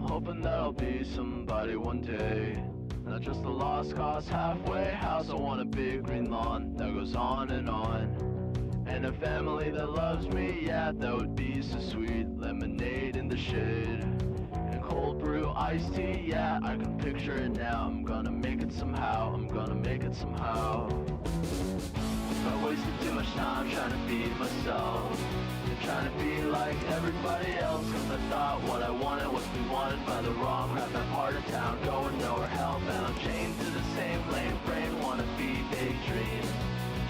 hoping that I'll be somebody one day. Not just a lost cause halfway house. I want a big green lawn that goes on, and a family that loves me, yeah, that would be so sweet. Lemonade in the shade, and cold brew iced tea, yeah, I can picture it now. I'm gonna make it somehow, I'm gonna make it somehow. I wasted too much time trying to be myself, trying to be like everybody else. Cause I thought what I wanted was be wanted by the wrong crap. That part of town, going nowhere, hellbound, chained to the same lane. Brain wanna be daydream,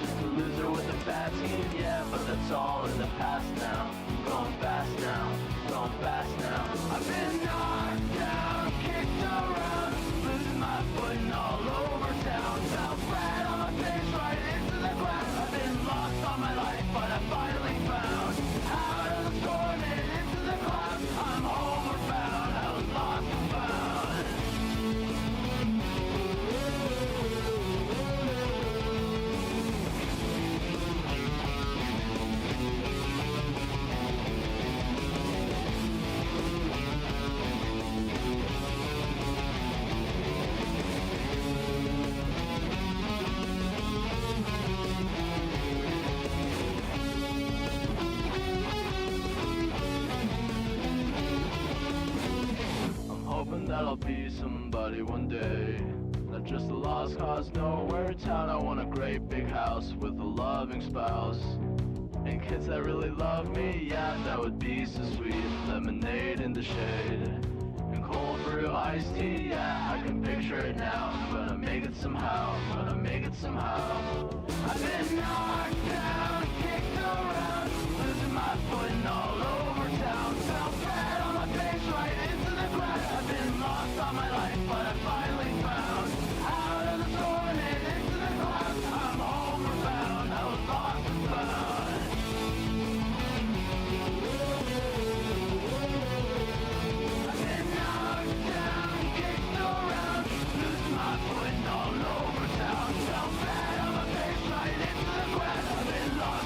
just a loser with a bad team, yeah. But that's all in the past now. I'm going fast now, going fast now. I've been knocked down, kicked around, losing my footing all over town. Fell flat on my face right into the ground. I've been lost all my life, but I finally found out of the storm and into the clouds. I'm homeward bound, I was lost and found. Hoping that I'll be somebody one day. Not just a lost cause, nowhere town. I want a great big house with a loving spouse, and kids that really love me, yeah, that would be so sweet. Lemonade in the shade, and cold brew iced tea, yeah, I can picture it now. I'm gonna make it somehow, I'm gonna make it somehow. I've been knocked down, kicked around, losing my footing all over town. Fell flat on my face right into the ground. I've been lost all my life, but I finally found out of the storm and into the clouds. I'm homeward bound, I was lost and found. I've been knocked down, kicked around, losing my footing all over town. Fell flat on my face right into the ground. I've been lost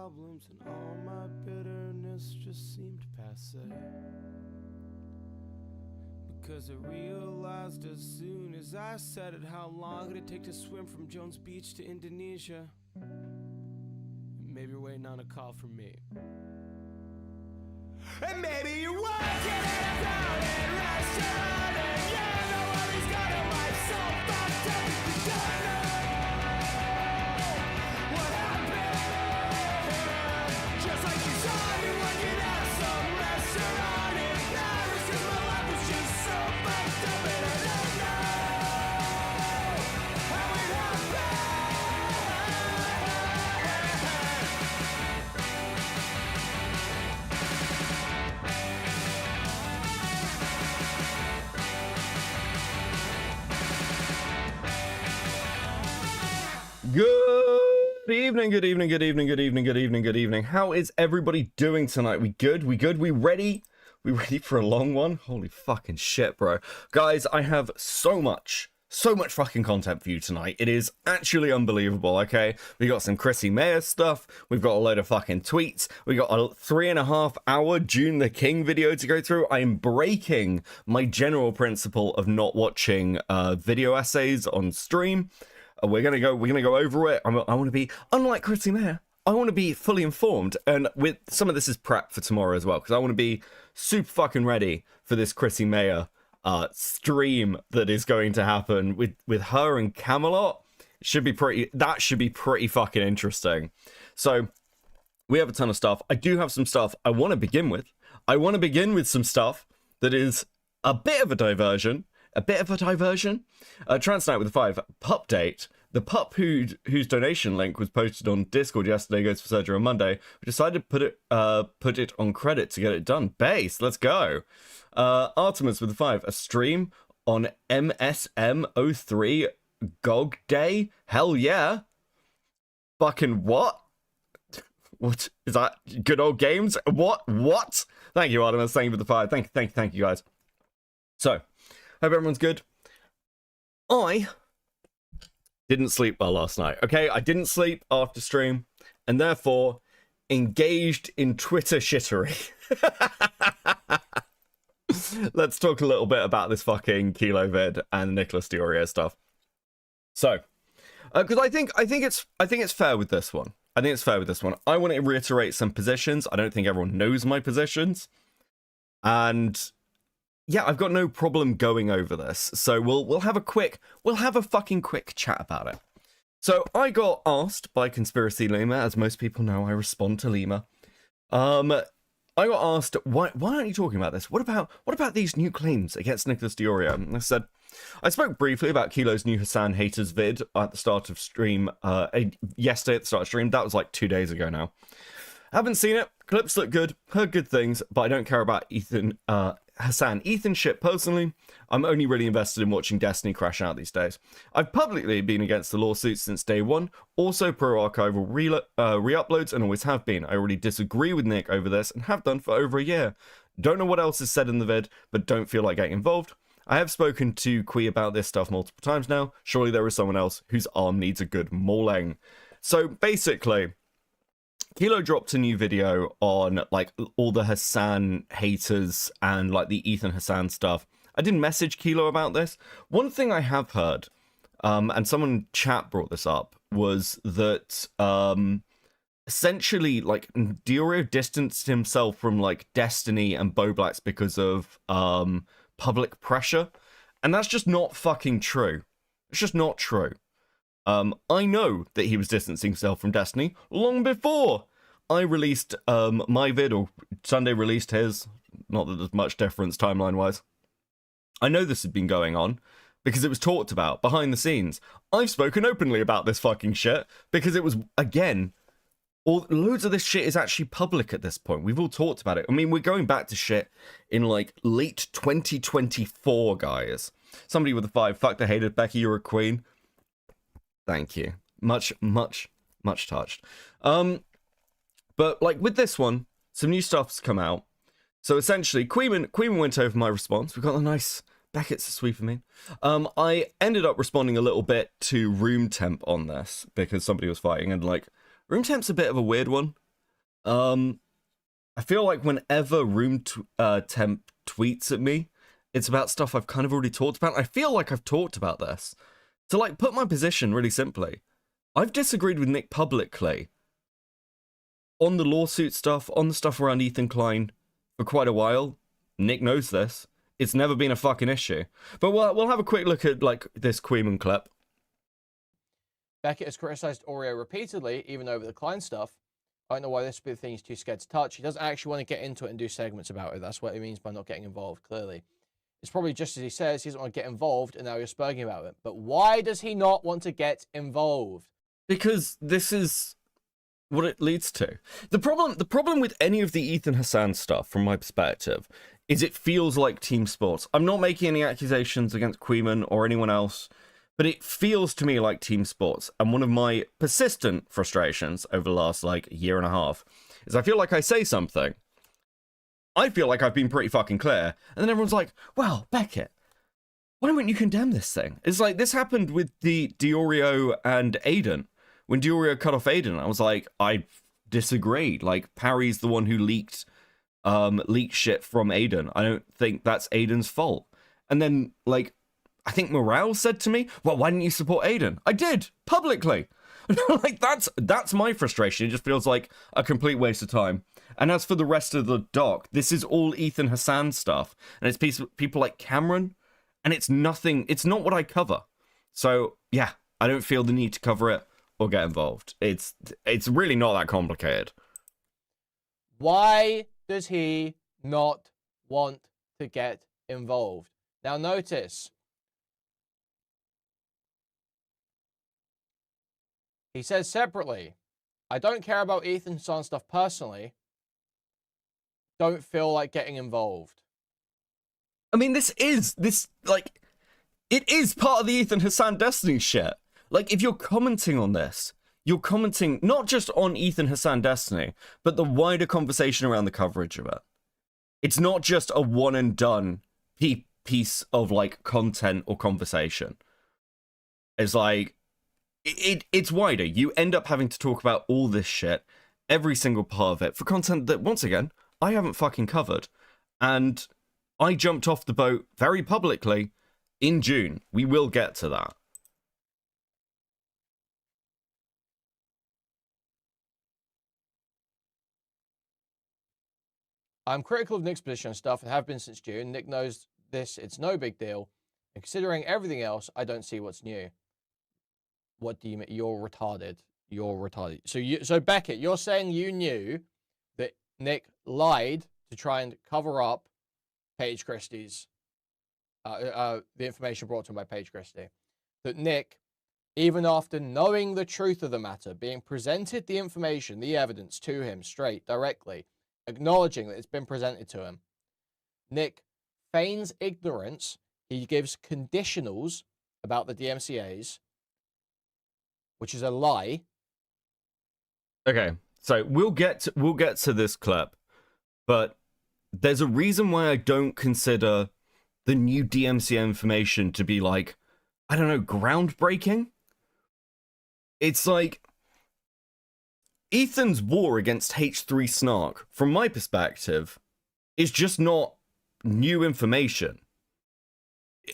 problems and all my bitterness just seemed passe. Because I realized as soon as I said it, how long it'd take to swim from Jones Beach to Indonesia. Maybe you're waiting on a call from me. And maybe you're working at a crowded restaurant, and you know all he's got a life so fucked up. You don't know what happened. Just like you saw me working at some restaurant in Paris, 'cause my life was just so fucked up, and I don't know how it happened. Good evening, good evening, good evening, good evening, good evening, good evening. How is everybody doing tonight? We good? We good? We ready? We ready for a long one? Holy fucking shit, bro. Guys, I have so much fucking content for you tonight. It is actually unbelievable, okay? We got some Chrissy Mayer stuff. We've got a load of fucking tweets. We got a 3.5 hour Joon the King video to go through. I am breaking my general principle of not watching video essays on stream. We're gonna go over it. I want to be, unlike Chrissy Mayer, I want to be fully informed, and with some of this is prep for tomorrow as well, because I want to be super fucking ready for this Chrissy Mayer stream that is going to happen with her and Camelot. That should be pretty fucking interesting. So we have a ton of stuff. I do have some stuff I want to begin with. I want to begin with some stuff that is a bit of a diversion. Transnight with a 5 pup date. The pup whose donation link was posted on Discord yesterday goes for surgery on Monday. We decided to put it on credit to get it done. Base, let's go. Artemis with a 5, a stream on MSM03 GOG Day. Hell yeah. Fucking what? What is that? Good old games? What? Thank you, Artemis. Thank you for the 5. Thank you guys. So, hope everyone's good. I didn't sleep well last night, okay? I didn't sleep after stream, and therefore engaged in Twitter shittery. Let's talk a little bit about this fucking Kilo vid and Nicholas Diorio stuff. So, because I think it's fair with this one. I want to reiterate some positions. I don't think everyone knows my positions, and yeah, I've got no problem going over this. So we'll have a fucking quick chat about it. So I got asked by Conspiracy Lima, as most people know, I respond to Lima. I got asked, why aren't you talking about this? What about these new claims against Nicholas Diorio? And I said, I spoke briefly about Kilo's new Hassan haters vid at the start of stream, yesterday at the start of stream. That was like 2 days ago now. Haven't seen it. Clips look good. Heard good things, but I don't care about Hassan Ethan shit personally. I'm only really invested in watching Destiny crash out these days. I've publicly been against the lawsuits since day one, also pro archival re-uploads, and always have been. I already disagree with Nick over this and have done for over a year. Don't know what else is said in the vid, but don't feel like getting involved. I have spoken to Quee about this stuff multiple times now. Surely there is someone else whose arm needs a good mauling. So basically, Kilo dropped a new video on like all the Hassan haters and like the Ethan Hassan stuff. I didn't message Kilo about this. One thing I have heard, and someone in chat brought this up, was that essentially like Diorio distanced himself from like Destiny and Boblax because of public pressure, and that's just not fucking true. It's just not true. I know that he was distancing himself from Destiny long before I released my vid, or Sunday released his. Not that there's much difference timeline-wise. I know this had been going on because it was talked about behind the scenes. I've spoken openly about this fucking shit because it was, again, loads of this shit is actually public at this point. We've all talked about it. I mean, we're going back to shit in like late 2024, guys. Somebody with a 5, fuck the hated Becky, you're a queen. Thank you. Much touched. But like with this one, some new stuff's come out. So essentially, Queeman went over my response. We got a nice Beckett's a sweep for me. I ended up responding a little bit to room temp on this because somebody was fighting, and like room temp's a bit of a weird one I feel like whenever temp tweets at me, it's about stuff I've kind of already talked about. I feel like I've talked about this. To like put my position really simply, I've disagreed with Nick publicly on the lawsuit stuff, on the stuff around Ethan Klein for quite a while. Nick knows this. It's never been a fucking issue. But we'll have a quick look at like this Queeman clip. Beckett has criticized Oreo repeatedly, even over the Klein stuff. I don't know why this would be the thing he's too scared to touch. He doesn't actually want to get into it and do segments about it. That's what he means by not getting involved, clearly. It's probably just as he says, he doesn't want to get involved, and now you're spurging about it. But why does he not want to get involved? Because this is what it leads to. The problem with any of the Ethan Hassan stuff, from my perspective, is it feels like team sports. I'm not making any accusations against Queeman or anyone else, but it feels to me like team sports. And one of my persistent frustrations over the last, like, year and a half is I feel like I say something. I feel like I've been pretty fucking clear. And then everyone's like, well, Beckett, why wouldn't you condemn this thing? It's like, this happened with the Diorio and Aiden. When Diorio cut off Aiden, I was like, I disagree. Like, Parry's the one who leaked shit from Aiden. I don't think that's Aiden's fault. And then, like, I think Morale said to me, well, why didn't you support Aiden? I did, publicly. Like, that's my frustration. It just feels like a complete waste of time. And as for the rest of the doc, this is all Ethan Hassan stuff. And it's people like Cameron. And it's not what I cover. So, yeah, I don't feel the need to cover it or get involved. It's really not that complicated. Why does he not want to get involved? Now, notice. He says separately, I don't care about Ethan Hassan stuff personally. Don't feel like getting involved. I mean, it is part of the Ethan Hassan Destiny shit. Like, if you're commenting on this, you're commenting not just on Ethan Hassan Destiny, but the wider conversation around the coverage of it. It's not just a one and done piece of, like, content or conversation. It's like, it's wider. You end up having to talk about all this shit, every single part of it, for content that, once again, I haven't fucking covered. And I jumped off the boat very publicly in June. We will get to that. I'm critical of Nick's position on stuff and have been since June. Nick knows this. It's no big deal. And considering everything else, I don't see what's new. What do you mean? You're retarded. You're retarded. So Beckett, you're saying you knew that Nick lied to try and cover up Paige Christie's, the information brought to him by Paige Christie. That Nick, even after knowing the truth of the matter, being presented the information, the evidence to him straight, directly, acknowledging that it's been presented to him, Nick feigns ignorance. He gives conditionals about the DMCAs, which is a lie. Okay, so we'll get to this clip, but there's a reason why I don't consider the new DMCA information to be, like, I don't know, groundbreaking. It's like Ethan's war against H3 Snark, from my perspective, is just not new information.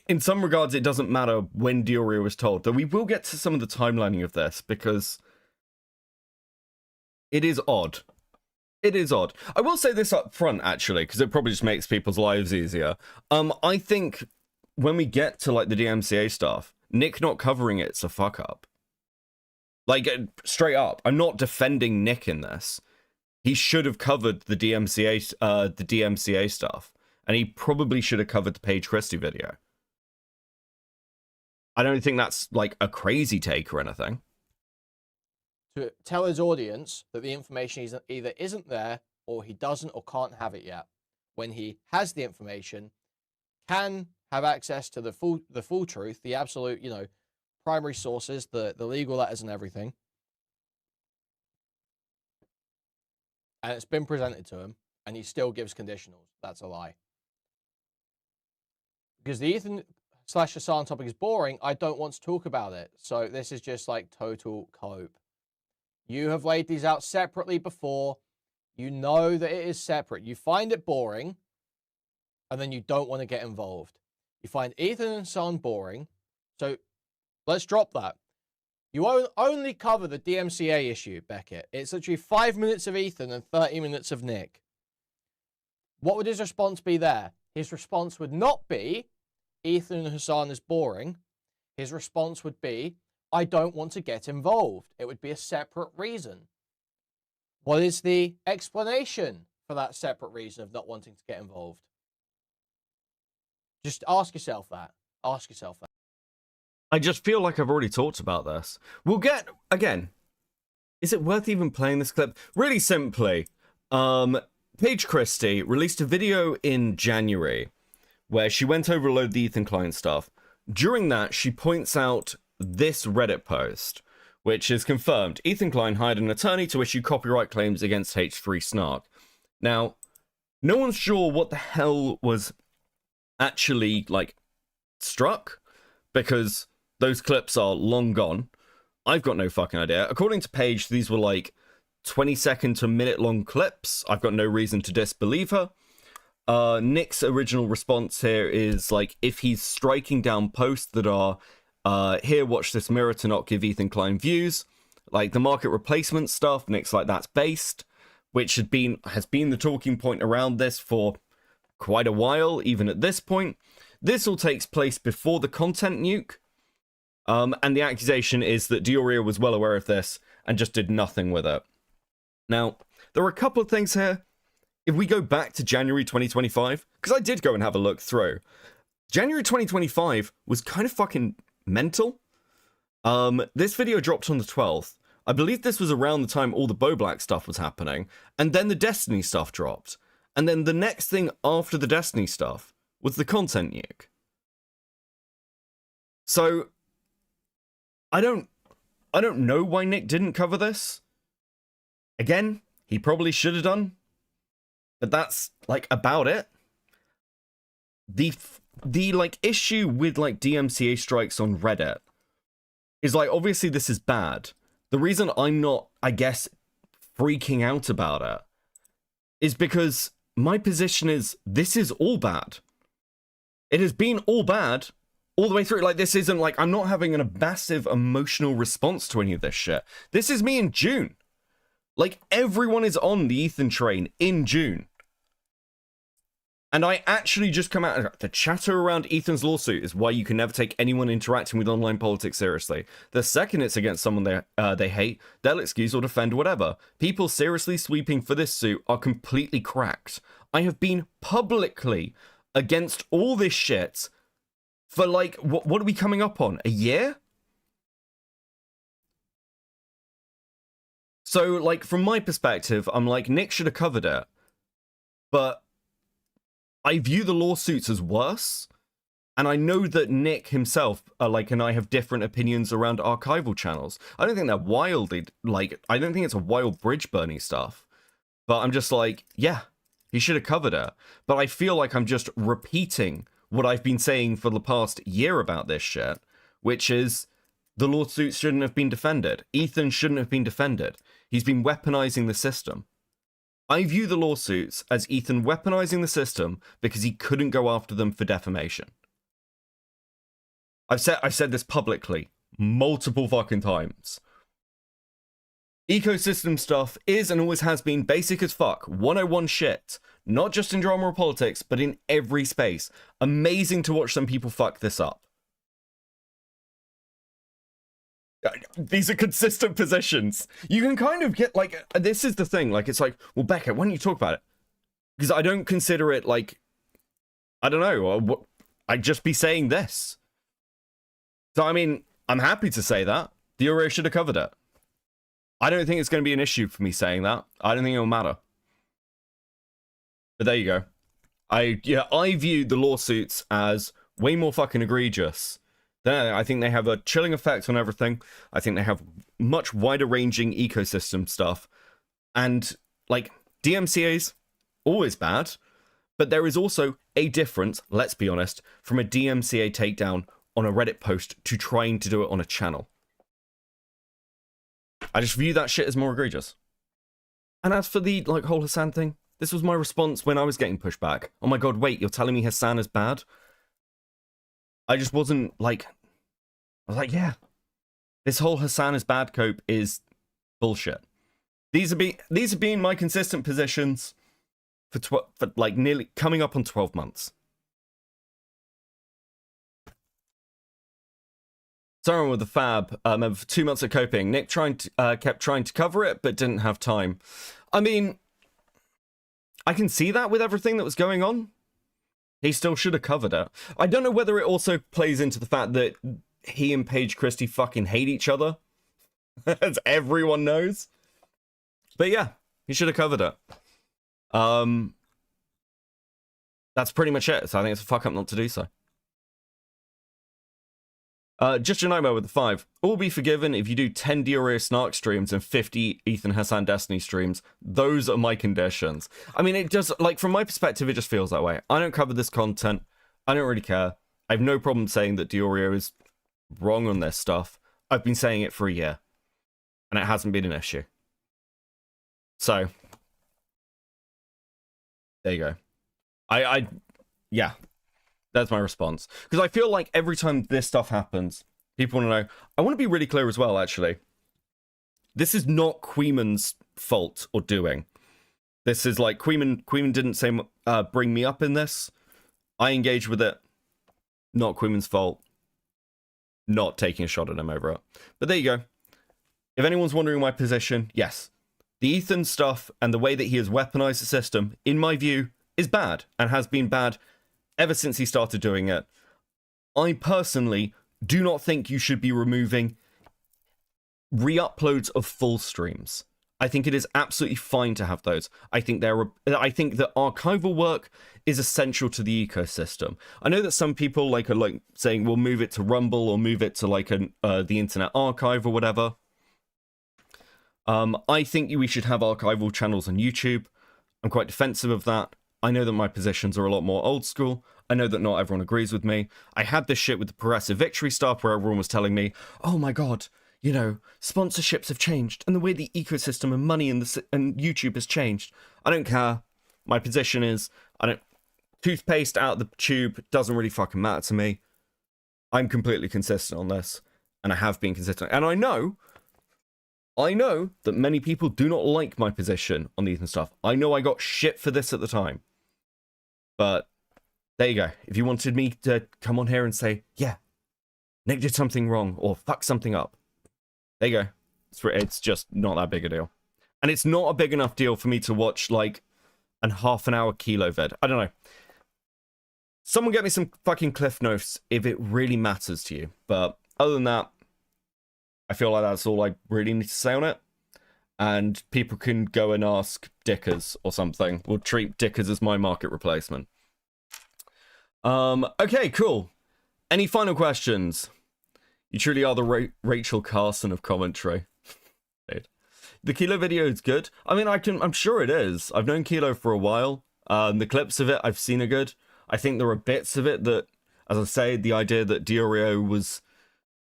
In some regards, it doesn't matter when Diorio was told, though we will get to some of the timelining of this, because it is odd. It is odd. I will say this up front, actually, because it probably just makes people's lives easier. I think when we get to, like, the DMCA stuff, Nick not covering it's a fuck up. Like, straight up, I'm not defending Nick in this. He should have covered the DMCA stuff, and he probably should have covered the Paige Christie video. I don't think that's, like, a crazy take or anything. To tell his audience that the information either isn't there or he doesn't or can't have it yet. When he has the information, can have access to the full truth, the absolute, primary sources, the legal letters and everything. And it's been presented to him, and he still gives conditionals. That's a lie. Because the Ethan/Hassan topic is boring, I don't want to talk about it. So this is just like total cope. You have laid these out separately before. You know that it is separate. You find it boring, and then you don't want to get involved. You find Ethan and Son boring, so let's drop that. You only cover the DMCA issue, Beckett. It's literally 5 minutes of Ethan and 30 minutes of Nick. What would his response be there? His response would not be, Ethan and Hassan is boring. His response would be, I don't want to get involved. It would be a separate reason. What is the explanation for that separate reason of not wanting to get involved? Just ask yourself that. Ask yourself that. I just feel like I've already talked about this. We'll get, again, is it worth even playing this clip? Really simply, Paige Christie released a video in January where she went over a load of the Ethan Klein stuff. During that, she points out this Reddit post, which is confirmed. Ethan Klein hired an attorney to issue copyright claims against H3 Snark. Now, no one's sure what the hell was actually, like, struck, because those clips are long gone. I've got no fucking idea. According to Paige, these were, like, 20-second to minute-long clips. I've got no reason to disbelieve her. Nick's original response here is, like, if he's striking down posts that are, here, watch this mirror to not give Ethan Klein views, like the market replacement stuff, Nick's like, that's based, which has been the talking point around this for quite a while, even at this point. This all takes place before the content nuke, and the accusation is that Dioria was well aware of this and just did nothing with it. Now, there are a couple of things here. If we go back to January 2025, because I did go and have a look through, January 2025 was kind of fucking mental. This video dropped on the 12th. I believe this was around the time all the Bo Black stuff was happening, and then the Destiny stuff dropped. And then the next thing after the Destiny stuff was the content nuke. So, I don't know why Nick didn't cover this. Again, he probably should have done. But that's, like, about it. The like, issue with, like, DMCA strikes on Reddit is, like, obviously this is bad. The reason I'm not, I guess, freaking out about it is because my position is, this is all bad. It has been all bad all the way through. Like, this isn't, like, I'm not having a massive emotional response to any of this shit. This is me in June. Like, everyone is on the Ethan train in June. And I actually just come out, the chatter around Ethan's lawsuit is why you can never take anyone interacting with online politics seriously. The second it's against someone they hate, they'll excuse or defend whatever. People seriously sweeping for this suit are completely cracked. I have been publicly against all this shit for, like, what are we coming up on? A year? So, like, from my perspective, I'm like, Nick should have covered it. But I view the lawsuits as worse, and I know that Nick himself, and I have different opinions around archival channels. I don't think they're wildly, I don't think it's a wild bridge burning stuff, but I'm just like, yeah, he should have covered it. But I feel like I'm just repeating what I've been saying for the past year about this shit, which is the lawsuits shouldn't have been defended. Ethan shouldn't have been defended. He's been weaponizing the system. I view the lawsuits as Ethan weaponizing the system because he couldn't go after them for defamation. I've said this publicly multiple fucking times. Ecosystem stuff is and always has been basic as fuck. 101 shit. Not just in drama or politics, but in every space. Amazing to watch some people fuck this up. These are consistent positions. You can kind of get, like, this is the thing, like, it's like, well, Becca, why don't you talk about it? Because I don't consider it, like, I don't know, I'd just be saying this. So, I mean, I'm happy to say that. The Euro should have covered it. I don't think it's going to be an issue for me saying that. I don't think it'll matter. But there you go. I view the lawsuits as way more fucking egregious. I think they have a chilling effect on everything. I think they have much wider ranging ecosystem stuff. And, like, DMCA's always bad, but there is also a difference, let's be honest, from a DMCA takedown on a Reddit post to trying to do it on a channel. I just view that shit as more egregious. And as for the like whole Hassan thing, this was my response when I was getting pushed back. Oh my god, wait, you're telling me Hassan is bad? I just wasn't like, I was like, yeah, this whole Hassan is bad cope is bullshit. These have been my consistent positions for like nearly coming up on 12 months. Someone with the fab, for 2 months of coping. Nick kept trying to cover it, but didn't have time. I mean, I can see that with everything that was going on. He still should have covered it. I don't know whether it also plays into the fact that he and Paige Christie fucking hate each other. As everyone knows. But yeah, he should have covered it. That's pretty much it. So I think it's a fuck up not to do so. Just your nightmare with the 5. All be forgiven if you do 10 Dioria Snark streams and 50 Ethan Hassan Destiny streams. Those are my conditions. I mean, it just, like, from my perspective, it just feels that way. I don't cover this content. I don't really care. I have no problem saying that Diorio is wrong on this stuff. I've been saying it for a year. And it hasn't been an issue. So, there you go. Yeah. That's my response. Because I feel like every time this stuff happens, people want to know. I want to be really clear as well, actually. This is not Queeman's fault or doing. This is like, Queeman didn't say, bring me up in this. I engaged with it. Not Queeman's fault. Not taking a shot at him over it. But there you go. If anyone's wondering my position, yes. The Ethan stuff and the way that he has weaponized the system, in my view, is bad. And has been bad ever since he started doing it. I personally do not think you should be removing re-uploads of full streams. I think it is absolutely fine to have those. I think that archival work is essential to the ecosystem. I know that some people are like saying we'll move it to Rumble or move it to like the Internet Archive or whatever. I think we should have archival channels on YouTube. I'm quite defensive of that. I know that my positions are a lot more old school. I know that not everyone agrees with me. I had this shit with the Progressive Victory stuff where everyone was telling me, oh my god, you know, sponsorships have changed and the way the ecosystem and money and YouTube has changed. I don't care. My position is, toothpaste out the tube doesn't really fucking matter to me. I'm completely consistent on this, and I have been consistent. And I know that many people do not like my position on the Ethan stuff. I know I got shit for this at the time. But there you go. If you wanted me to come on here and say, yeah, Nick did something wrong or fuck something up, there you go. It's just not that big a deal. And it's not a big enough deal for me to watch like an half-an-hour Kilo vid. I don't know. Someone get me some fucking cliff notes if it really matters to you. But other than that, I feel like that's all I really need to say on it. And people can go and ask Dickers or something. We'll treat Dickers as my market replacement. Okay, cool. Any final questions? You truly are the Rachel Carson of commentary. The Kilo video is good. I mean, I'm sure it is. I've known Kilo for a while. The clips of it I've seen are good. I think there are bits of it that, as I say, the idea that Diorio was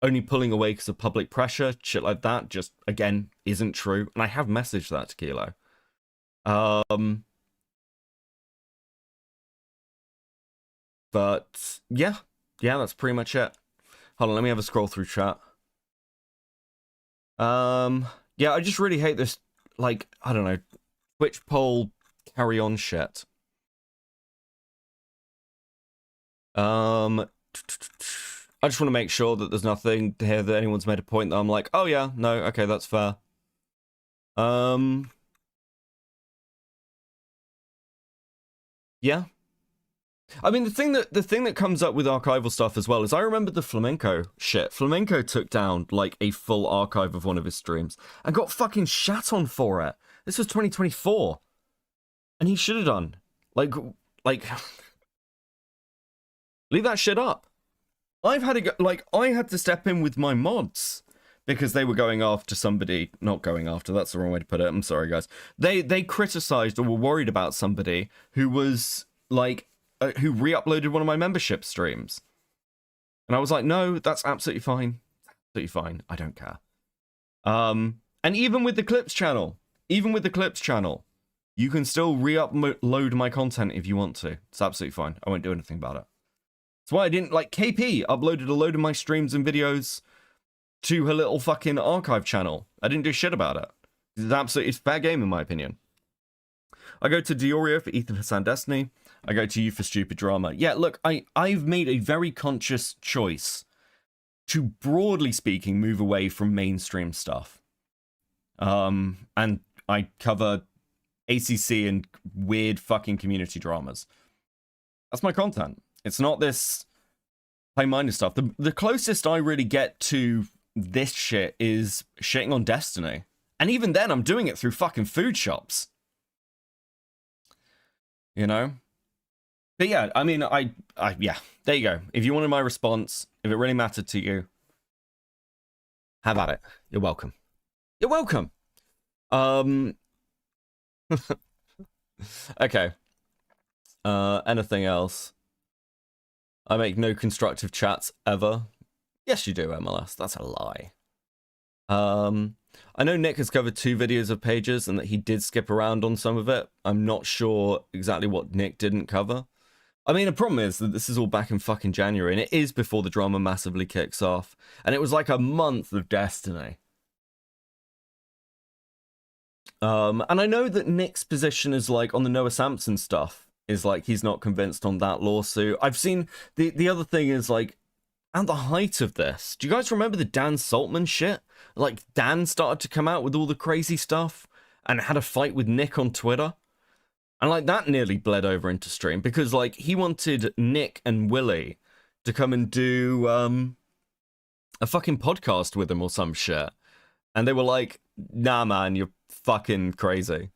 only pulling away because of public pressure, shit like that, just, again, isn't true. And I have messaged that to Kilo. But, yeah, that's pretty much it. Hold on, let me have a scroll through chat. Yeah, I just really hate this, like, I don't know, Twitch poll carry on shit. I just want to make sure that there's nothing here that anyone's made a point that I'm like, oh yeah, no, okay, that's fair. Yeah. I mean, the thing that comes up with archival stuff as well is I remember the Flamenco shit. Flamenco took down like a full archive of one of his streams and got fucking shat on for it. This was 2024. And he should have done. Like leave that shit up. I had to step in with my mods because they were going after somebody, not going after, that's the wrong way to put it. I'm sorry, guys. They criticized or were worried about somebody who was like, who re-uploaded one of my membership streams. And I was like, no, that's absolutely fine. Absolutely fine. I don't care. And even with the Clips channel, even with the clips channel, you can still re-upload my content if you want to. It's absolutely fine. I won't do anything about it. That's why I didn't, like, KP uploaded a load of my streams and videos to her little fucking archive channel. I didn't do shit about it. It's fair game in my opinion. I go to Diorio for Ethan Hassan Destiny. I go to you for Stupid Drama. Yeah, look, I've made a very conscious choice to, broadly speaking, move away from mainstream stuff. And I cover ACC and weird fucking community dramas. That's my content. It's not this high-minded stuff. The closest I really get to this shit is shitting on Destiny. And even then, I'm doing it through fucking food shops. You know? But yeah, I mean, yeah, there you go. If you wanted my response, if it really mattered to you, have at it. You're welcome. You're welcome. Okay. Anything else? I make no constructive chats ever. Yes, you do, MLS. That's a lie. I know Nick has covered 2 videos of Pages and that he did skip around on some of it. I'm not sure exactly what Nick didn't cover. I mean, the problem is that this is all back in fucking January, and it is before the drama massively kicks off. And it was like a month of Destiny. And I know that Nick's position is like on the Noah Sampson stuff is like he's not convinced on that lawsuit. I've seen the other thing is like at the height of this. Do you guys remember the Dan Saltman shit? Like Dan started to come out with all the crazy stuff and had a fight with Nick on Twitter. And like that nearly bled over into stream because like he wanted Nick and Willie to come and do a fucking podcast with him or some shit. And they were like, nah man, you're fucking crazy.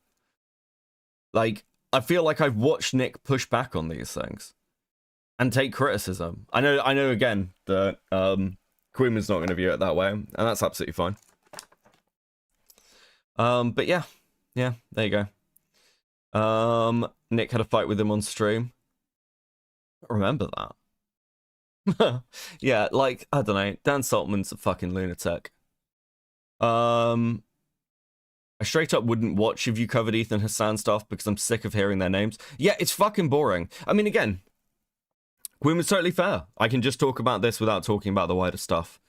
Like, I feel like I've watched Nick push back on these things and take criticism. I know again that Queen's not going to view it that way, and that's absolutely fine. But yeah, there you go. Nick had a fight with him on stream. I remember that. Yeah, like, I don't know, Dan Saltman's a fucking lunatic. I straight up wouldn't watch if you covered Ethan Hassan stuff because I'm sick of hearing their names. Yeah, it's fucking boring. I mean, again, Quinn was totally fair. I can just talk about this without talking about the wider stuff.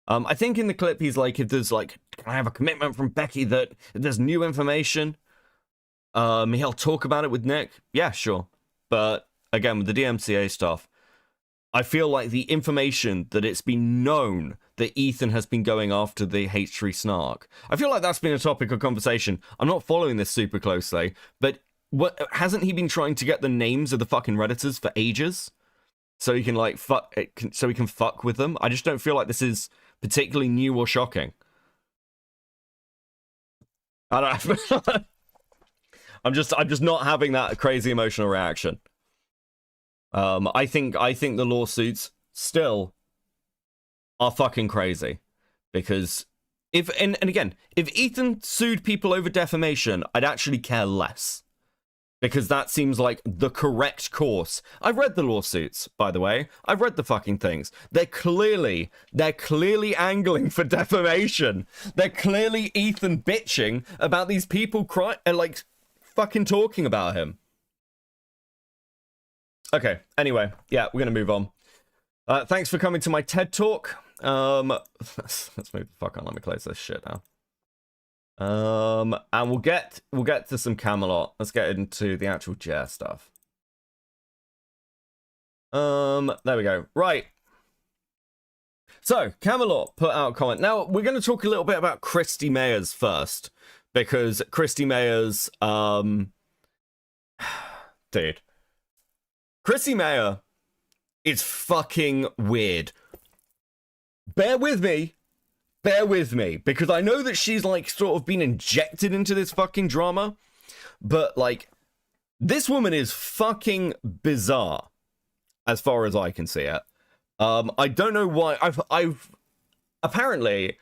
I think in the clip he's like, if there's like, can I have a commitment from Becky that if there's new information, he'll talk about it with Nick? Yeah, sure. But again, with the DMCA stuff, I feel like the information that it's been known that Ethan has been going after the H3 snark, I feel like that's been a topic of conversation. I'm not following this super closely, but what hasn't he been trying to get the names of the fucking Redditors for ages? So he can like so he can fuck with them? I just don't feel like this is particularly new or shocking. I don't I'm just not having that crazy emotional reaction. I think the lawsuits still are fucking crazy because if Ethan sued people over defamation, I'd actually care less because that seems like the correct course. I've read the lawsuits, by the way. I've read the fucking things. They're clearly angling for defamation. They're clearly Ethan bitching about these people like fucking talking about him. Okay, anyway, yeah, we're gonna move on. Thanks for coming to my TED Talk. Let's move the fuck on, let me close this shit now. And we'll get to some Camelot. Let's get into the actual Jer stuff. There we go. Right. So, Camelot put out a comment. Now, we're gonna talk a little bit about Christy Mayers first. Because Christy Mayers, dude. Chrissy Mayer is fucking weird. Bear with me, because I know that she's like sort of been injected into this fucking drama, but like, this woman is fucking bizarre, as far as I can see it. I don't know why. I've apparently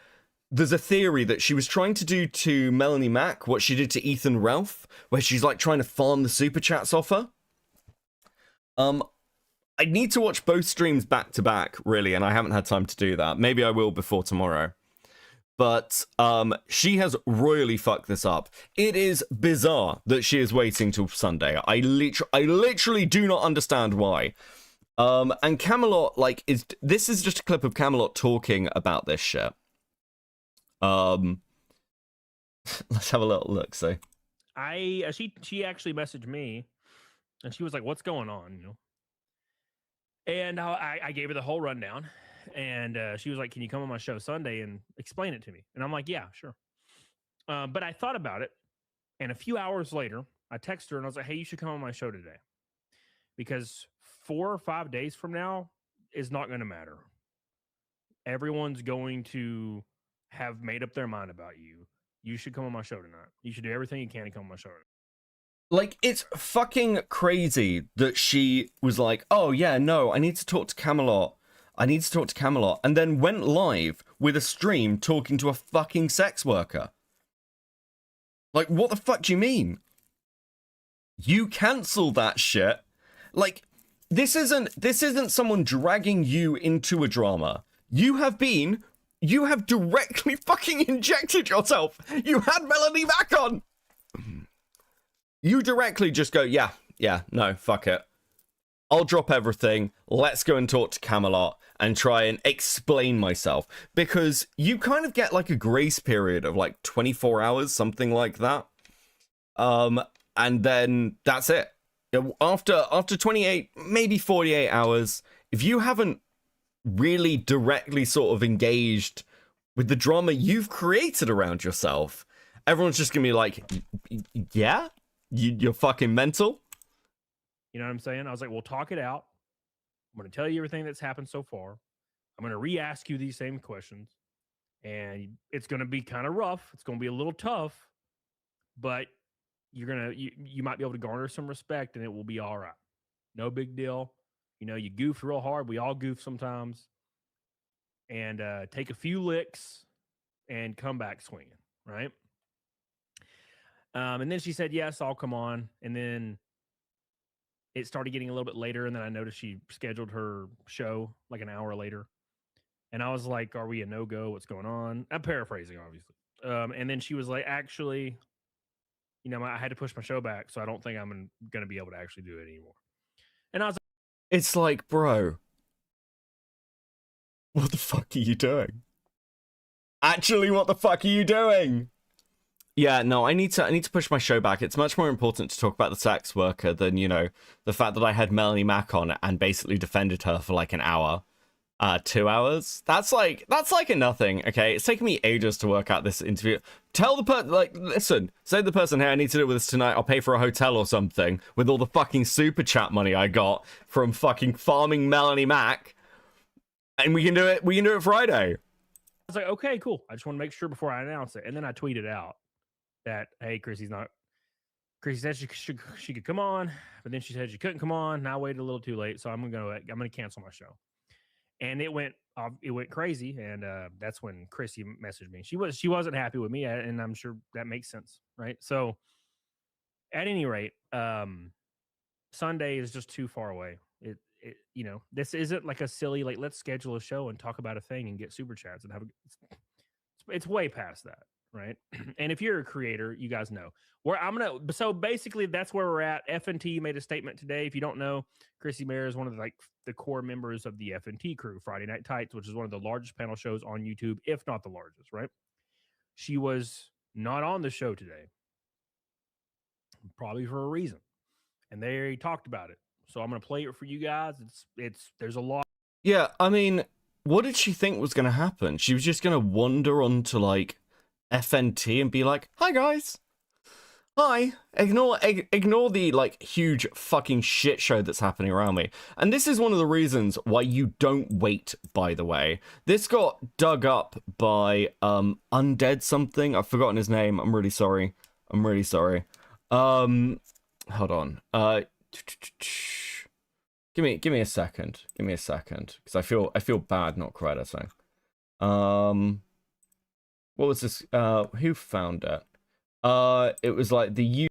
there's a theory that she was trying to do to Melanie Mack what she did to Ethan Ralph, where she's like trying to farm the super chats off her. I need to watch both streams back to back, really, and I haven't had time to do that. Maybe I will before tomorrow. but she has royally fucked this up. It is bizarre that she is waiting till Sunday. I literally do not understand why. And Camelot, like, this is just a clip of Camelot talking about this shit. Let's have a little look. So, she actually messaged me, and she was like, "What's going on?" You know, and I gave her the whole rundown, and she was like, "Can you come on my show Sunday and explain it to me?" And I'm like, "Yeah, sure." But I thought about it, and a few hours later, I texted her and I was like, "Hey, you should come on my show today, because 4 or 5 days from now is not going to matter. Everyone's going to have made up their mind about you. You should come on my show tonight. You should do everything you can to come on my show tonight." like, it's fucking crazy that she was like, oh yeah, no, I need to talk to Camelot. And then went live with a stream talking to a fucking sex worker. Like, what the fuck do you mean? You cancel that shit. Like, this isn't someone dragging you into a drama. You have directly fucking injected yourself. You had Melanie back on. You directly just go, yeah, no, fuck it. I'll drop everything. Let's go and talk to Camelot and try and explain myself. Because you kind of get like a grace period of like 24 hours, something like that. And then that's it. After 28, maybe 48 hours, if you haven't really directly sort of engaged with the drama you've created around yourself, everyone's just gonna be like, yeah? You're fucking mental? You know what I'm saying? I was like, "We'll talk it out. I'm going to tell you everything that's happened so far. I'm going to re-ask you these same questions. And it's going to be kind of rough. It's going to be a little tough, but you might be able to garner some respect, and it will be all right. No big deal. You know, you goof real hard. We all goof sometimes. And take a few licks and come back swinging, right?" And then she said, "Yes, I'll come on." And then it started getting a little bit later, and then I noticed she scheduled her show like an hour later. And I was like, "Are we a no-go? What's going on?" I'm paraphrasing, obviously. And then she was like, "Actually, you know, I had to push my show back, so I don't think I'm going to be able to actually do it anymore." And I was It's like, bro, what the fuck are you doing? Actually, what the fuck are you doing? Yeah, no, I need to push my show back. It's much more important to talk about the sex worker than, you know, the fact that I had Melanie Mack on and basically defended her for like an hour. 2 hours. That's like a nothing. Okay, it's taken me ages to work out this interview. Tell the person, like, listen, say to the person, "Hey, I need to deal with this tonight. I'll pay for a hotel or something with all the fucking super chat money I got from fucking farming Melanie Mack, and we can do it. We can do it Friday." like, "Okay, cool. I just want to make sure before I announce it." And then I tweeted out that, "Hey, Chrissy said she could come on, but then she said she couldn't come on. And I waited a little too late, so I'm gonna cancel my show." And it went crazy, and that's when Chrissy messaged me. She wasn't happy with me, and I'm sure that makes sense, right? So, at any rate, Sunday is just too far away. You know, this isn't like a silly, like, let's schedule a show and talk about a thing and get super chats and have it's way past that, right? And if you're a creator, you guys know where so basically that's where we're at. FNT made a statement today. If you don't know, Chrissy Mayer is one of the core members of the FNT crew, Friday Night Tights, which is one of the largest panel shows on YouTube, if not the largest, right? She was not on the show today, probably for a reason, and they talked about it. So I'm going to play it for you guys. There's a lot. Yeah, I mean, what did she think was going to happen? She was just going to wander onto like FNT and be like, "Hi guys, hi." Ignore the like huge fucking shit show that's happening around me. And this is one of the reasons why you don't wait, by the way. This got dug up by Undead something. I've forgotten his name. I'm really sorry. Hold on. Give me a second. Because I feel bad not crediting. What was this? Who found it? It was like the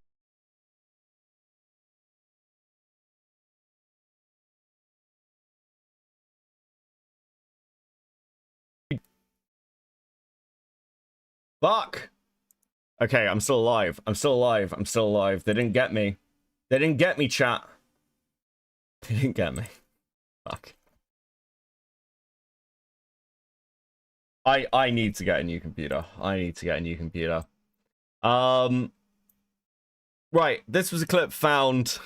Fuck. Okay, I'm still alive. I'm still alive. I'm still alive. They didn't get me. They didn't get me, chat. They didn't get me. Fuck. I need to get a new computer. I need to get a new computer. Right, this was a clip found.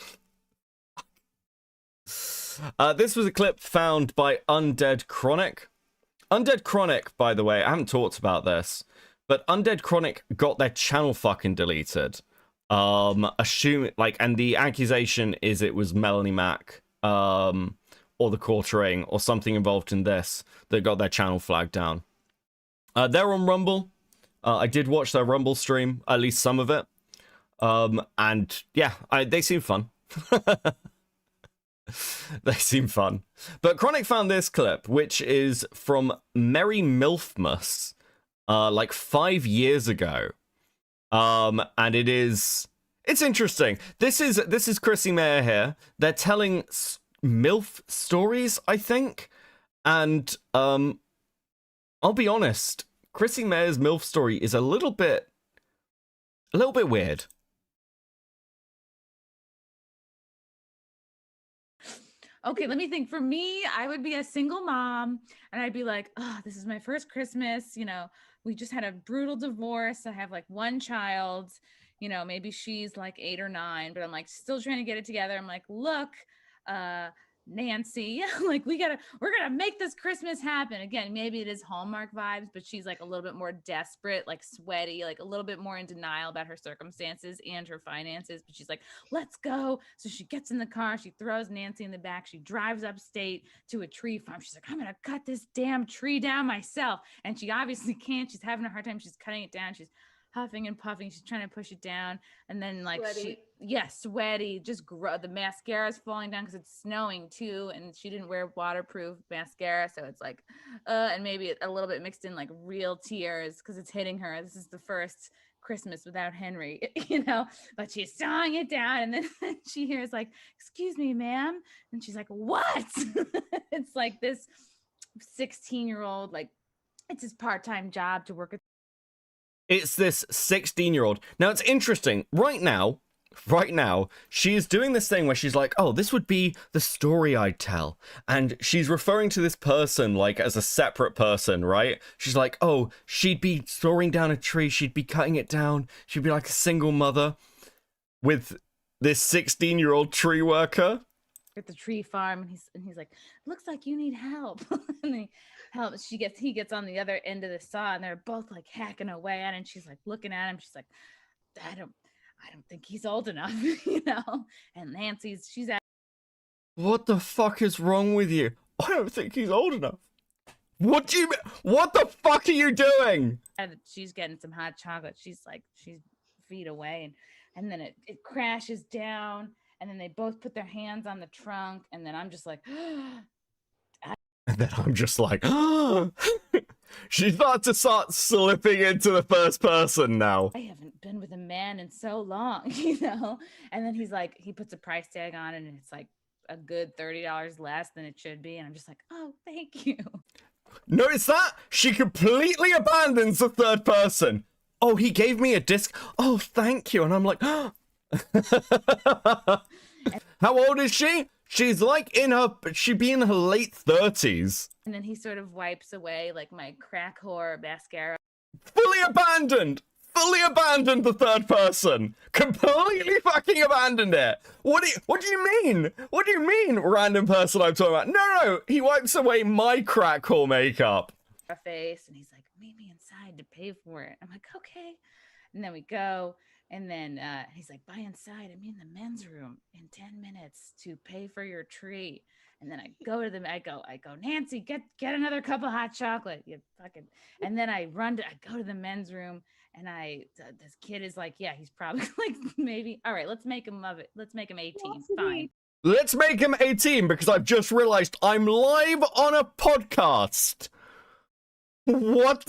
This was a clip found by Undead Chronic. Undead Chronic, by the way, I haven't talked about this, but Undead Chronic got their channel fucking deleted. And the accusation is it was Melanie Mac, or the Quartering, or something involved in this that got their channel flagged down. They're on Rumble. I did watch their Rumble stream, at least some of it. And yeah, they seem fun. They seem fun. But Chronic found this clip, which is from Merry Milfmas, like 5 years ago. And it's interesting. This is Chrissy Mayer here. They're telling MILF stories, I think. And I'll be honest, Chrissy Mayer's MILF story is a little bit weird. Okay, let me think. For me, I would be a single mom and I'd be like, oh, this is my first Christmas. You know, we just had a brutal divorce. I have like one child, you know, maybe she's like 8 or 9, but I'm like still trying to get it together. I'm like, look, Nancy, like we're gonna make this Christmas happen. Again, maybe it is Hallmark vibes, but she's like a little bit more desperate, like sweaty, like a little bit more in denial about her circumstances and her finances, but she's like, let's go. So she gets in the car, she throws Nancy in the back, she drives upstate to a tree farm. She's like, I'm gonna cut this damn tree down myself, and she obviously can't. She's having a hard time. She's cutting it down. She's huffing and puffing. She's trying to push it down, and then like sweaty, just the mascara's falling down because it's snowing too, and she didn't wear waterproof mascara, so it's like and maybe a little bit mixed in like real tears because it's hitting her. This is the first Christmas without Henry, you know, but she's sawing it down, and then she hears like, excuse me, ma'am, and she's like, what? It's like this 16-year-old, like it's his part-time job to work at. It's this 16-year-old. Now, it's interesting. Right now, she's doing this thing where she's like, oh, this would be the story I'd tell. And she's referring to this person, like, as a separate person, right? She's like, oh, she'd be sawing down a tree. She'd be cutting it down. She'd be like a single mother with this 16-year-old tree worker. At the tree farm, and he's like, looks like you need help. And he helps. He gets on the other end of the saw, and they're both like hacking away at it, and she's like looking at him. She's like, I don't think he's old enough, you know. And she's at, what the fuck is wrong with you? I don't think he's old enough. What do you mean? What the fuck are you doing? She's getting some hot chocolate. She's feet away, and then it crashes down. And then they both put their hands on the trunk. And then I'm just like, she thought to start slipping into the first person now. I haven't been with a man in so long, you know? And then he's like, he puts a price tag on it, and it's like a good $30 less than it should be. And I'm just like, oh, thank you. Notice that? She completely abandons the third person. Oh, he gave me a disc. Oh, thank you. And I'm like, how old is she? She's like she'd be in her late 30s. And then he sort of wipes away like my crack whore mascara. Fully abandoned the third person. Completely fucking abandoned it. What do you mean? What do you mean, random person I'm talking about? No, he wipes away my crack whore makeup. Face, and he's like, meet me inside to pay for it. I'm like, okay. And then we go. And then he's like, buy inside. I'm in the men's room in 10 minutes to pay for your tree. And then I go to them. I go, Nancy, get another cup of hot chocolate. You fucking. And then I go to the men's room, and this kid is like, yeah, he's probably like maybe. All right, let's make him 18. Fine. Let's make him 18 because I've just realized I'm live on a podcast. What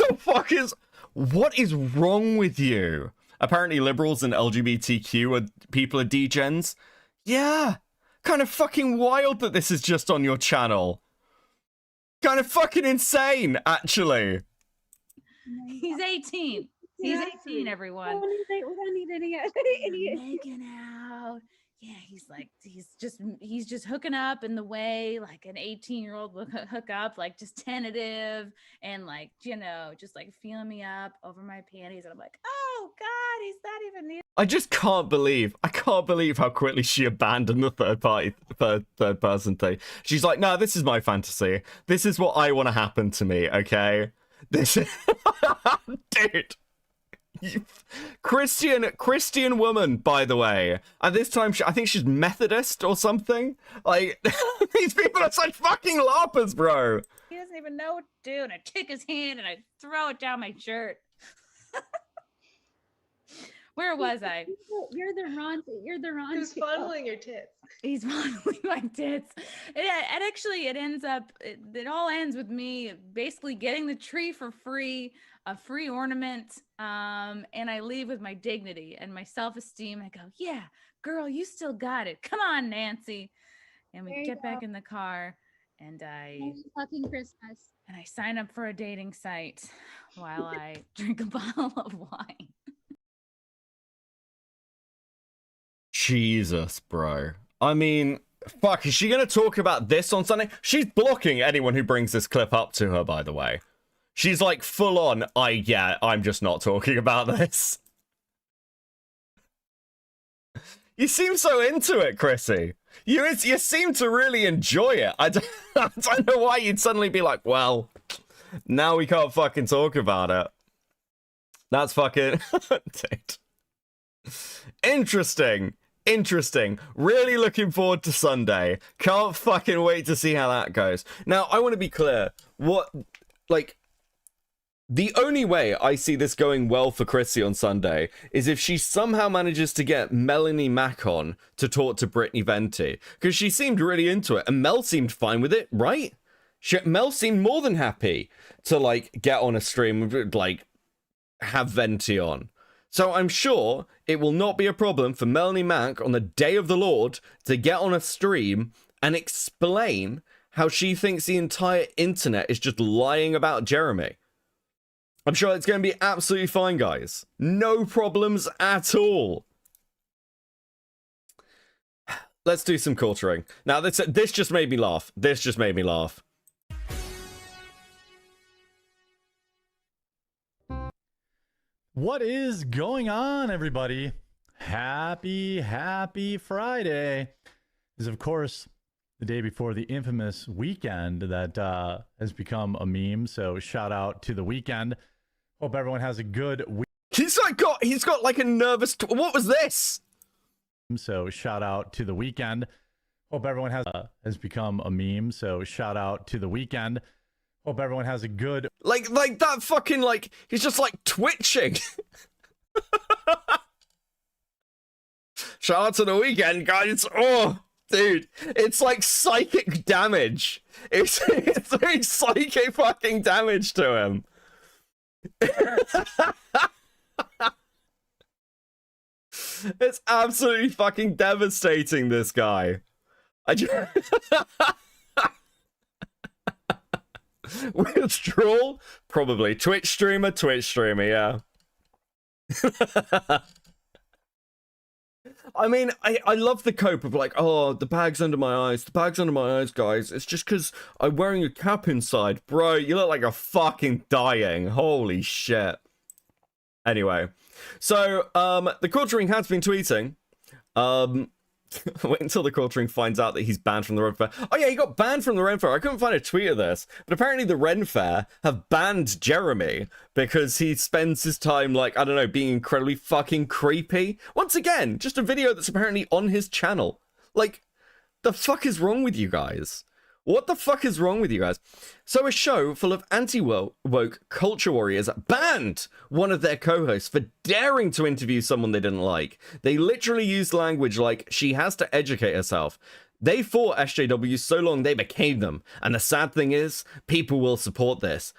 is wrong with you? Apparently liberals and LGBTQ people are degens. Yeah. Kind of fucking wild that this is just on your channel. Kind of fucking insane, actually. He's 18. He's 18, everyone. We don't need any. They're making out. Yeah, he's just hooking up in the way like an 18-year-old would hook up, like just tentative and like, just like feeling me up over my panties. And I'm like, oh God, he's not even near. I just can't believe how quickly she abandoned the third person thing. She's like, no, this is my fantasy. This is what I want to happen to me, okay? This is... Dude. Christian woman, by the way. And this time, I think she's Methodist or something. Like, these people are such fucking larpers, bro. He doesn't even know what to do. And I take his hand and I throw it down my shirt. Where was I? You're the Ron. Who's fondling your tits? He's fondling my tits. And actually, it all ends with me basically getting the tree for free, a free ornament. And I leave with my dignity and my self-esteem. I go, yeah, girl, you still got it. Come on, Nancy. And we get back in the car and Merry fucking Christmas. and I sign up for a dating site while I drink a bottle of wine. Jesus, bro. I mean, fuck, is she gonna talk about this on Sunday? She's blocking anyone who brings this clip up to her, by the way. She's like full on, I'm just not talking about this. You seem so into it, Chrissy. You seem to really enjoy it. I don't know why you'd suddenly be like, well, now we can't fucking talk about it. That's fucking... Interesting. Really looking forward to Sunday. Can't fucking wait to see how that goes. Now, I want to be clear. The only way I see this going well for Chrissy on Sunday is if she somehow manages to get Melanie Mack on to talk to Brittany Venti. Because she seemed really into it, and Mel seemed fine with it, right? Mel seemed more than happy to, like, get on a stream and, like, have Venti on. So I'm sure it will not be a problem for Melanie Mack on the day of the Lord to get on a stream and explain how she thinks the entire internet is just lying about Jeremy. I'm sure it's going to be absolutely fine, guys. No problems at all. Let's do some quartering. Now, this just made me laugh. What is going on, everybody? Happy Friday. This is, of course, the day before the infamous weekend that has become a meme. So shout out to the weekend. Hope everyone has a good week. He's got like a nervous... What was this? So shout out to the weekend. Hope everyone has become a meme. So shout out to the weekend. Hope everyone has a good... Like that fucking, like, he's just, like, twitching. Shout out to the weekend, guys. Oh, dude. It's, like, psychic damage. It's doing psychic fucking damage to him. It's absolutely fucking devastating, this guy. Withdrawal? Probably. Twitch streamer, yeah. I mean, I love the cope of like, oh, the bag's under my eyes, guys. It's just because I'm wearing a cap inside. Bro, you look like you're fucking dying. Holy shit. Anyway, so, the Quartering has been tweeting. Wait until the Quartering finds out that he's banned from the Ren Fair. Oh yeah, he got banned from the Ren Fair. I couldn't find a tweet of this, but apparently the Ren Fair have banned Jeremy because he spends his time, like, I don't know, being incredibly fucking creepy. Once again, just a video that's apparently on his channel. Like, the fuck is wrong with you guys? What the fuck is wrong with you guys? So a show full of anti-woke culture warriors banned one of their co-hosts for daring to interview someone they didn't like. They literally used language like, she has to educate herself. They fought SJW so long they became them. And the sad thing is, people will support this.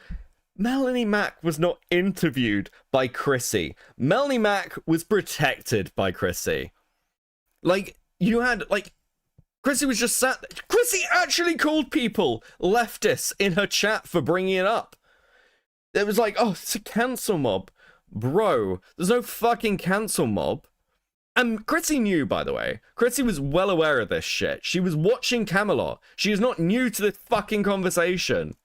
Melanie Mack was not interviewed by Chrissy. Melanie Mack was protected by Chrissy. Like, you had, like... Chrissy was just sat there. Chrissy actually called people leftists in her chat for bringing it up. It was like, oh, it's a cancel mob. Bro, there's no fucking cancel mob. And Chrissy knew, by the way. Chrissy was well aware of this shit. She was watching Camelot. She is not new to this fucking conversation.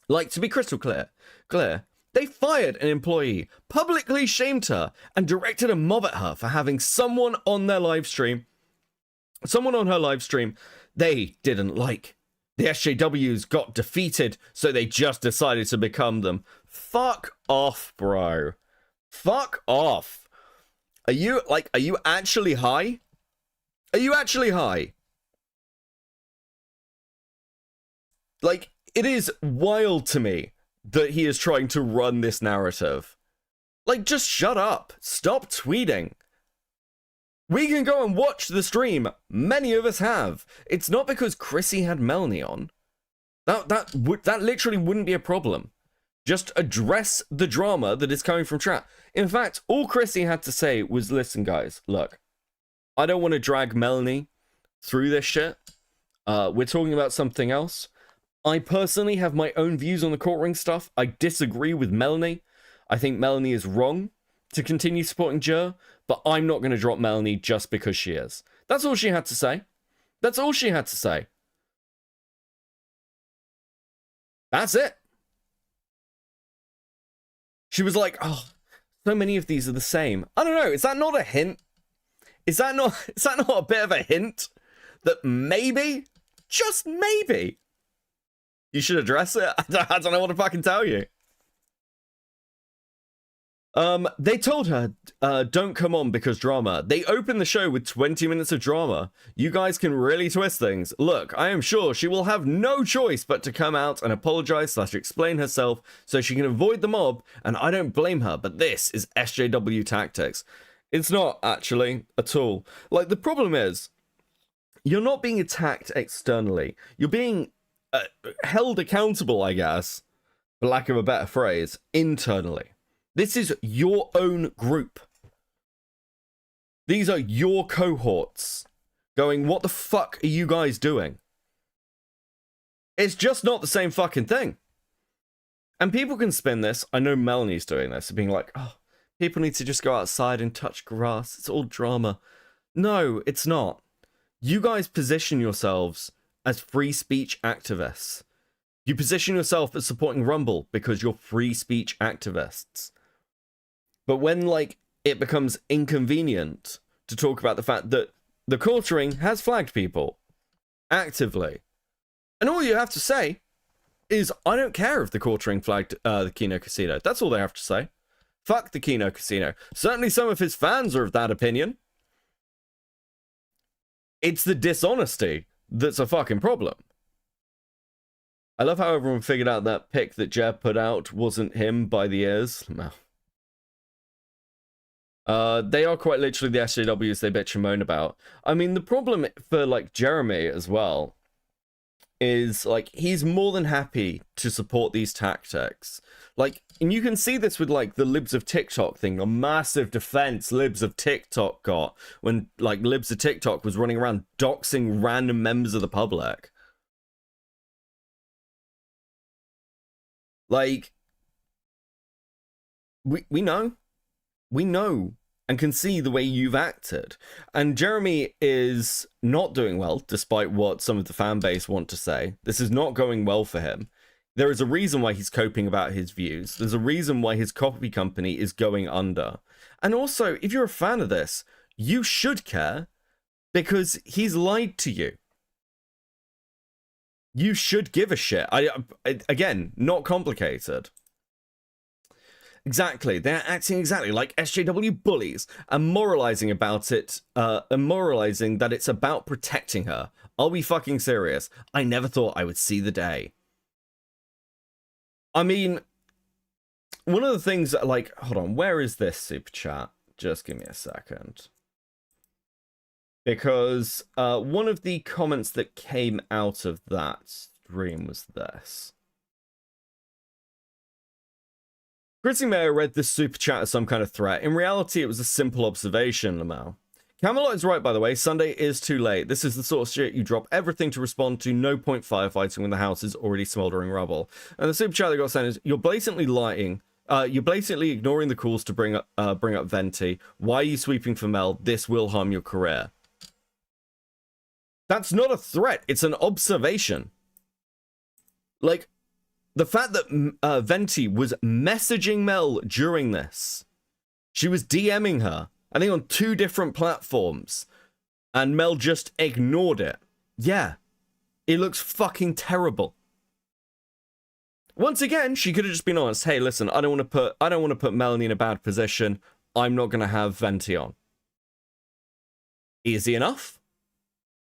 Like, to be crystal clear, they fired an employee, publicly shamed her, and directed a mob at her for having someone on her live stream they didn't like. The SJWs got defeated, so they just decided to become them. Fuck off, bro. Fuck off. Are you actually high? Are you actually high? Like, it is wild to me that he is trying to run this narrative. Like, just shut up. Stop tweeting. We can go and watch the stream. Many of us have. It's not because Chrissy had Melanie on. That literally wouldn't be a problem. Just address the drama that is coming from chat. In fact, all Chrissy had to say was, listen, guys, look, I don't want to drag Melanie through this shit. We're talking about something else. I personally have my own views on the court ring stuff. I disagree with Melanie. I think Melanie is wrong to continue supporting Jer, but I'm not going to drop Melanie just because she is. That's all she had to say. That's all she had to say. That's it. She was like, oh, so many of these are the same. I don't know. Is that not a hint? Is that not a bit of a hint that maybe, just maybe, you should address it? I don't know what to fucking tell you. They told her, don't come on because drama. They opened the show with 20 minutes of drama. You guys can really twist things. Look, I am sure she will have no choice but to come out and apologize / explain herself so she can avoid the mob, and I don't blame her, but this is SJW tactics. It's not, actually, at all. Like, the problem is, you're not being attacked externally. You're being held accountable, I guess, for lack of a better phrase, internally. This is your own group. These are your cohorts going, what the fuck are you guys doing? It's just not the same fucking thing. And people can spin this. I know Melanie's doing this, being like, oh, people need to just go outside and touch grass. It's all drama. No, it's not. You guys position yourselves as free speech activists. You position yourself as supporting Rumble because you're free speech activists. But when, like, it becomes inconvenient to talk about the fact that the quartering has flagged people actively, and all you have to say is, I don't care if the quartering flagged the Kino Casino. That's all they have to say. Fuck the Kino Casino. Certainly some of his fans are of that opinion. It's the dishonesty that's a fucking problem. I love how everyone figured out that pic that Jeb put out wasn't him by the ears. No. They are quite literally the SJWs they bitch and moan about. I mean, the problem for, like, Jeremy as well is, like, he's more than happy to support these tactics. Like, and you can see this with, like, the Libs of TikTok thing, a massive defense Libs of TikTok got when, like, Libs of TikTok was running around doxing random members of the public. Like, we know. We know and can see the way you've acted. And Jeremy is not doing well, despite what some of the fan base want to say. This is not going well for him. There is a reason why he's coping about his views. There's a reason why his copy company is going under. And also, if you're a fan of this, you should care, because he's lied to you. You should give a shit. Again, not complicated. Exactly. They're acting exactly like SJW bullies and moralizing about it, and moralizing that it's about protecting her. Are we fucking serious? I never thought I would see the day. I mean, one of the things that, like, hold on, where is this super chat? Just give me a second. Because one of the comments that came out of that stream was this. Chrissy Mayer read this super chat as some kind of threat. In reality, it was a simple observation, Lamau. Camelot is right, by the way. Sunday is too late. This is the sort of shit you drop everything to respond to. No point firefighting when the house is already smoldering rubble. And the super chat that got sent is, you're blatantly lying You're blatantly ignoring the calls to bring up Venti. Why are you sweeping for Mel? This will harm your career. That's not a threat. It's an observation. Like, the fact that Venti was messaging Mel during this. She was DMing her, I think on 2 different platforms. And Mel just ignored it. Yeah. It looks fucking terrible. Once again, she could have just been honest. Hey, listen, I don't want to put Melanie in a bad position. I'm not going to have Venti on. Easy enough.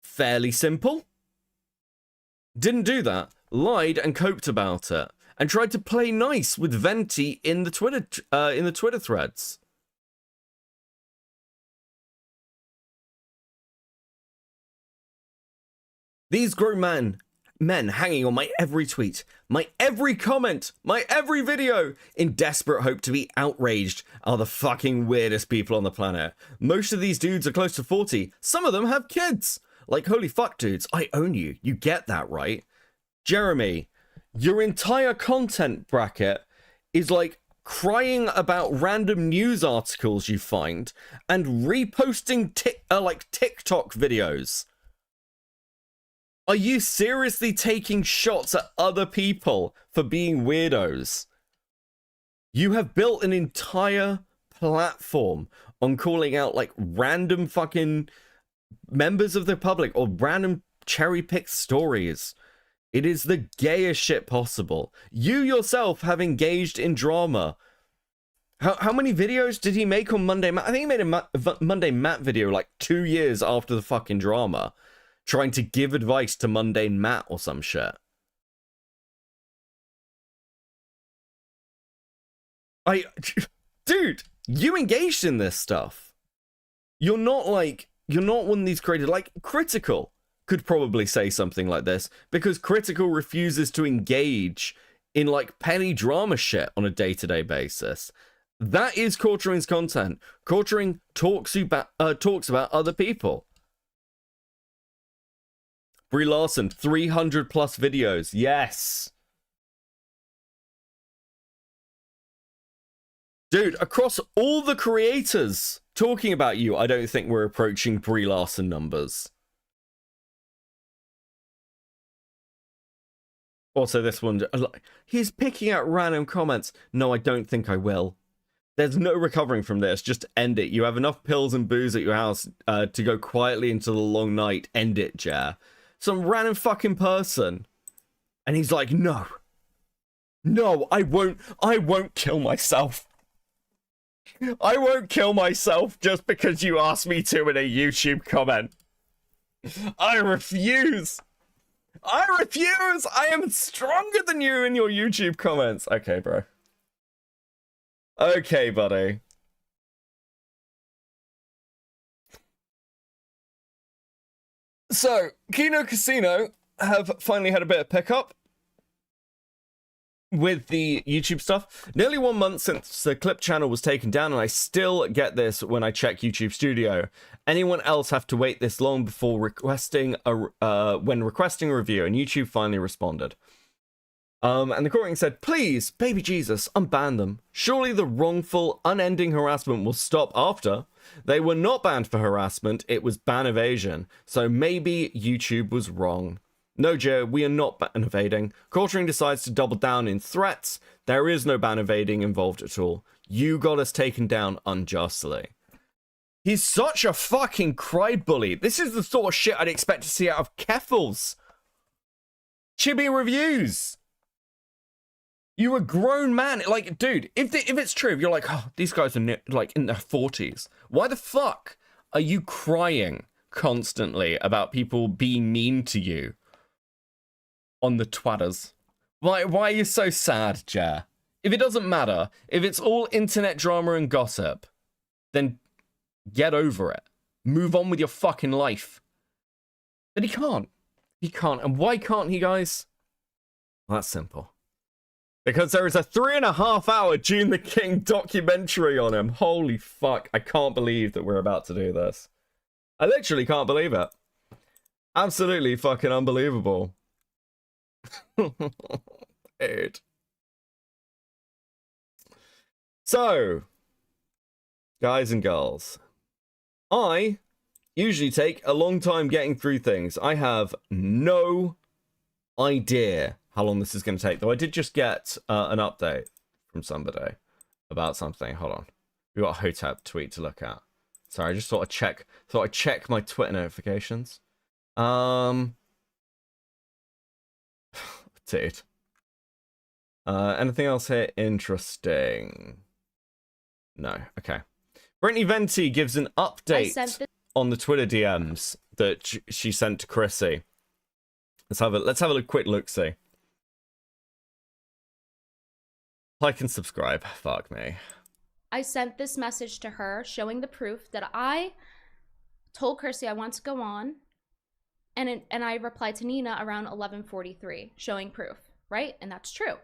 Fairly simple. Didn't do that. Lied and coped about it. And tried to play nice with Venti in the Twitter threads. These grown men hanging on my every tweet, my every comment, my every video, in desperate hope to be outraged, are the fucking weirdest people on the planet. Most of these dudes are close to 40. Some of them have kids. Like, holy fuck, dudes, I own you. You get that, right? Jeremy, your entire content bracket is like crying about random news articles you find and reposting TikTok videos. Are you seriously taking shots at other people for being weirdos? You have built an entire platform on calling out like random fucking members of the public or random cherry-picked stories. It is the gayest shit possible. You yourself have engaged in drama. How many videos did he make on Monday Matt? I think he made a Monday Matt video like 2 years after the fucking drama. Trying to give advice to mundane Matt or some shit. Dude, you engaged in this stuff. You're not one of these creators. Like, Critical could probably say something like this because Critical refuses to engage in like petty drama shit on a day-to-day basis. That is Corturing's content. Corturing talks about other people. Brie Larson, 300 plus videos. Yes. Dude, across all the creators talking about you, I don't think we're approaching Brie Larson numbers. Also, this one, he's picking out random comments. No, I don't think I will. There's no recovering from this. Just end it. You have enough pills and booze at your house to go quietly into the long night. End it, Jer. Some random fucking person. And he's like, no. No, I won't kill myself. I won't kill myself just because you asked me to in a YouTube comment. I refuse. I refuse. I am stronger than you in your YouTube comments. Okay, bro. Okay, buddy. So, Kino Casino have finally had a bit of pickup with the YouTube stuff. Nearly 1 month since the clip channel was taken down, and I still get this when I check YouTube Studio. Anyone else have to wait this long before requesting a review? And YouTube finally responded. And the courting said, please, baby Jesus, unban them. Surely the wrongful, unending harassment will stop after. They were not banned for harassment, it was ban evasion. So maybe YouTube was wrong. No, Joe, we are not ban evading. Courting decides to double down in threats. There is no ban evading involved at all. You got us taken down unjustly. He's such a fucking cry-bully. This is the sort of shit I'd expect to see out of Keffels. Chibi reviews. You're a grown man. Like, dude, if it's true, if you're like, oh, these guys are like in their 40s, why the fuck are you crying constantly about people being mean to you on the twatters? Why are you so sad, Jer? If it doesn't matter, if it's all internet drama and gossip, then get over it. Move on with your fucking life. But he can't. He can't. And why can't he, guys? Well, that's simple. Because there is a 3.5-hour Joon the King documentary on him. Holy fuck. I can't believe that we're about to do this. I literally can't believe it. Absolutely fucking unbelievable. Dude. So, guys and girls, I usually take a long time getting through things. I have no idea how long this is going to take, though I did just get an update from somebody about something. Hold on. We got a Hotep tweet to look at. Sorry, I just thought I'd check my Twitter notifications. Dude. Anything else here interesting? No. Okay. Brittany Venti gives an update on the Twitter DMs that she sent to Chrissy. Let's have a quick look. See. Like and subscribe. Fuck me. I sent this message to her showing the proof that I told Chrissy I want to go on, and I replied to Nina around 11:43 showing proof, right? And that's true.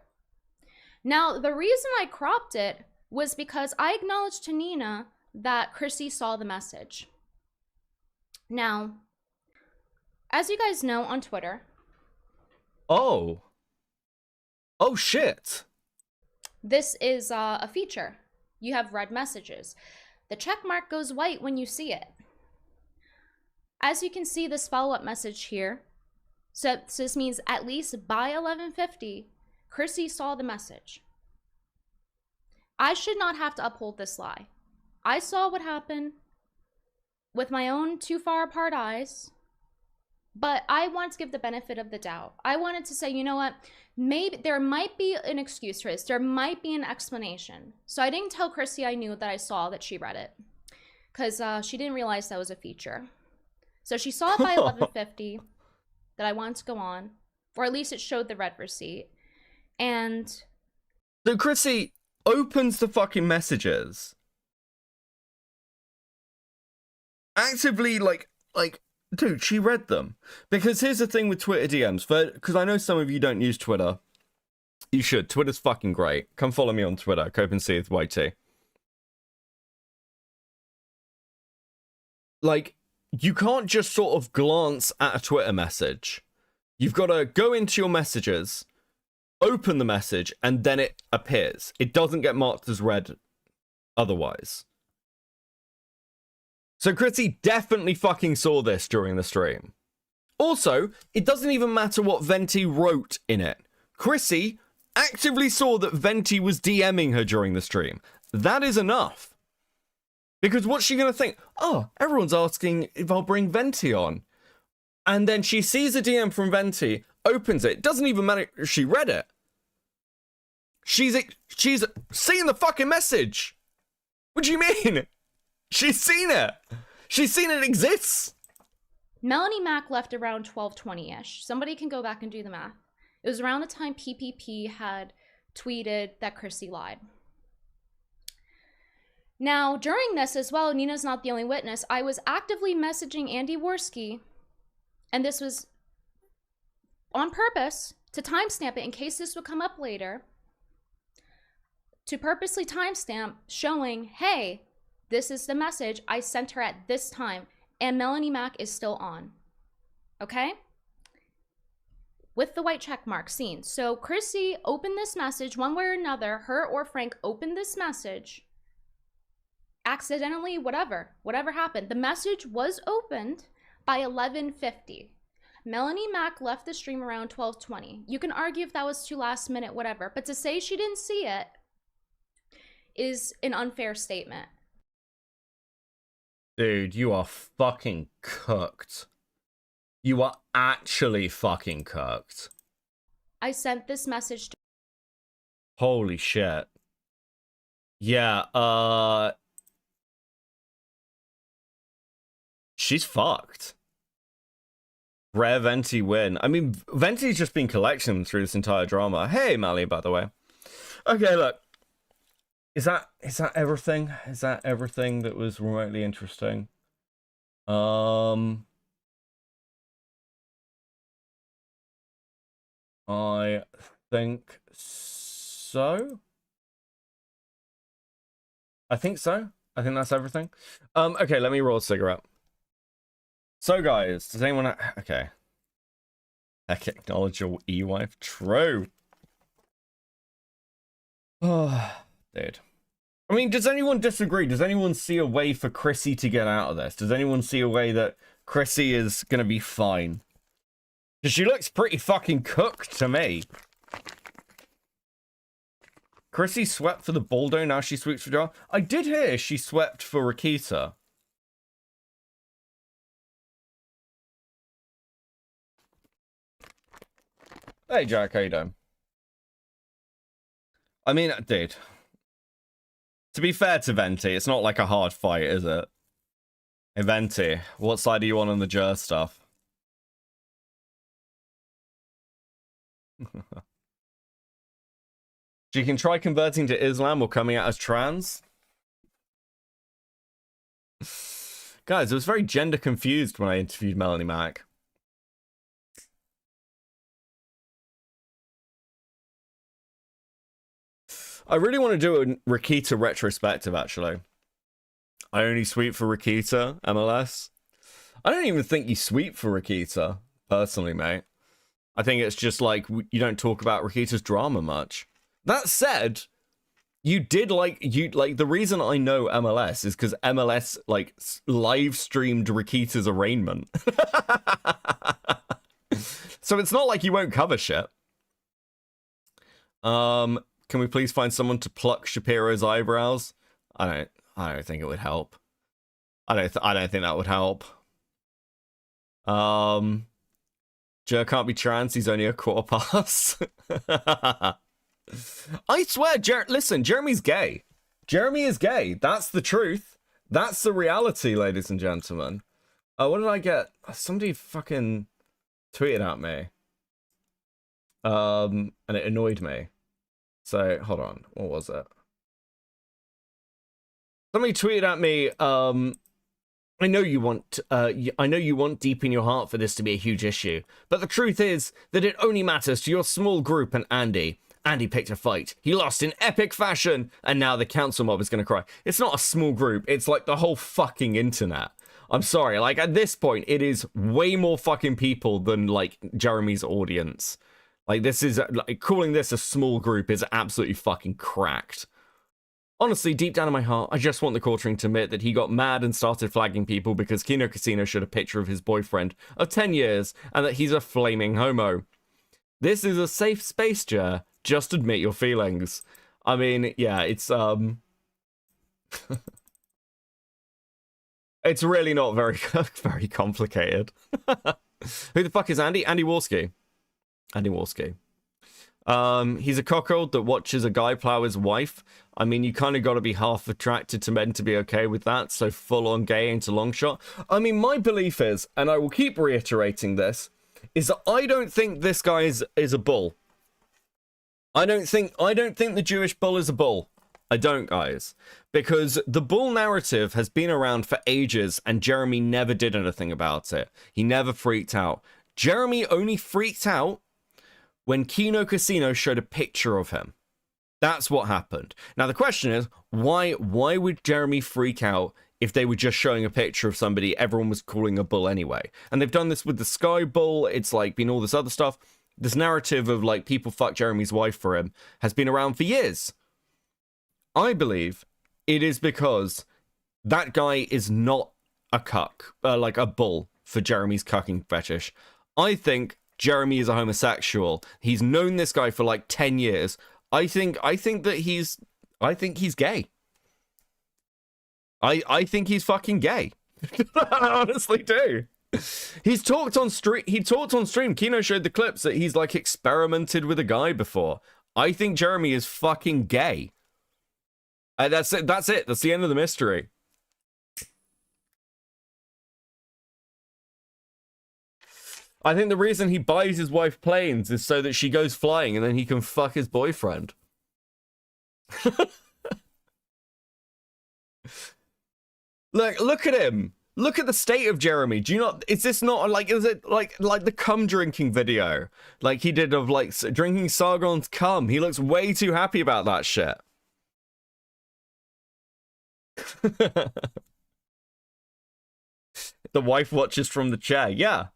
Now, the reason I cropped it was because I acknowledged to Nina that Chrissy saw the message. Now, as you guys know on Twitter. Oh shit. This is a feature. You have read messages. The check mark goes white when you see it. As you can see this follow-up message here, so this means at least by 11:50, Chrissy saw the message. I should not have to uphold this lie. I saw what happened with my own too far apart eyes, but I want to give the benefit of the doubt. I wanted to say, you know what? Maybe there might be an excuse for this. There might be an explanation. So I didn't tell Chrissy I knew that I saw that she read it, because she didn't realize that was a feature. So she saw it by 11:50 that I wanted to go on, or at least it showed the read receipt. And so Chrissy opens the fucking messages, actively like, dude, she read them. Because here's the thing with Twitter DMs, because I know some of you don't use Twitter. You should. Twitter's fucking great. Come follow me on Twitter, CopenSeethYT. Like, you can't just sort of glance at a Twitter message. You've got to go into your messages, open the message, and then it appears. It doesn't get marked as read otherwise. So Chrissy definitely fucking saw this during the stream. Also, it doesn't even matter what Venti wrote in it. Chrissy actively saw that Venti was DMing her during the stream. That is enough. Because what's she going to think? Oh, everyone's asking if I'll bring Venti on. And then she sees a DM from Venti, opens it. Doesn't even matter if she read it. She's seen the fucking message. What do you mean? She's seen it. She's seen it exists. Melanie Mack left around 12:20-ish. Somebody can go back and do the math. It was around the time PPP had tweeted that Chrissy lied. Now, during this as well, Nina's not the only witness. I was actively messaging Andy Worski, and this was on purpose to timestamp it in case this would come up later, to purposely timestamp showing, hey, this is the message I sent her at this time, and Melanie Mack is still on. Okay? With the white check mark seen. So Chrissy opened this message one way or another, her or Frank opened this message, accidentally, whatever happened. The message was opened by 11:50. Melanie Mack left the stream around 12:20. You can argue if that was too last minute, whatever, but to say she didn't see it is an unfair statement. Dude, you are fucking cooked. You are actually fucking cooked. I sent this message to... Holy shit. Yeah, she's fucked. Rare Venti win. I mean, Venti's just been collecting them through this entire drama. Hey, Mally, by the way. Okay, look. Is that everything? Is that everything that was remotely interesting? I think so. I think so. I think that's everything. Okay, let me roll a cigarette. So, guys, does anyone... Okay. Heck, acknowledge your e-wife. True. Oh, dude. I mean, does anyone disagree? Does anyone see a way for Chrissy to get out of this? Does anyone see a way that Chrissy is gonna be fine? Because she looks pretty fucking cooked to me. Chrissy swept for the Baldo, now she sweeps for Jar. I did hear she swept for Rakita. Hey, Jack, how you doing? I mean, dude. To be fair to Venti, it's not like a hard fight, is it? Hey, Venti, what side are you on the Jer stuff? She can try converting to Islam or coming out as trans. Guys, I was very gender confused when I interviewed Melanie Mack. I really want to do a Rakita retrospective, actually. I only sweep for Rakita, MLS. I don't even think you sweep for Rakita, personally, mate. I think it's just like, you don't talk about Rakita's drama much. That said, you did the reason I know MLS is because MLS like live streamed Rakita's arraignment. So it's not like you won't cover shit. Can we please find someone to pluck Shapiro's eyebrows? I don't think it would help. I don't think that would help. Jer can't be trans, he's only a quarter past. I swear, listen, Jeremy's gay. Jeremy is gay. That's the truth. That's the reality, ladies and gentlemen. What did I get? Somebody fucking tweeted at me. And it annoyed me. So, hold on. What was it? Somebody tweeted at me, I know you want deep in your heart for this to be a huge issue, but the truth is that it only matters to your small group and Andy. Andy picked a fight. He lost in epic fashion, and now the council mob is going to cry. It's not a small group. It's like the whole fucking internet. I'm sorry. Like, at this point, it is way more fucking people than, like, Jeremy's audience. Like, this is, like, calling this a small group is absolutely fucking cracked. Honestly, deep down in my heart, I just want the quartering to admit that he got mad and started flagging people because Kino Casino showed a picture of his boyfriend of 10 years and that he's a flaming homo. This is a safe space, Jer. Just admit your feelings. I mean, yeah, it's it's really not very very complicated. Who the fuck is Andy? Andy Warski. Andy Warski. He's a cuckold that watches a guy plow his wife. I mean, you kind of got to be half attracted to men to be okay with that, so full-on gay into long shot. I mean, my belief is, and I will keep reiterating this, is that I don't think this guy is a bull. I don't think the Jewish bull is a bull. I don't, guys. Because the bull narrative has been around for ages, and Jeremy never did anything about it. He never freaked out. Jeremy only freaked out when Kino Casino showed a picture of him. That's what happened. Now, the question is, why would Jeremy freak out if they were just showing a picture of somebody everyone was calling a bull anyway? And they've done this with the Sky Bull. It's like been all this other stuff. This narrative of like people fuck Jeremy's wife for him has been around for years. I believe it is because that guy is not a cuck, like a bull for Jeremy's cucking fetish. I think Jeremy is a homosexual. He's known this guy for like 10 years. I think he's gay. I think he's fucking gay. I honestly do. He's talked on stream. He talked on stream. Kino showed the clips that he's like experimented with a guy before. I think Jeremy is fucking gay. That's it. That's it. That's the end of the mystery. I think the reason he buys his wife planes is so that she goes flying and then he can fuck his boyfriend. Look at him. Look at the state of Jeremy. Do you not? Is this not like? Is it like the cum drinking video, like he did of like drinking Sargon's cum? He looks way too happy about that shit. The wife watches from the chair. Yeah,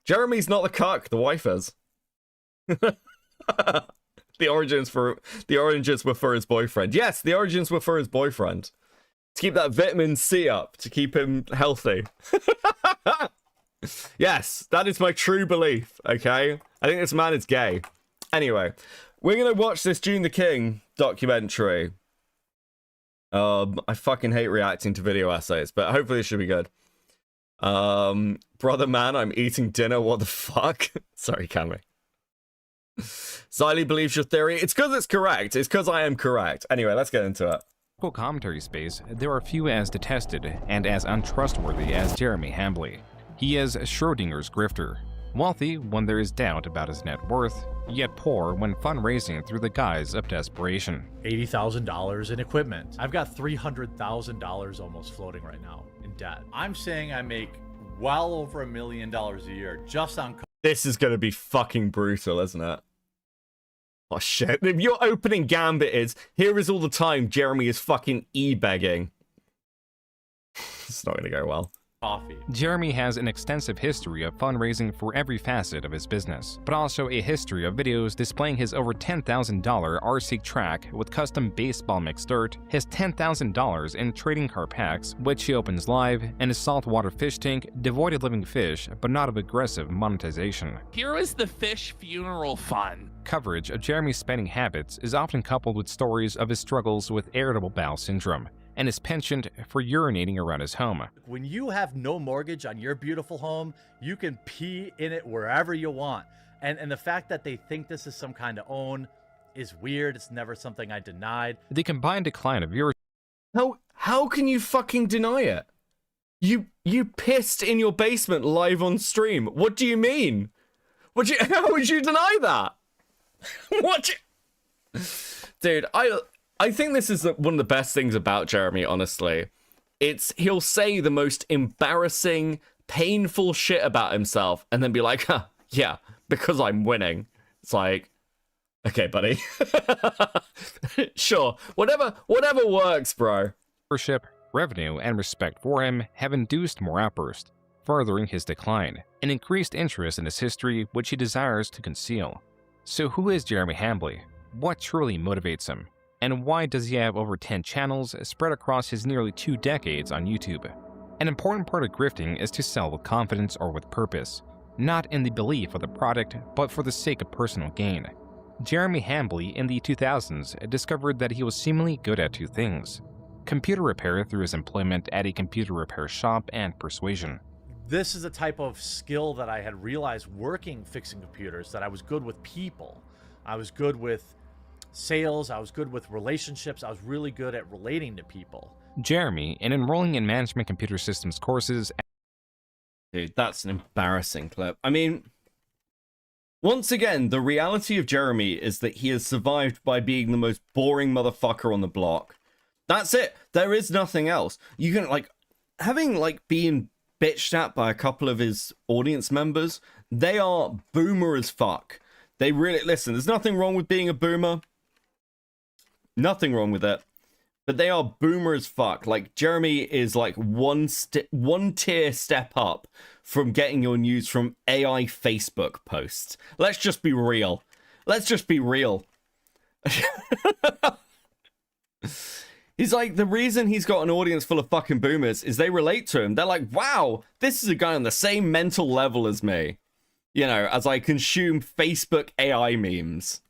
Jeremy's not the cuck. The wife is. The origins were for his boyfriend. Yes, the origins were for his boyfriend. To keep that vitamin C up, to keep him healthy. Yes, that is my true belief, okay? I think this man is gay. Anyway, we're gonna watch this Joon the King documentary. I fucking hate reacting to video essays, but hopefully it should be good. Brother man, I'm eating dinner, what the fuck? Sorry, Cammy. Xylee believes your theory. It's because it's correct. It's because I am correct. Anyway, let's get into it. Commentary space, there are few as detested and as untrustworthy as Jeremy Hambly. He is Schrodinger's grifter, wealthy when there is doubt about his net worth, yet poor when fundraising through the guise of desperation. $80,000 in equipment. I've got $300,000 almost floating right now in debt. I'm saying I make well over $1 million a year just on. This is gonna be fucking brutal, isn't it? Oh shit, if your opening gambit is, here is all the time Jeremy is fucking e-begging. It's not gonna go well. Coffee. Jeremy has an extensive history of fundraising for every facet of his business, but also a history of videos displaying his over $10,000 RC track with custom baseball mixed dirt, his $10,000 in trading car packs, which he opens live, and his saltwater fish tank devoid of living fish, but not of aggressive monetization. Here is the fish funeral fund. Coverage of Jeremy's spending habits is often coupled with stories of his struggles with irritable bowel syndrome and his penchant for urinating around his home. When you have no mortgage on your beautiful home, you can pee in it wherever you want. And the fact that they think this is some kind of own is weird. It's never something I denied. The combined decline of viewership. How can you fucking deny it? You pissed in your basement live on stream. What do you mean? How would you deny that? Dude, I think this is one of the best things about Jeremy, honestly. He'll say the most embarrassing, painful shit about himself and then be like, huh, yeah, because I'm winning. It's like, okay, buddy. Sure, whatever works, bro. Viewership, revenue, and respect for him have induced more outbursts, furthering his decline, and increased interest in his history, which he desires to conceal. So who is Jeremy Hambly? What truly motivates him? And why does he have over 10 channels spread across his nearly 2 decades on YouTube? An important part of grifting is to sell with confidence or with purpose, not in the belief of the product, but for the sake of personal gain. Jeremy Hambly in the 2000s discovered that he was seemingly good at 2 things: computer repair through his employment at a computer repair shop and persuasion. This is a type of skill that I had realized working fixing computers, that I was good with people. I was good with sales, I was good with relationships, I was really good at relating to people. Jeremy, in enrolling in management computer systems courses. Dude, that's an embarrassing clip. I mean, once again, the reality of Jeremy is that he has survived by being the most boring motherfucker on the block. That's it. There is nothing else. You can, being bitched at by a couple of his audience members, they are boomer as fuck. They really, listen, there's nothing wrong with being a boomer. Nothing wrong with it. But they are boomer as fuck. Like, Jeremy is like one tier step up from getting your news from AI Facebook posts. Let's just be real. He's like, the reason he's got an audience full of fucking boomers is they relate to him. They're like, wow, this is a guy on the same mental level as me. You know, as I consume Facebook AI memes.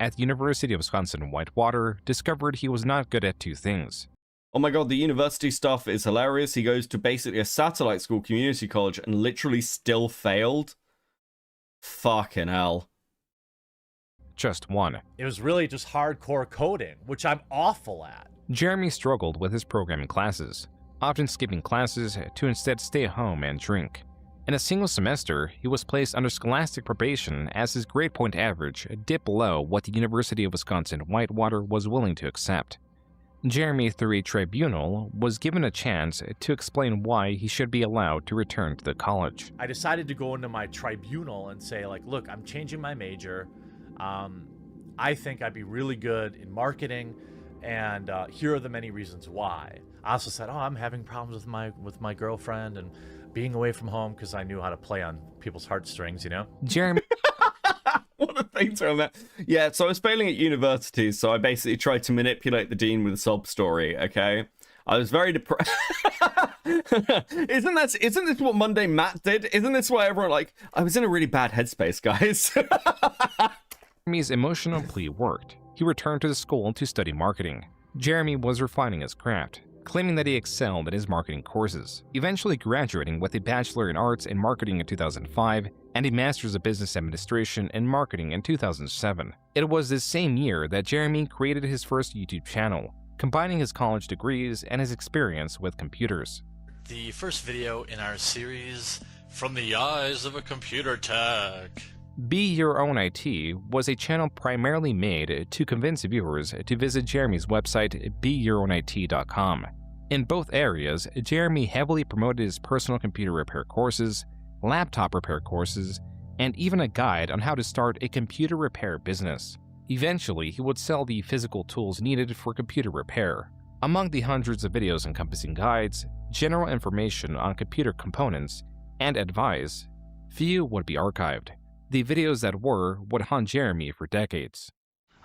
At the University of Wisconsin-Whitewater, discovered he was not good at 2 things. Oh my god, the university stuff is hilarious. He goes to basically a satellite school community college and literally still failed. Fucking hell. Just 1. It was really just hardcore coding, which I'm awful at. Jeremy struggled with his programming classes, often skipping classes to instead stay home and drink. In a single semester, he was placed under scholastic probation as his grade point average dipped below what the University of Wisconsin-Whitewater was willing to accept. Jeremy, through a tribunal, was given a chance to explain why he should be allowed to return to the college. I decided to go into my tribunal and say, like, look, I'm changing my major. I think I'd be really good in marketing, and here are the many reasons why. I also said, I'm having problems with my girlfriend and being away from home because I knew how to play on people's heartstrings, you know? Jeremy. What the things around that. Yeah, so I was failing at university, so I basically tried to manipulate the dean with a sob story, okay? I was very depressed. Isn't this what Monday Matt did? Isn't this why everyone, like, I was in a really bad headspace, guys? Jeremy's emotional plea worked. He returned to the school to study marketing. Jeremy was refining his craft, claiming that he excelled in his marketing courses, eventually graduating with a Bachelor in Arts in Marketing in 2005 and a Master's of Business Administration in Marketing in 2007. It was this same year that Jeremy created his first YouTube channel, combining his college degrees and his experience with computers. The first video in our series, From the Eyes of a Computer Tech. Be Your Own IT was a channel primarily made to convince viewers to visit Jeremy's website, beyourownit.com. In both areas, Jeremy heavily promoted his personal computer repair courses, laptop repair courses, and even a guide on how to start a computer repair business. Eventually, he would sell the physical tools needed for computer repair. Among the hundreds of videos encompassing guides, general information on computer components, and advice, few would be archived. The videos that were would haunt Jeremy for decades.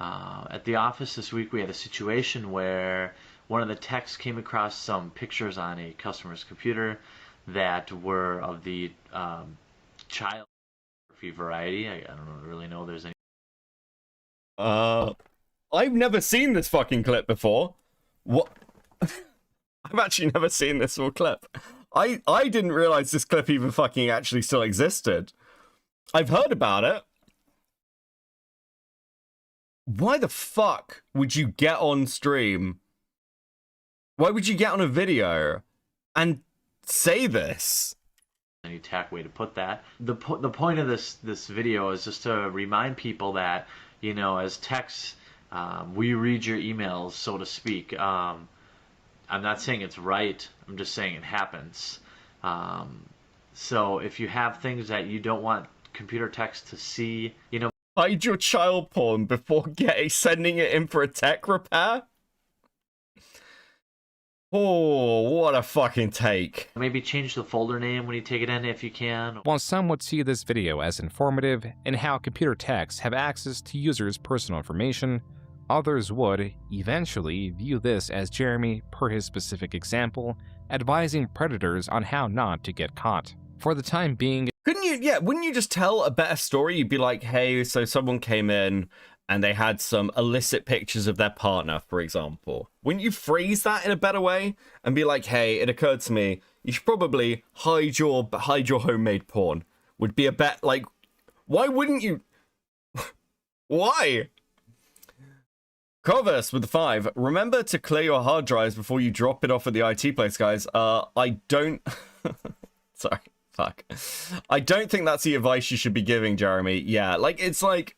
At the office this week, we had a situation where one of the techs came across some pictures on a customer's computer that were of the child pornography variety. I don't really know if there's any. I've never seen this fucking clip before. What? I've actually never seen this full clip. I didn't realize this clip even fucking actually still existed. I've heard about it. Why the fuck would you get on stream? Why would you get on a video and say this? Any tack way to put that. The point of this video is just to remind people that, you know, as techs, we read your emails, so to speak. I'm not saying it's right. I'm just saying it happens. So if you have things that you don't want computer techs to see, you know, hide your child porn before sending it in for a tech repair. Oh, what a fucking take. Maybe change the folder name when you take it in if you can. While some would see this video as informative in how computer techs have access to users' personal information, others would, eventually, view this as Jeremy, per his specific example, advising predators on how not to get caught. For the time being, wouldn't you just tell a better story? You'd be like, hey, so someone came in and they had some illicit pictures of their partner, for example. Wouldn't you phrase that in a better way and be like, hey, it occurred to me, you should probably hide your homemade porn. Would be a bet, like, why wouldn't you? Why? Corvus with the 5. Remember to clear your hard drives before you drop it off at the IT place, guys. I don't... Sorry. Fuck. I don't think that's the advice you should be giving, Jeremy. Yeah, like, it's like...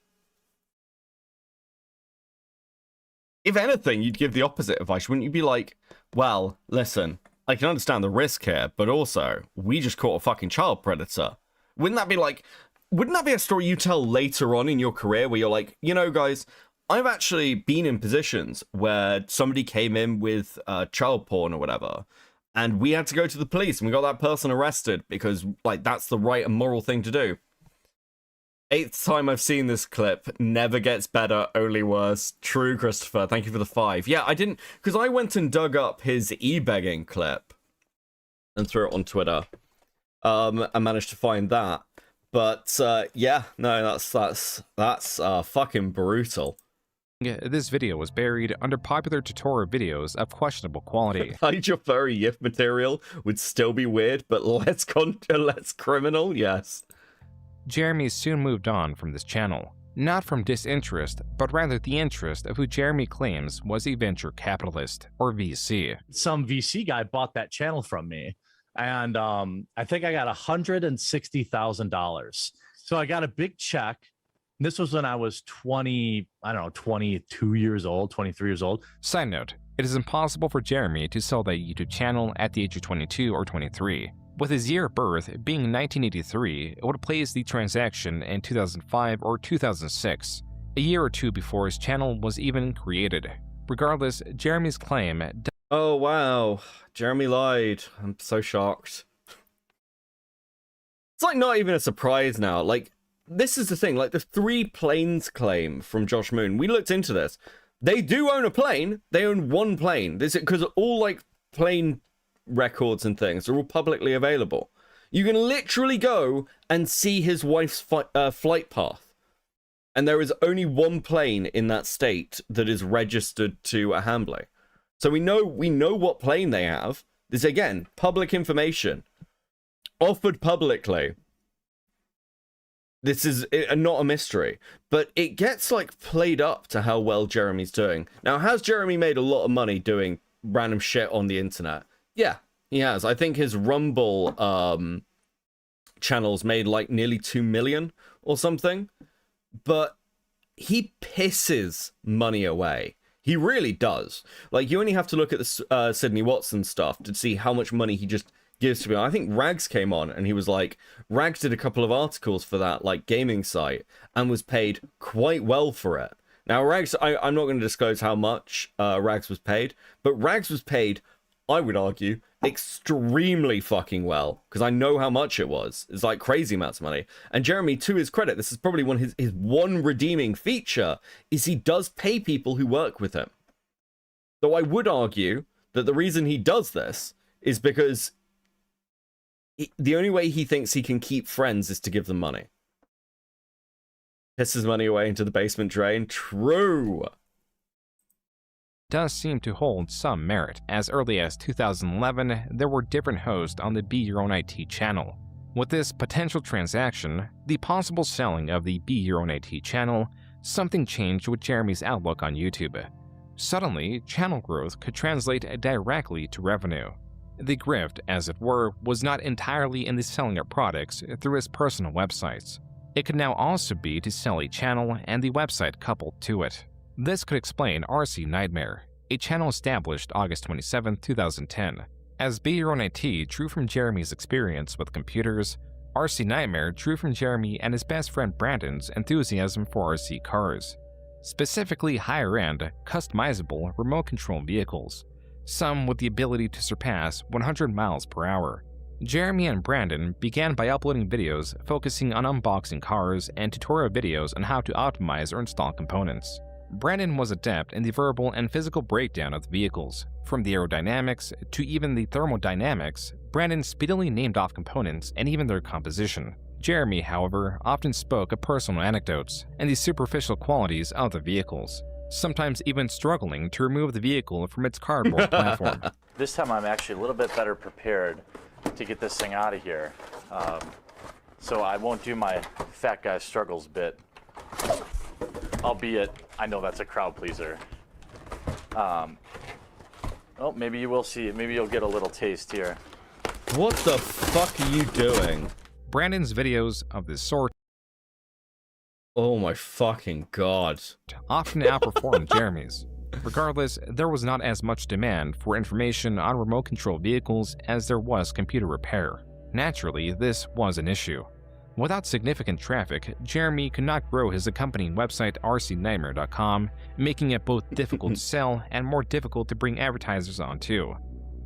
If anything, you'd give the opposite advice. Wouldn't you be like, well, listen, I can understand the risk here, but also, we just caught a fucking child predator. Wouldn't that be like... Wouldn't that be a story you tell later on in your career where you're like, you know, guys, I've actually been in positions where somebody came in with child porn or whatever, and we had to go to the police and we got that person arrested because, like, that's the right and moral thing to do. 8th time I've seen this clip. Never gets better, only worse. True, Christopher. Thank you for the 5. Yeah, I didn't... Because I went and dug up his e-begging clip and threw it on Twitter. I managed to find that. But, yeah, no, that's fucking brutal. This video was buried under popular tutorial videos of questionable quality. Hide your furry YIF material would still be weird, but less criminal, yes. Jeremy soon moved on from this channel, not from disinterest, but rather the interest of who Jeremy claims was a venture capitalist, or VC. Some VC guy bought that channel from me, and I think I got $160,000. So I got a big check. This was when I was 22 years old, 23 years old. Side note, it is impossible for Jeremy to sell that YouTube channel at the age of 22 or 23. With his year of birth being 1983, it would place the transaction in 2005 or 2006, a year or two before his channel was even created. Regardless, Jeremy's claim... Oh wow, Jeremy lied. I'm so shocked. It's like not even a surprise now. Like, this is the thing, like the 3 planes claim from Josh Moon, we looked into this. They do own a plane. They own 1 plane. This because all like plane records and things are all publicly available. You can literally go and see his wife's flight path. And there is only 1 plane in that state that is registered to a Hambly. So we know what plane they have. This, again, public information. Offered publicly. This is not a mystery. But it gets, like, played up to how well Jeremy's doing. Now, has Jeremy made a lot of money doing random shit on the internet? Yeah, he has. I think his Rumble channels made, like, nearly 2 million or something. But he pisses money away. He really does. Like, you only have to look at the Sydney Watson stuff to see how much money he just gives to me. I think Rags came on and he was like, Rags did a couple of articles for that, like, gaming site and was paid quite well for it. Now, Rags, I'm not going to disclose how much Rags was paid, but Rags was paid, I would argue, extremely fucking well, because I know how much it was. It's like crazy amounts of money. And Jeremy, to his credit, this is probably one of his one redeeming feature, is he does pay people who work with him. Though I would argue that the reason he does this is because the only way he thinks he can keep friends is to give them money. Pisses money away into the basement drain. True. Does seem to hold some merit. As early as 2011, there were different hosts on the Be Your Own IT channel. With this potential transaction, the possible selling of the Be Your Own IT channel, something changed with Jeremy's outlook on YouTube. Suddenly, channel growth could translate directly to revenue. The grift, as it were, was not entirely in the selling of products through his personal websites. It could now also be to sell a channel and the website coupled to it. This could explain RC Nightmare, a channel established August 27, 2010. As Be Your Own IT drew from Jeremy's experience with computers, RC Nightmare drew from Jeremy and his best friend Brandon's enthusiasm for RC cars, specifically higher-end, customizable remote control vehicles, some with the ability to surpass 100 miles per hour. Jeremy and Brandon began by uploading videos focusing on unboxing cars and tutorial videos on how to optimize or install components. Brandon was adept in the verbal and physical breakdown of the vehicles. From the aerodynamics to even the thermodynamics, Brandon speedily named off components and even their composition. Jeremy, however, often spoke of personal anecdotes and the superficial qualities of the vehicles, sometimes even struggling to remove the vehicle from its cardboard platform. This time I'm actually a little bit better prepared to get this thing out of here. So I won't do my fat guy struggles bit. Albeit, I know that's a crowd pleaser. Oh, maybe you will see it. Maybe you'll get a little taste here. What the fuck are you doing? Brandon's videos of this sort, oh my fucking god, often outperformed Jeremy's. Regardless, there was not as much demand for information on remote control vehicles as there was computer repair. Naturally, this was an issue. Without significant traffic, Jeremy could not grow his accompanying website rcnightmare.com, making it both difficult to sell and more difficult to bring advertisers on too.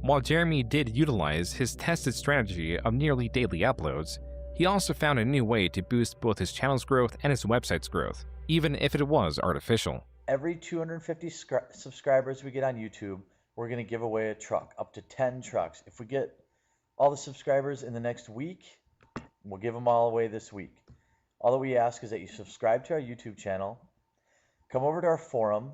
While Jeremy did utilize his tested strategy of nearly daily uploads, he also found a new way to boost both his channel's growth and his website's growth, even if it was artificial. Every 250 subscribers we get on YouTube, we're going to give away a truck, up to 10 trucks. If we get all the subscribers in the next week, we'll give them all away this week. All that we ask is that you subscribe to our YouTube channel, come over to our forum,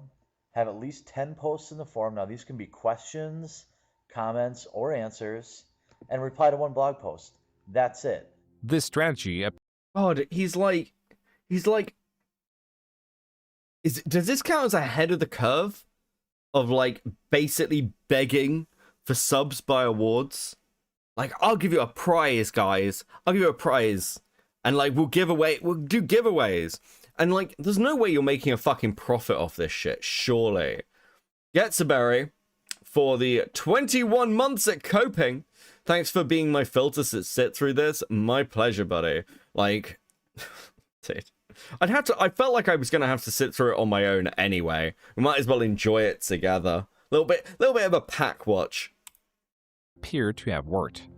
have at least 10 posts in the forum. Now these can be questions, comments, or answers, and reply to one blog post. That's it. This strategy... God, he's like... Does this count as ahead of the curve? Of, like, basically begging for subs by awards? Like, I'll give you a prize, guys. I'll give you a prize. And, like, we'll do giveaways. And, like, there's no way you're making a fucking profit off this shit, surely. Getsaberry, for the 21 months at Coping. Thanks for being my filter to sit through this. My pleasure, buddy. Like, dude. I felt like I was going to have to sit through it on my own anyway. We might as well enjoy it together. Little bit of a pack watch. Appeared to have worked.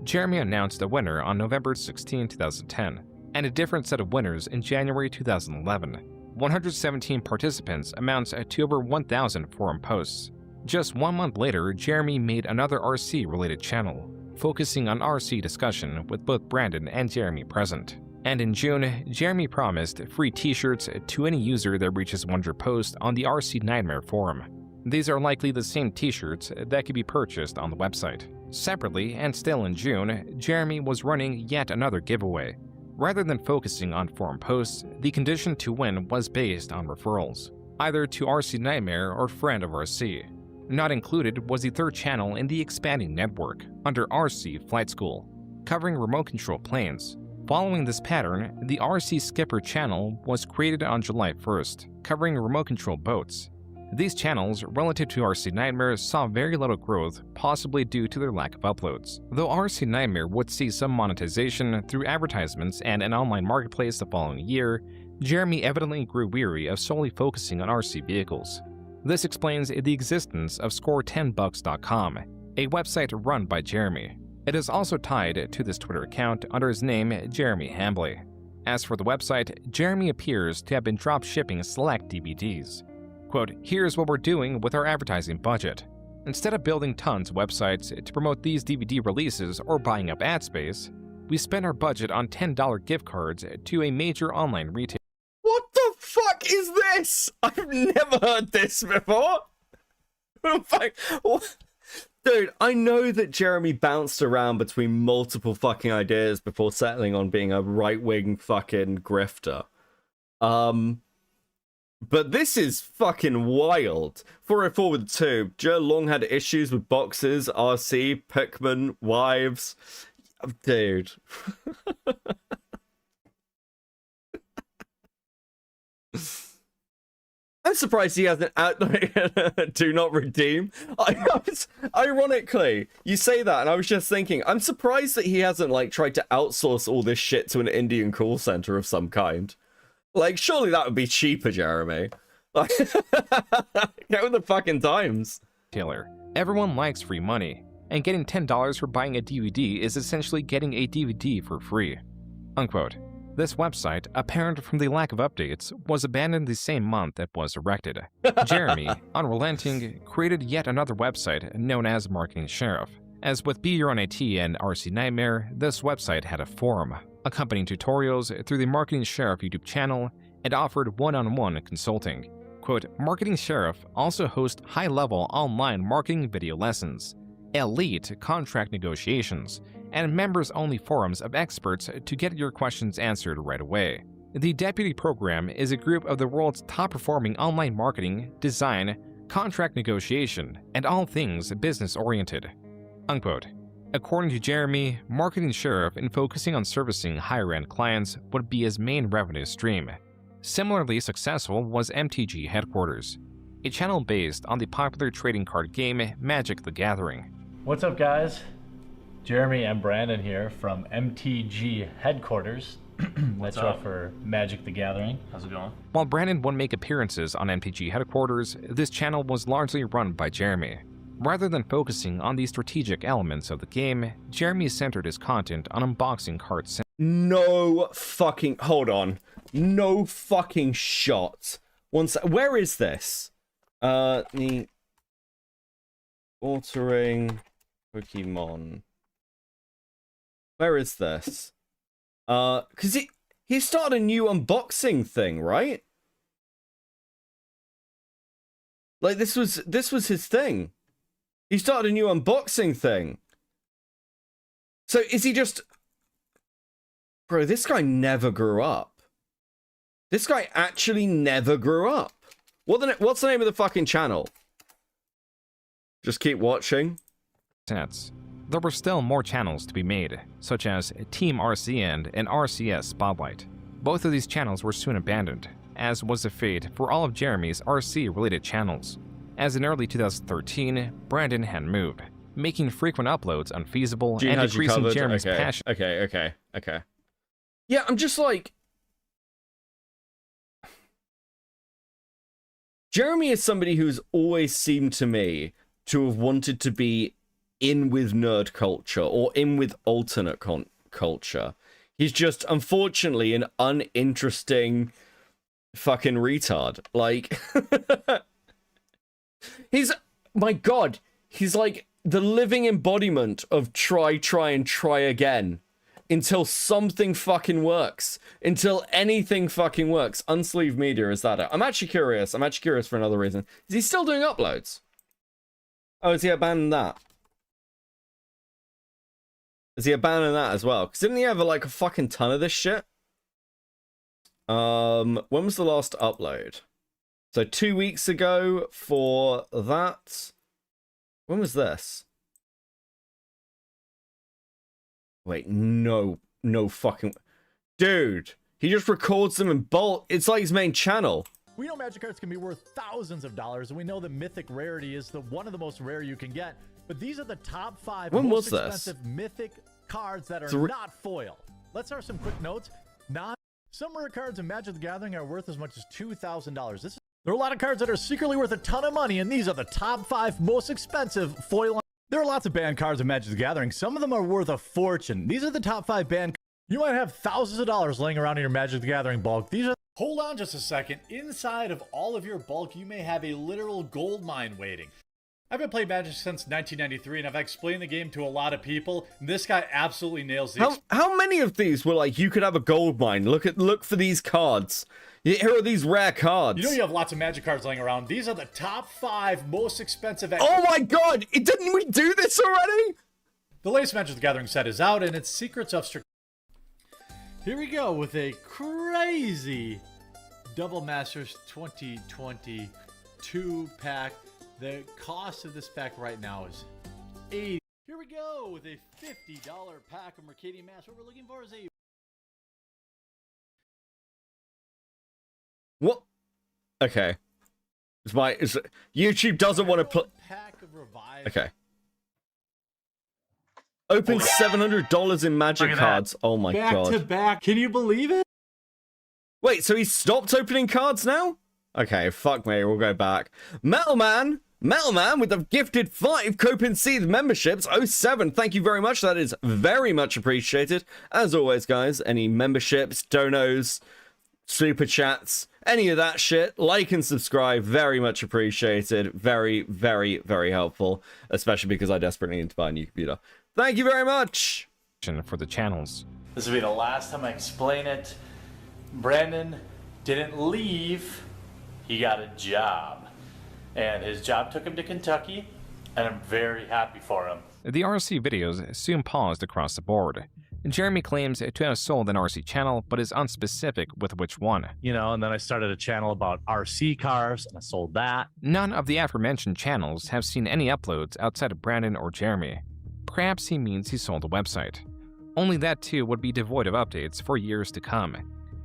Jeremy announced a winner on November 16, 2010, and a different set of winners in January 2011. 117 participants amounts to over 1,000 forum posts. Just 1 month later, Jeremy made another RC-related channel, focusing on RC discussion with both Brandon and Jeremy present. And in June, Jeremy promised free t-shirts to any user that reaches 100 posts on the RC Nightmare forum. These are likely the same t-shirts that could be purchased on the website. Separately, and still in June, Jeremy was running yet another giveaway. Rather than focusing on forum posts, the condition to win was based on referrals, either to RC Nightmare or Friend of RC. Not included was the third channel in the expanding network, under RC Flight School, covering remote control planes. Following this pattern, the RC Skipper channel was created on July 1st, covering remote control boats. These channels, relative to RC Nightmare, saw very little growth, possibly due to their lack of uploads. Though RC Nightmare would see some monetization through advertisements and an online marketplace the following year, Jeremy evidently grew weary of solely focusing on RC vehicles. This explains the existence of Score10bucks.com, a website run by Jeremy. It is also tied to this Twitter account under his name, Jeremy Hambley. As for the website, Jeremy appears to have been drop shipping select DVDs. Quote, "Here's what we're doing with our advertising budget. Instead of building tons of websites to promote these DVD releases or buying up ad space, we spend our budget on $10 gift cards to a major online retailer." What the fuck is this? I've never heard this before. Dude, I know that Jeremy bounced around between multiple fucking ideas before settling on being a right-wing fucking grifter. But this is fucking wild. 404 with the tube. Joe long had issues with boxes, RC, Pikmin, wives. Dude. I'm surprised he hasn't do not redeem. Ironically, you say that, and I was just thinking, I'm surprised that he hasn't like tried to outsource all this shit to an Indian call center of some kind. Like, surely that would be cheaper, Jeremy. Like, get with the fucking times. Taylor, everyone likes free money, and getting $10 for buying a DVD is essentially getting a DVD for free. Unquote. This website, apparent from the lack of updates, was abandoned the same month it was erected. Jeremy, unrelenting, created yet another website known as Marketing Sheriff. As with Be Your Own AT and RC Nightmare, this website had a forum, accompanying tutorials through the Marketing Sheriff YouTube channel, and offered one-on-one consulting. Quote, Marketing Sheriff also hosts high-level online marketing video lessons, elite contract negotiations, and members-only forums of experts to get your questions answered right away. The Deputy Program is a group of the world's top-performing online marketing, design, contract negotiation, and all things business-oriented. Unquote. According to Jeremy, Marketing Sheriff, in focusing on servicing higher-end clients, would be his main revenue stream. Similarly successful was MTG Headquarters, a channel based on the popular trading card game Magic the Gathering. What's up, guys? Jeremy and Brandon here from MTG Headquarters. That's short for Magic the Gathering. How's it going? While Brandon would make appearances on MTG Headquarters, this channel was largely run by Jeremy. Rather than focusing on the strategic elements of the game, Jeremy centered his content on unboxing cards. No fucking... Hold on. No fucking shot. Where is this? The... Altering... Pokemon... Where is this? Cause he started a new unboxing thing, right? Like this was his thing. He started a new unboxing thing. So is he just... Bro, this guy never grew up. This guy actually never grew up. What's the name of the fucking channel? Just keep watching. There were still more channels to be made, such as Team RCN and RCS Spotlight. Both of these channels were soon abandoned, as was the fate for all of Jeremy's RC-related channels. As in early 2013, Brandon had moved, making frequent uploads unfeasible and decreasing Jeremy's passion. Okay. Yeah, I'm just like... Jeremy is somebody who's always seemed to me to have wanted to be in with nerd culture or in with alternate culture. He's just, unfortunately, an uninteresting fucking retard. Like, he's, my God, he's like the living embodiment of try and try again until something fucking works, until anything fucking works. Unsleeved Media, is that it? I'm actually curious for another reason. Is he still doing uploads? Oh, is he abandoned that? Is he abandoned that as well? Because didn't he have like a fucking ton of this shit? When was the last upload? So 2 weeks ago for that. When was this? Wait, no fucking... Dude, he just records them in bulk. It's like his main channel. We know magic cards can be worth thousands of dollars, and we know that mythic rarity is one of the most rare you can get. But these are the top 5 most expensive mythic cards that are not foil. Let's start some quick notes. Some rare cards in Magic the Gathering are worth as much as $2,000. There are a lot of cards that are secretly worth a ton of money, and these are the top 5 most expensive foil. There are lots of banned cards in Magic the Gathering. Some of them are worth a fortune. These are the top 5 banned. You might have thousands of dollars laying around in your Magic the Gathering bulk. These are... Hold on just a second. Inside of all of your bulk, you may have a literal gold mine waiting. I've been playing Magic since 1993, and I've explained the game to a lot of people, and this guy absolutely nails the... How many of these were like, you could have a gold mine? Look for these cards. Here are these rare cards. You know you have lots of Magic cards laying around. These are the top 5 most expensive... Oh my God! Didn't we do this already? The latest Magic the Gathering set is out, and it's Secrets of Strict... Here we go with a crazy Double Masters 2022 pack. The cost of this pack right now is $80. Here we go with a $50 pack of Mercadian Mass. What we're looking for is a... What? Okay. YouTube doesn't want to put... Okay. Open $700 in Magic cards. Oh my God. Back to back. Can you believe it? Wait, so he stopped opening cards now? Okay, fuck me. We'll go back. Metalman with the gifted 5 Copecast memberships. 07. Thank you very much. That is very much appreciated. As always, guys, any memberships, donos, super chats, any of that shit, like and subscribe, very much appreciated. Very, very, very helpful, especially because I desperately need to buy a new computer. Thank you very much for the channels. This will be the last time I explain it. Brandon didn't leave, he got a job, and his job took him to Kentucky, and I'm very happy for him. The RC videos soon paused across the board. Jeremy claims to have sold an RC channel, but is unspecific with which one. You know, and then I started a channel about RC cars, and I sold that. None of the aforementioned channels have seen any uploads outside of Brandon or Jeremy. Perhaps he means he sold a website. Only that too would be devoid of updates for years to come.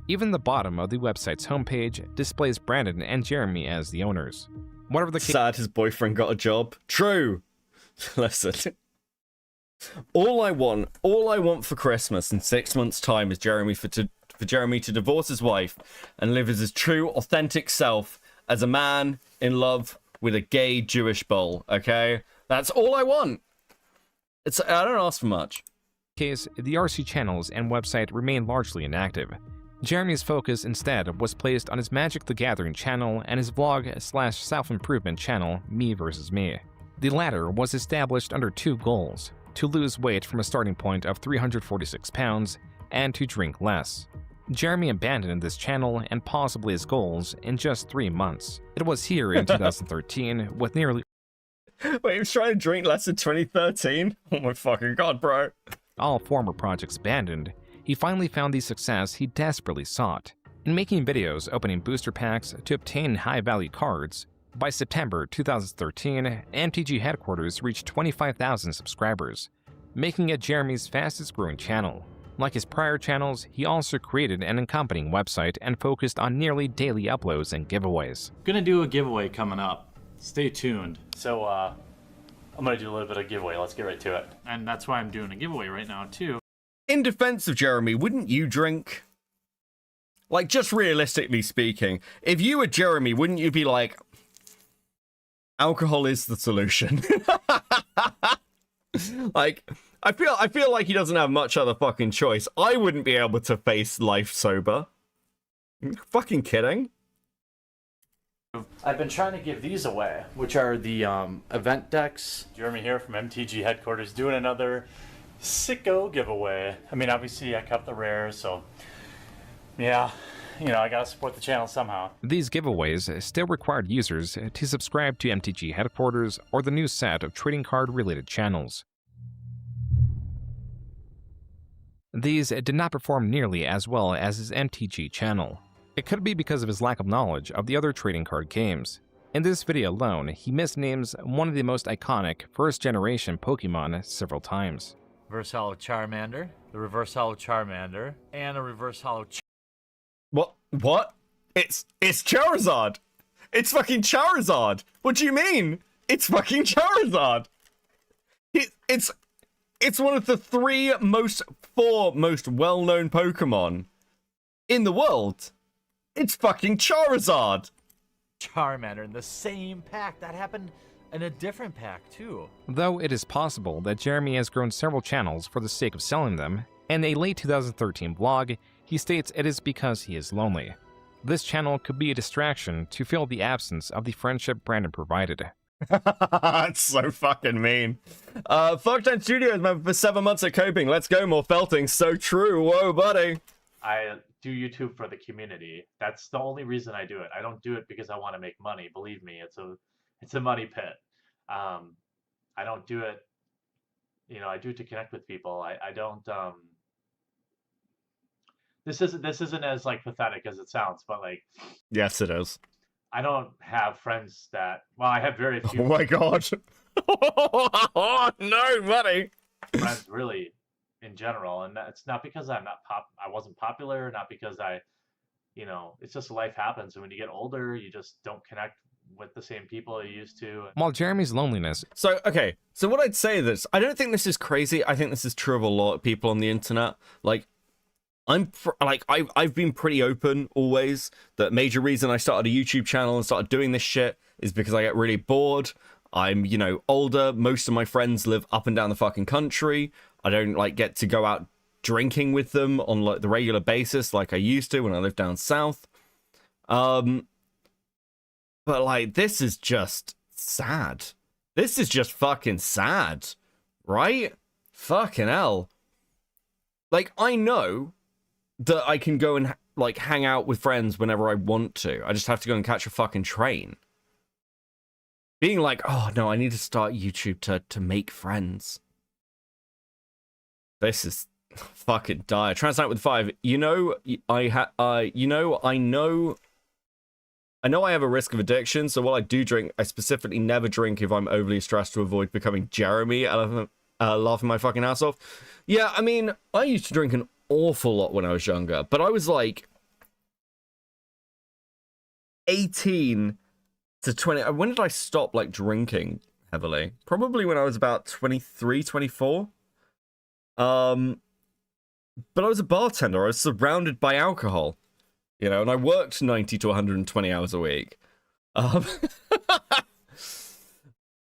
Even the bottom of the website's homepage displays Brandon and Jeremy as the owners. Whatever the case... Sad his boyfriend got a job. True. Listen. All I want for Christmas in 6 months' time is Jeremy to divorce his wife and live as his true, authentic self as a man in love with a gay Jewish bull, okay? That's all I want. I don't ask for much. Case, the RC channels and website remain largely inactive. Jeremy's focus instead was placed on his Magic the Gathering channel and his vlog/self-improvement channel, Me vs. Me. The latter was established under 2 goals: to lose weight from a starting point of 346 pounds, and to drink less. Jeremy abandoned this channel and possibly his goals in just 3 months. It was here in 2013 with nearly... Wait, he was trying to drink less in 2013? Oh my fucking God, bro. All former projects abandoned, he finally found the success he desperately sought. In making videos opening booster packs to obtain high-value cards, by September 2013, MTG headquarters reached 25,000 subscribers, making it Jeremy's fastest-growing channel. Like his prior channels, he also created an accompanying website and focused on nearly daily uploads and giveaways. Gonna do a giveaway coming up. Stay tuned. So, I'm gonna do a little bit of giveaway. Let's get right to it. And that's why I'm doing a giveaway right now, too. In defense of Jeremy, wouldn't you drink? Like, just realistically speaking, if you were Jeremy, wouldn't you be like, alcohol is the solution? Like, I feel like he doesn't have much other fucking choice. I wouldn't be able to face life sober. Are you fucking kidding? I've been trying to give these away, which are the event decks. Jeremy here from MTG headquarters doing another sicko giveaway. I mean, obviously I kept the rares, so yeah, you know, I gotta support the channel somehow. These giveaways still required users to subscribe to MTG headquarters or the new set of trading card related channels. These did not perform nearly as well as his MTG channel. It could be because of his lack of knowledge of the other trading card games. In this video alone, he misnames one of the most iconic first-generation Pokemon several times. Reverse Hollow Charmander, the Reverse Hollow Charmander, and a Reverse Hollow What? It's Charizard! It's fucking Charizard! What do you mean? It's fucking Charizard! It's one of the four most well-known Pokemon in the world. It's fucking Charizard! Charmander in the same pack. That happened in a different pack, too. Though it is possible that Jeremy has grown several channels for the sake of selling them, in a late 2013 blog, he states it is because he is lonely. This channel could be a distraction to fill the absence of the friendship Brandon provided. That's so fucking mean. Fuckdown Studios, man, for 7 months at Coping. Let's go, more felting. So true. Whoa, buddy. I do YouTube for the community. That's the only reason I do it. I don't do it because I want to make money. Believe me, it's a money pit. I don't do it, you know, I do it to connect with people. I don't this isn't as like pathetic as it sounds, but like, yes, it is. I don't have friends that, well, I have very few. Oh my god. Oh no, buddy. Friends really in general, and it's not because I wasn't popular, not because you know, it's just life happens, and when you get older, you just don't connect with the same people you used to. While Jeremy's loneliness... So, okay, so what I'd say is, I don't think this is crazy. I think this is true of a lot of people on the internet. Like, I've been pretty open always. The major reason I started a YouTube channel and started doing this shit is because I get really bored. I'm, you know, older. Most of my friends live up and down the fucking country. I don't, like, get to go out drinking with them on, like, the regular basis like I used to when I lived down south. But, like, this is just sad. This is just fucking sad. Right? Fucking hell. Like, I know that I can go and, like, hang out with friends whenever I want to. I just have to go and catch a fucking train. Being like, oh, no, I need to start YouTube to make friends. This is fucking dire. Translate with 5. You know, I know I have a risk of addiction, so while I do drink, I specifically never drink if I'm overly stressed to avoid becoming Jeremy, laughing my fucking ass off. Yeah, I mean, I used to drink an awful lot when I was younger, but I was like 18 to 20. When did I stop, like, drinking heavily? Probably when I was about 23, 24. But I was a bartender. I was surrounded by alcohol, you know, and I worked 90 to 120 hours a week.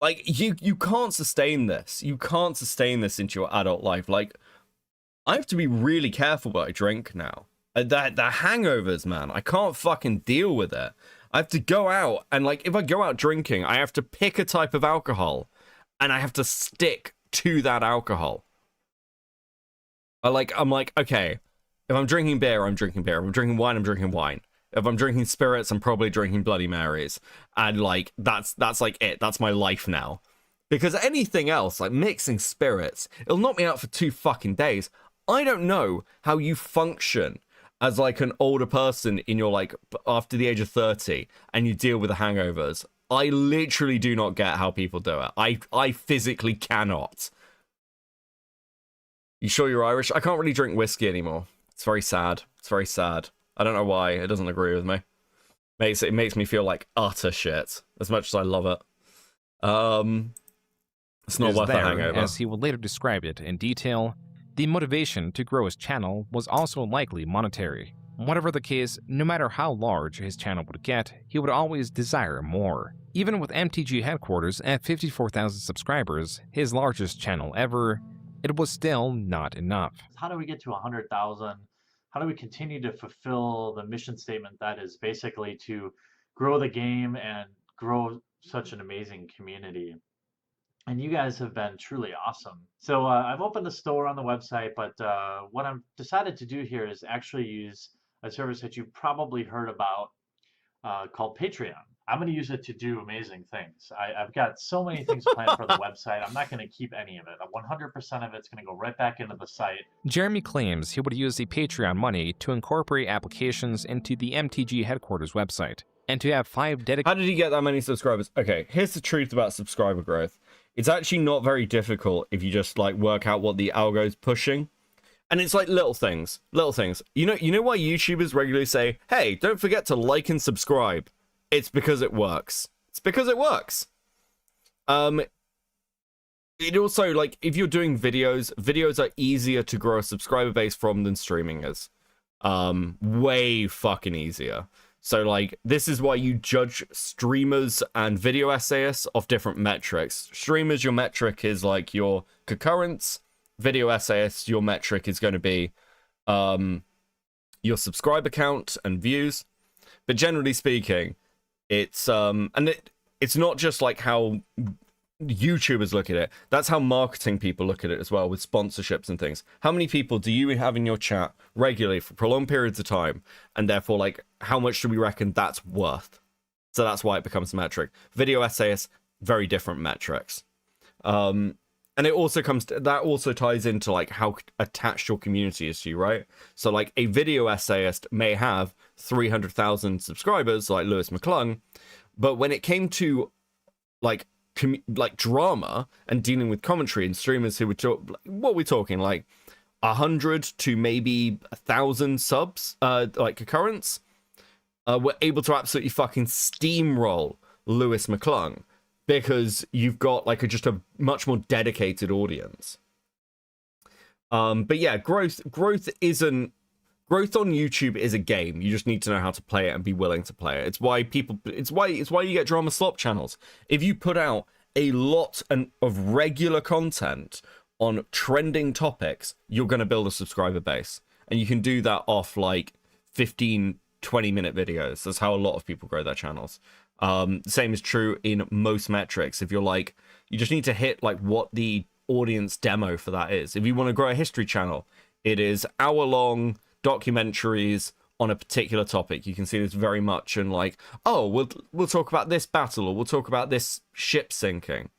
Like, you can't sustain this. You can't sustain this into your adult life. Like, I have to be really careful what I drink now. The hangovers, man, I can't fucking deal with it. I have to go out, and, like, if I go out drinking, I have to pick a type of alcohol, and I have to stick to that alcohol. I'm like, okay, if I'm drinking beer, I'm drinking beer. If I'm drinking wine, I'm drinking wine. If I'm drinking spirits, I'm probably drinking Bloody Marys. And, like, that's like it. That's my life now. Because anything else, like mixing spirits, it'll knock me out for 2 fucking days. I don't know how you function as, like, an older person in your, like, after the age of 30 and you deal with the hangovers. I literally do not get how people do it. I physically cannot. You sure you're Irish? I can't really drink whiskey anymore. It's very sad. It's very sad. I don't know why. It doesn't agree with me. It makes me feel like utter shit, as much as I love it. It's not worth a hangover. As he will later describe it in detail, the motivation to grow his channel was also likely monetary. Whatever the case, no matter how large his channel would get, he would always desire more. Even with MTG headquarters at 54,000 subscribers, his largest channel ever, it was still not enough. How do we get to 100,000? How do we continue to fulfill the mission statement that is basically to grow the game and grow such an amazing community? And you guys have been truly awesome. So I've opened a store on the website, but what I've decided to do here is actually use a service that you've probably heard about called Patreon. I'm going to use it to do amazing things. I've got so many things planned for the website. I'm not going to keep any of it. 100% of it's going to go right back into the site. Jeremy claims he would use the Patreon money to incorporate applications into the MTG headquarters website, and to have 5 dedicated... How did he get that many subscribers? Okay, here's the truth about subscriber growth. It's actually not very difficult if you just like work out what the algo's pushing. And it's like little things. You know why YouTubers regularly say, hey, don't forget to like and subscribe? It's because it works. It also, like, if you're doing videos are easier to grow a subscriber base from than streaming is. Way fucking easier. So, like, this is why you judge streamers and video essayists off different metrics. Streamers, your metric is, like, your concurrence. Video essayists, your metric is going to be your subscriber count and views. But generally speaking, it's it's not just like how YouTubers look at it. That's how marketing people look at it as well, with sponsorships and things. How many people do you have in your chat regularly for prolonged periods of time, and therefore, like, how much do we reckon that's worth? So that's why it becomes a metric. Video essayists, very different metrics. And it also that also ties into like how attached your community is to you, right? So like a video essayist may have 300,000 subscribers, like Lewis McClung, but when it came to like drama and dealing with commentary and streamers who would talk, what we're talking, like 100 to maybe 1,000 subs, like concurrents, were able to absolutely fucking steamroll Lewis McClung. Because you've got like just a much more dedicated audience. But yeah, growth on YouTube is a game. You just need to know how to play it and be willing to play it. It's why you get drama slop channels. If you put out a lot of regular content on trending topics, you're going to build a subscriber base. And you can do that off like 15, 20-minute videos. That's how a lot of people grow their channels. Same is true in most metrics. If you're like, you just need to hit like what the audience demo for that is. If you want to grow a history channel, it is hour-long documentaries on a particular topic. You can see this very much in like, oh, we'll talk about this battle, or we'll talk about this ship sinking.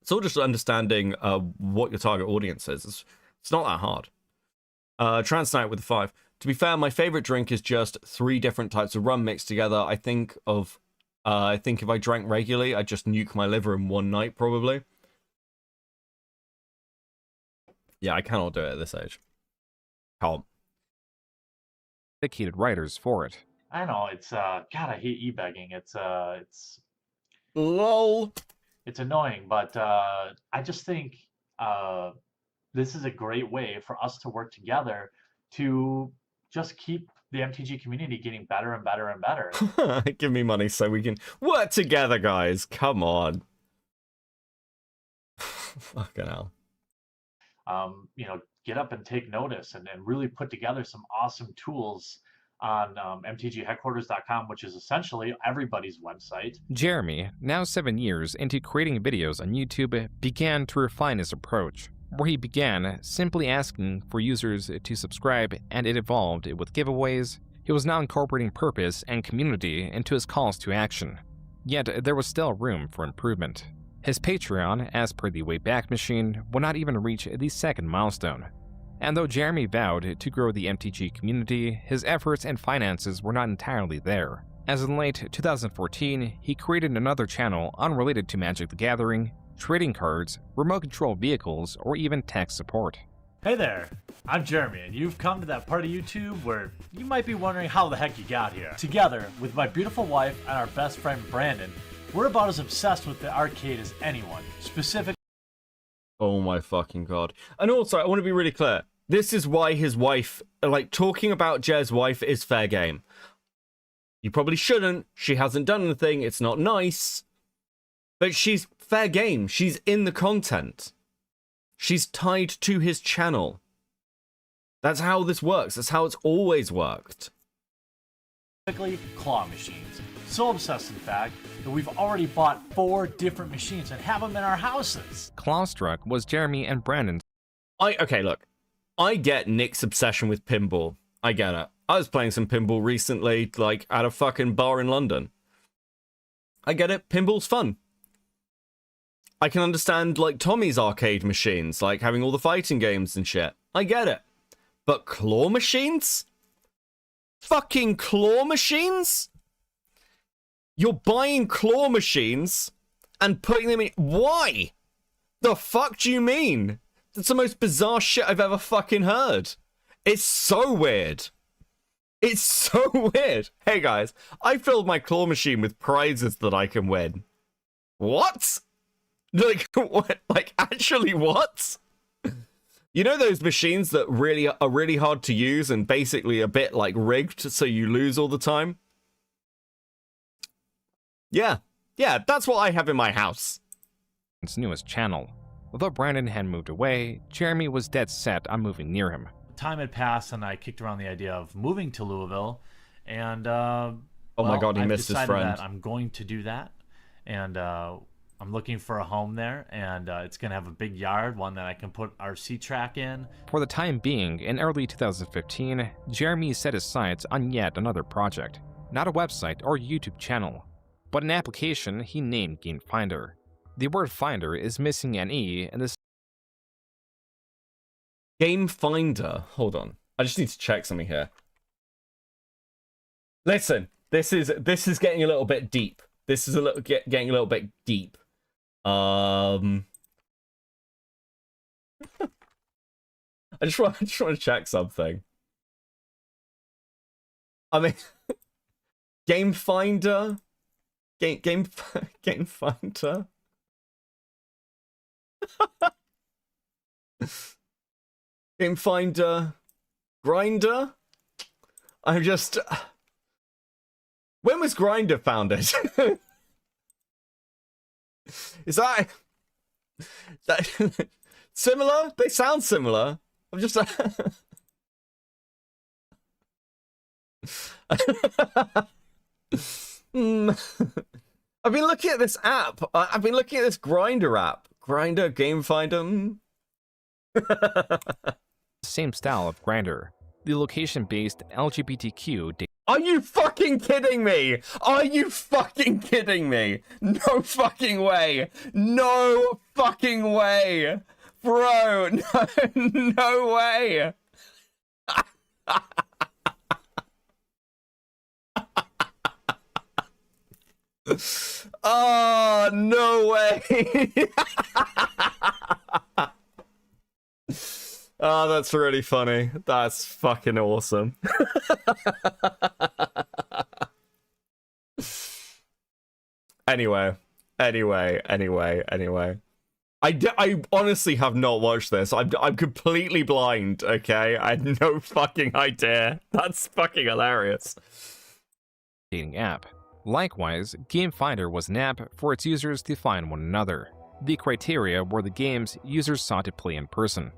It's all just understanding what your target audience is. It's not that hard. Transnight with a 5. To be fair, my favorite drink is just 3 different types of rum mixed together. I think if I drank regularly, I'd just nuke my liver in one night, probably. Yeah, I cannot do it at this age. Can't. Dedicated writers for it. I know, it's God, I hate e-begging. It's LOL. It's annoying, but I just think this is a great way for us to work together to just keep the MTG community getting better and better and better. Give me money so we can work together, guys. Come on. Fucking hell. Get up and take notice and really put together some awesome tools on mtgheadquarters.com, which is essentially everybody's website. Jeremy, now 7 years into creating videos on YouTube, began to refine his approach, where he began simply asking for users to subscribe, and it evolved with giveaways. He was now incorporating purpose and community into his calls to action. Yet there was still room for improvement. His Patreon, as per the Wayback Machine, would not even reach the 2nd milestone. And though Jeremy vowed to grow the MTG community, his efforts and finances were not entirely there. As in late 2014, he created another channel unrelated to Magic the Gathering, trading cards, remote control vehicles, or even tech support. Hey there, I'm Jeremy, and you've come to that part of YouTube where you might be wondering how the heck you got here. Together, with my beautiful wife and our best friend Brandon, we're about as obsessed with the arcade as anyone. Specifically... Oh my fucking god. And also, I want to be really clear. This is why his wife, like, talking about Jer's wife is fair game. You probably shouldn't. She hasn't done anything. It's not nice. But she's fair game. She's in the content. She's tied to his channel. That's how this works. That's how it's always worked. Specifically, claw machines. So obsessed, in fact, that we've already bought 4 different machines and have them in our houses. Clawstruck was Jeremy and Brandon's. Okay, look. I get Nick's obsession with pinball. I get it. I was playing some pinball recently, like, at a fucking bar in London. I get it. Pinball's fun. I can understand, like, Tommy's arcade machines, like having all the fighting games and shit. I get it. But claw machines? Fucking claw machines? You're buying claw machines and putting them in... Why? The fuck do you mean? That's the most bizarre shit I've ever fucking heard. It's so weird. It's so weird. Hey guys, I filled my claw machine with prizes that I can win. What? Like, what? Like, actually what? You know those machines that really are really hard to use and basically a bit like rigged so you lose all the time? Yeah, that's what I have in my house. His newest channel. Although Brandon had moved away, Jeremy was dead set on moving near him. Time had passed and I kicked around the idea of moving to Louisville, and oh my god, he missed his friend. That I'm going to do that, and I'm looking for a home there, and it's gonna have a big yard, one that I can put RC track in. For the time being, in early 2015, Jeremy set his sights on yet another project. Not a website or YouTube channel, but an application he named Game Finder. The word finder is missing an E in this. Game Finder. Hold on. I just need to check something here. Listen, this is getting a little bit deep. This is getting a little bit deep. I just want to check something. I mean, Game Finder, Game Finder. Game Finder, Grinder. I'm just. When was Grinder founded? Is that similar? They sound similar. I'm just. I've been looking at this app. I've been looking at this Grinder app. Grinder, Game Finder. Same style of Grindr. The location-based LGBTQ. Are you fucking kidding me? Are you fucking kidding me? No fucking way. No fucking way. Bro, no way. Oh, no way. Oh, that's really funny. That's fucking awesome. Anyway. I honestly have not watched this. I'm completely blind, okay? I had no fucking idea. That's fucking hilarious. Dating app. Likewise, Game Finder was an app for its users to find one another. The criteria were the games users sought to play in person.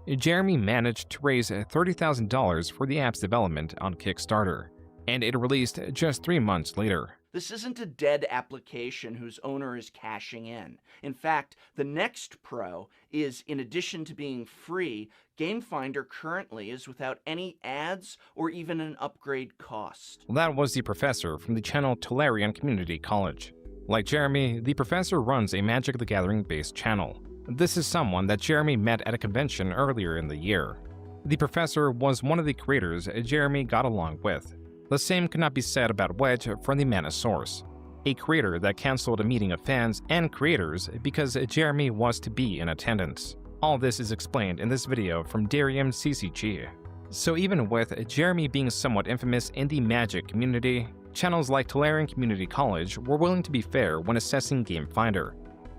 Jeremy managed to raise $30,000 for the app's development on Kickstarter, and it released just 3 months later. This isn't a dead application whose owner is cashing in. In fact, the next pro is, in addition to being free, Game Finder currently is without any ads or even an upgrade cost. That was the professor from the channel Tolarian Community College. Like Jeremy, the professor runs a Magic the Gathering-based channel. This is someone that Jeremy met at a convention earlier in the year. The professor was one of the creators Jeremy got along with. The same could not be said about Wedge from the Manosaurus, a creator that cancelled a meeting of fans and creators because Jeremy was to be in attendance. All this is explained in this video from Darium CCG. So even with Jeremy being somewhat infamous in the Magic community, channels like Tolarian Community College were willing to be fair when assessing Game Finder.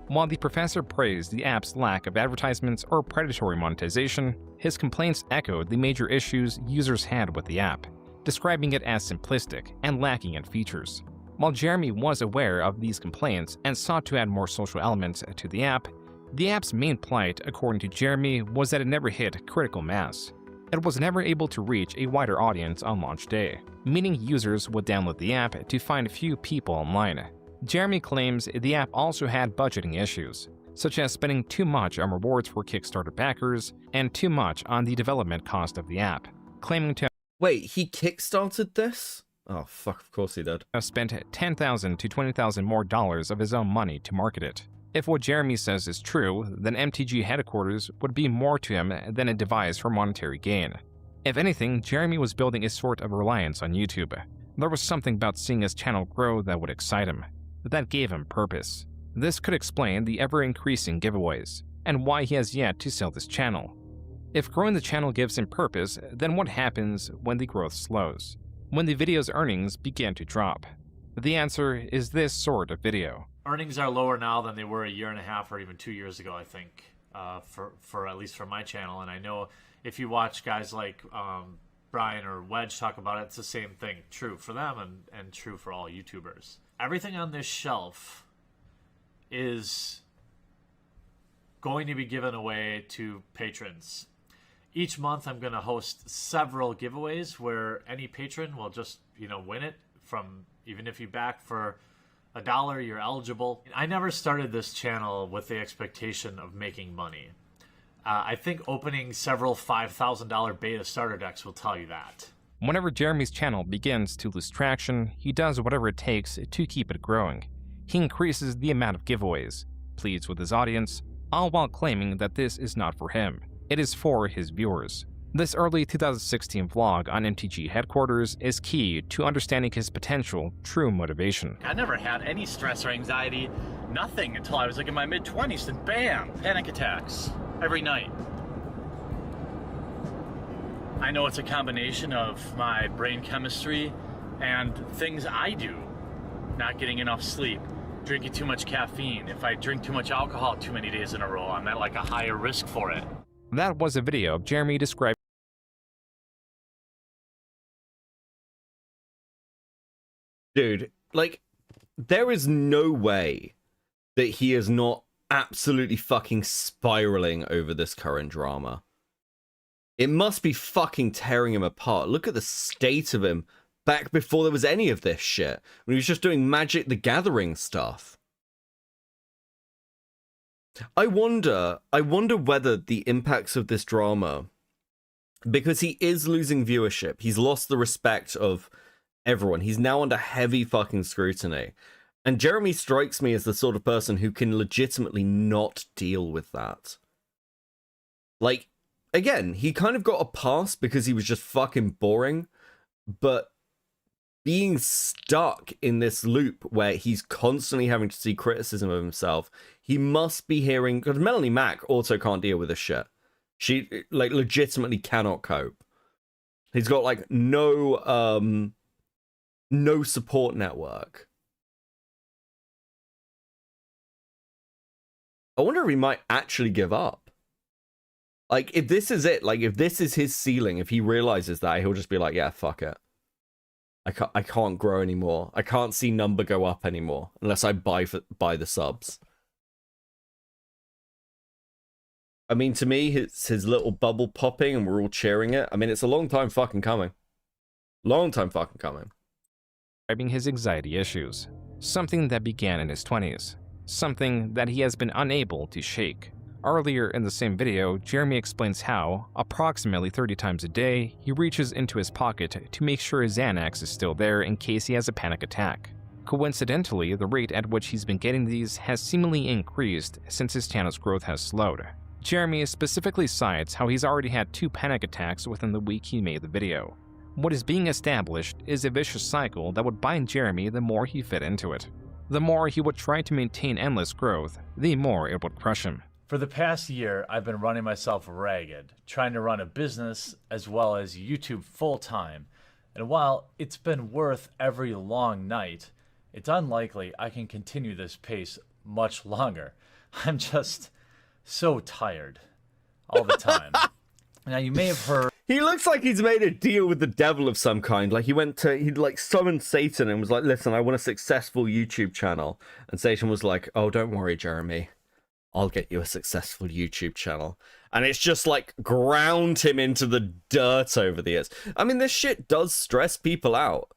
While the professor praised the app's lack of advertisements or predatory monetization, his complaints echoed the major issues users had with the app, describing it as simplistic and lacking in features. While Jeremy was aware of these complaints and sought to add more social elements to the app, The app's main plight, according to Jeremy, was that it never hit critical mass. It was never able to reach a wider audience on launch day, meaning users would download the app to find few people online. Jeremy claims the app also had budgeting issues, such as spending too much on rewards for Kickstarter backers and too much on the development cost of the app, claiming to Wait, he kickstarted this? Oh fuck, of course he did. have spent $10,000 to $20,000 more of his own money to market it. If what Jeremy says is true, then MTG headquarters would be more to him than a device for monetary gain. If anything, Jeremy was building a sort of reliance on YouTube. There was something about seeing his channel grow that would excite him. That gave him purpose. This could explain the ever-increasing giveaways, and why he has yet to sell this channel. If growing the channel gives him purpose, then what happens when the growth slows? When the video's earnings begin to drop? The answer is this sort of video. Earnings are lower now than they were a year and a half or even 2 years ago, I think, for at least for my channel. And I know if you watch guys like Brian or Wedge talk about it, it's the same thing. True for them and true for all YouTubers. Everything on this shelf is going to be given away to patrons. Each month I'm going to host several giveaways where any patron will just, win it from, even if you back for $1, you're eligible. I never started this channel with the expectation of making money. I think opening several $5,000 beta starter decks will tell you that. Whenever Jeremy's channel begins to lose traction, he does whatever it takes to keep it growing. He increases the amount of giveaways, pleads with his audience, all while claiming that this is not for him. It is for his viewers. This early 2016 vlog on MTG headquarters is key to understanding his potential true motivation. I never had any stress or anxiety, nothing, until I was like in my mid-20s, and bam, panic attacks every night. I know it's a combination of my brain chemistry and things I do. Not getting enough sleep, drinking too much caffeine. If I drink too much alcohol too many days in a row, I'm at like a higher risk for it. That was a video of Jeremy describing Dude, like, there is no way that he is not absolutely fucking spiraling over this current drama. It must be fucking tearing him apart. Look at the state of him back before there was any of this shit, when he was just doing Magic the Gathering stuff. I wonder whether the impacts of this drama, because he is losing viewership, he's lost the respect of everyone. He's now under heavy fucking scrutiny. And Jeremy strikes me as the sort of person who can legitimately not deal with that. Like, again, he kind of got a pass because he was just fucking boring, but being stuck in this loop where he's constantly having to see criticism of himself, he must be hearing, because Melanie Mack also can't deal with this shit. She, like, legitimately cannot cope. He's got, like, no support network. I wonder if he might actually give up. Like, if this is it, like, if this is his ceiling, if he realizes that, he'll just be like, yeah, fuck it. I can't grow anymore. I can't see number go up anymore unless I buy the subs. I mean, to me, it's his little bubble popping and we're all cheering it. I mean, it's a long time fucking coming. Long time fucking coming. describing his anxiety issues, something that began in his 20s, something that he has been unable to shake. Earlier in the same video, Jeremy explains how, approximately 30 times a day, he reaches into his pocket to make sure his Xanax is still there in case he has a panic attack. Coincidentally, the rate at which he's been getting these has seemingly increased since his channel's growth has slowed. Jeremy specifically cites how he's already had 2 panic attacks within the week he made the video. What is being established is a vicious cycle that would bind Jeremy the more he fit into it. The more he would try to maintain endless growth, the more it would crush him. For the past year, I've been running myself ragged, trying to run a business as well as YouTube full-time. And while it's been worth every long night, it's unlikely I can continue this pace much longer. I'm just so tired all the time. Now, you may have heard... He looks like he's made a deal with the devil of some kind. Like he like summoned Satan and was like, listen, I want a successful YouTube channel. And Satan was like, oh, don't worry, Jeremy. I'll get you a successful YouTube channel. And it's just like ground him into the dirt over the years. I mean, this shit does stress people out.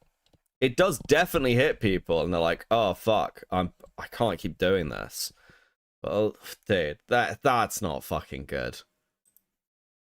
It does definitely hit people, and they're like, "Oh fuck, I can't keep doing this." Well, dude, that's not fucking good.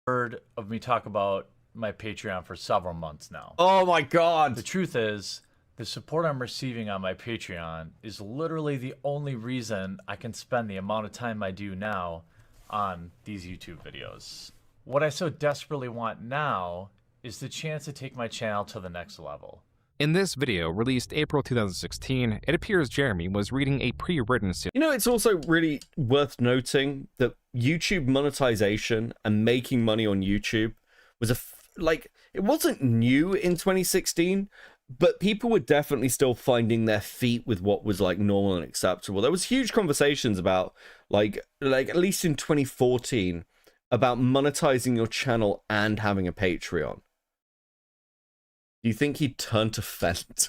Heard of me talk about my Patreon for several months now. Oh my god. The truth is, the support I'm receiving on my Patreon is literally the only reason I can spend the amount of time I do now on these YouTube videos. What I so desperately want now is the chance to take my channel to the next level. In this video, released April 2016, it appears Jeremy was reading a pre-written You know, it's also really worth noting that YouTube monetization and making money on YouTube was it wasn't new in 2016, but people were definitely still finding their feet with what was like normal and acceptable. There was huge conversations about like at least in 2014 about monetizing your channel and having a Patreon. Do you think he'd turn to Fent?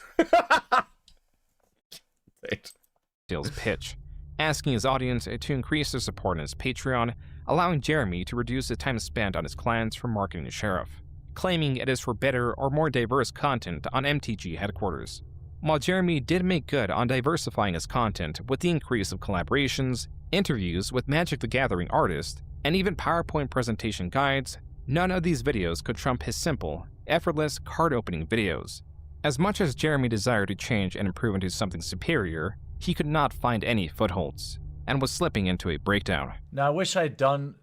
sales pitch, asking his audience to increase their support on his Patreon, allowing Jeremy to reduce the time spent on his clients from marketing to sheriff, claiming it is for better or more diverse content on MTG headquarters. While Jeremy did make good on diversifying his content with the increase of collaborations, interviews with Magic the Gathering artists, and even PowerPoint presentation guides, none of these videos could trump his simple, effortless card-opening videos. As much as Jeremy desired to change and improve into something superior, he could not find any footholds, and was slipping into a breakdown. Now, I wish I'd done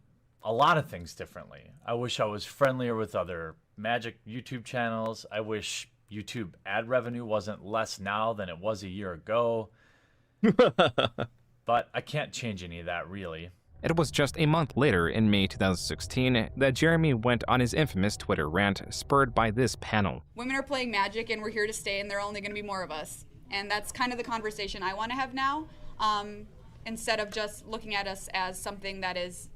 a lot of things differently. I wish I was friendlier with other Magic YouTube channels. I wish YouTube ad revenue wasn't less now than it was a year ago. But I can't change any of that, really. It was just a month later, in May 2016, that Jeremy went on his infamous Twitter rant, spurred by this panel. Women are playing Magic and we're here to stay, and there are only going to be more of us. And that's kind of the conversation I want to have now, instead of just looking at us as something that is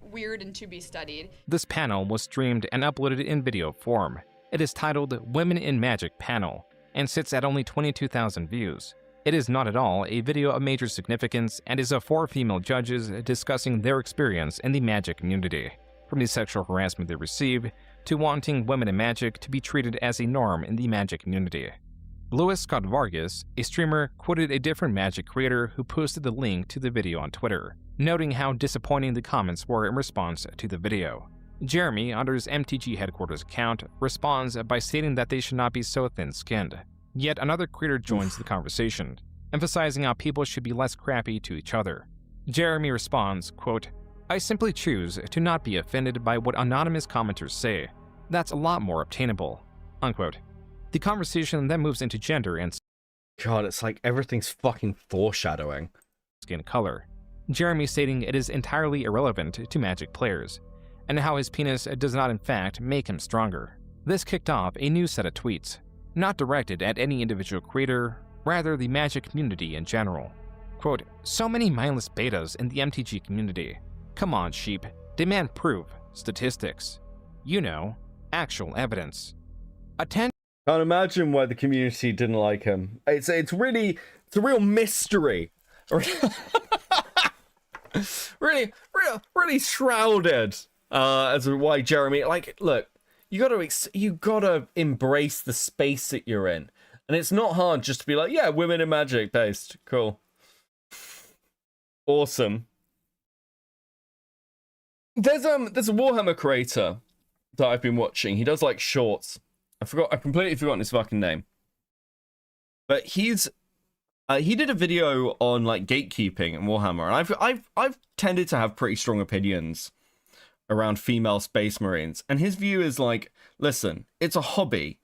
weird and to be studied. This panel was streamed and uploaded in video form. It is titled Women in Magic Panel, and sits at only 22,000 views. It is not at all a video of major significance, and is of 4 female judges discussing their experience in the Magic community, from the sexual harassment they received, to wanting women in Magic to be treated as a norm in the Magic community. Louis Scott Vargas, a streamer, quoted a different Magic creator who posted the link to the video on Twitter, noting how disappointing the comments were in response to the video. Jeremy, under his MTG headquarters account, responds by stating that they should not be so thin-skinned. Yet another creator joins the conversation, emphasizing how people should be less crappy to each other. Jeremy responds, quote, "I simply choose to not be offended by what anonymous commenters say. That's a lot more obtainable," unquote. The conversation then moves into gender and God, it's like everything's fucking foreshadowing. Skin color. Jeremy stating it is entirely irrelevant to Magic players, and how his penis does not in fact make him stronger. This kicked off a new set of tweets, not directed at any individual creator, rather the Magic community in general. Quote, "So many mindless betas in the MTG community. Come on, sheep. Demand proof, statistics. You know, actual evidence. Attend." Can't imagine why the community didn't like him. It's a real mystery. really shrouded as to why Jeremy, like, look, you gotta embrace the space that you're in, and it's not hard just to be like, yeah, women in Magic based, cool, awesome. There's a Warhammer creator that I've been watching. He does like shorts. I completely forgotten his fucking name. But he did a video on like gatekeeping in Warhammer, and I've tended to have pretty strong opinions around female space marines. And his view is like, listen, it's a hobby.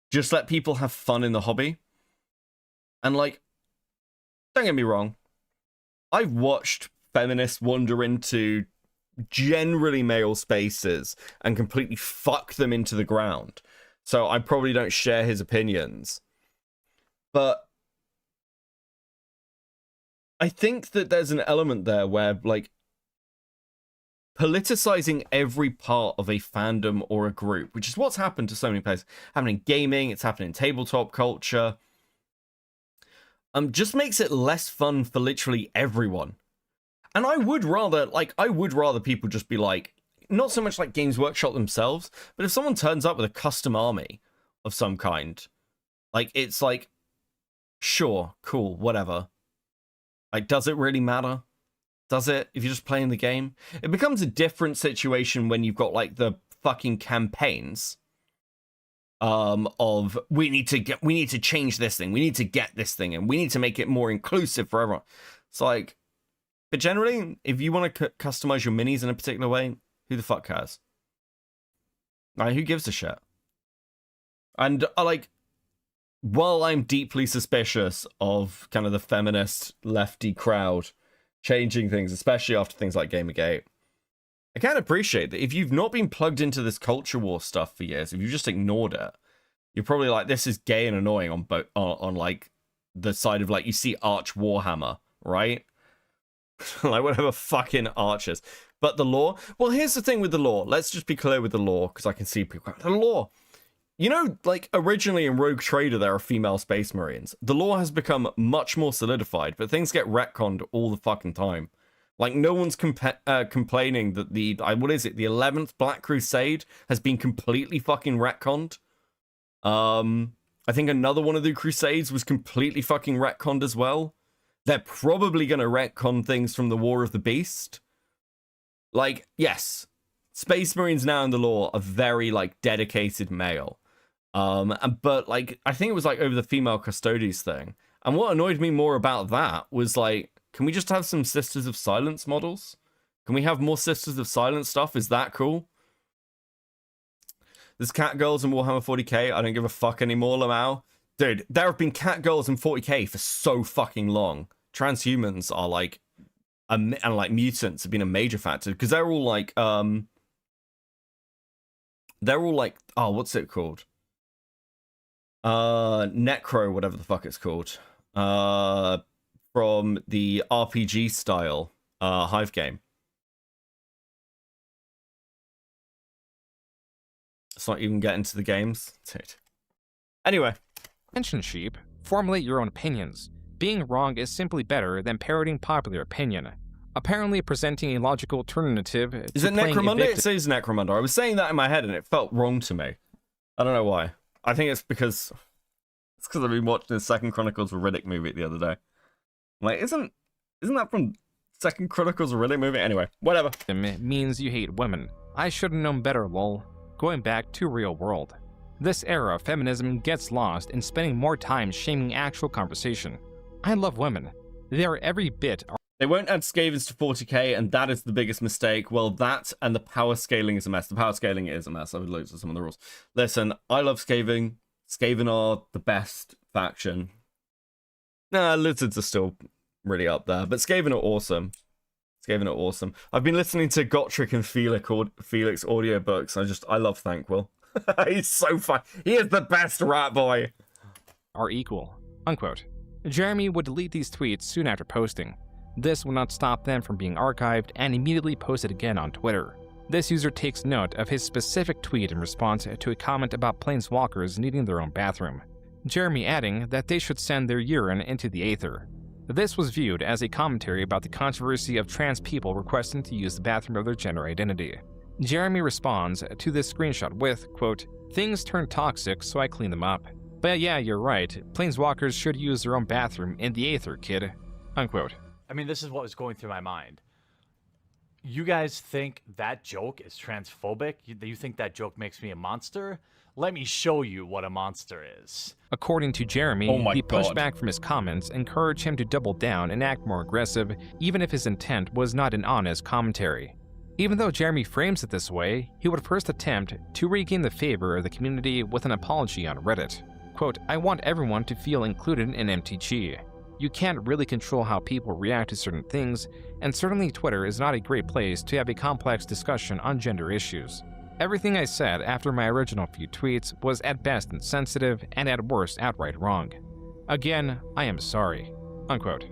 Just let people have fun in the hobby. And like, don't get me wrong, I've watched feminists wander into generally male spaces and completely fuck them into the ground. So I probably don't share his opinions. But I think that there's an element there where, like, politicizing every part of a fandom or a group, which is what's happened to so many places, happening in gaming, it's happening in tabletop culture, just makes it less fun for literally everyone. And I would rather people just be like, not so much like Games Workshop themselves, but if someone turns up with a custom army of some kind, like, it's like, sure, cool, whatever. Like, does it really matter? Does it? If you're just playing the game? It becomes a different situation when you've got, like, the fucking campaigns of we need to change this thing, we need to get this thing, and we need to make it more inclusive for everyone. It's like, but generally, if you want to customize your minis in a particular way, who the fuck cares? Like, who gives a shit? And while I'm deeply suspicious of kind of the feminist lefty crowd changing things, especially after things like Gamergate, I can appreciate that if you've not been plugged into this culture war stuff for years, if you've just ignored it, you're probably like, this is gay and annoying on like the side of like, you see Arch Warhammer, right? Like, whatever fucking archers. But the lore, well, here's the thing with the lore. Let's just be clear with the lore, because I can see people. The lore, you know, like originally in Rogue Trader there are female space marines. The lore has become much more solidified, but things get retconned all the fucking time. Like, no one's complaining that the 11th Black Crusade has been completely fucking retconned. I think another one of the Crusades was completely fucking retconned as well. They're probably going to retcon things from the War of the Beast. Like, yes, Space Marines now in the lore are very, like, dedicated male. But, like, I think it was, like, over the female Custodes thing. And what annoyed me more about that was, like, can we just have some Sisters of Silence models? Can we have more Sisters of Silence stuff? Is that cool? There's cat girls in Warhammer 40k. I don't give a fuck anymore, Lamau. Dude, there have been cat girls in 40k for so fucking long. Transhumans are like, and like mutants have been a major factor because they're all like, oh, what's it called? Necro, whatever the fuck it's called. From the RPG style Hive game. Let's not even get into the games. Dude. Anyway. Attention sheep, formulate your own opinions. Being wrong is simply better than parroting popular opinion. Apparently presenting a logical alternative Is it Necromunda? It says Necromunda. I was saying that in my head and it felt wrong to me. I don't know why. I think it's because I've been watching the Second Chronicles of Riddick movie the other day. I'm like, isn't that from Second Chronicles of Riddick movie? Anyway, whatever. It means you hate women. I should have known better, lol. Going back to real world. This era of feminism gets lost in spending more time shaming actual conversation. I love women. They are every bit. They won't add Skavens to 40k, and that is the biggest mistake. Well, that and the power scaling is a mess. The power scaling is a mess. I would look at some of the rules. Listen, I love Skaven. Skaven are the best faction. Nah, Lizards are still really up there, but Skaven are awesome. Skaven are awesome. I've been listening to Gotrek and Felix audiobooks. I love Thankwell. He's so fun. He is the best rat boy. Are equal, unquote. Jeremy would delete these tweets soon after posting. This will not stop them from being archived and immediately posted again on Twitter. This user takes note of his specific tweet in response to a comment about planeswalkers needing their own bathroom. Jeremy adding that they should send their urine into the aether. This was viewed as a commentary about the controversy of trans people requesting to use the bathroom of their gender identity. Jeremy responds to this screenshot with, quote, "Things turn toxic, so I clean them up. But yeah, you're right. Planeswalkers should use their own bathroom in the aether, kid." Unquote. I mean, this is what was going through my mind. You guys think that joke is transphobic? You think that joke makes me a monster? Let me show you what a monster is. According to Jeremy, the pushback from his comments encouraged him to double down and act more aggressive, even if his intent was not an honest commentary. Even though Jeremy frames it this way, he would first attempt to regain the favor of the community with an apology on Reddit. Quote, "I want everyone to feel included in MTG. You can't really control how people react to certain things, and certainly Twitter is not a great place to have a complex discussion on gender issues. Everything I said after my original few tweets was at best insensitive and at worst outright wrong. Again, I am sorry." Unquote.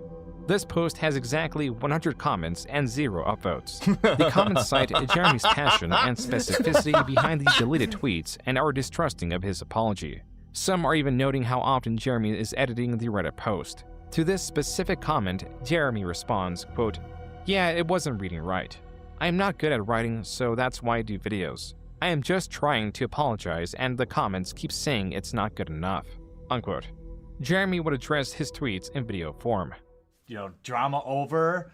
This post has exactly 100 comments and 0 upvotes. The comments cite Jeremy's passion and specificity behind these deleted tweets and are distrusting of his apology. Some are even noting how often Jeremy is editing the Reddit post. To this specific comment, Jeremy responds, quote, Yeah, it wasn't reading right. I am not good at writing, so that's why I do videos. I am just trying to apologize and the comments keep saying it's not good enough." Unquote. Jeremy would address his tweets in video form. You know, drama over.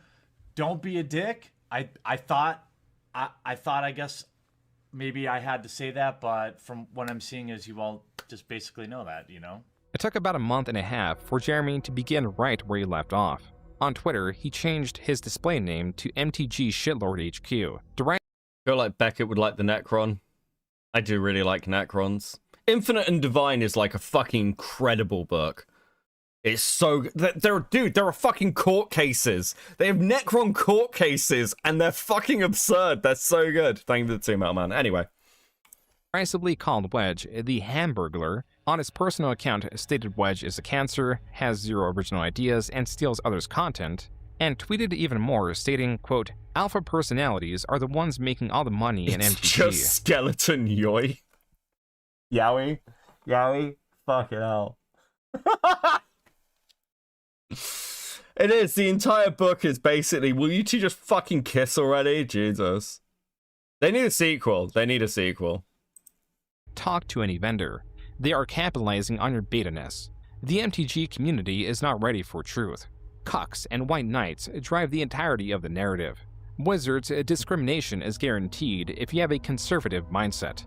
Don't be a dick. I thought, I guess maybe I had to say that, but from what I'm seeing is you all just basically know that, you know? It took about a month and a half for Jeremy to begin right where he left off. On Twitter, he changed his display name to MTG Shitlord HQ. I feel like Beckett would like the Necron. I do really like Necrons. Infinite and Divine is like a fucking incredible book. It's so... There are fucking court cases. They have Necron court cases, and they're fucking absurd. They're so good. Thank you for the team out, man. Anyway. Derisively called Wedge the Hamburglar. On his personal account, stated Wedge is a cancer, has zero original ideas, and steals others' content, and tweeted even more, stating, quote, "Alpha personalities are the ones making all the money in MTG." It's just Skeleton Yoy. Yowie. Fucking hell. It is. The entire book is basically, will you two just fucking kiss already? Jesus. They need a sequel. Talk to any vendor. They are capitalizing on your beta-ness. The MTG community is not ready for truth. Cucks and white knights drive the entirety of the narrative. Wizards, discrimination is guaranteed if you have a conservative mindset.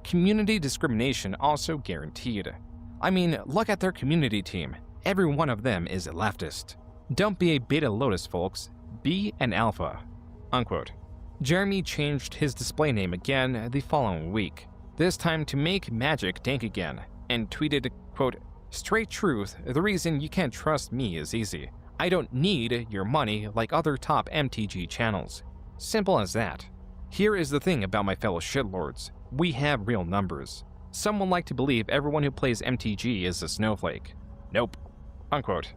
Community discrimination also guaranteed. I mean, look at their community team. Every one of them is leftist. Don't be a beta lotus, folks. Be an alpha. Unquote. Jeremy changed his display name again the following week, this time to make magic dank again, and tweeted, quote, "Straight truth, the reason you can't trust me is easy. I don't need your money like other top MTG channels. Simple as that. Here is the thing about my fellow shitlords. We have real numbers. Some will like to believe everyone who plays MTG is a snowflake. Nope." Unquote.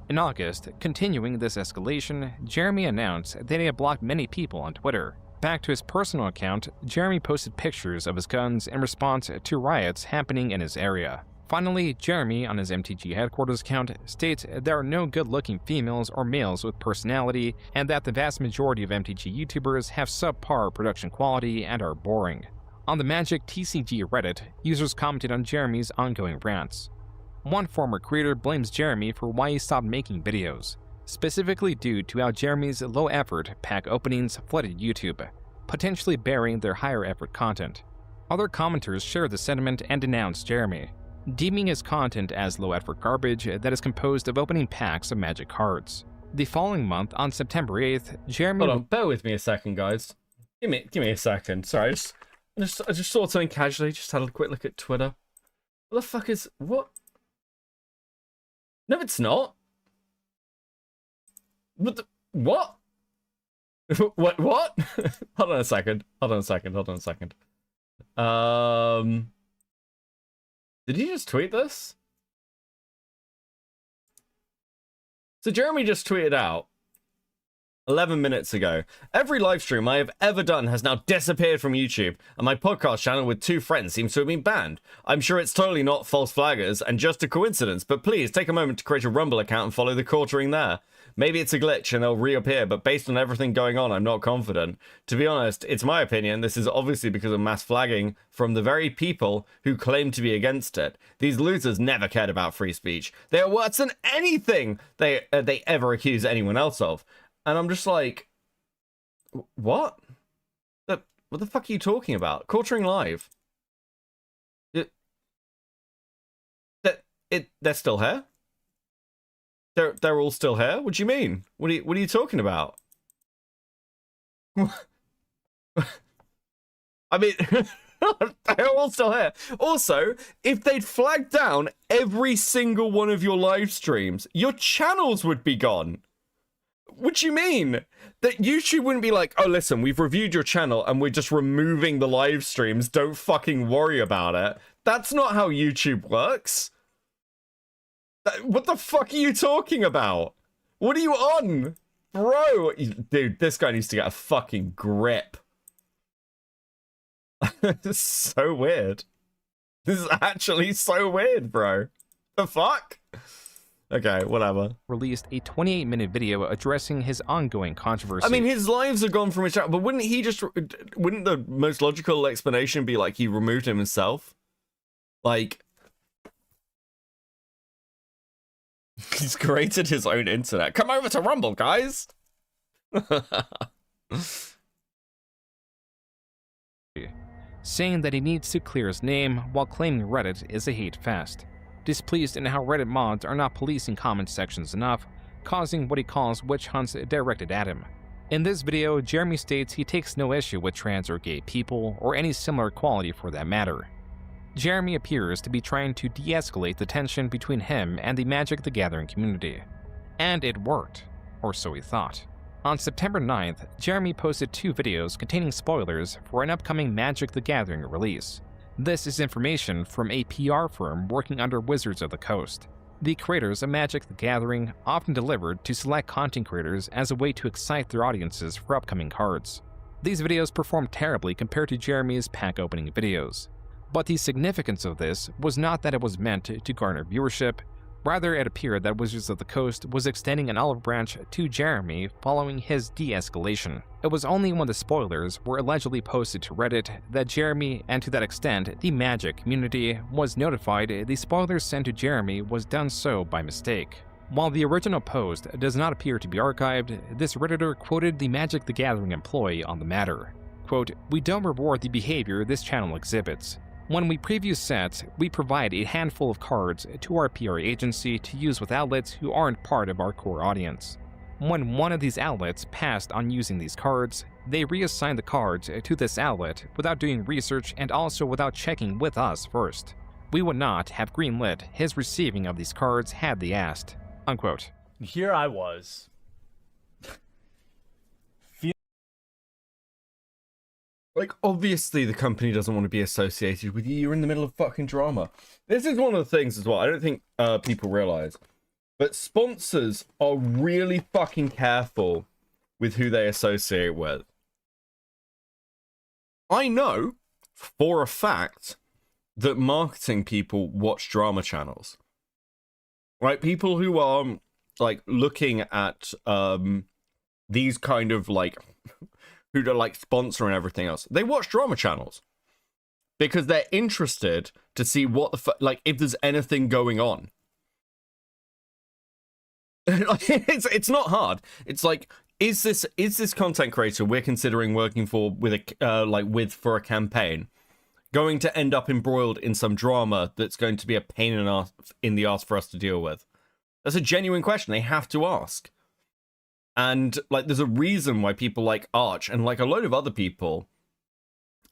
In August, continuing this escalation, Jeremy announced that he had blocked many people on Twitter. Back to his personal account, Jeremy posted pictures of his guns in response to riots happening in his area. Finally, Jeremy, on his MTG headquarters account, states there are no good-looking females or males with personality, and that the vast majority of MTG YouTubers have subpar production quality and are boring. On the Magic TCG Reddit, users commented on Jeremy's ongoing rants. One former creator blames Jeremy for why he stopped making videos, specifically due to how Jeremy's low-effort pack openings flooded YouTube, potentially burying their higher-effort content. Other commenters shared the sentiment and denounced Jeremy, deeming his content as low-effort garbage that is composed of opening packs of Magic cards. The following month, on September 8th, Jeremy... Hold on, bear with me a second, guys. Give me a second. Sorry, I just saw something casually, just had a quick look at Twitter. What the fuck is... What? No, it's not. What? What? What? Hold on a second. Did he just tweet this? So Jeremy just tweeted out 11 minutes ago. Every live stream I have ever done has now disappeared from YouTube, and my podcast channel with 2 friends seems to have been banned. I'm sure it's totally not false flaggers and just a coincidence, but please take a moment to create a Rumble account and follow the quartering there. Maybe it's a glitch and they'll reappear, but based on everything going on, I'm not confident. To be honest, it's my opinion this is obviously because of mass flagging from the very people who claim to be against it. These losers never cared about free speech. They are worse than anything they ever accuse anyone else of. And I'm just like, what? What the fuck are you talking about? Quartering Live. They're still here? They're all still here? What do you mean? What are you talking about? I mean, they're all still here. Also, if they'd flagged down every single one of your live streams, your channels would be gone. What do you mean? That YouTube wouldn't be like, oh, listen, we've reviewed your channel and we're just removing the live streams. Don't fucking worry about it. That's not how YouTube works. What the fuck are you talking about? What are you on? Bro, dude, this guy needs to get a fucking grip. This is so weird. This is actually so weird, bro. The fuck? Okay, whatever. Released a 28-minute video addressing his ongoing controversy. I mean, his lives are gone from his channel, but wouldn't the most logical explanation be like he removed him himself? Like, he's created his own internet. Come over to Rumble, guys! Saying that he needs to clear his name while claiming Reddit is a hate fest. Displeased in how Reddit mods are not policing comment sections enough, causing what he calls witch hunts directed at him. In this video, Jeremy states he takes no issue with trans or gay people, or any similar equality for that matter. Jeremy appears to be trying to de-escalate the tension between him and the Magic the Gathering community. And it worked, or so he thought. On September 9th, Jeremy posted 2 videos containing spoilers for an upcoming Magic the Gathering release. This is information from a PR firm working under Wizards of the Coast. The creators of Magic the Gathering often delivered to select content creators as a way to excite their audiences for upcoming cards. These videos performed terribly compared to Jeremy's pack opening videos. But the significance of this was not that it was meant to garner viewership. Rather, it appeared that Wizards of the Coast was extending an olive branch to Jeremy following his de-escalation. It was only when the spoilers were allegedly posted to Reddit that Jeremy, and to that extent the Magic community, was notified the spoilers sent to Jeremy was done so by mistake. While the original post does not appear to be archived, this Redditor quoted the Magic the Gathering employee on the matter. Quote, "We don't reward the behavior this channel exhibits. When we preview sets, we provide a handful of cards to our PR agency to use with outlets who aren't part of our core audience. When one of these outlets passed on using these cards, they reassign the cards to this outlet without doing research and also without checking with us first. We would not have greenlit his receiving of these cards had they asked." Unquote. Here I was. Like, obviously the company doesn't want to be associated with you. You're in the middle of fucking drama. This is one of the things as well. I don't think people realize. But sponsors are really fucking careful with who they associate with. I know for a fact that marketing people watch drama channels. Right? People who are, like, looking at these kind of, like... who do like sponsor and everything else, they watch drama channels because they're interested to see what the like if there's anything going on. It's not hard. It's like, is this content creator we're considering working for with a for a campaign going to end up embroiled in some drama that's going to be a pain in the ass for us to deal with? That's a genuine question they have to ask. And, like, there's a reason why people like Arch and, like, a load of other people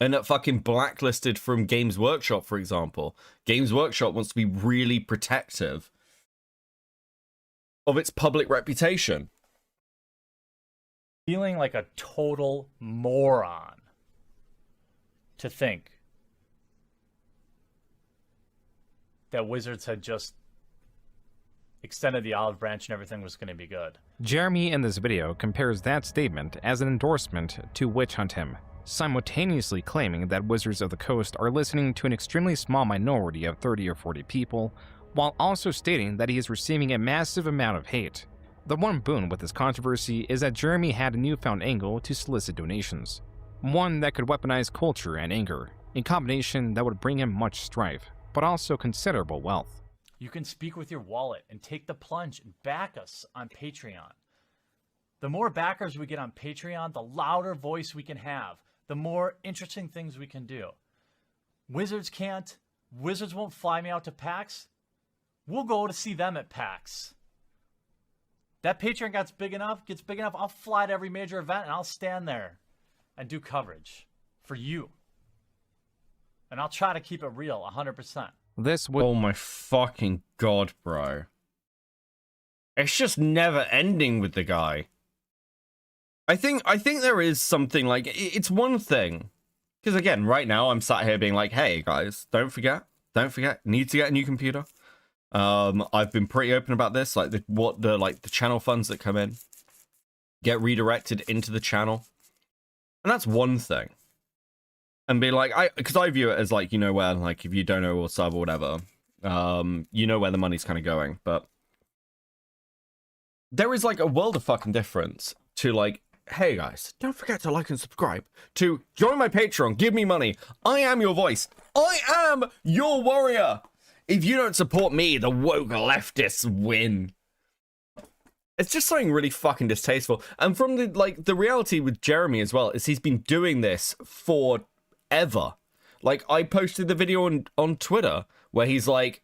end up fucking blacklisted from Games Workshop, for example. Games Workshop wants to be really protective of its public reputation. Feeling like a total moron to think that Wizards had just extended the olive branch and everything was going to be good. Jeremy in this video compares that statement as an endorsement to witch hunt him, simultaneously claiming that Wizards of the Coast are listening to an extremely small minority of 30 or 40 people, while also stating that he is receiving a massive amount of hate. The one boon with this controversy is that Jeremy had a newfound angle to solicit donations, one that could weaponize culture and anger, a combination that would bring him much strife, but also considerable wealth. You can speak with your wallet and take the plunge and back us on Patreon. The more backers we get on Patreon, the louder voice we can have, the more interesting things we can do. Wizards can't. Wizards won't fly me out to PAX. We'll go to see them at PAX. That Patreon gets big enough, I'll fly to every major event and I'll stand there and do coverage for you. And I'll try to keep it real 100%. Oh my fucking god, bro. It's just never ending with the guy. I think there is something like, it's one thing. Because again, right now I'm sat here being like, hey guys, don't forget, need to get a new computer. I've been pretty open about this, like the channel funds that come in get redirected into the channel. And that's one thing. And be like, because I view it as like, you know, where like if you don't know or sub or whatever, you know where the money's kind of going. But there is like a world of fucking difference to like, hey guys, don't forget to like and subscribe, to join my Patreon, give me money. I am your voice. I am your warrior. If you don't support me, the woke leftists win. It's just something really fucking distasteful. And from the reality with Jeremy as well is he's been doing this forever. Like, I posted the video on Twitter where he's like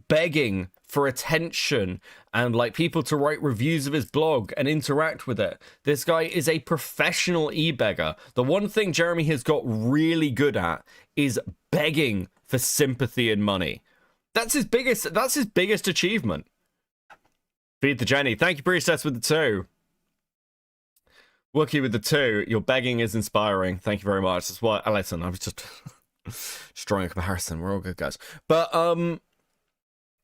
begging for attention and like people to write reviews of his blog and interact with it. This guy is a professional e-beggar. The one thing Jeremy has got really good at is begging for sympathy and money. That's his biggest achievement. Feed the Jenny. Thank you, Priestess, with the 2. Wookie with the 2. Your begging is inspiring. Thank you very much. That's why. Listen, I was just drawing a comparison. We're all good guys. But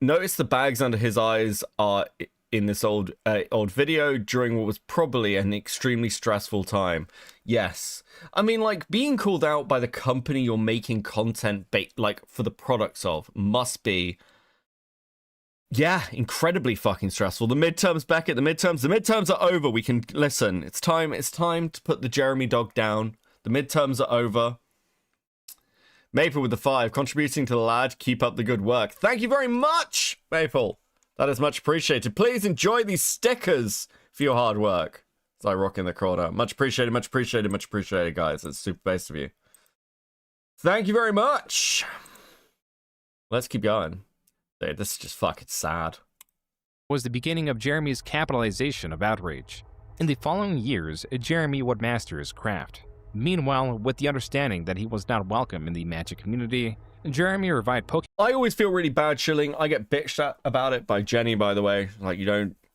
notice the bags under his eyes are in this old video during what was probably an extremely stressful time. Yes. I mean, like, being called out by the company you're making content like for the products of must be, yeah, incredibly fucking stressful. The midterms, Beckett, the midterms are over. We can listen. It's time to put the Jeremy dog down. The midterms are over. Maple with the 5, contributing to the lad. Keep up the good work. Thank you very much, Maple. That is much appreciated. Please enjoy these stickers for your hard work. As I rock in the corner. Much appreciated, much appreciated, much appreciated, guys. It's super based of you. Thank you very much. Let's keep going. Dude, this is just fucking sad. Was the beginning of Jeremy's capitalization of outrage. In the following years, Jeremy would master his craft. Meanwhile, with the understanding that he was not welcome in the Magic community, Jeremy revived Pokemon. I always feel really bad chilling. I get bitched at about it by Jenny, by the way. Like,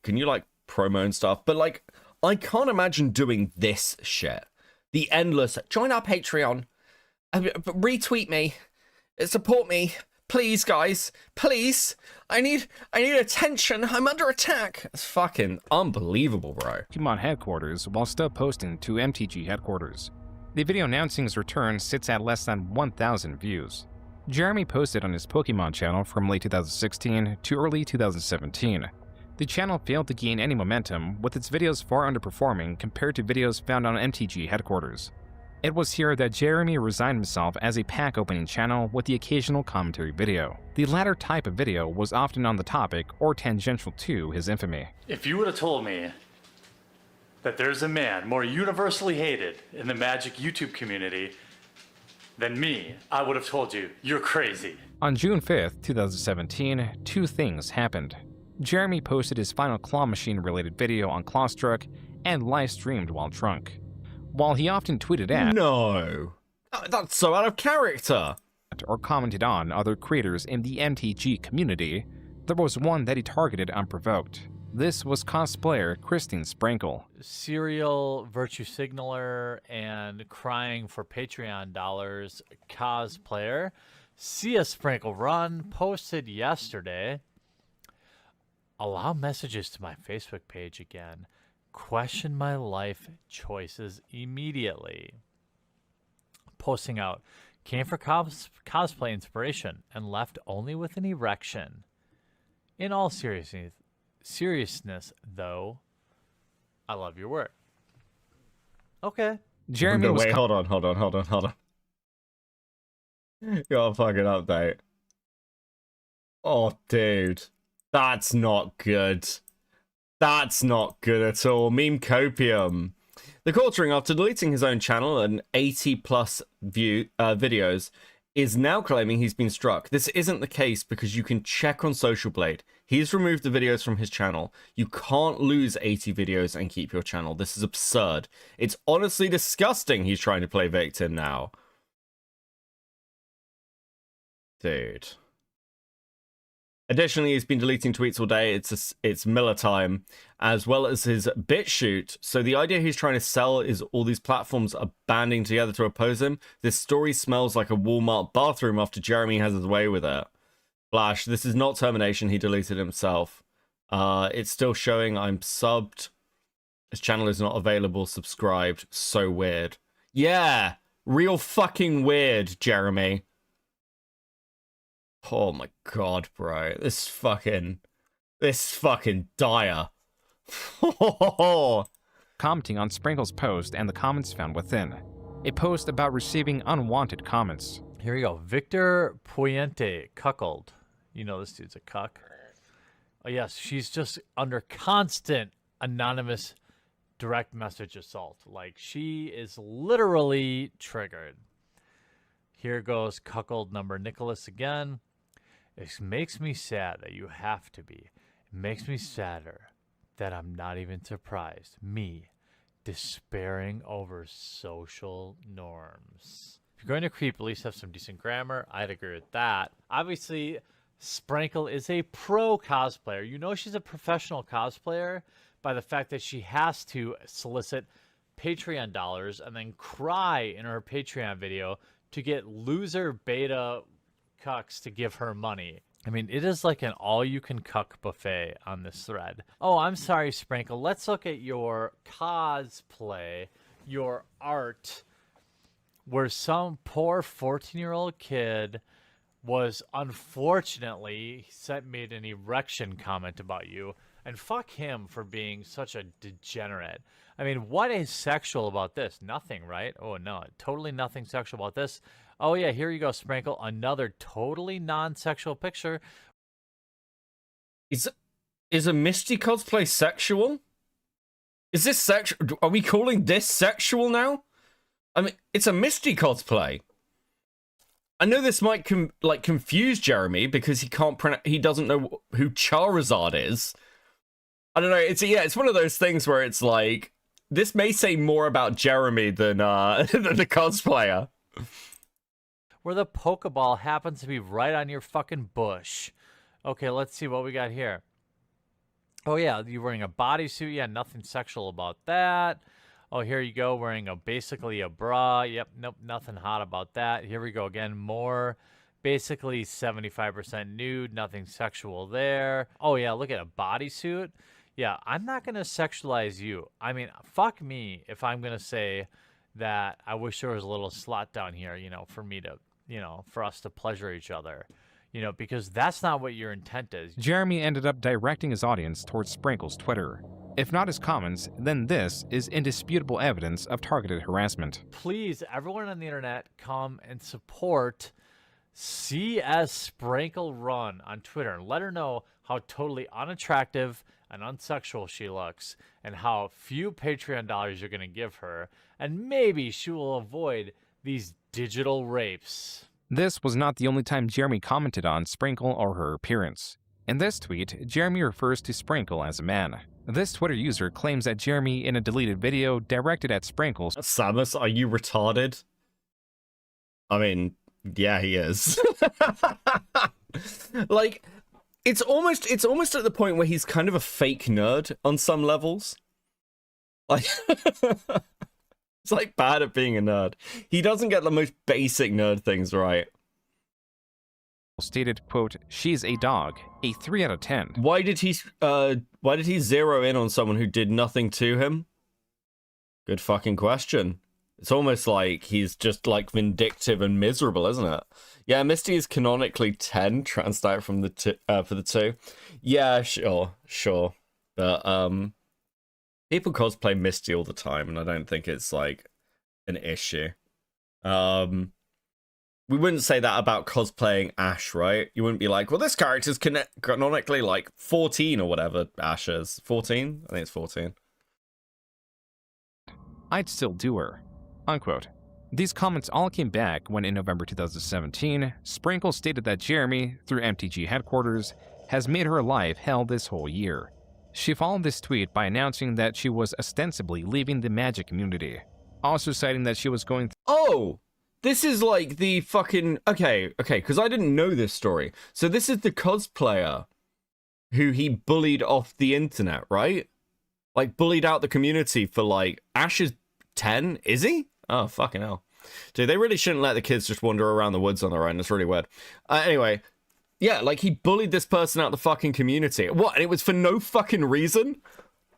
can you like promo and stuff? But like, I can't imagine doing this shit. The endless, join our Patreon, retweet me, support me, please guys, please. I need attention. I'm under attack. It's fucking unbelievable, bro. Pokemon headquarters while still posting to MTG headquarters. The video announcing his return sits at less than 1,000 views. Jeremy posted on his Pokemon channel from late 2016 to early 2017. The channel failed to gain any momentum, with its videos far underperforming compared to videos found on MTG headquarters. It was here that Jeremy resigned himself as a pack opening channel with the occasional commentary video. The latter type of video was often on the topic or tangential to his infamy. If you would have told me that there's a man more universally hated in the Magic YouTube community than me, I would have told you, you're crazy. On June 5th, 2017, 2 things happened. Jeremy posted his final claw machine related video on Clawstruck and live streamed while drunk. While he often tweeted at, no, that's so out of character, or commented on other creators in the MTG community, there was one that he targeted unprovoked. This was cosplayer Christine Sprankle. Serial virtue signaler and crying for Patreon dollars cosplayer Sia Sprankle Run posted yesterday. Allow messages to my Facebook page again. Question my life choices immediately. Posting out. Came for cosplay inspiration and left only with an erection. In all seriousness, though, I love your work. Okay. Jeremy was wait, hold on. Got a fucking update. Oh, dude. That's not good. That's not good at all. Meme copium. The quartering, after deleting his own channel and 80+ videos, is now claiming he's been struck. This isn't the case because you can check on Social Blade. He's removed the videos from his channel. You can't lose 80 videos and keep your channel. This is absurd. It's honestly disgusting he's trying to play victim now. Dude. Additionally, he's been deleting tweets all day. It's Miller time, as well as his BitChute. So the idea he's trying to sell is all these platforms are banding together to oppose him. This story smells like a Walmart bathroom after Jeremy has his way with it. Flash, this is not termination. He deleted himself. It's still showing I'm subbed. His channel is not available. Subscribed. So weird. Yeah, real fucking weird, Jeremy. Oh my god, bro. This fucking dire. Commenting on Sprinkle's post and the comments found within. A post about receiving unwanted comments. Here we go. Victor Puente, cuckold. You know this dude's a cuck. Oh, yes, she's just under constant anonymous direct message assault. Like, she is literally triggered. Here goes cuckold number Nicholas again. It makes me sad that you have to be. It makes me sadder that I'm not even surprised. Me, despairing over social norms. If you're going to creep, at least have some decent grammar. I'd agree with that. Obviously, Sprinkle is a pro cosplayer. You know she's a professional cosplayer by the fact that she has to solicit Patreon dollars and then cry in her Patreon video to get loser beta cucks to give her money. I mean, it is like an all-you-can-cuck buffet on this thread. Oh, I'm sorry, Sprinkle. Let's look at your cosplay, your art, where some poor 14-year-old kid was unfortunately made an erection comment about you. And fuck him for being such a degenerate. I mean, what is sexual about this? Nothing, right? Oh, no. Totally nothing sexual about this. Oh, yeah, here you go, Sprinkle. Another totally non-sexual picture. Is a Misty cosplay sexual? Is this sexual? Are we calling this sexual now? I mean, it's a Misty cosplay. I know this might confuse Jeremy because he doesn't know who Charizard is. I don't know. It's one of those things where it's like this may say more about Jeremy than than the cosplayer. Where the Pokeball happens to be right on your fucking bush. Okay, let's see what we got here. Oh yeah, you're wearing a bodysuit. Yeah, nothing sexual about that. Oh, here you go, wearing basically a bra. Yep, nope, nothing hot about that. Here we go again, more basically 75% nude, nothing sexual there. Oh yeah, look at a bodysuit. Yeah, I'm not going to sexualize you. I mean, fuck me if I'm going to say that I wish there was a little slot down here, for me to, for us to pleasure each other, because that's not what your intent is. Jeremy ended up directing his audience towards Sprinkle's Twitter. If not his comments, then this is indisputable evidence of targeted harassment. Please, everyone on the internet, come and support CS Sprinkle Run on Twitter and let her know how totally unattractive and unsexual she looks and how few Patreon dollars you're going to give her, and maybe she will avoid these digital rapes. This was not the only time Jeremy commented on Sprinkle or her appearance. In this tweet, Jeremy refers to Sprinkle as a man. This Twitter user claims that Jeremy, in a deleted video directed at Sprinkle... Samus, are you retarded? I mean, yeah, he is. Like, it's almost at the point where he's kind of a fake nerd on some levels. Like, it's like bad at being a nerd. He doesn't get the most basic nerd things right. Stated, quote, "She's a dog, a 3 out of 10. Why did he zero in on someone who did nothing to him? Good fucking question. It's almost like he's just like vindictive and miserable, isn't it? Yeah, Misty is canonically 10, transed out from the for the 2. Yeah, sure. But people cosplay Misty all the time, and I don't think it's like an issue. We wouldn't say that about cosplaying Ash, right? You wouldn't be like, well, this character's canonically like 14 or whatever Ash is. 14? I think it's 14. I'd still do her. Unquote. These comments all came back when in November 2017, Sprinkle stated that Jeremy, through MTG headquarters, has made her life hell this whole year. She followed this tweet by announcing that she was ostensibly leaving the Magic community, also citing that she was going Oh! This is like the fucking... Okay, because I didn't know this story. So this is the cosplayer who he bullied off the internet, right? Like, bullied out the community for, like... Ash is 10? Is he? Oh, fucking hell. Dude, they really shouldn't let the kids just wander around the woods on their own. It's really weird. Anyway, yeah, like, he bullied this person out the fucking community. What? And it was for no fucking reason?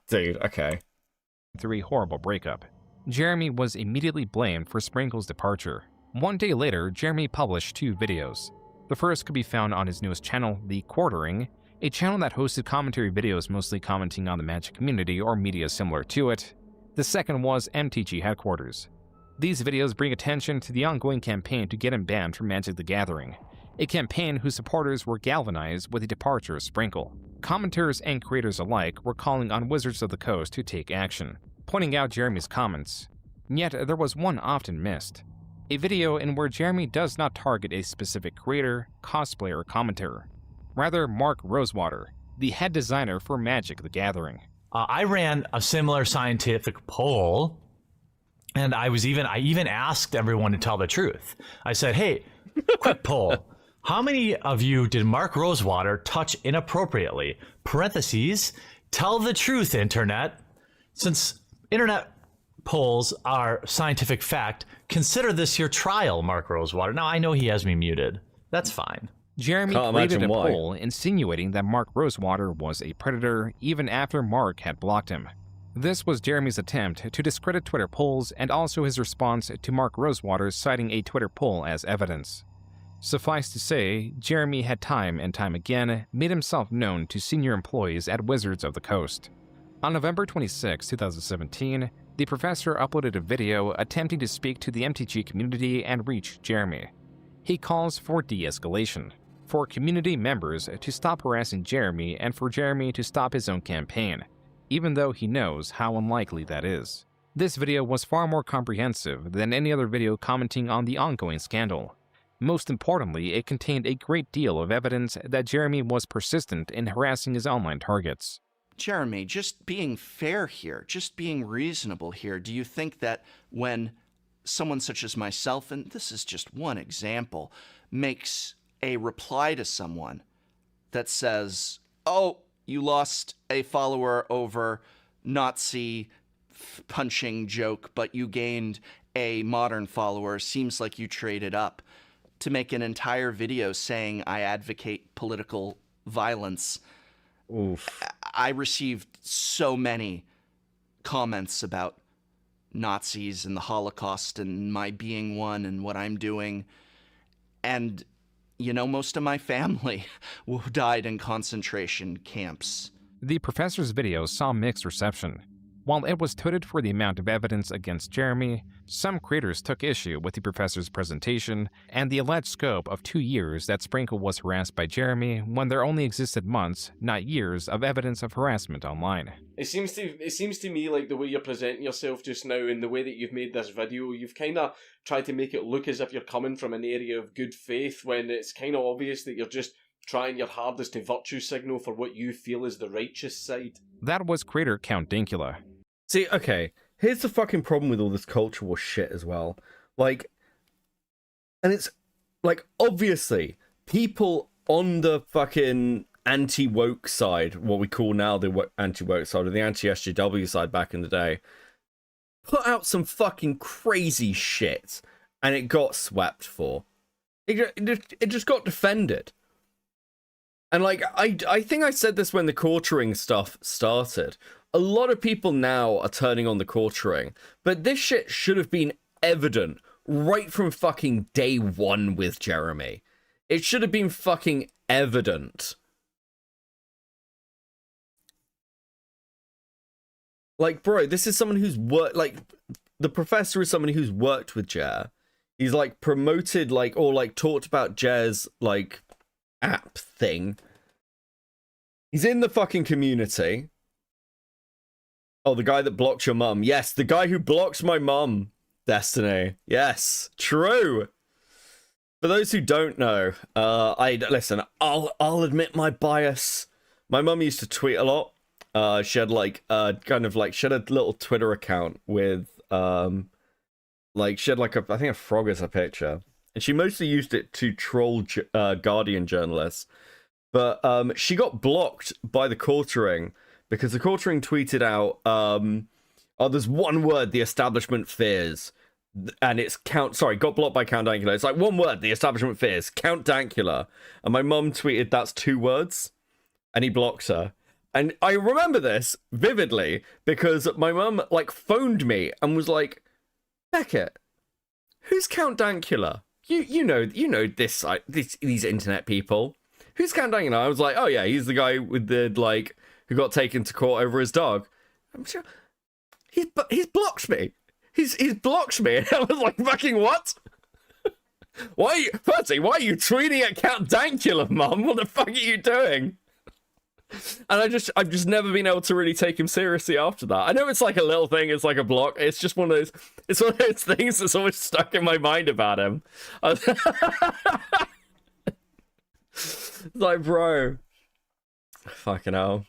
Dude, okay. Through a horrible breakup. Jeremy was immediately blamed for Sprinkle's departure. One day later, Jeremy published 2 videos. The first could be found on his newest channel, The Quartering, a channel that hosted commentary videos mostly commenting on the Magic community or media similar to it. The second was MTG Headquarters. These videos bring attention to the ongoing campaign to get him banned from Magic the Gathering, a campaign whose supporters were galvanized with the departure of Sprinkle. Commenters and creators alike were calling on Wizards of the Coast to take action, pointing out Jeremy's comments. Yet there was one often missed, a video in where Jeremy does not target a specific creator, cosplayer, or commentator. Rather, Mark Rosewater, the head designer for Magic the Gathering. I ran a similar scientific poll, and I even asked everyone to tell the truth. I said, hey, quick poll. How many of you did Mark Rosewater touch inappropriately? Parentheses, tell the truth, internet. Since internet polls are scientific fact, consider this your trial, Mark Rosewater. Now, I know he has me muted. That's fine. Jeremy created a poll insinuating that Mark Rosewater was a predator even after Mark had blocked him. This was Jeremy's attempt to discredit Twitter polls and also his response to Mark Rosewater citing a Twitter poll as evidence. Suffice to say, Jeremy had time and time again made himself known to senior employees at Wizards of the Coast. On November 26, 2017, the professor uploaded a video attempting to speak to the MTG community and reach Jeremy. He calls for de-escalation, for community members to stop harassing Jeremy and for Jeremy to stop his own campaign, even though he knows how unlikely that is. This video was far more comprehensive than any other video commenting on the ongoing scandal. Most importantly, it contained a great deal of evidence that Jeremy was persistent in harassing his online targets. Jeremy, just being fair here, just being reasonable here, do you think that when someone such as myself, and this is just one example, makes a reply to someone that says, oh, you lost a follower over Nazi punching joke, but you gained a modern follower, seems like you traded up, to make an entire video saying I advocate political violence. Oof. I received so many comments about Nazis and the Holocaust and my being one and what I'm doing. And, you know, most of my family died in concentration camps. The professor's video saw mixed reception. While it was touted for the amount of evidence against Jeremy, some creators took issue with the professor's presentation and the alleged scope of 2 years that Sprinkle was harassed by Jeremy when there only existed months, not years, of evidence of harassment online. It seems to me like the way you're presenting yourself just now and the way that you've made this video, you've kind of tried to make it look as if you're coming from an area of good faith when it's kind of obvious that you're just trying your hardest to virtue signal for what you feel is the righteous side. That was creator Count Dinkula. See, okay, here's the fucking problem with all this culture war shit as well. Like, and it's, like, obviously, people on the fucking anti-woke side, what we call now the anti-woke side, or the anti-SJW side back in the day, put out some fucking crazy shit, and it got swept for. It just got defended. And, like, I think I said this when the quartering stuff started. A lot of people now are turning on the quartering, but this shit should have been evident right from fucking day one with Jeremy. It should have been fucking evident. Like, bro, this is someone who's worked, like, the professor is someone who's worked with Jer. He's, like, promoted, like, or, like, talked about Jer's, like, app thing. He's in the fucking community. Oh, the guy that blocked your mum. Yes, the guy who blocked my mum, Destiny. Yes, true. For those who don't know, listen, I'll admit my bias. My mum used to tweet a lot. She had like she had a little Twitter account with she had like I think a frog as a picture, and she mostly used it to troll Guardian journalists. But she got blocked by the quartering because the quartering tweeted out, oh, there's one word the establishment fears, and it's got blocked by Count Dankula. It's like one word the establishment fears, Count Dankula. And my mum tweeted that's 2 words, and he blocks her. And I remember this vividly because my mum like phoned me and was like, Beckett, who's Count Dankula? You know this these internet people. who's Count Dankula? I was like, oh yeah, he's the guy with the, like, who got taken to court over his dog. I'm sure he's blocked me. He's blocked me. And I was like, fucking what? Percy, why are you tweeting at Count Dankula, Mum? What the fuck are you doing? And I've just never been able to really take him seriously after that. I know it's like a little thing, it's like a block. It's just one of those things that's always stuck in my mind about him. It's like, bro. Fucking hell.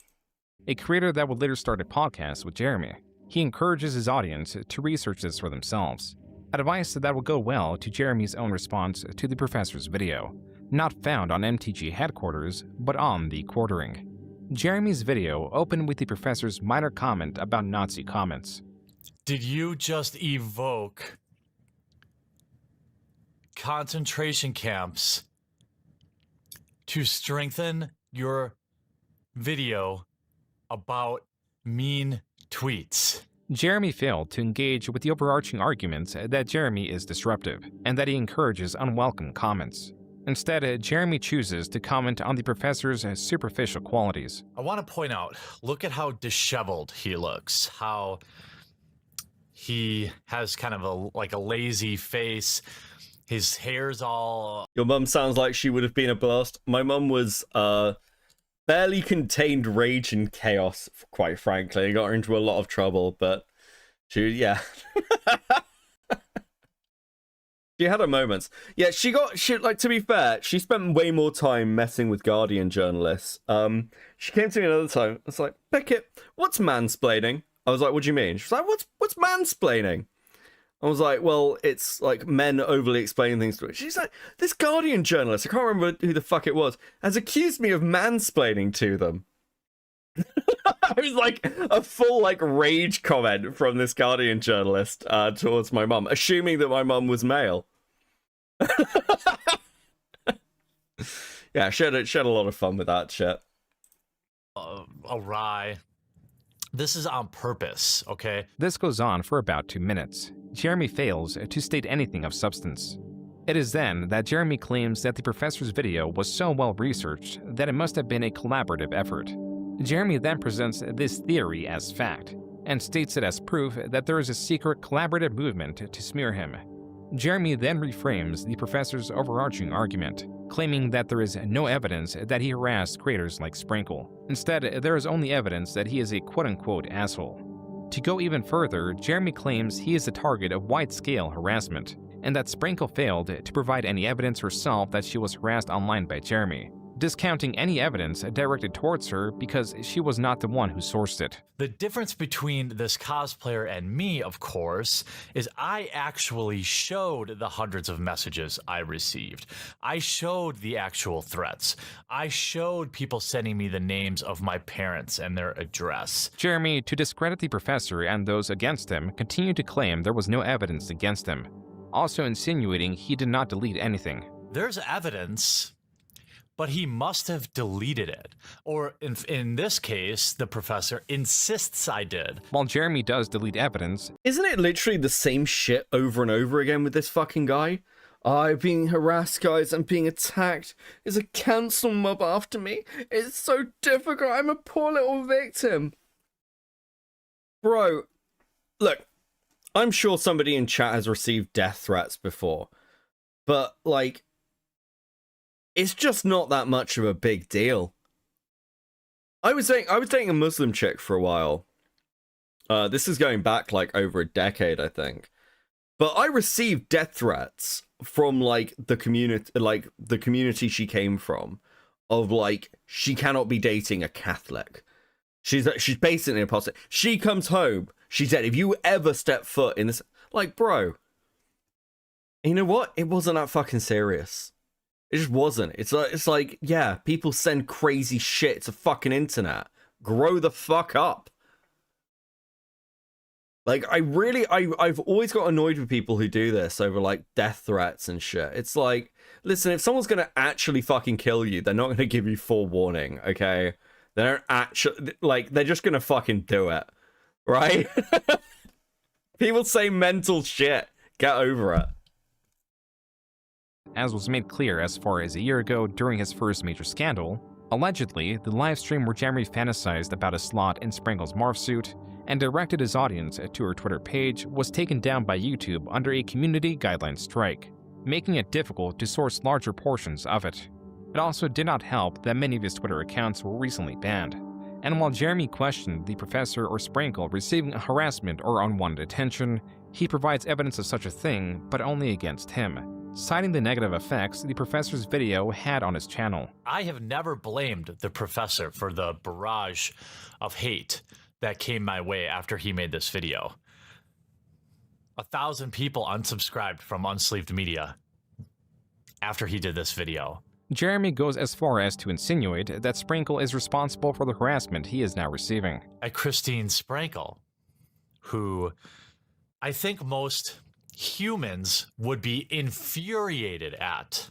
A creator that would later start a podcast with Jeremy. He encourages his audience to research this for themselves. Advice that will go well to Jeremy's own response to the professor's video, not found on MTG headquarters, but on the quartering. Jeremy's video opened with the professor's minor comment about Nazi comments. Did you just evoke concentration camps to strengthen your video about mean tweets? Jeremy failed to engage with the overarching arguments that Jeremy is disruptive and that he encourages unwelcome comments. Instead, Jeremy chooses to comment on the professor's superficial qualities. I want to point out, look at how disheveled he looks, how he has kind of a lazy face. His hair's all... Your mum sounds like she would have been a blast. My mum was barely contained rage and chaos, quite frankly. It got her into a lot of trouble, but yeah. She had her moments. Yeah, to be fair, she spent way more time messing with Guardian journalists. She came to me another time. It's like, Beckett, what's mansplaining? I was like, what do you mean? She's like, what's mansplaining? I was like, well, it's like men overly explaining things to her. She's like, this Guardian journalist, I can't remember who the fuck it was, has accused me of mansplaining to them. It was like a full like rage comment from this Guardian journalist towards my mum, assuming that my mum was male. Yeah, she had a lot of fun with that shit. Awry. This is on purpose, okay? This goes on for about 2 minutes. Jeremy fails to state anything of substance. It is then that Jeremy claims that the professor's video was so well researched that it must have been a collaborative effort. Jeremy then presents this theory as fact, and states it as proof that there is a secret collaborative movement to smear him. Jeremy then reframes the professor's overarching argument, claiming that there is no evidence that he harassed creators like Sprinkle. Instead, there is only evidence that he is a quote-unquote asshole. To go even further, Jeremy claims he is the target of wide-scale harassment, and that Sprinkle failed to provide any evidence herself that she was harassed online by Jeremy, discounting any evidence directed towards her because she was not the one who sourced it. The difference between this cosplayer and me, of course, is I actually showed the hundreds of messages I received. I showed the actual threats. I showed people sending me the names of my parents and their address. Jeremy, to discredit the professor and those against him, continued to claim there was no evidence against him, also insinuating he did not delete anything. There's evidence, but he must have deleted it. Or in this case, the professor insists I did. While Jeremy does delete evidence, isn't it literally the same shit over and over again with this fucking guy? I'm being harassed, guys. I'm being attacked. There's a cancel mob after me. It's so difficult. I'm a poor little victim. Bro, look, I'm sure somebody in chat has received death threats before, but like, it's just not that much of a big deal. I was dating a Muslim chick for a while. This is going back like over a decade, I think. But I received death threats from like the community she came from, of like, she cannot be dating a Catholic. She's basically an apostate. She comes home, she said, if you ever step foot in this, like, bro, you know what? It wasn't that fucking serious. It just wasn't. It's like, yeah, people send crazy shit to fucking internet. Grow the fuck up. Like, I've always got annoyed with people who do this over, like, death threats and shit. It's like, listen, if someone's gonna actually fucking kill you, they're not gonna give you forewarning, okay? They don't actually, like, they're just gonna fucking do it, right? People say mental shit. Get over it. As was made clear as far as a year ago during his first major scandal, allegedly, the livestream where Jeremy fantasized about a slot in Sprinkle's morph suit and directed his audience to her Twitter page was taken down by YouTube under a community guideline strike, making it difficult to source larger portions of it. It also did not help that many of his Twitter accounts were recently banned. And while Jeremy questioned the professor or Sprinkle receiving harassment or unwanted attention, he provides evidence of such a thing, but only against him, citing the negative effects the professor's video had on his channel. I have never blamed the professor for the barrage of hate that came my way after he made this video. 1,000 people unsubscribed from Unsleeved Media after he did this video. Jeremy goes as far as to insinuate that Sprinkle is responsible for the harassment he is now receiving. At Christine Sprinkle, who I think most humans would be infuriated at.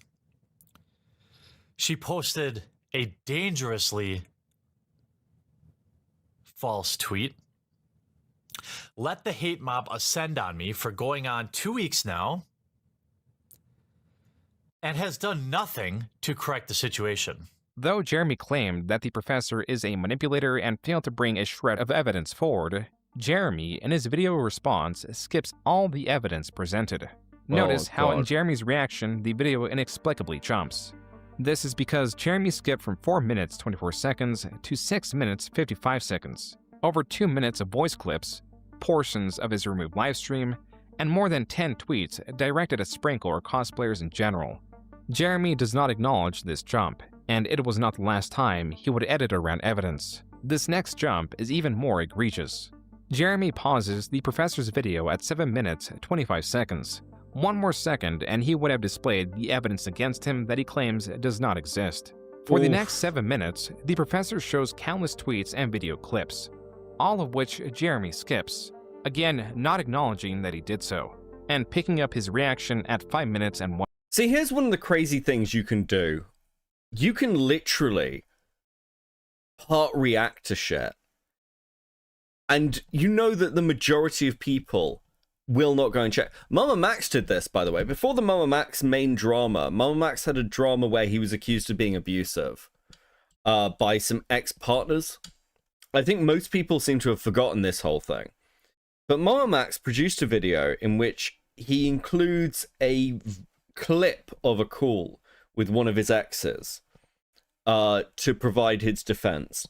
She posted a dangerously false tweet. Let the hate mob ascend on me for going on 2 weeks now, and has done nothing to correct the situation. Though Jeremy claimed that the professor is a manipulator and failed to bring a shred of evidence forward, Jeremy, in his video response, skips all the evidence presented. Notice how in Jeremy's reaction, the video inexplicably jumps. This is because Jeremy skipped from 4 minutes 24 seconds to 6 minutes 55 seconds, over 2 minutes of voice clips, portions of his removed livestream, and more than 10 tweets directed at Sprinkle or cosplayers in general. Jeremy does not acknowledge this jump, and it was not the last time he would edit around evidence. This next jump is even more egregious. Jeremy pauses the professor's video at 7 minutes 25 seconds. 1 more second and he would have displayed the evidence against him that he claims does not exist. For the next 7 minutes, the professor shows countless tweets and video clips, all of which Jeremy skips, again not acknowledging that he did so, and picking up his reaction at 5 minutes and 1. See, here's one of the crazy things you can do. You can literally part react to shit. And you know that the majority of people will not go and check. Mama Max did this, by the way. Before the Mama Max main drama, Mama Max had a drama where he was accused of being abusive by some ex-partners. I think most people seem to have forgotten this whole thing. But Mama Max produced a video in which he includes a clip of a call with one of his exes to provide his defense.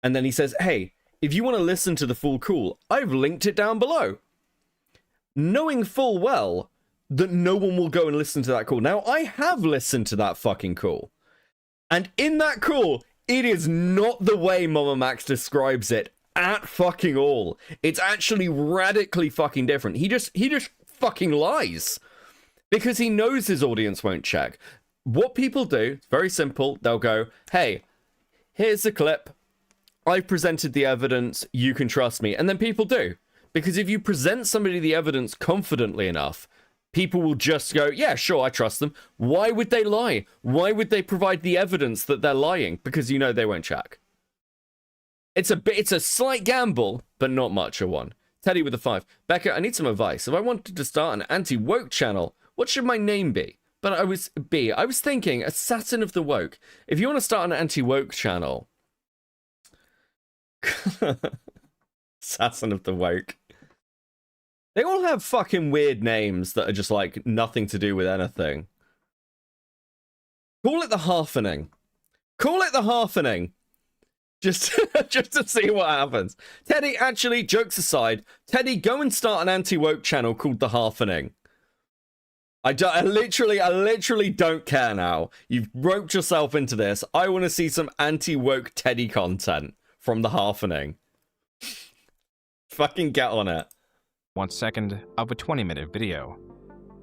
And then he says, hey, if you want to listen to the full call, I've linked it down below. Knowing full well that no one will go and listen to that call. Now, I have listened to that fucking call. And in that call, it is not the way Mama Max describes it at fucking all. It's actually radically fucking different. He just fucking lies. Because he knows his audience won't check. What people do, it's very simple. They'll go, hey, here's the clip. I've presented the evidence. You can trust me. And then people do. Because if you present somebody the evidence confidently enough, people will just go, yeah, sure, I trust them. Why would they lie? Why would they provide the evidence that they're lying? Because you know they won't check. It's a slight gamble, but not much of one. Teddy with a 5. Becca, I need some advice. If I wanted to start an anti-woke channel, what should my name be? But I was thinking Assassin of the Woke. If you want to start an anti-woke channel, Assassin of the Woke. They all have fucking weird names that are just like nothing to do with anything. Call it the Halfening. Call it the Halfening. Just to see what happens. Teddy, actually, jokes aside, Teddy, go and start an anti-woke channel called the Halfening. I literally don't care now. You've roped yourself into this. I want to see some anti-woke Teddy content from the Halfening. Fucking get on it. 1 second of a 20-minute video.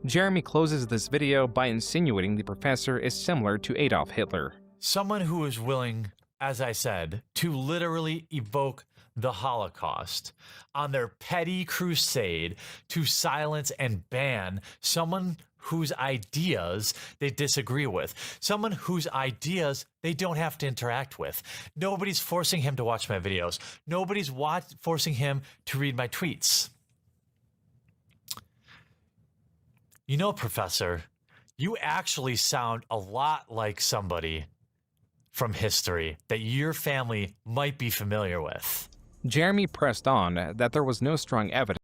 Jeremy closes this video by insinuating the professor is similar to Adolf Hitler. Someone who is willing, as I said, to literally evoke the Holocaust on their petty crusade to silence and ban someone whose ideas they disagree with, someone whose ideas they don't have to interact with. Nobody's forcing him to watch my videos. Nobody's forcing him to read my tweets. You know, Professor, you actually sound a lot like somebody from history that your family might be familiar with. Jeremy pressed on that there was no strong evidence.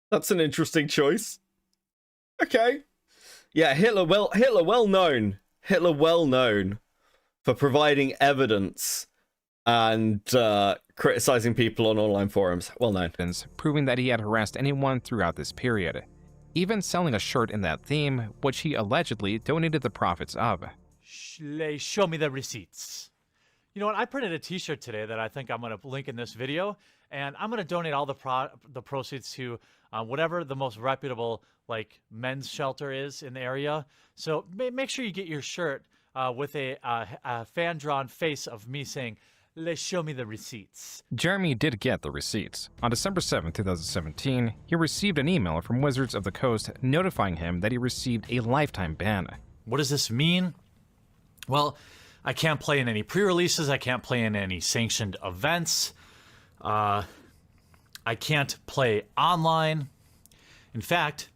That's an interesting choice. Okay. Yeah, Hitler well known for providing evidence and criticizing people on online forums. Well known. Proving that he had harassed anyone throughout this period. Even selling a shirt in that theme, which he allegedly donated the profits of. Show me the receipts. You know what? I printed a t-shirt today that I think I'm going to link in this video, and I'm going to donate all the proceeds to whatever the most reputable like men's shelter is in the area. So make sure you get your shirt with a fan-drawn face of me saying, show me the receipts. Jeremy did get the receipts. On December 7, 2017, he received an email from Wizards of the Coast notifying him that he received a lifetime ban. What does this mean? Well, I can't play in any pre-releases. I can't play in any sanctioned events. I can't play online. In fact,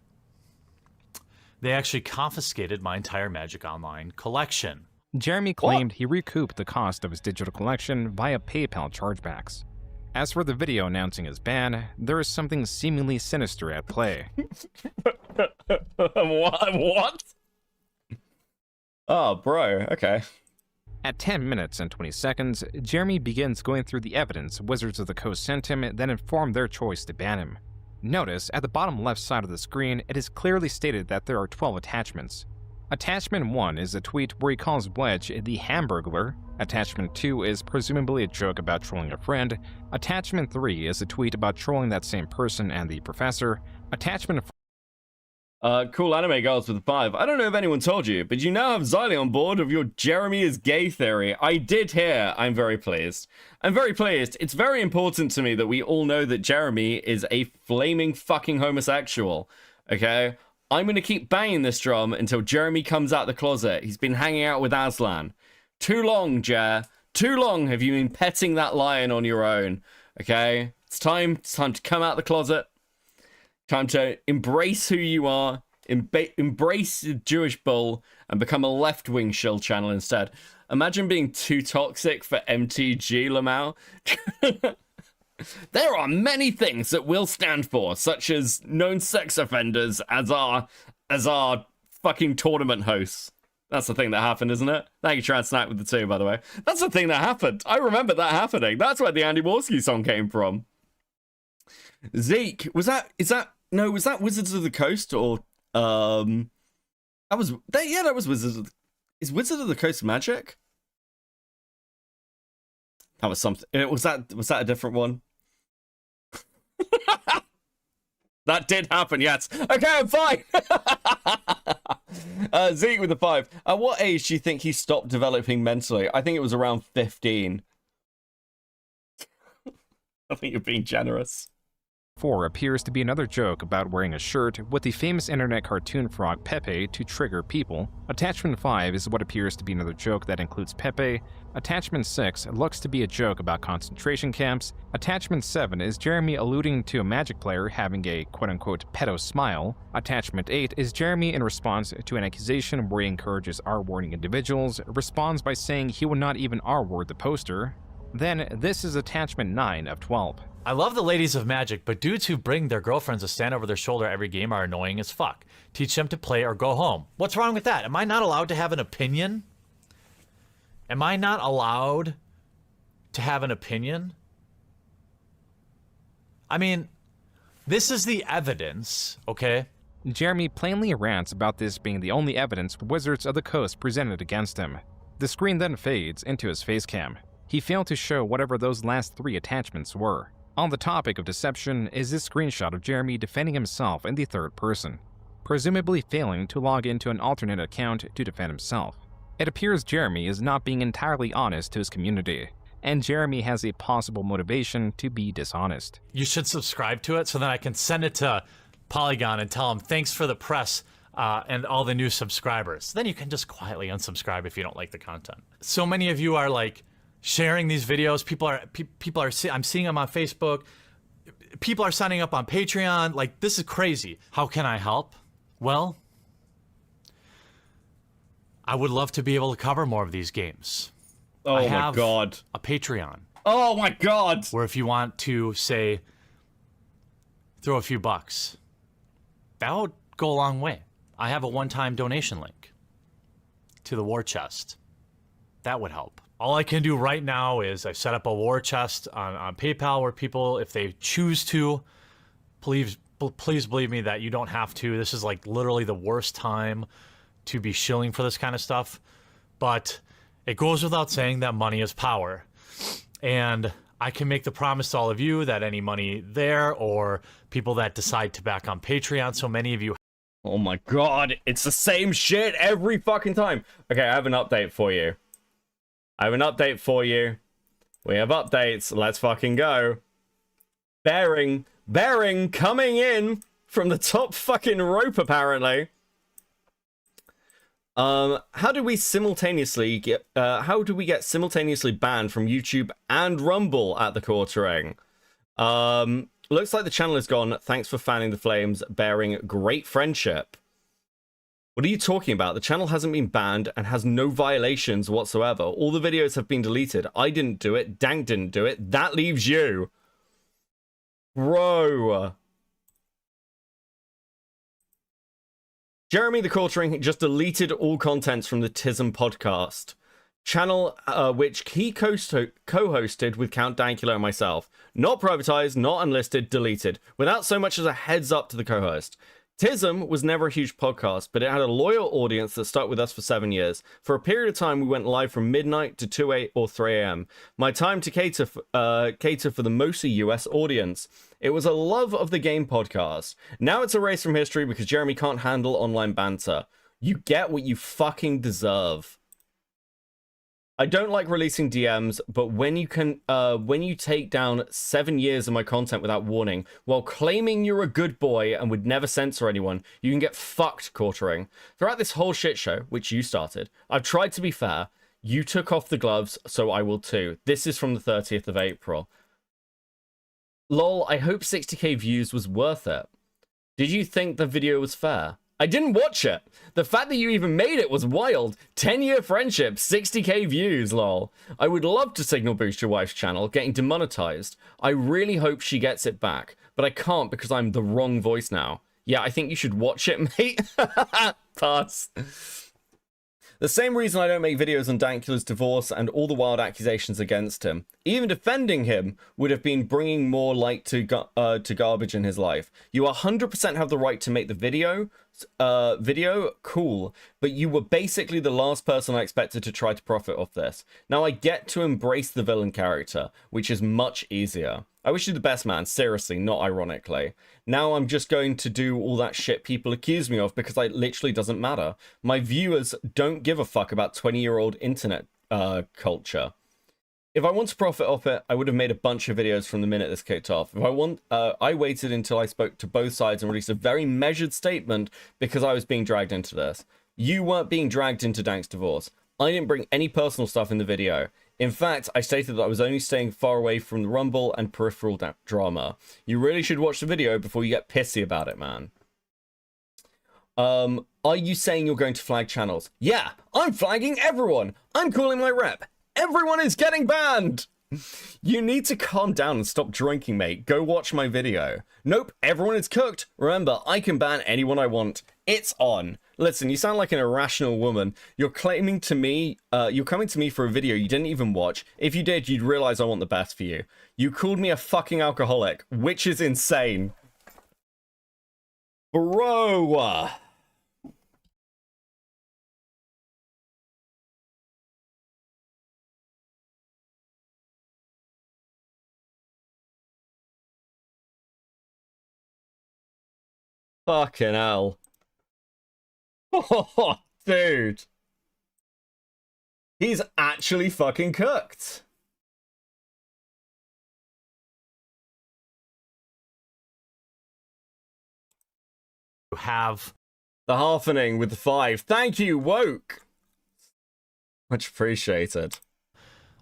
they actually confiscated my entire Magic Online collection. Jeremy claimed he recouped the cost of his digital collection via PayPal chargebacks. As for the video announcing his ban, there is something seemingly sinister at play. What? Oh, bro, okay. At 10 minutes and 20 seconds, Jeremy begins going through the evidence Wizards of the Coast sent him that informed their choice to ban him. Notice, at the bottom left side of the screen, it is clearly stated that there are 12 attachments. Attachment 1 is a tweet where he calls Wedge the Hamburglar. Attachment 2 is presumably a joke about trolling a friend. Attachment 3 is a tweet about trolling that same person and the professor. Attachment 4... Cool anime girls with 5. I don't know if anyone told you, but you now have Xylee on board of your Jeremy is gay theory. I did hear. I'm very pleased. I'm very pleased. It's very important to me that we all know that Jeremy is a flaming fucking homosexual. Okay? I'm going to keep banging this drum until Jeremy comes out the closet. He's been hanging out with Aslan. Too long, Jer. Too long have you been petting that lion on your own. Okay? It's time to come out the closet. Time to embrace who you are, embrace the Jewish bull, and become a left-wing shill channel instead. Imagine being too toxic for MTG, Lamau. There are many things that we'll stand for, such as known sex offenders as our fucking tournament hosts. That's the thing that happened, isn't it? Thank you, Transnack with the 2, by the way. That's the thing that happened. I remember that happening. That's where the Andy Warski song came from. Zeke, was that Wizards of the Coast or that was Wizards of the, is Wizards of the Coast Magic? That was something. Was that a different one? That did happen, yes. Okay, I'm fine. Zeke with the 5. At what age do you think he stopped developing mentally? I think it was around 15. I think you're being generous. 4 appears to be another joke about wearing a shirt with the famous internet cartoon frog Pepe to trigger people. Attachment 5 is what appears to be another joke that includes Pepe. Attachment 6 looks to be a joke about concentration camps. Attachment 7 is Jeremy alluding to a Magic player having a quote-unquote pedo smile. Attachment 8 is Jeremy in response to an accusation where he encourages R-wording individuals, responds by saying he would not even R-word the poster. Then this is attachment 9 of 12. I love the ladies of Magic, but dudes who bring their girlfriends to stand over their shoulder every game are annoying as fuck. Teach them to play or go home. What's wrong with that? Am I not allowed to have an opinion? Am I not allowed to have an opinion? I mean, this is the evidence, okay? Jeremy plainly rants about this being the only evidence Wizards of the Coast presented against him. The screen then fades into his face cam. He failed to show whatever those last 3 attachments were. On the topic of deception is this screenshot of Jeremy defending himself in the third person, presumably failing to log into an alternate account to defend himself. It appears Jeremy is not being entirely honest to his community, and Jeremy has a possible motivation to be dishonest. You should subscribe to it so that I can send it to Polygon and tell them thanks for the press and all the new subscribers. Then you can just quietly unsubscribe if you don't like the content. So many of you are like, sharing these videos, people are I'm seeing them on Facebook. People are signing up on Patreon. Like, this is crazy. How can I help? Well, I would love to be able to cover more of these games. Oh I my have God. a Patreon. Oh my God. Where if you want to, say, throw a few bucks, that would go a long way. I have a one-time donation link to the war chest. That would help. All I can do right now is I set up a war chest on PayPal where people, if they choose to, please believe me that you don't have to. This is like literally the worst time to be shilling for this kind of stuff. But it goes without saying that money is power. And I can make the promise to all of you that any money there or people that decide to back on Patreon, so many of you. Oh my God, it's the same shit every fucking time. Okay, I have an update for you. We have updates. Let's fucking go. Bearing coming in from the top fucking rope, apparently. How do we get simultaneously banned from YouTube and Rumble at the quartering? Looks like the channel is gone. Thanks for fanning the flames, bearing great friendship. What are you talking about? The channel hasn't been banned and has no violations whatsoever. All the videos have been deleted. I didn't do it. Dank didn't do it. That leaves you. Bro. Jeremy the Quartering just deleted all contents from the Tism podcast. Channel which he co-hosted with Count Dankula and myself. Not privatized, not unlisted, deleted. Without so much as a heads up to the co-host. Tism was never a huge podcast, but it had a loyal audience that stuck with us for 7 years. For a period of time, we went live from midnight to 2 or 3 a.m. My time to cater for the mostly US audience. It was a love of the game podcast. Now it's erased from history because Jeremy can't handle online banter. You get what you fucking deserve. I don't like releasing DMs, but when you take down 7 years of my content without warning, while claiming you're a good boy and would never censor anyone, you can get fucked, Quartering. Throughout this whole shit show, which you started, I've tried to be fair. You took off the gloves, so I will too. This is from the 30th of April. Lol, I hope 60k views was worth it. Did you think the video was fair? I didn't watch it. The fact that you even made it was wild. 10-year friendship, 60k views, lol. I would love to signal boost your wife's channel, getting demonetized. I really hope she gets it back, but I can't because I'm the wrong voice now. Yeah, I think you should watch it, mate. Pass. The same reason I don't make videos on Dankula's divorce and all the wild accusations against him. Even defending him would have been bringing more light to garbage in his life. You 100% have the right to make the video, cool, but you were basically the last person I expected to try to profit off this. Now I get to embrace the villain character, which is much easier. I wish you the best, man, seriously, not ironically. Now I'm just going to do all that shit people accuse me of because it literally doesn't matter. My viewers don't give a fuck about 20-year-old internet culture. If I want to profit off it, I would have made a bunch of videos from the minute this kicked off. If I waited until I spoke to both sides and released a very measured statement because I was being dragged into this. You weren't being dragged into Dank's divorce. I didn't bring any personal stuff in the video. In fact, I stated that I was only staying far away from the Rumble and peripheral drama. You really should watch the video before you get pissy about it, man. Are you saying you're going to flag channels? Yeah, I'm flagging everyone. I'm calling my rep. Everyone is getting banned. You need to calm down and stop drinking, mate. Go watch my video. Nope, everyone is cooked. Remember, I can ban anyone I want. It's on. Listen, you sound like an irrational woman. You're coming to me for a video you didn't even watch. If you did, you'd realize I want the best for you. You called me a fucking alcoholic, which is insane. Bro. Fucking hell. Oh, dude. He's actually fucking cooked. You have the halfening with the 5. Thank you, Woke. Much appreciated.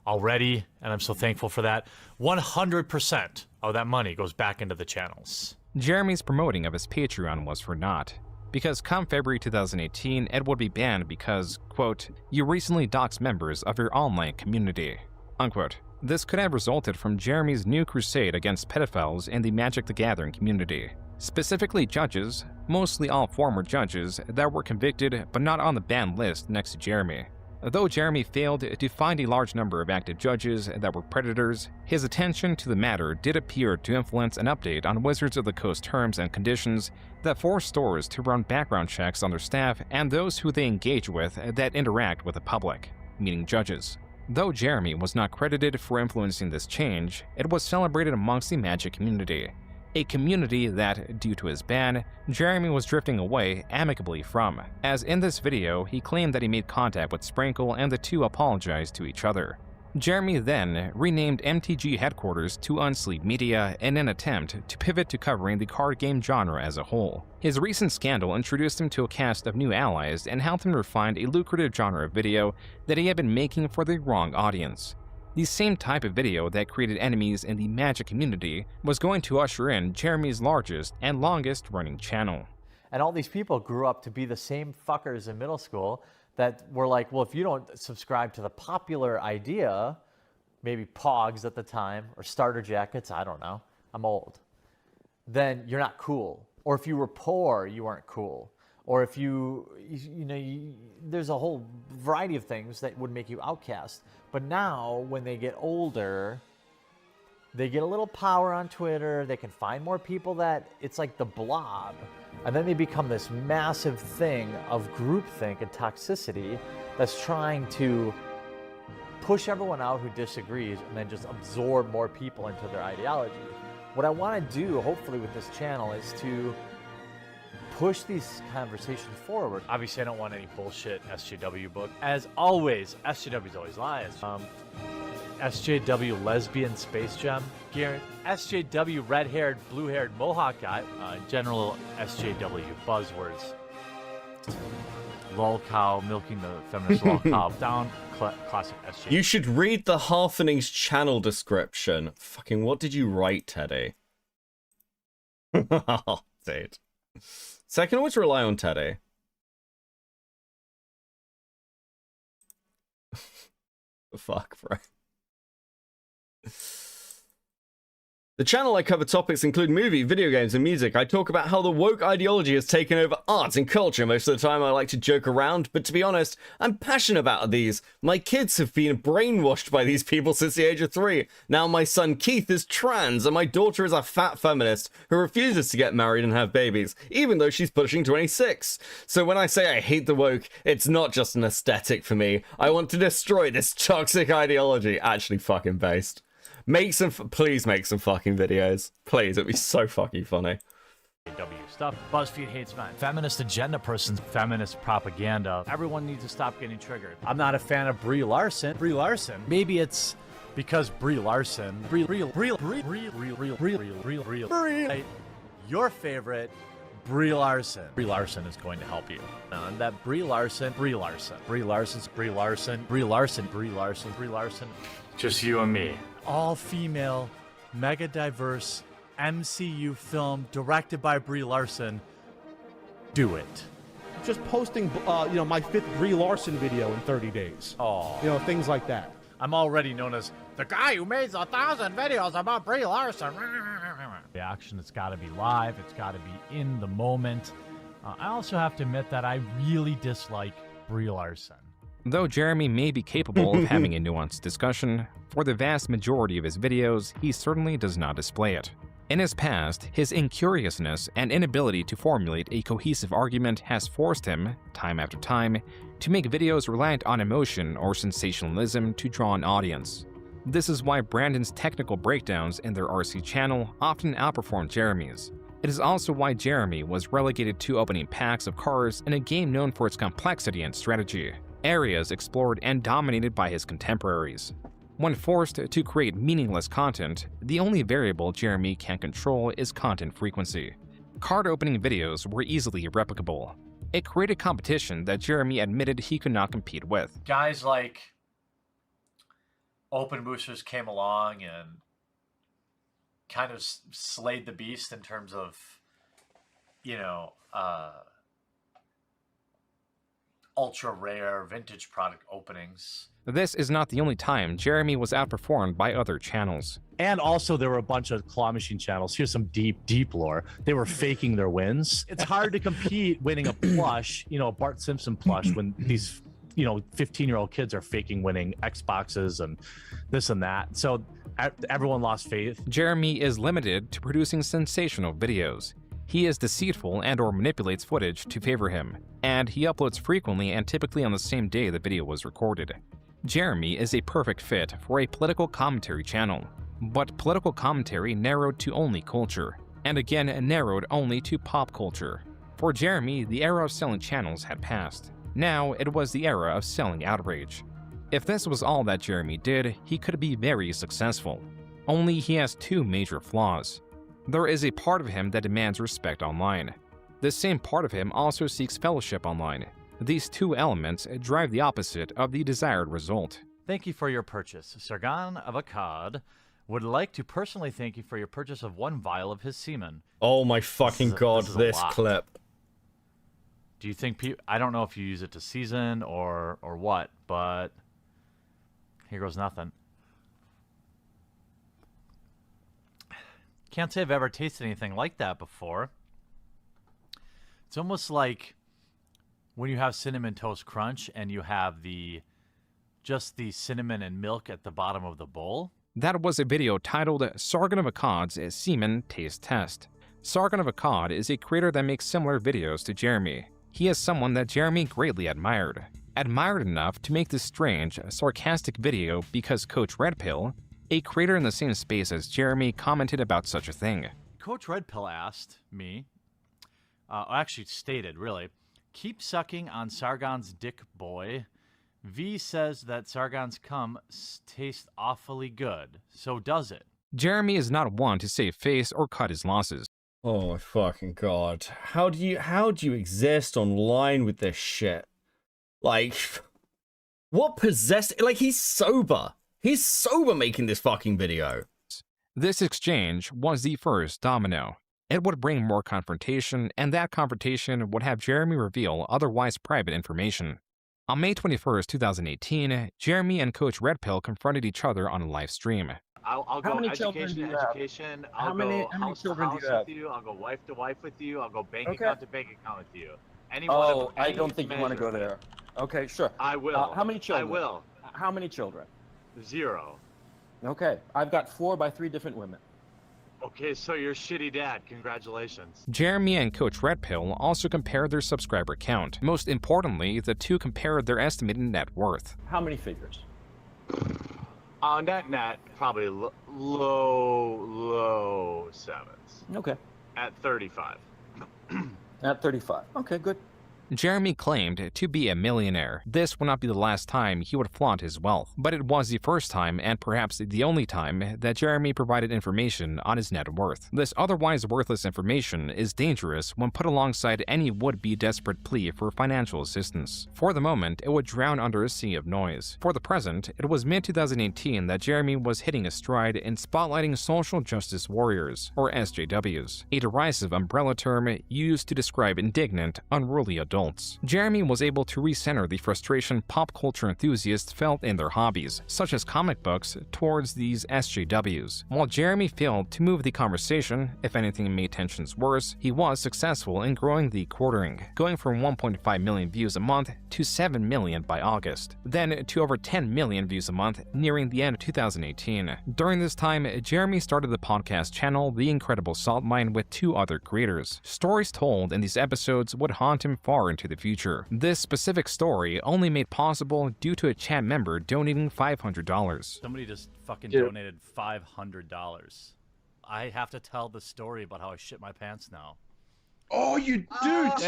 Already, and I'm so thankful for that. 100% of that money goes back into the channels. Jeremy's promoting of his Patreon was for naught. because come February 2018, it would be banned because, quote, you recently doxed members of your online community, unquote. This could have resulted from Jeremy's new crusade against pedophiles in the Magic the Gathering community. Specifically judges, mostly all former judges, that were convicted but not on the banned list next to Jeremy. Though Jeremy failed to find a large number of active judges that were predators, his attention to the matter did appear to influence an update on Wizards of the Coast terms and conditions that force stores to run background checks on their staff and those who they engage with that interact with the public, meaning judges. Though Jeremy was not credited for influencing this change, it was celebrated amongst the Magic community. A community that, due to his ban, Jeremy was drifting away amicably from, as in this video he claimed that he made contact with Sprinkle and the two apologized to each other. Jeremy then renamed MTG headquarters to Unsleep Media in an attempt to pivot to covering the card game genre as a whole. His recent scandal introduced him to a cast of new allies and helped him refine a lucrative genre of video that he had been making for the wrong audience. The same type of video that created enemies in the Magic community was going to usher in Jeremy's largest and longest running channel. And all these people grew up to be the same fuckers in middle school that were like, well, if you don't subscribe to the popular idea, maybe Pogs at the time, or starter jackets, I don't know, I'm old, then you're not cool. Or if you were poor, you weren't cool. Or if there's a whole variety of things that would make you outcast. But now, when they get older, they get a little power on Twitter, they can find more people that, it's like the blob. And then they become this massive thing of groupthink and toxicity that's trying to push everyone out who disagrees and then just absorb more people into their ideology. What I want to do, hopefully, with this channel is to push these conversations forward. Obviously, I don't want any bullshit SJW book. As always, SJW's always lies. SJW lesbian space gem. Garrett, SJW red-haired, blue-haired mohawk guy. General SJW buzzwords. Lol cow, milking the feminist lol cow. Down, classic SJW. You should read the Halfening's channel description. Fucking what did you write, Teddy? Oh, dude. So I can always rely on Teddy. Fuck, bro. The channel I cover topics include movie, video games, and music. I talk about how the woke ideology has taken over art and culture. Most of the time I like to joke around, but to be honest, I'm passionate about these. My kids have been brainwashed by these people since the age of 3. Now my son Keith is trans, and my daughter is a fat feminist who refuses to get married and have babies, even though she's pushing 26. So when I say I hate the woke, it's not just an aesthetic for me. I want to destroy this toxic ideology. Actually fucking based. Please make some fucking videos. Please, it'd be so fucking funny. W stuff. BuzzFeed hates men. Feminist agenda persons. Feminist propaganda. Everyone needs to stop getting triggered. I'm not a fan of Brie Larson. Brie Larson. Maybe it's because Brie Larson. Brie. Your favorite. Brie Larson. Brie Larson is going to help you. And that Brie Larson. Just you and me. All female, mega diverse MCU film directed by Brie Larson. Do it. Just posting, my 5th Brie Larson video in 30 days. Oh. Things like that. I'm already known as the guy who made 1,000 videos about Brie Larson. The action, it's got to be live. It's got to be in the moment. I also have to admit that I really dislike Brie Larson. Though Jeremy may be capable of having a nuanced discussion, for the vast majority of his videos, he certainly does not display it. In his past, his incuriousness and inability to formulate a cohesive argument has forced him, time after time, to make videos reliant on emotion or sensationalism to draw an audience. This is why Brandon's technical breakdowns in their RC channel often outperform Jeremy's. It is also why Jeremy was relegated to opening packs of cards in a game known for its complexity and strategy, areas explored and dominated by his contemporaries. When forced to create meaningless content, the only variable Jeremy can control is content frequency. Card opening videos were easily replicable. It created competition that Jeremy admitted he could not compete with. Guys like Open Boosters came along and kind of slayed the beast in terms of, ultra rare vintage product openings. This is not the only time Jeremy was outperformed by other channels. And also there were a bunch of claw machine channels. Here's some deep lore. They were faking their wins. It's hard to compete winning a plush, a Bart Simpson plush, when these 15-year-old kids are faking winning Xboxes and this and that. So everyone lost faith. Jeremy is limited to producing sensational videos. He is deceitful and or manipulates footage to favor him, and he uploads frequently and typically on the same day the video was recorded. Jeremy is a perfect fit for a political commentary channel, but political commentary narrowed to only culture, and again narrowed only to pop culture. For Jeremy, the era of selling channels had passed. Now it was the era of selling outrage. If this was all that Jeremy did, he could be very successful. Only he has two major flaws. There is a part of him that demands respect online. This same part of him also seeks fellowship online. These two elements drive the opposite of the desired result. Thank you for your purchase. Sargon of Akkad would like to personally thank you for your purchase of 1 vial of his semen. Oh my fucking god, this clip. Do you think I don't know if you use it to season or what, but here goes nothing. Can't say I've ever tasted anything like that before. It's almost like when you have Cinnamon Toast Crunch and you have just the cinnamon and milk at the bottom of the bowl. That was a video titled Sargon of Akkad's Semen Taste Test. Sargon of Akkad is a creator that makes similar videos to Jeremy. He is someone that Jeremy greatly admired. Admired enough to make this strange, sarcastic video because Coach Redpill, a creator in the same space as Jeremy, commented about such a thing. Coach Redpill asked me, actually stated, really, keep sucking on Sargon's dick, boy. V says that Sargon's cum tastes awfully good. So does it? Jeremy is not one to save face or cut his losses. Oh my fucking god. How do you exist online with this shit? Like, what possessed... Like, he's sober. He's sober making this fucking video. This exchange was the first domino. It would bring more confrontation, and that confrontation would have Jeremy reveal otherwise private information. On May 21st, 2018, Jeremy and Coach Redpill confronted each other on a live stream. I'll go education to education. I'll go house to house with you. I'll go wife to wife with you. I'll go bank account to bank account with you. I don't think you want to go there. Okay, sure. I will. How many children? I will. How many children? 0. Okay, I've got 4 by 3 different women. Okay, so you're a shitty dad. Congratulations. Jeremy and Coach Redpill also compared their subscriber count. Most importantly, the two compared their estimated net worth. How many figures? Net, probably low 7s. Okay. At 35. At 35. Okay, good. Jeremy claimed to be a millionaire. This would not be the last time he would flaunt his wealth, but it was the first time and perhaps the only time that Jeremy provided information on his net worth. This otherwise worthless information is dangerous when put alongside any would-be desperate plea for financial assistance. For the moment, it would drown under a sea of noise. For the present, it was mid-2018 that Jeremy was hitting a stride in spotlighting social justice warriors, or SJWs, a derisive umbrella term used to describe indignant, unruly adults. Jeremy was able to recenter the frustration pop culture enthusiasts felt in their hobbies, such as comic books, towards these SJWs. While Jeremy failed to move the conversation, if anything made tensions worse, he was successful in growing the quartering, going from 1.5 million views a month to 7 million by August, then to over 10 million views a month nearing the end of 2018. During this time, Jeremy started the podcast channel The Incredible Salt Mine with 2 other creators. Stories told in these episodes would haunt him far into the future. This specific story only made possible due to a chat member donating $500. Somebody just fucking donated $500. I have to tell the story about how I shit my pants now. Oh, you do? Once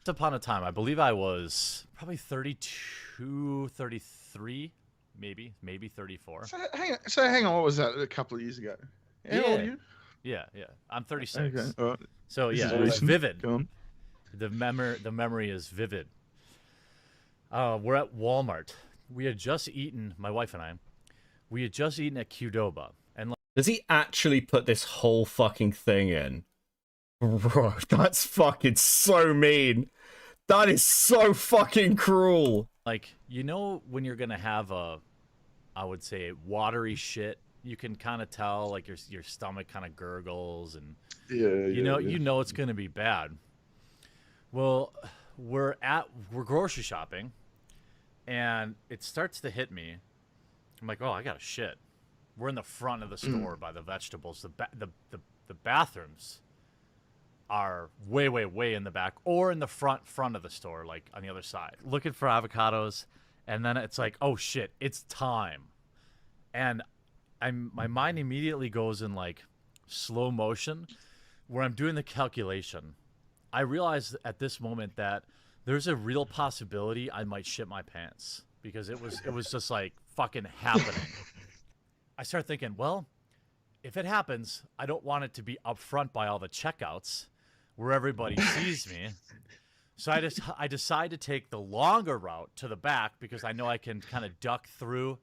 upon a time, I believe I was probably 32, 33, maybe 34. So hang on, what was that a couple of years ago? How old are you? Yeah. I'm 36. Okay. All right. So This yeah, is it was recent. vivid. Go on. The memory is vivid. We're at Walmart. We had just eaten, my wife and I. We had just eaten at Qdoba, and Does he actually put this whole fucking thing in? Bro, that's fucking so mean. That is so fucking cruel. Like, you know when you're gonna have a, I would say, watery shit, you can kind of tell, like, your stomach kind of gurgles, and you know it's gonna be bad. Well, we're grocery shopping, and it starts to hit me. I'm like, oh, I gotta shit. We're in the front of the store by the vegetables. The bathrooms are way in the back, or in the front of the store, like on the other side, looking for avocados. And then it's like, oh shit, it's time. And my mind immediately goes in like slow motion, where I'm doing the calculation. I realized at this moment that there's a real possibility I might shit my pants, because it was just like fucking happening. I start thinking, well, if it happens, I don't want it to be up front by all the checkouts where everybody sees me. So I decide to take the longer route to the back, because I know I can kind of duck through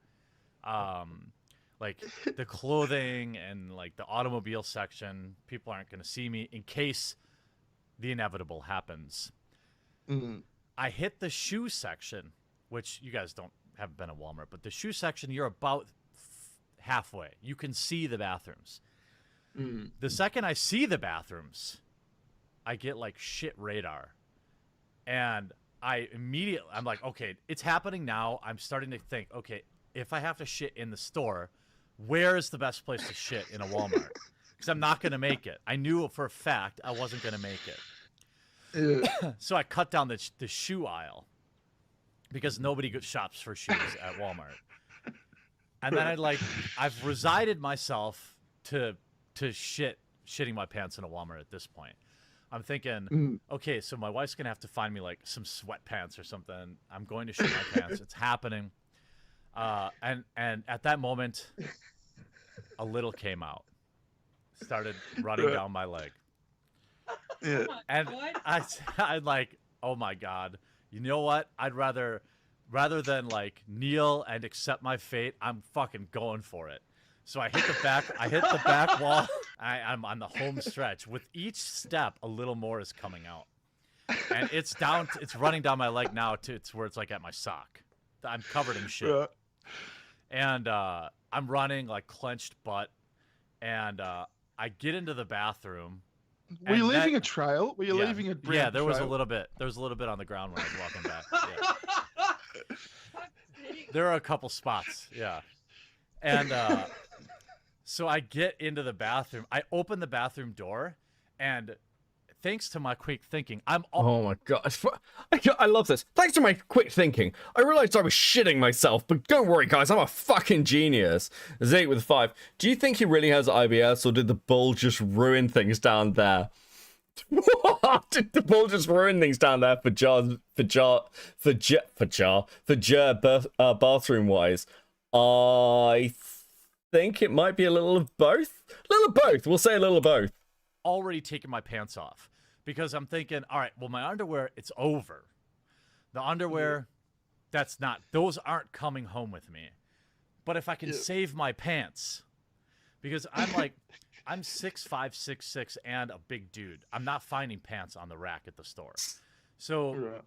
like the clothing and like the automobile section. People aren't going to see me in case the inevitable happens. I hit the shoe section, which you guys haven't been at Walmart, but the shoe section, you're about halfway. You can see the bathrooms. The second I see the bathrooms, I get like shit radar. And I'm like, okay, it's happening now. I'm starting to think, okay, if I have to shit in the store, where is the best place to shit in a Walmart? Because I'm not going to make it. I knew for a fact I wasn't going to make it. So I cut down the shoe aisle, because nobody shops for shoes at Walmart. And then I've resided myself to shitting my pants in a Walmart at this point. I'm thinking, okay, so my wife's gonna have to find me like some sweatpants or something. I'm going to shit my pants. It's happening. And at that moment, a little came out, started running down my leg. And I'm like, oh my God, you know what? I'd rather than like kneel and accept my fate, I'm fucking going for it. So I hit the back wall. I'm on the home stretch. With each step, a little more is coming out, and it's running down my leg now to where it's like at my sock. I'm covered in shit, and I'm running like clenched butt, and I get into the bathroom. Were you leaving a trail? Were you leaving a brand Yeah, there was a trail? little bit. There was a little bit on the ground when I was walking back. Yeah. There are a couple spots. Yeah. And so I get into the bathroom. I open the bathroom door, and thanks to my quick thinking, Oh my gosh. I love this. Thanks to my quick thinking, I realized I was shitting myself, but don't worry, guys, I'm a fucking genius. Zeke with 5. Do you think he really has IBS, or did the bull just ruin things down there? Did the bull just ruin things down there for bathroom wise? I think it might be a little of both. A little of both. We'll say a little of both. Already taking my pants off, because I'm thinking, all right, well, my underwear, it's over. The underwear, those aren't coming home with me. But if I can save my pants, because I'm 6'5", 6'6", and a big dude. I'm not finding pants on the rack at the store. So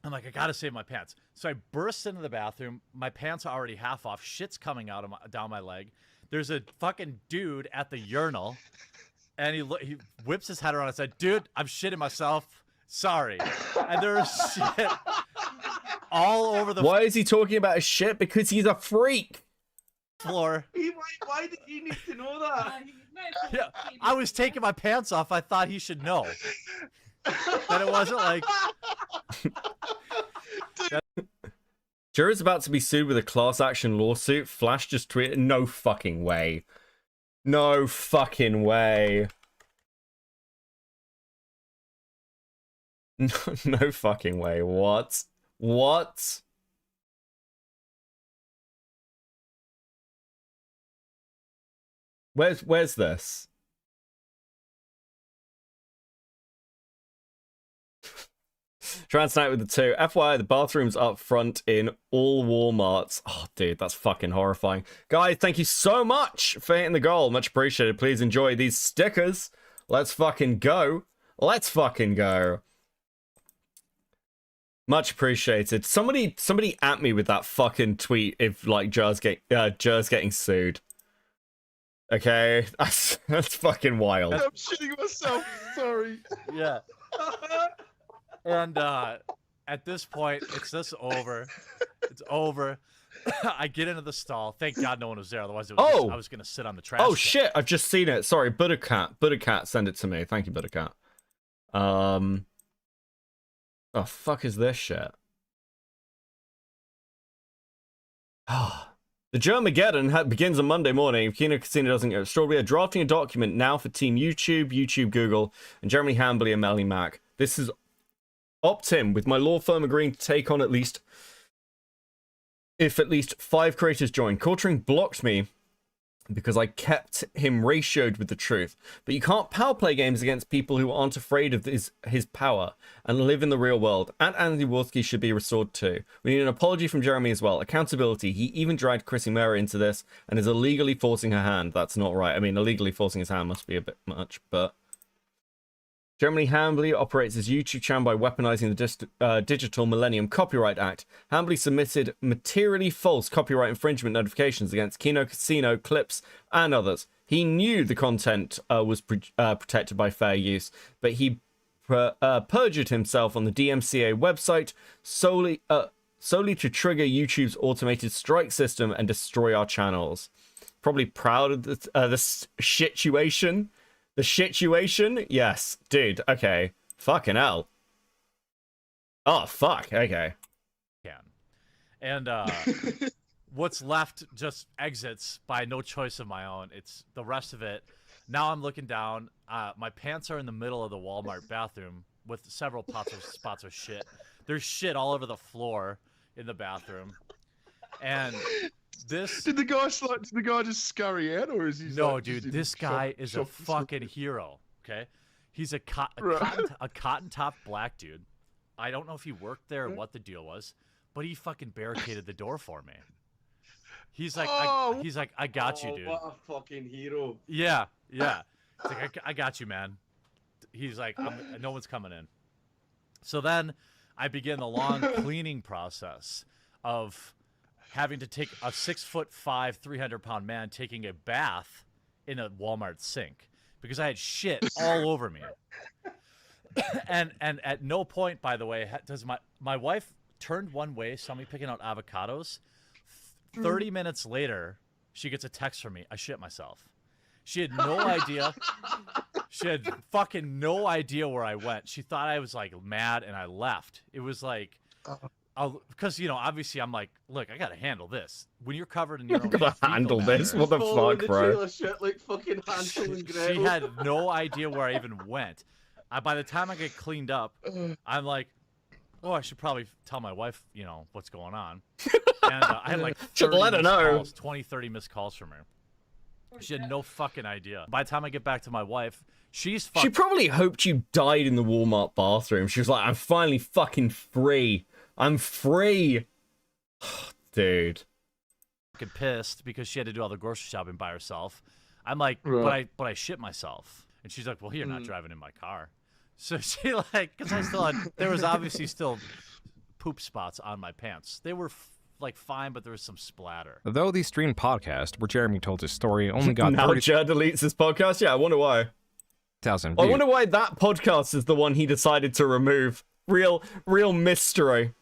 I'm like, I gotta save my pants. So I burst into the bathroom. My pants are already half off. Shit's coming out down my leg. There's a fucking dude at the urinal, and he whips his head around and said, "Dude, I'm shitting myself. Sorry." And there's shit all over the. Why is he talking about his shit? Because he's a freak. Floor. Why did he need to know that? Yeah, I was taking my pants off. I thought he should know. That it wasn't like. Jared's about to be sued with a class action lawsuit. Flash just tweeted, no fucking way. No fucking way. No fucking way. What? What? Where's this? Transnight with the 2. FYI, the bathroom's up front in all Walmarts. Oh, dude, that's fucking horrifying. Guys, thank you so much for hitting the goal. Much appreciated. Please enjoy these stickers Let's fucking go. Let's fucking go. Much appreciated. Somebody at me with that fucking tweet if like Jer's getting sued. Okay, that's fucking wild. I'm shitting myself. Sorry. Yeah. And at this point, it's just over. It's over. I get into the stall. Thank God no one was there. Otherwise, I was going to sit on the trash. Oh, can. shit. I've just seen it. Sorry, Buttercat send it to me. Thank you, Buttercat. Oh, fuck is this shit? The Germageddon begins on Monday morning. If Kino Casino doesn't go destroyed, we are drafting a document now for Team YouTube, Google, and Jeremy Hambley and Melly Mac. This is Optim, with my law firm agreeing to take on at least 5 creators join. Quartering blocked me because I kept him ratioed with the truth. But you can't power play games against people who aren't afraid of his power and live in the real world. And Andy Wolski should be restored too. We need an apology from Jeremy as well. Accountability. He even dragged Chrissy Mara into this and is illegally forcing her hand. That's not right. I mean, illegally forcing his hand must be a bit much, but... Jeremy Hambley operates his YouTube channel by weaponizing the Digital Millennium Copyright Act. Hambley submitted materially false copyright infringement notifications against Kino Casino, Clips, and others. He knew the content was protected by fair use, but he perjured himself on the DMCA website solely to trigger YouTube's automated strike system and destroy our channels. Probably proud of the situation. The situation? Yes. Dude, okay. Fucking hell. Oh, fuck. Okay. And what's left just exits by no choice of my own. It's the rest of it. Now I'm looking down. My pants are in the middle of the Walmart bathroom with several spots of shit. There's shit all over the floor in the bathroom. And... Did the guy just scurry out, or is he? No, dude. This guy is a fucking hero. Okay, he's a cotton top black dude. I don't know if he worked there or what the deal was, but he fucking barricaded the door for me. He's like, I got you, dude. What a fucking hero. Yeah. He's like, I got you, man. He's like, no one's coming in. So then, I begin the long cleaning process of having to take a 6'5", 300-pound man taking a bath in a Walmart sink because I had shit all over me. And at no point, by the way, does my wife turned one way, saw me picking out avocados. 30 minutes later, she gets a text from me. I shit myself. She had no idea. She had fucking no idea where I went. She thought I was like mad and I left. It was like... because, you know, obviously I'm like, look, I gotta handle this. When you're covered in your own handle this? What the fuck, bro? Shit like fucking Hansel and Gretel. She had no idea where I even went. By the time I get cleaned up, I'm like, oh, I should probably tell my wife, you know, what's going on. And I had like 20, 30 missed calls from her. She had no fucking idea. By the time I get back to my wife, she probably hoped you died in the Walmart bathroom. She was like, I'm finally fucking free. I'm free. Dude. Fucking pissed because she had to do all the grocery shopping by herself. I'm like, but I shit myself. And she's like, well, you're not driving in my car. So she like, because I still had, there was obviously still poop spots on my pants. They were like fine, but there was some splatter. Though the streamed podcast where Jeremy told his story only got now Jer deletes his podcast. Yeah, I wonder why. 1,000 I wonder why that podcast is the one he decided to remove. Real mystery.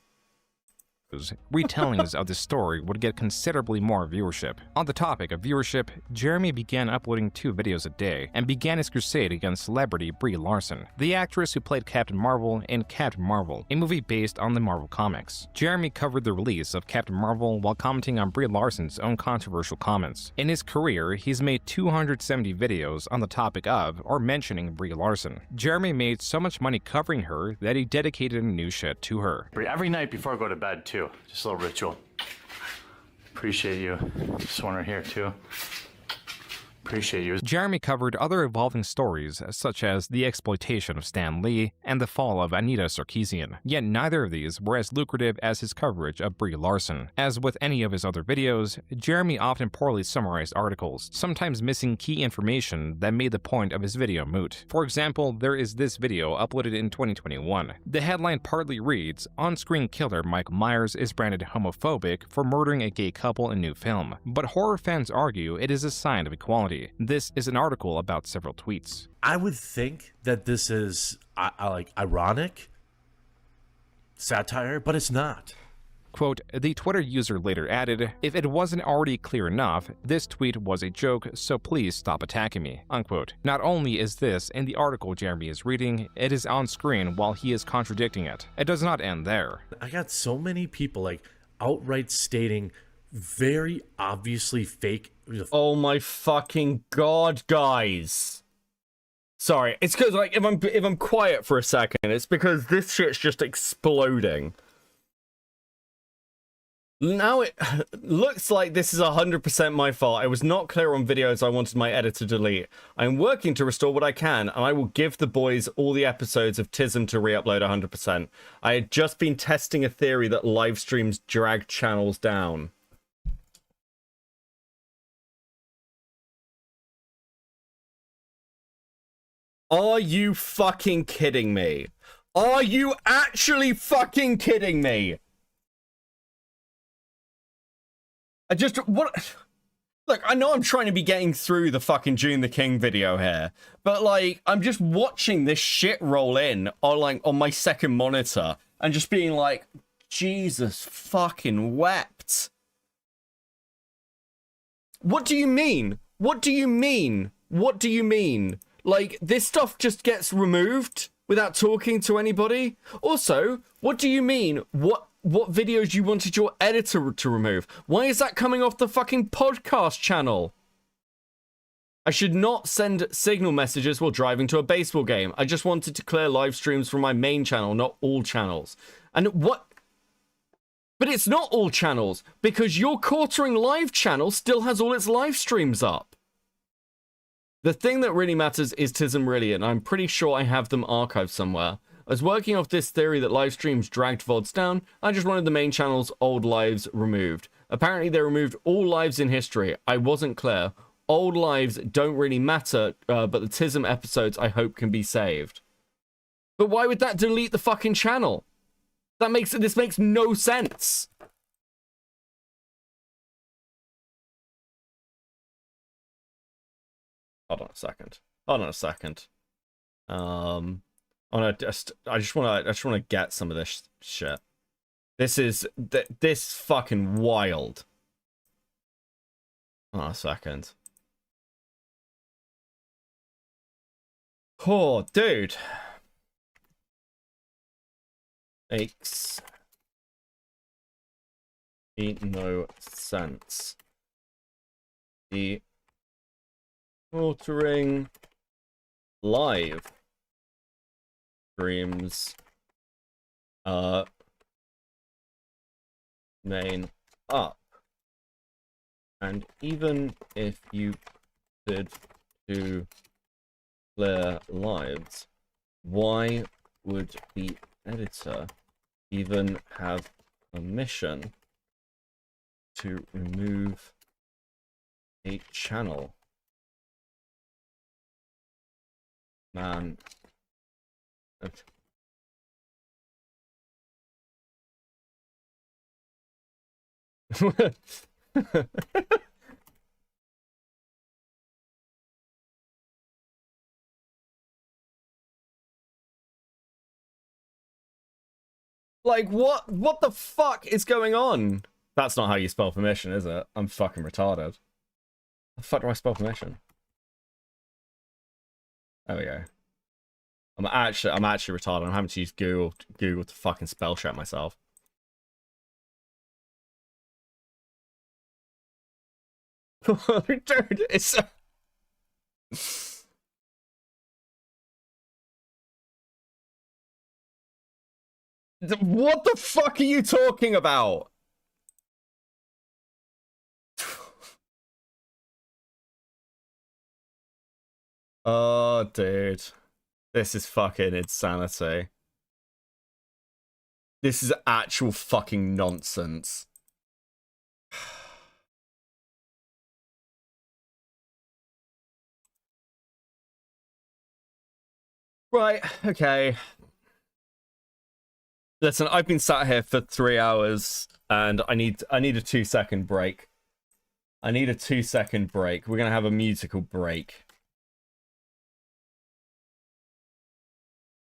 Retellings of the story would get considerably more viewership. On the topic of viewership, Jeremy began uploading 2 videos a day and began his crusade against celebrity Brie Larson, the actress who played Captain Marvel in Captain Marvel, a movie based on the Marvel comics. Jeremy covered the release of Captain Marvel while commenting on Brie Larson's own controversial comments. In his career, he's made 270 videos on the topic of or mentioning Brie Larson. Jeremy made so much money covering her that he dedicated a new shed to her. Every night before I go to bed, too. Just a little ritual. Appreciate you. This one right here, too. Appreciate you. Jeremy covered other evolving stories, such as the exploitation of Stan Lee and the fall of Anita Sarkeesian, yet neither of these were as lucrative as his coverage of Brie Larson. As with any of his other videos, Jeremy often poorly summarized articles, sometimes missing key information that made the point of his video moot. For example, there is this video uploaded in 2021. The headline partly reads, "On-screen killer Michael Myers is branded homophobic for murdering a gay couple in new film," but horror fans argue it is a sign of equality. This is an article about several tweets. I would think that this is like ironic satire, but it's not. Quote, the Twitter user later added, "If it wasn't already clear enough, this tweet was a joke, so please stop attacking me," unquote. Not only is this in the article Jeremy is reading, it is on screen while he is contradicting it. It does not end there. I got so many people like outright stating very obviously fake. Oh my fucking god, guys. Sorry, it's because like if I'm quiet for a second, it's because this shit's just exploding. Now it looks like this is 100% my fault. I was not clear on videos I wanted my editor to delete. I'm working to restore what I can, and I will give the boys all the episodes of TISM to re-upload 100%. I had just been testing a theory that live streams drag channels down. Are you fucking kidding me? Are you actually fucking kidding me? Look, I know I'm trying to be getting through the fucking Joon the King video here, but like, I'm just watching this shit roll in on my second monitor and just being like, Jesus fucking wept. What do you mean? What do you mean? What do you mean? Like, this stuff just gets removed without talking to anybody? Also, what do you mean? What videos you wanted your editor to remove? Why is that coming off the fucking podcast channel? I should not send signal messages while driving to a baseball game. I just wanted to clear live streams from my main channel, not all channels. And what? But it's not all channels, because your quartering live channel still has all its live streams up. The thing that really matters is TISM really, and I'm pretty sure I have them archived somewhere. I was working off this theory that live streams dragged VODs down. I just wanted the main channel's old lives removed. Apparently they removed all lives in history. I wasn't clear. Old lives don't really matter, but the TISM episodes I hope can be saved. But why would that delete the fucking channel? This makes no sense. Hold on a second. I just want to get some of this shit. This is this fucking wild. Hold on a second. Oh, dude. Makes no sense. The altering live streams main up, and even if you did to clear lives, why would the editor even have permission to remove a channel? Man. Like, what the fuck is going on? That's not how you spell permission, is it? I'm fucking retarded. The fuck do I spell permission? There we go. I'm actually retarded. I'm having to use Google to fucking spell check myself. Dude, it's what the fuck are you talking about? Oh, dude. This is fucking insanity. This is actual fucking nonsense. Right, okay. Listen, I've been sat here for 3 hours and I need a 2-second break. I need a 2-second break. We're gonna have a musical break.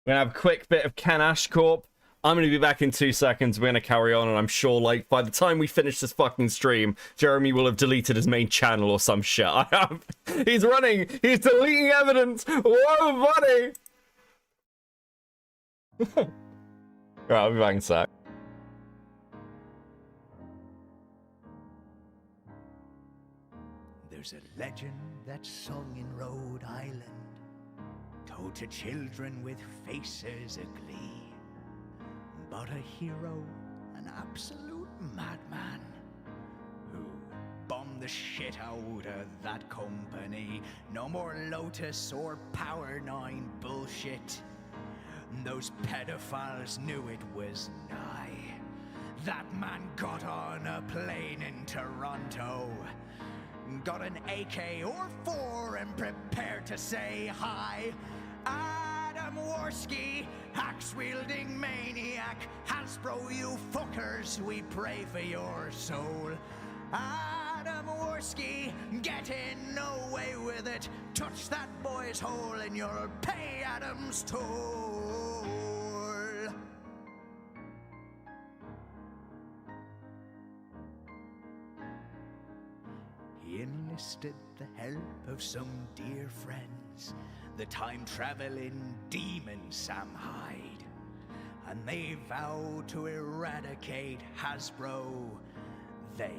We're gonna have a quick bit of Ken Ashcorp. I'm gonna be back in 2 seconds. We're gonna carry on, and I'm sure, like, by the time we finish this fucking stream, Jeremy will have deleted his main channel or some shit. He's running. He's deleting evidence. Whoa, buddy. Right, I'll be back in a sec. There's a legend that's sung in Rhode Island, told to children with faces aglee, about a hero, an absolute madman, who bombed the shit out of that company. No more Lotus or Power 9 bullshit. Those pedophiles knew it was nigh. That man got on a plane in Toronto, got an AK-4 and prepared to say hi. Adam Worski, axe-wielding maniac, Hasbro, you fuckers, we pray for your soul. Adam Worski, getting away with it. Touch that boy's hole and you'll pay Adam's toll. He enlisted the help of some dear friends, the time-traveling demon Sam Hyde, and they vowed to eradicate Hasbro. They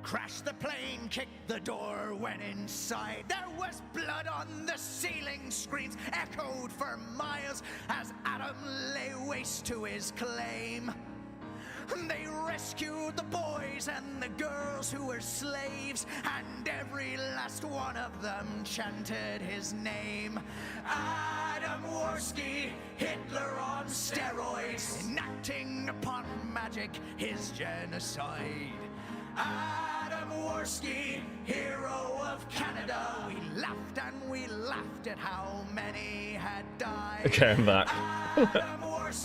crashed the plane, kicked the door, went inside. There was blood on the ceiling, screams echoed for miles as Adam lay waste to his claim. They rescued the boys and the girls who were slaves, and every last one of them chanted his name. Adam Worski, Hitler on steroids, enacting upon magic his genocide. Adam Worski, hero of Canada. We laughed and we laughed at how many had died. Okay, I'm back.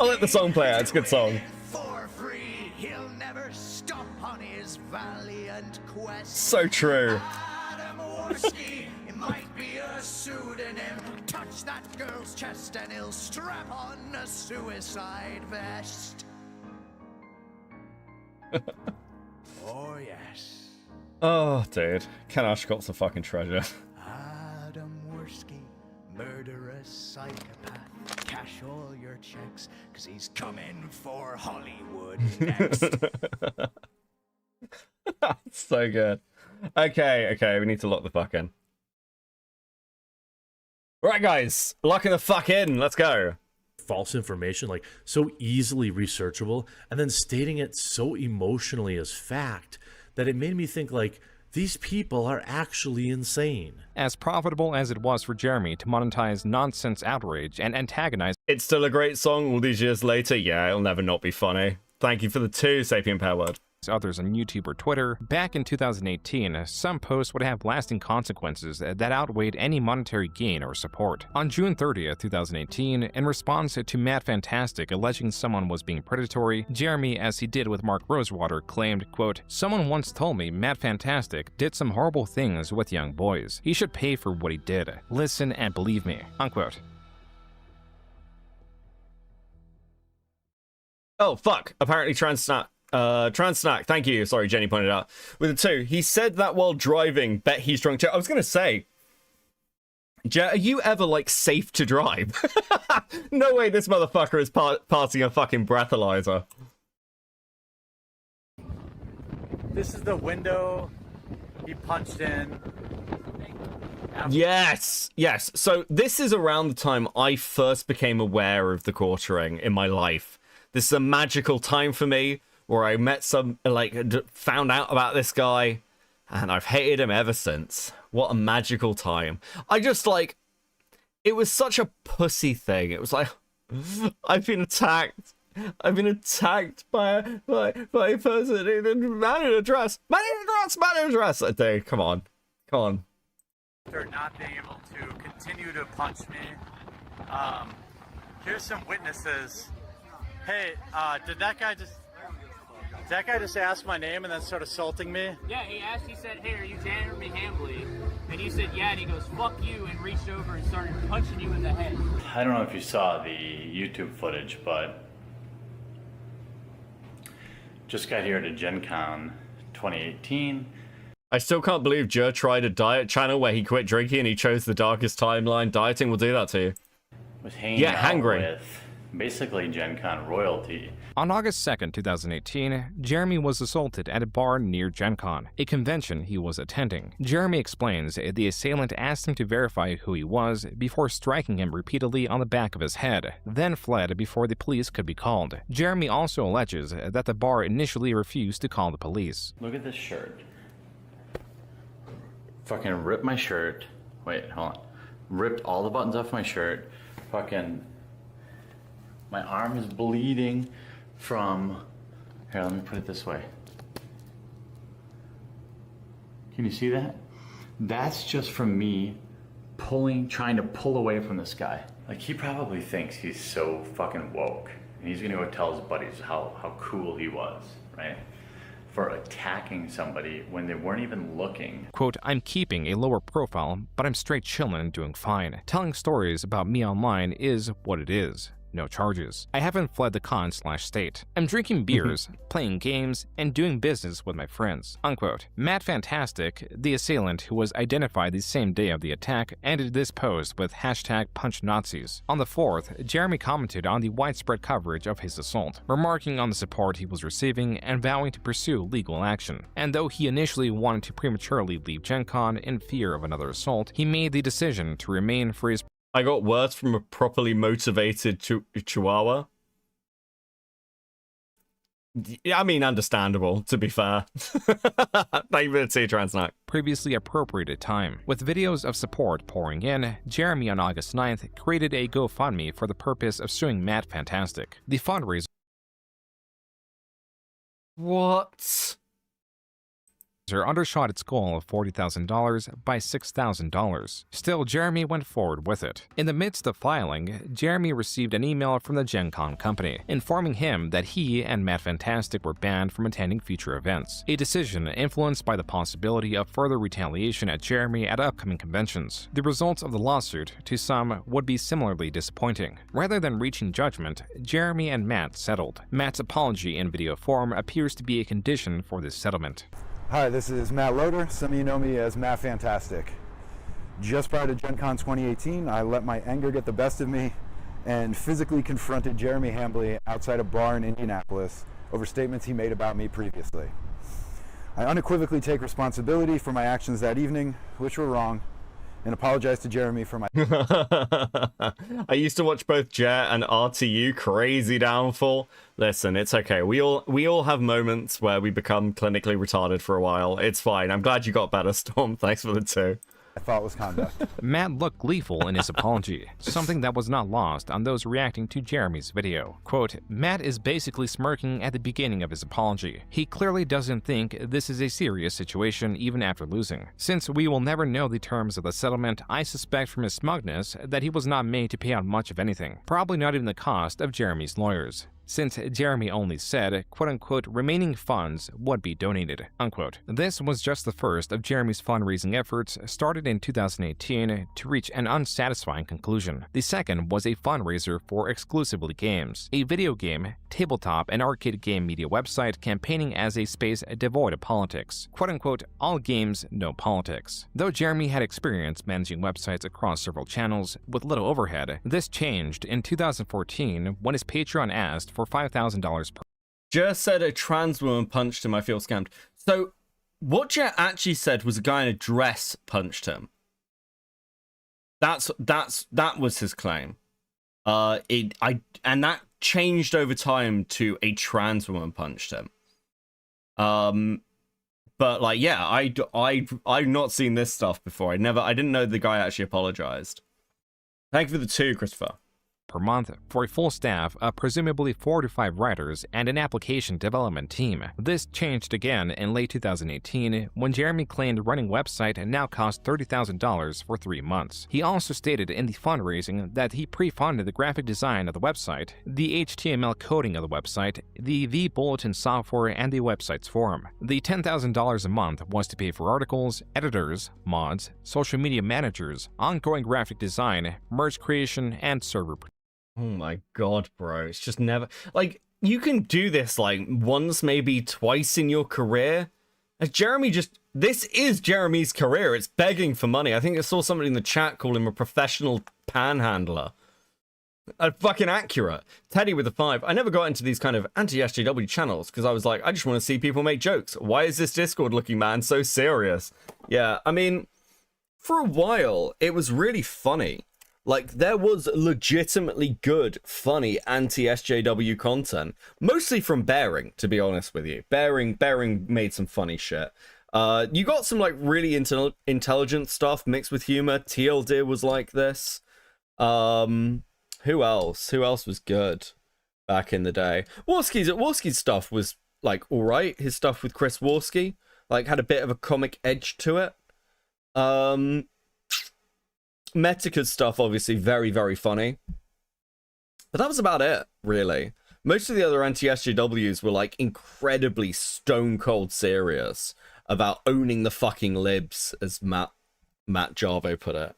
I'll let the song play out. It's a good song. For free, he'll never stop on his valiant quest. So true. Adam Worski, it might be a pseudonym. Touch that girl's chest and he'll strap on a suicide vest. Oh, yes. Oh, dude. Ken Ashcorp's a fucking treasure. Adam Worski, murderous psychopath. Cash all your checks, cause he's coming for Hollywood next. That's so good. Okay, we need to lock the fuck in. Right, guys. Locking the fuck in. Let's go. False information, like so easily researchable, and then stating it so emotionally as fact that it made me think, like, these people are actually insane. As profitable as it was for Jeremy to monetize nonsense outrage and antagonize... It's still a great song all these years later. Yeah, it'll never not be funny. Thank you for the 2, Sapien Powerword. Others on YouTube or Twitter, back in 2018, some posts would have lasting consequences that outweighed any monetary gain or support. On June 30th, 2018, in response to Matt Fantastic alleging someone was being predatory, Jeremy, as he did with Mark Rosewater, claimed, quote, "Someone once told me Matt Fantastic did some horrible things with young boys. He should pay for what he did. Listen and believe me," unquote. Oh, fuck. Apparently Transnack, thank you. Sorry, Jenny pointed out. With a 2, he said that while driving. Bet he's drunk. I was going to say, are you ever, like, safe to drive? No way this motherfucker is passing a fucking breathalyzer. This is the window he punched in. Yes. So this is around the time I first became aware of the quartering in my life. This is a magical time for me, where I met found out about this guy, and I've hated him ever since. What a magical time. I just, like, it was such a pussy thing. It was like, I've been attacked. I've been attacked by a person in a man in a dress. Man in a dress. Dude, come on. After not being able to continue to punch me, here's some witnesses. Hey, did that guy just ask my name and then start assaulting me? Yeah, he said, hey, are you Jeremy Hambley? And you said, yeah, and he goes, fuck you, and reached over and started punching you in the head. I don't know if you saw the YouTube footage, but just got here to Gen Con 2018. I still can't believe Jer tried a diet channel where he quit drinking and he chose the darkest timeline. Dieting will do that to you. Was hanging out hangry. with basically Gen Con royalty. On August 2nd, 2018, Jeremy was assaulted at a bar near Gen Con, a convention he was attending. Jeremy explains the assailant asked him to verify who he was before striking him repeatedly on the back of his head, then fled before the police could be called. Jeremy also alleges that the bar initially refused to call the police. Look at this shirt. Fucking ripped my shirt. Wait, hold on. Ripped all the buttons off my shirt. Fucking... my arm is bleeding from... Here, let me put it this way. Can you see that? That's just from me trying to pull away from this guy. Like, he probably thinks he's so fucking woke. And he's gonna go tell his buddies how cool he was, right? For attacking somebody when they weren't even looking. Quote, I'm keeping a lower profile, but I'm straight chilling and doing fine. Telling stories about me online is what it is. No charges. I haven't fled the con/state. I'm drinking beers, playing games, and doing business with my friends. Unquote. Matt Fantastic, the assailant who was identified the same day of the attack, ended this post with #PunchNazis. On the 4th, Jeremy commented on the widespread coverage of his assault, remarking on the support he was receiving and vowing to pursue legal action. And though he initially wanted to prematurely leave Gen Con in fear of another assault, he made the decision to remain for his... I got words from a properly motivated Chihuahua. Yeah, I mean, understandable, to be fair. Not even a T-Trans snack. Previously appropriated time. With videos of support pouring in, Jeremy on August 9th created a GoFundMe for the purpose of suing Matt Fantastic. The fundraiser... What? undershot its goal of $40,000 by $6,000. Still, Jeremy went forward with it. In the midst of filing, Jeremy received an email from the Gen Con company, informing him that he and Matt Fantastic were banned from attending future events, a decision influenced by the possibility of further retaliation at Jeremy at upcoming conventions. The results of the lawsuit, to some, would be similarly disappointing. Rather than reaching judgment, Jeremy and Matt settled. Matt's apology in video form appears to be a condition for this settlement. Hi, this is Matt Loader. Some of you know me as Matt Fantastic. Just prior to Gen Con 2018, I let my anger get the best of me and physically confronted Jeremy Hambley outside a bar in Indianapolis over statements he made about me previously. I unequivocally take responsibility for my actions that evening, which were wrong, and apologize to Jeremy for my... I used to watch both Jet and RTU. Crazy downfall. Listen, it's okay. We all have moments where we become clinically retarded for a while. It's fine. I'm glad you got better, Storm. Thanks for the 2. I thought was conduct. Matt looked gleeful in his apology, something that was not lost on those reacting to Jeremy's video. Quote, Matt is basically smirking at the beginning of his apology. He clearly doesn't think this is a serious situation even after losing. Since we will never know the terms of the settlement, I suspect from his smugness that he was not made to pay out much of anything, probably not even the cost of Jeremy's lawyers, since Jeremy only said, quote-unquote, remaining funds would be donated, unquote. This was just the first of Jeremy's fundraising efforts started in 2018 to reach an unsatisfying conclusion. The second was a fundraiser for Exclusively Games, a video game, tabletop, and arcade game media website campaigning as a space devoid of politics. Quote-unquote, all games, no politics. Though Jeremy had experience managing websites across several channels with little overhead, this changed in 2014 when his Patreon asked for $5,000 per... Jer said a trans woman punched him. I feel scammed. So what Jer actually said was a guy in a dress punched him. That was his claim. And that changed over time to a trans woman punched him. But like, yeah, I've not seen this stuff before. I didn't know the guy actually apologized. Thank you for the 2, Christopher. Per month for a full staff of presumably 4 to 5 writers and an application development team. This changed again in late 2018 when Jeremy claimed running website now cost $30,000 for 3 months. He also stated in the fundraising that he pre-funded the graphic design of the website, the HTML coding of the website, the vBulletin software, and the website's forum. The $10,000 a month was to pay for articles, editors, mods, social media managers, ongoing graphic design, merge creation, and server. Oh my god, bro. It's just never... Like, you can do this, like, once, maybe twice in your career. As Jeremy just... This is Jeremy's career. It's begging for money. I think I saw somebody in the chat call him a professional panhandler. Fucking accurate. Teddy with the 5. I never got into these kind of anti-SJW channels because I was like, I just want to see people make jokes. Why is this Discord-looking man so serious? Yeah, I mean, for a while, it was really funny. Like, there was legitimately good, funny anti-SJW content. Mostly from Bearing, to be honest with you. Bearing made some funny shit. You got some, like, really intelligent stuff mixed with humor. TLD was like this. Who else? Who else was good back in the day? Worski's stuff was, like, alright. His stuff with Chris Worski, like, had a bit of a comic edge to it. Metica's stuff, obviously, very, very funny. But that was about it, really. Most of the other anti-SJWs were, like, incredibly stone-cold serious about owning the fucking libs, as Matt Jarvo put it.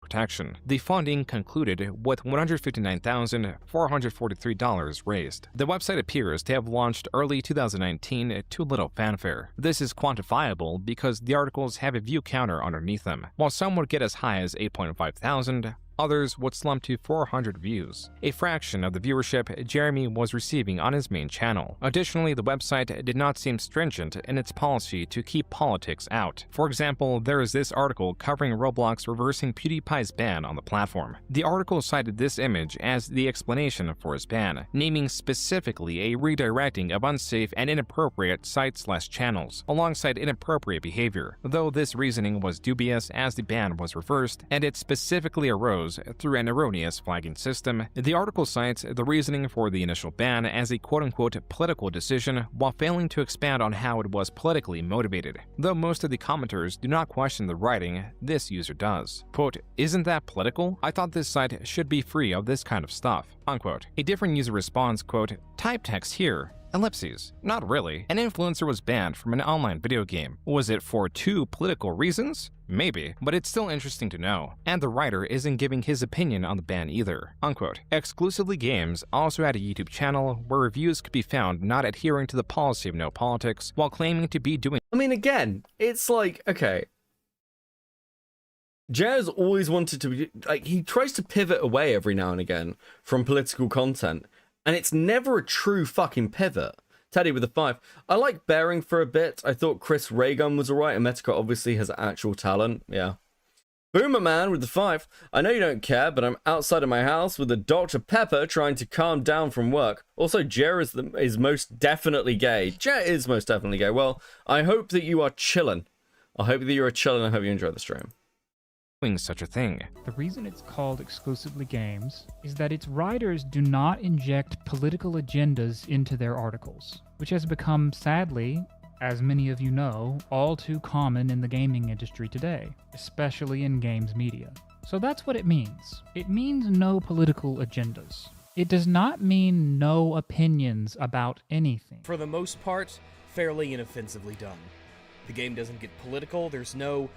Protection. The funding concluded with $159,443 raised. The website appears to have launched early 2019 to little fanfare. This is quantifiable because the articles have a view counter underneath them. While some would get as high as 8.5 thousand, others would slump to 400 views, a fraction of the viewership Jeremy was receiving on his main channel. Additionally, the website did not seem stringent in its policy to keep politics out. For example, there is this article covering Roblox reversing PewDiePie's ban on the platform. The article cited this image as the explanation for his ban, naming specifically a redirecting of unsafe and inappropriate sites/channels, alongside inappropriate behavior, though this reasoning was dubious as the ban was reversed, and it specifically arose through an erroneous flagging system. The article cites the reasoning for the initial ban as a quote-unquote political decision while failing to expand on how it was politically motivated. Though most of the commenters do not question the writing, this user does. Quote, "Isn't that political? I thought this site should be free of this kind of stuff." Unquote. A different user responds, quote, "Type text here. Ellipses. Not really. An influencer was banned from an online video game. Was it for 2 political reasons? Maybe, but it's still interesting to know. And the writer isn't giving his opinion on the ban either." Unquote. Exclusively Games also had a YouTube channel where reviews could be found not adhering to the policy of no politics while claiming to be doing... I mean, again, it's like, okay. Jer's always wanted to be, like, he tries to pivot away every now and again from political content. And it's never a true fucking pivot. Teddy with the 5. I like Bearing for a bit. I thought Chris Raygun was alright, and Metica obviously has actual talent. Yeah. Boomer Man with the 5. I know you don't care, but I'm outside of my house with a Dr. Pepper trying to calm down from work. Also, Jer is most definitely gay. Jer is most definitely gay. Well, I hope that you are chilling. I hope that you are chilling. I hope you enjoy the stream. Such a thing. The reason it's called Exclusively Games is that its writers do not inject political agendas into their articles, which has become, sadly, as many of you know, all too common in the gaming industry today, especially in games media. So that's what it means. It means no political agendas. It does not mean no opinions about anything. For the most part, fairly inoffensively done. The game doesn't get political, there's no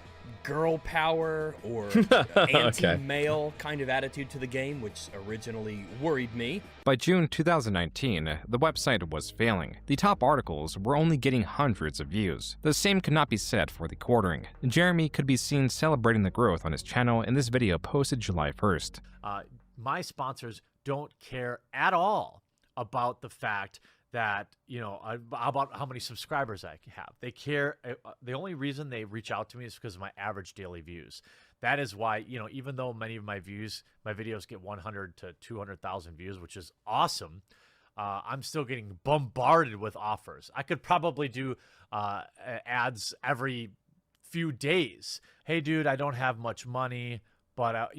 girl power or anti-male kind of attitude to the game, which originally worried me. By June 2019, the website was failing. The top articles were only getting hundreds of views. The same could not be said for the quartering. Jeremy could be seen celebrating the growth on his channel in this video posted July 1st. My sponsors don't care at all about the fact that, you know, about how many subscribers I have. They care. The only reason they reach out to me is because of my average daily views. That is why, you know, even though many of my videos get 100 to 200,000 views, which is awesome, I'm still getting bombarded with offers. I could probably do ads every few days. Hey, dude, I don't have much money, but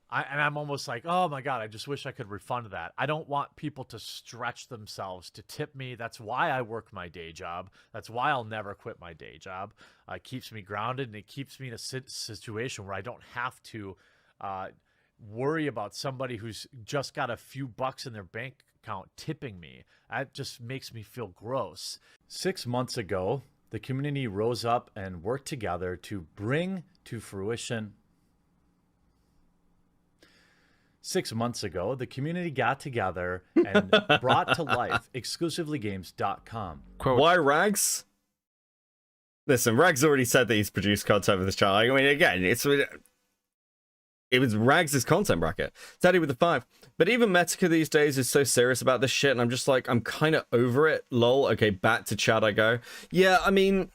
I'm almost like, oh my God, I just wish I could refund that. I don't want people to stretch themselves to tip me. That's why I work my day job. That's why I'll never quit my day job. It keeps me grounded, and it keeps me in a situation where I don't have to worry about somebody who's just got a few bucks in their bank account tipping me. That just makes me feel gross. 6 months ago, the community rose up and worked together to bring to fruition. 6 months ago, the community got together and brought to life exclusivelygames.com. Why Rags? Listen, Rags already said that he's produced content for this channel. I mean, again, it was Rags' content bracket. Teddy with the 5. But even Metica these days is so serious about this shit, and I'm just like, I'm kind of over it. Lol. Okay, back to chat I go. Yeah, I mean,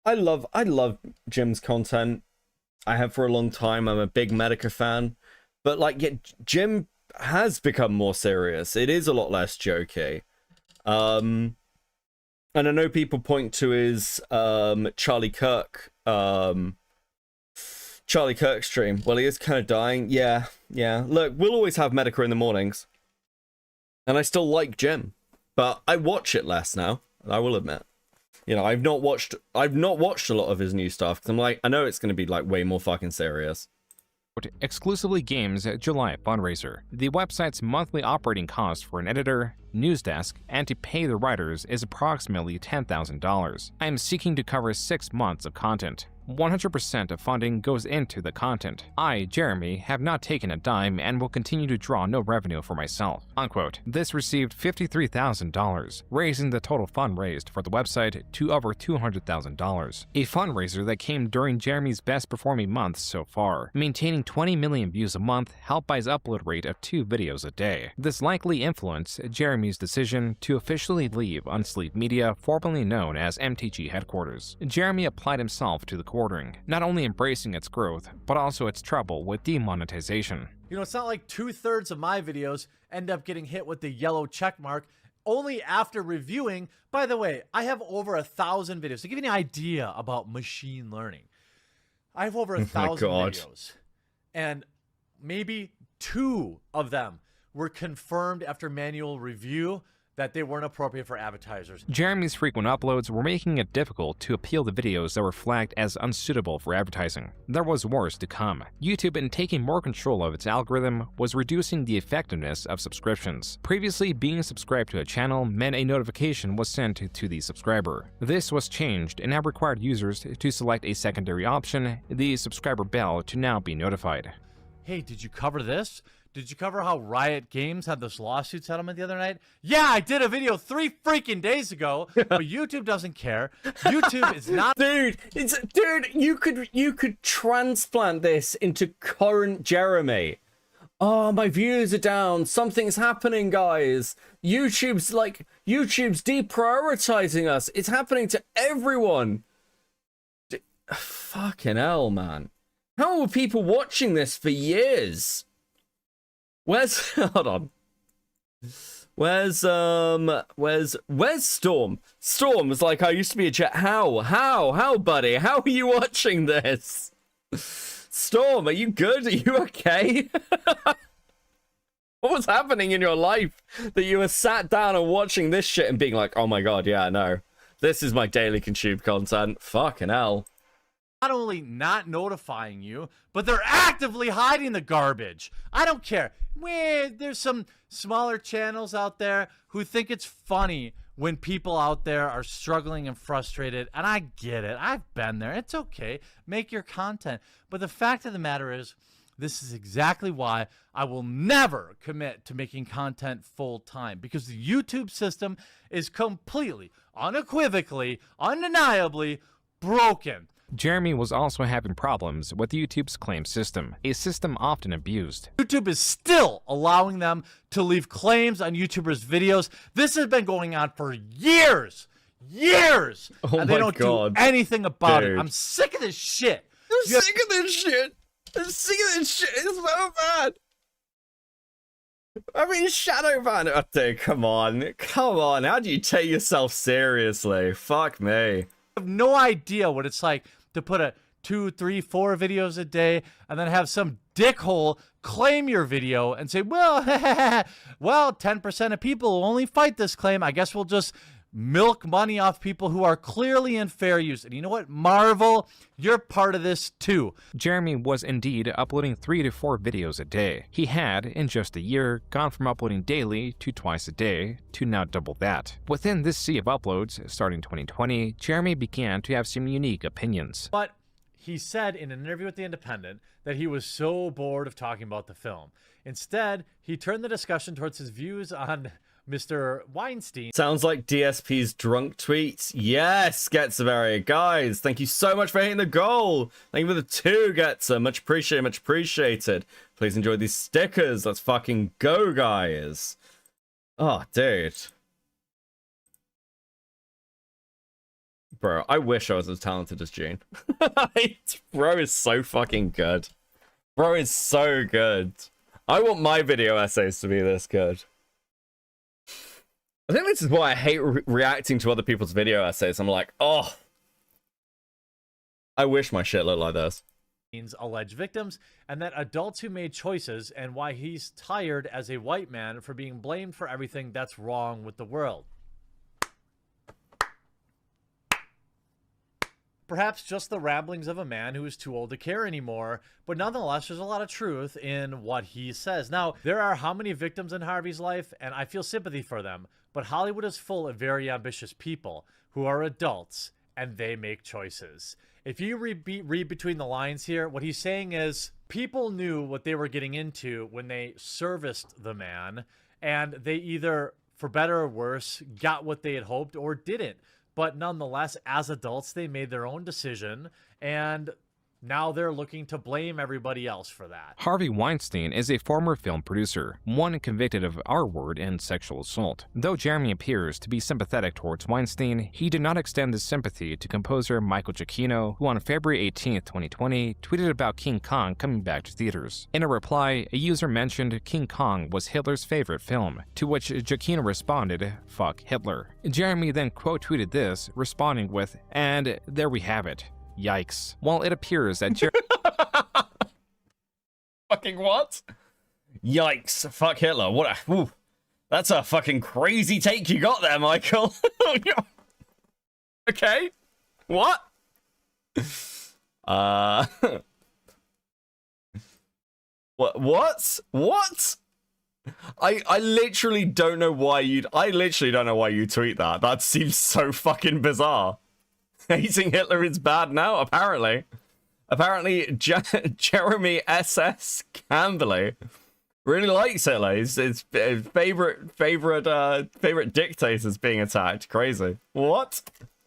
I love Jim's content. I have for a long time. I'm a big Metica fan. But like, yeah, Jim has become more serious. It is a lot less jokey. And I know people point to his Charlie Kirk stream. Well, he is kind of dying. Yeah. Look, we'll always have Medica in the mornings. And I still like Jim. But I watch it less now, I will admit. You know, I've not watched a lot of his new stuff, because I'm like, I know it's going to be like way more fucking serious. Exclusively Games July fundraiser. The website's monthly operating cost for an editor, news desk, and to pay the writers is approximately $10,000. I am seeking to cover 6 months of content. 100% of funding goes into the content. I, Jeremy, have not taken a dime and will continue to draw no revenue for myself." Unquote. This received $53,000, raising the total fund raised for the website to over $200,000. A fundraiser that came during Jeremy's best performing month so far, maintaining 20 million views a month, helped by his upload rate of 2 videos a day. This likely influenced Jeremy's decision to officially leave Unsleep Media, formerly known as MTG headquarters. Jeremy applied himself to the quartering, not only embracing its growth, but also its trouble with demonetization. You know, it's not like 2/3 of my videos end up getting hit with the yellow check mark only after reviewing. By the way, I have over 1,000 videos. To give you an idea about machine learning, I have over 1,000 videos, and maybe 2 of them were confirmed after manual review that they weren't appropriate for advertisers. Jeremy's frequent uploads were making it difficult to appeal the videos that were flagged as unsuitable for advertising. There was worse to come. YouTube, in taking more control of its algorithm, was reducing the effectiveness of subscriptions. Previously, being subscribed to a channel meant a notification was sent to the subscriber. This was changed and now required users to select a secondary option, the subscriber bell, to now be notified. Hey, did you cover this? Did you cover how Riot Games had this lawsuit settlement the other night? Yeah, I did a video 3 freaking days ago, but YouTube doesn't care. YouTube is not... Dude, you could transplant this into current Jeremy. Oh, my views are down. Something's happening, guys. YouTube's deprioritizing us. It's happening to everyone. Fucking hell, man. How were people watching this for years? Hold on. Where's Storm? Storm was like, I used to be a jet. How, buddy? How are you watching this? Storm, are you good? Are you okay? What was happening in your life that you were sat down and watching this shit and being like, oh my god, yeah, no. This is my daily consumed content. Fucking hell. Not only not notifying you, but they're actively hiding the garbage. I don't care. There's some smaller channels out there who think it's funny when people out there are struggling and frustrated, and I get it. I've been there. It's okay. Make your content. But the fact of the matter is, this is exactly why I will never commit to making content full time, because the YouTube system is completely, unequivocally, undeniably broken. Jeremy was also having problems with YouTube's claim system, a system often abused. YouTube is still allowing them to leave claims on YouTubers' videos. This has been going on for years. And they don't do anything about it. I'm sick of this shit. I'm sick of this shit. It's so bad. I mean, Shadowban up there. Come on. How do you take yourself seriously? Fuck me. I have no idea what it's like to put a 2, 3, 4 videos a day, and then have some dickhole claim your video and say, well, 10% of people will only fight this claim. I guess we'll just milk money off people who are clearly in fair use. And you know what? Marvel, you're part of this too. Jeremy was indeed uploading 3 to 4 videos a day. He had, in just a year, gone from uploading daily to twice a day to now double that. Within this sea of uploads, starting 2020, Jeremy began to have some unique opinions. But he said in an interview with The Independent that he was so bored of talking about the film. Instead, he turned the discussion towards his views on Mr. Weinstein. Sounds like DSP's drunk tweets. Yes, Getzaberry. Guys, thank you so much for hitting the goal. Thank you for the 2, Getza. Much appreciated, much appreciated. Please enjoy these stickers. Let's fucking go, guys. Oh, dude. Bro, I wish I was as talented as Joon. Bro is so fucking good. Bro is so good. I want my video essays to be this good. I think this is why I hate reacting to other people's video essays. I'm like, oh, I wish my shit looked like this. Alleged victims, and that adults who made choices, and why he's tired as a white man for being blamed for everything that's wrong with the world. Perhaps just the ramblings of a man who is too old to care anymore, but nonetheless, there's a lot of truth in what he says. Now, there are how many victims in Harvey's life, and I feel sympathy for them, but Hollywood is full of very ambitious people who are adults, and they make choices. If you read between the lines here, what he's saying is people knew what they were getting into when they serviced the man, and they either, for better or worse, got what they had hoped or didn't. But nonetheless, as adults, they made their own decision, and now they're looking to blame everybody else for that. Harvey Weinstein is a former film producer, one convicted of R-word and sexual assault. Though Jeremy appears to be sympathetic towards Weinstein, he did not extend his sympathy to composer Michael Giacchino, who on February 18, 2020, tweeted about King Kong coming back to theaters. In a reply, a user mentioned King Kong was Hitler's favorite film, to which Giacchino responded, "Fuck Hitler." Jeremy then quote-tweeted this, responding with, "And there we have it. Yikes." While it appears that Fucking what? Yikes. Fuck Hitler. What a... Ooh, that's a fucking crazy take you got there, Michael. Okay. What? What? I literally don't know why you'd... I literally don't know why you tweet that. That seems so fucking bizarre. Hating Hitler is bad now, apparently. Apparently, Jeremy S.S. Campbell really likes Hitler. His favorite dictator is being attacked. Crazy. What?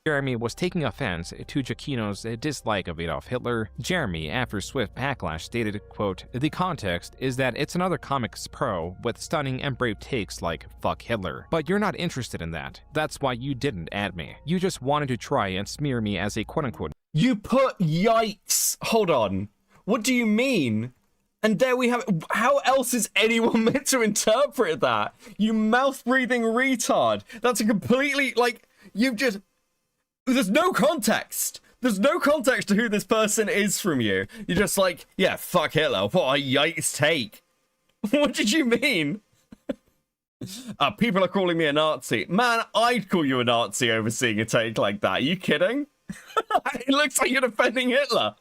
Jeremy was taking offense to Giacchino's dislike of Adolf Hitler. Jeremy, after swift backlash, stated, quote, "The context is that it's another comics pro with stunning and brave takes like fuck Hitler. But you're not interested in that. That's why you didn't add me. You just wanted to try and smear me as a quote-unquote..." You put yikes. Hold on. What do you mean? And there we have it. How else is anyone meant to interpret that? You mouth-breathing retard. That's a completely, like, you've just... There's no context. There's no context to who this person is from you. You're just like, yeah, fuck Hitler. What a yikes take. What did you mean? People are calling me a Nazi. Man, I'd call you a Nazi over seeing a take like that. Are you kidding? It looks like you're defending Hitler.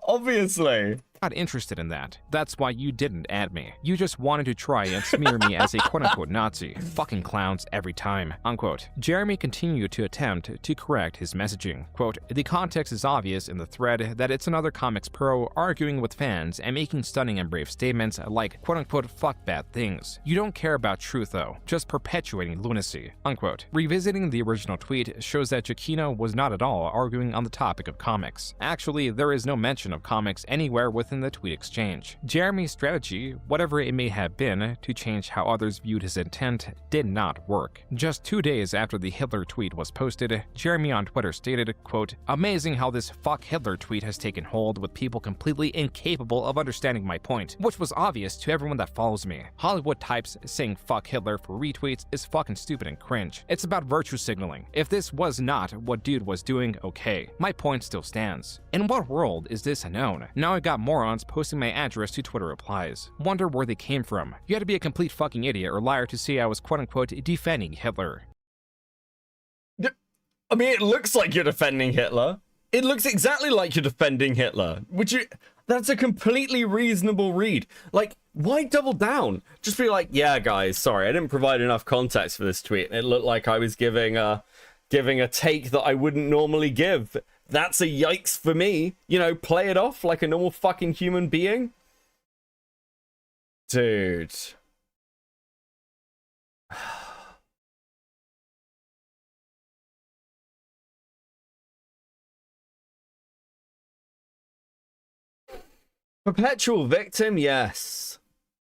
Obviously. Not interested in that. That's why you didn't add me. You just wanted to try and smear me as a quote-unquote Nazi. Fucking clowns every time. Unquote. Jeremy continued to attempt to correct his messaging. Quote, "The context is obvious in the thread that it's another comics pro arguing with fans and making stunning and brave statements like quote-unquote fuck bad things. You don't care about truth though, just perpetuating lunacy." Unquote. Revisiting the original tweet shows that Giacchino was not at all arguing on the topic of comics. Actually, there is no mention of comics anywhere within within the tweet exchange. Jeremy's strategy, whatever it may have been, to change how others viewed his intent did not work. Just 2 days after the Hitler tweet was posted, Jeremy on Twitter stated, quote, "Amazing how this fuck Hitler tweet has taken hold with people completely incapable of understanding my point, which was obvious to everyone that follows me. Hollywood types saying fuck Hitler for retweets is fucking stupid and cringe. It's about virtue signaling. If this was not what dude was doing, okay. My point still stands. In what world is this known? Now I got morons posting my address to Twitter replies. Wonder where they came from. You had to be a complete fucking idiot or liar to say I was quote-unquote defending Hitler." I mean, it looks like you're defending Hitler. It looks exactly like you're defending Hitler. That's a completely reasonable read. Like, why double down? Just be like, yeah, guys, sorry, I didn't provide enough context for this tweet. It looked like I was giving a take that I wouldn't normally give. That's a yikes for me. You know, play it off like a normal fucking human being. Dude. Perpetual victim, yes.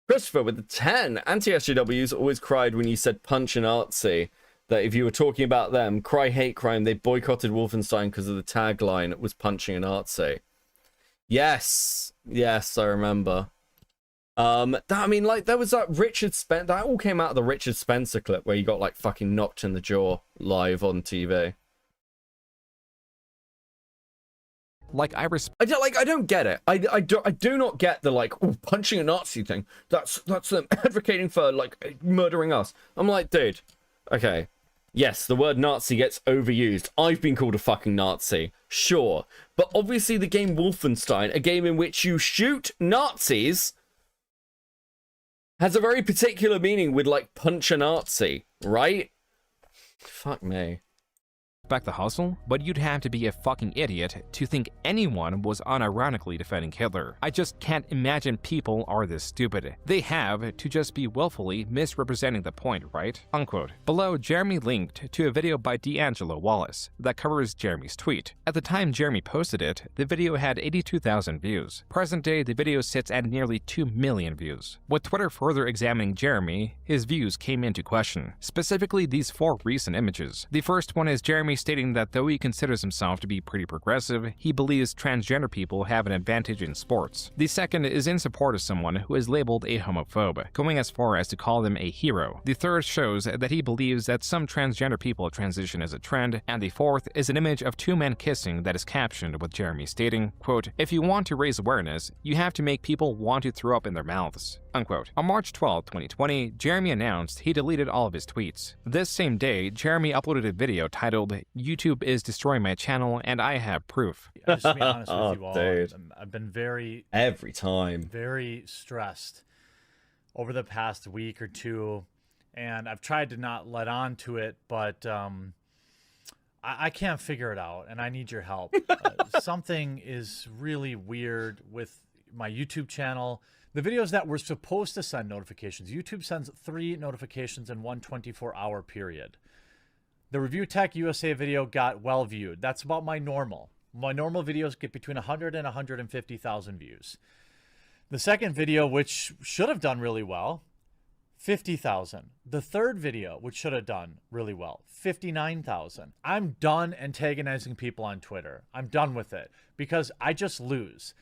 Christopher with the 10. Anti-SJWs always cried when you said punch and artsy. That if you were talking about them, cry hate crime, they boycotted Wolfenstein because of the tagline was punching and artsy. Yes. Yes, I remember. I mean, like, there was that Richard Spencer, that all came out of the Richard Spencer clip where he got, like, fucking knocked in the jaw live on TV. Like, I don't get it. I do not get the, like, oh, punching a Nazi thing. That's them advocating for, like, murdering us. I'm like, dude, okay. Yes, the word Nazi gets overused. I've been called a fucking Nazi. Sure. But obviously the game Wolfenstein, a game in which you shoot Nazis, has a very particular meaning with, like, punch a Nazi, right? Fuck me. Back the hustle, but you'd have to be a fucking idiot to think anyone was unironically defending Hitler. I just can't imagine people are this stupid. They have to just be willfully misrepresenting the point, right? Unquote. Below, Jeremy linked to a video by D'Angelo Wallace that covers Jeremy's tweet. At the time Jeremy posted it, the video had 82,000 views. Present day, the video sits at nearly 2 million views. With Twitter further examining Jeremy, his views came into question. Specifically, these 4 recent images. The first one is Jeremy stating that though he considers himself to be pretty progressive, he believes transgender people have an advantage in sports. The second is in support of someone who is labeled a homophobe, going as far as to call them a hero. The third shows that he believes that some transgender people transition as a trend, and the fourth is an image of 2 men kissing that is captioned with Jeremy stating, quote, "If you want to raise awareness, you have to make people want to throw up in their mouths." Unquote. On March 12, 2020, Jeremy announced he deleted all of his tweets. This same day, Jeremy uploaded a video titled, "YouTube is destroying my channel and I have proof." Just to be honest with you all, dude. I've been very stressed over the past week or two, and I've tried to not let on to it, but I can't figure it out, and I need your help. Something is really weird with my YouTube channel. The videos that were supposed to send notifications, YouTube sends 3 notifications in one 24-hour period. The Review Tech USA video got well viewed. That's about my normal. My normal videos get between 100 and 150,000 views. The second video, which should have done really well, 50,000. The third video, which should have done really well, 59,000. I'm done antagonizing people on Twitter. I'm done with it because I just lose.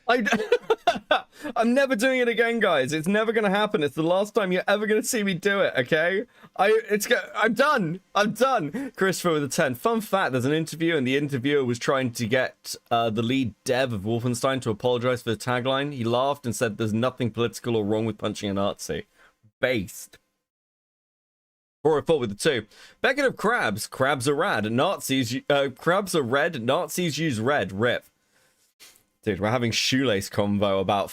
I'm never doing it again, guys. It's never going to happen. It's the last time you're ever going to see me do it, okay? I'm done. I'm done. Christopher with a 10. Fun fact, there's an interview, and the interviewer was trying to get the lead dev of Wolfenstein to apologize for the tagline. He laughed and said there's nothing political or wrong with punching a Nazi. Based. 404 with the 2. Becket of crabs. Crabs are rad. Crabs are red. Nazis use red. Rip. Dude, we're having shoelace convo about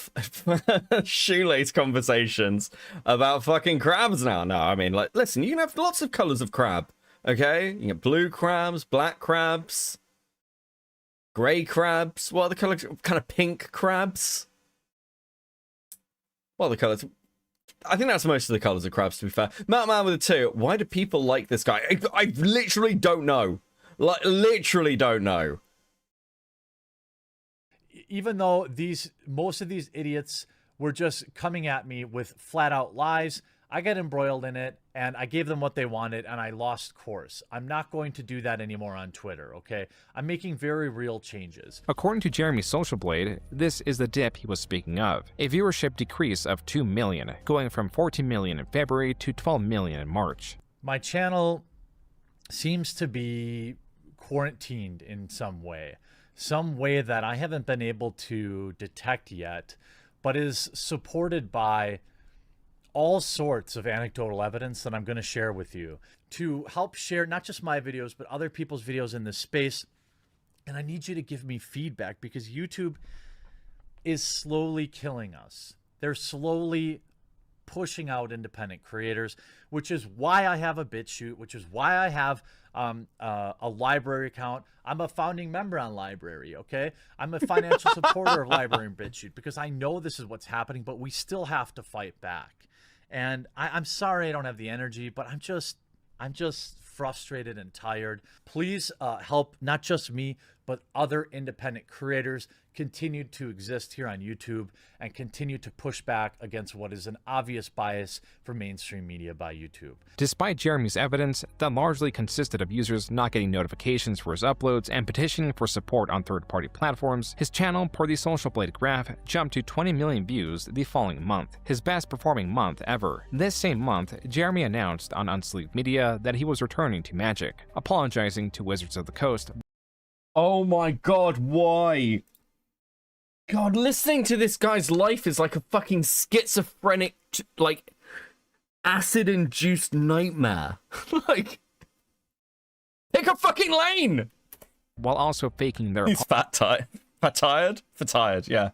shoelace conversations about fucking crabs now. No, I mean, like, listen, you can have lots of colors of crab, okay? You can get blue crabs, black crabs, gray crabs. What are the colors? Kind of pink crabs. What are the colors? I think that's most of the colors of crabs, to be fair. Matt Man with a 2. Why do people like this guy? I literally don't know. Like, literally don't know. even though most of these idiots were just coming at me with flat out lies, I got embroiled in it, and I gave them what they wanted, and I lost course. I'm not going to do that anymore on Twitter, okay? I'm making very real changes. According to Jeremy's Social Blade, this is the dip he was speaking of. A viewership decrease of 2 million, going from 14 million in February to 12 million in March. My channel seems to be quarantined in some way that I haven't been able to detect yet, but is supported by all sorts of anecdotal evidence that I'm going to share with you to help share not just my videos, but other people's videos in this space. And I need you to give me feedback, because YouTube is slowly killing us. They're slowly pushing out independent creators, which is why I have a BitChute, which is why I have a library account. I'm a founding member on Library, okay? I'm a financial supporter of Library and BitChute, because I know this is what's happening, but we still have to fight back. And I'm sorry I don't have the energy, but I'm just frustrated and tired. Please help not just me, but other independent creators continue to exist here on YouTube and continue to push back against what is an obvious bias for mainstream media by YouTube. Despite Jeremy's evidence that largely consisted of users not getting notifications for his uploads and petitioning for support on third-party platforms, his channel, per the Social Blade graph, jumped to 20 million views the following month, his best performing month ever. This same month, Jeremy announced on Unsleeved Media that he was returning to Magic, apologizing to Wizards of the Coast. Oh my god, why? God, listening to this guy's life is like a fucking schizophrenic, like, acid-induced nightmare. Like, pick a fucking lane! While also faking their He's tired, yeah.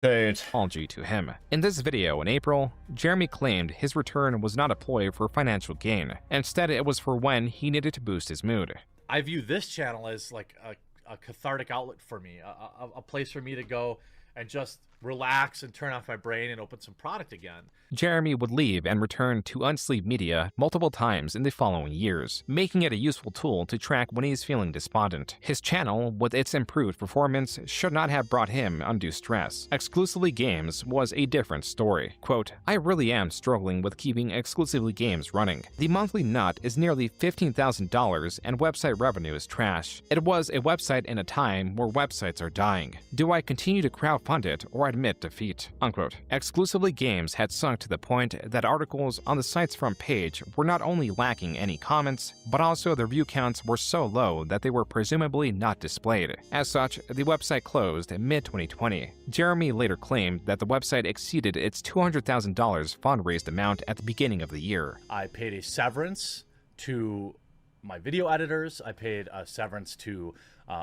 Dude. Apology to him. In this video in April, Jeremy claimed his return was not a ploy for financial gain. Instead, it was for when he needed to boost his mood. I view this channel as like a cathartic outlet for me, a place for me to go and just relax and turn off my brain and open some product again. Jeremy would leave and return to Unsleeved Media multiple times in the following years, making it a useful tool to track when he's feeling despondent. His channel, with its improved performance, should not have brought him undue stress. Exclusively Games was a different story. Quote, I really am struggling with keeping Exclusively Games running. The monthly nut is nearly $15,000 and website revenue is trash. It was a website in a time where websites are dying. Do I continue to crowdfund it or admit defeat? Unquote. Exclusively Games had sunk to the point that articles on the site's front page were not only lacking any comments, but also their view counts were so low that they were presumably not displayed. As such, the website closed in mid-2020. Jeremy later claimed that the website exceeded its $200,000 fundraised amount at the beginning of the year. I paid a severance to my video editors. I paid a severance to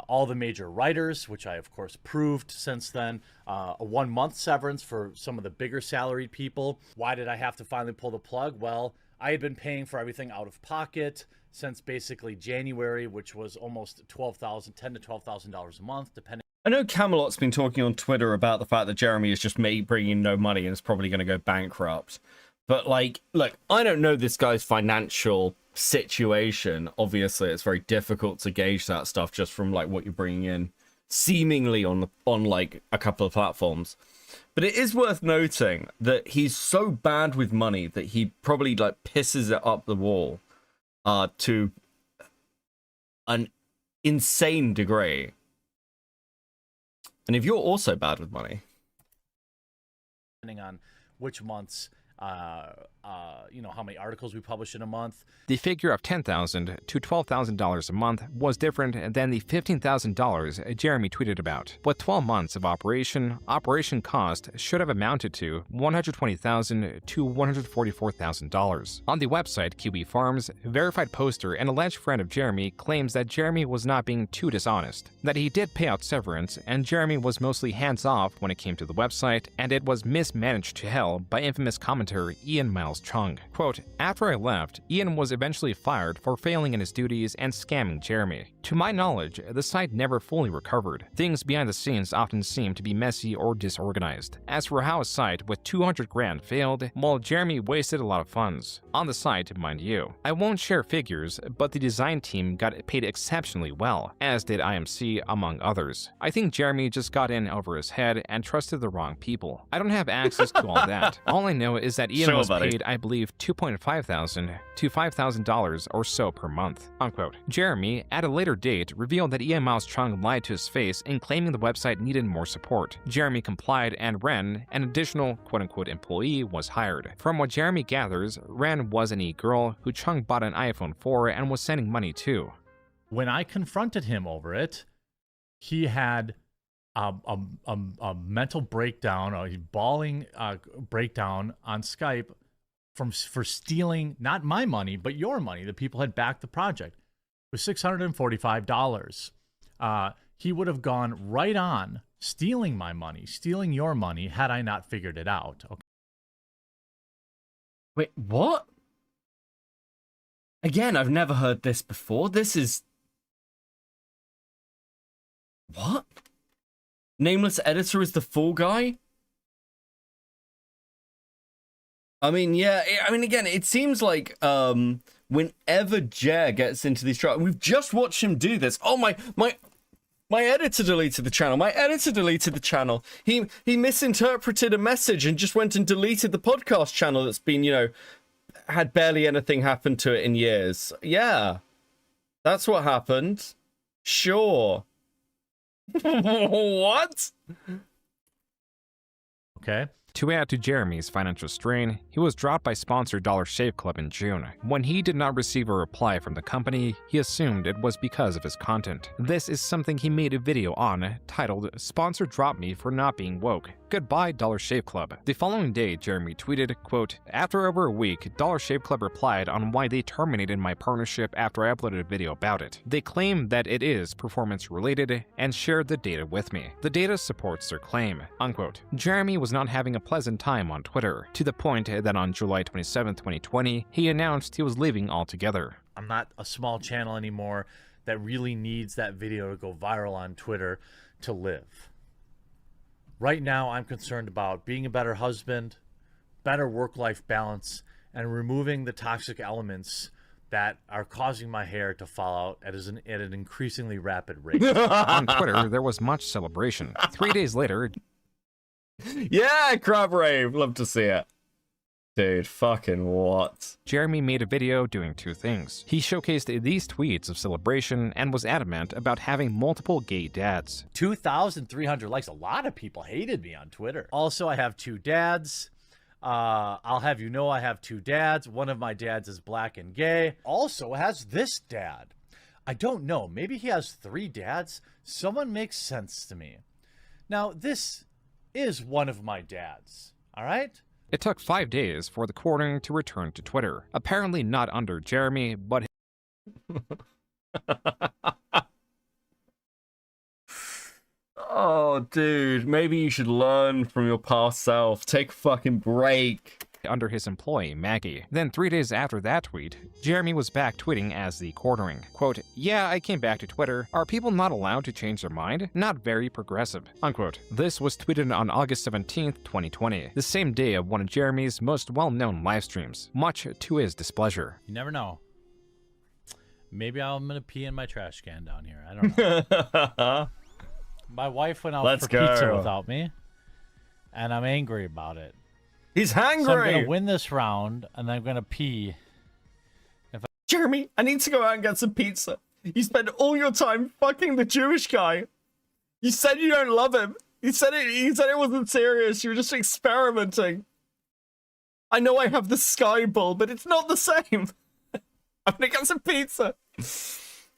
all the major writers, which I of course proved since then, a 1-month severance for some of the bigger salaried people. Why did I have to finally pull the plug? Well, I had been paying for everything out of pocket since basically January, which was almost $10,000 to $12,000 a month, depending. I know Camelot's been talking on Twitter about the fact that Jeremy is just bringing in no money and is probably going to go bankrupt. But, like, look, I don't know this guy's financial situation. Obviously, it's very difficult to gauge that stuff just from, like, what you're bringing in seemingly on like, a couple of platforms. But it is worth noting that he's so bad with money that he probably, like, pisses it up the wall to an insane degree. And if you're also bad with money, depending on which months, you know, how many articles we publish in a month. The figure of $10,000 to $12,000 a month was different than the $15,000 Jeremy tweeted about. With 12 months of operation cost should have amounted to $120,000 to $144,000. On the website QB Farms, verified poster and alleged friend of Jeremy claims that Jeremy was not being too dishonest, that he did pay out severance and Jeremy was mostly hands-off when it came to the website, and it was mismanaged to hell by infamous commentators editor Ian Miles Chung. Quote, after I left, Ian was eventually fired for failing in his duties and scamming Jeremy. To my knowledge, the site never fully recovered. Things behind the scenes often seem to be messy or disorganized. As for how a site with 200 grand failed, well, Jeremy wasted a lot of funds. On the site, mind you. I won't share figures, but the design team got paid exceptionally well, as did IMC, among others. I think Jeremy just got in over his head and trusted the wrong people. I don't have access to all that. All I know is that Ian was paid, I believe, $2,500 to $5,000 or so per month, unquote. Jeremy, at a later date, revealed that Ian Miles Chung lied to his face in claiming the website needed more support. Jeremy complied, and Ren, an additional quote-unquote employee, was hired. From what Jeremy gathers, Ren was an e-girl who Chung bought an iPhone 4 and was sending money to. When I confronted him over it, he had a mental breakdown, a bawling breakdown on Skype for stealing not my money, but your money. The people had backed the project. It was $645. He would have gone right on stealing my money, stealing your money, had I not figured it out. Okay. Wait, what? Again, I've never heard this before. This is... What? Nameless editor is the fall guy? I mean, yeah, again, it seems like whenever Jer gets into these trials, we've just watched him do this. Oh, my editor deleted the channel. My editor deleted the channel. He misinterpreted a message and just went and deleted the podcast channel that's been, you know, had barely anything happen to it in years. Yeah, that's what happened. Sure. What? Okay. To add to Jeremy's financial strain, he was dropped by sponsor Dollar Shave Club in June. When he did not receive a reply from the company, he assumed it was because of his content. This is something he made a video on, titled, "Sponsor Dropped Me for Not Being Woke. Goodbye, Dollar Shave Club." The following day, Jeremy tweeted, quote, "After over a week, Dollar Shave Club replied on why they terminated my partnership after I uploaded a video about it. They claim that it is performance related and shared the data with me. The data supports their claim," unquote. Jeremy was not having a pleasant time on Twitter, to the point that on July 27, 2020, he announced he was leaving altogether. I'm not a small channel anymore that really needs that video to go viral on Twitter to live. Right now, I'm concerned about being a better husband, better work-life balance, and removing the toxic elements that are causing my hair to fall out at an increasingly rapid rate. On Twitter, there was much celebration. 3 days later... Yeah, Crab Rave, love to see it. Dude, fucking what? Jeremy made a video doing two things. He showcased these tweets of celebration and was adamant about having multiple gay dads. 2,300 likes. A lot of people hated me on Twitter. Also, I have two dads. I'll have you know I have two dads. One of my dads is black and gay. Also has this dad. I don't know. Maybe he has three dads. Someone makes sense to me. Now, this is one of my dads. All right? It took 5 days for the quartering to return to Twitter. Apparently not under Jeremy, but... Oh, dude, maybe you should learn from your past self. Take a fucking break. Under his employee, Maggie. Then 3 days after that tweet, Jeremy was back tweeting as the quartering. Quote, "Yeah, I came back to Twitter. Are people not allowed to change their mind? Not very progressive." Unquote. This was tweeted on August 17th, 2020, the same day of one of Jeremy's most well-known live streams, much to his displeasure. You never know. Maybe I'm going to pee in my trash can down here. I don't know. My wife went out for pizza without me, and I'm angry about it. He's hangry. So I'm going to win this round, and I'm going to pee. Jeremy, I need to go out and get some pizza. You spend all your time fucking the Jewish guy. You said you don't love him. You said it wasn't serious. You were just experimenting. I know I have the Sky Bull, but it's not the same. I'm going to get some pizza. If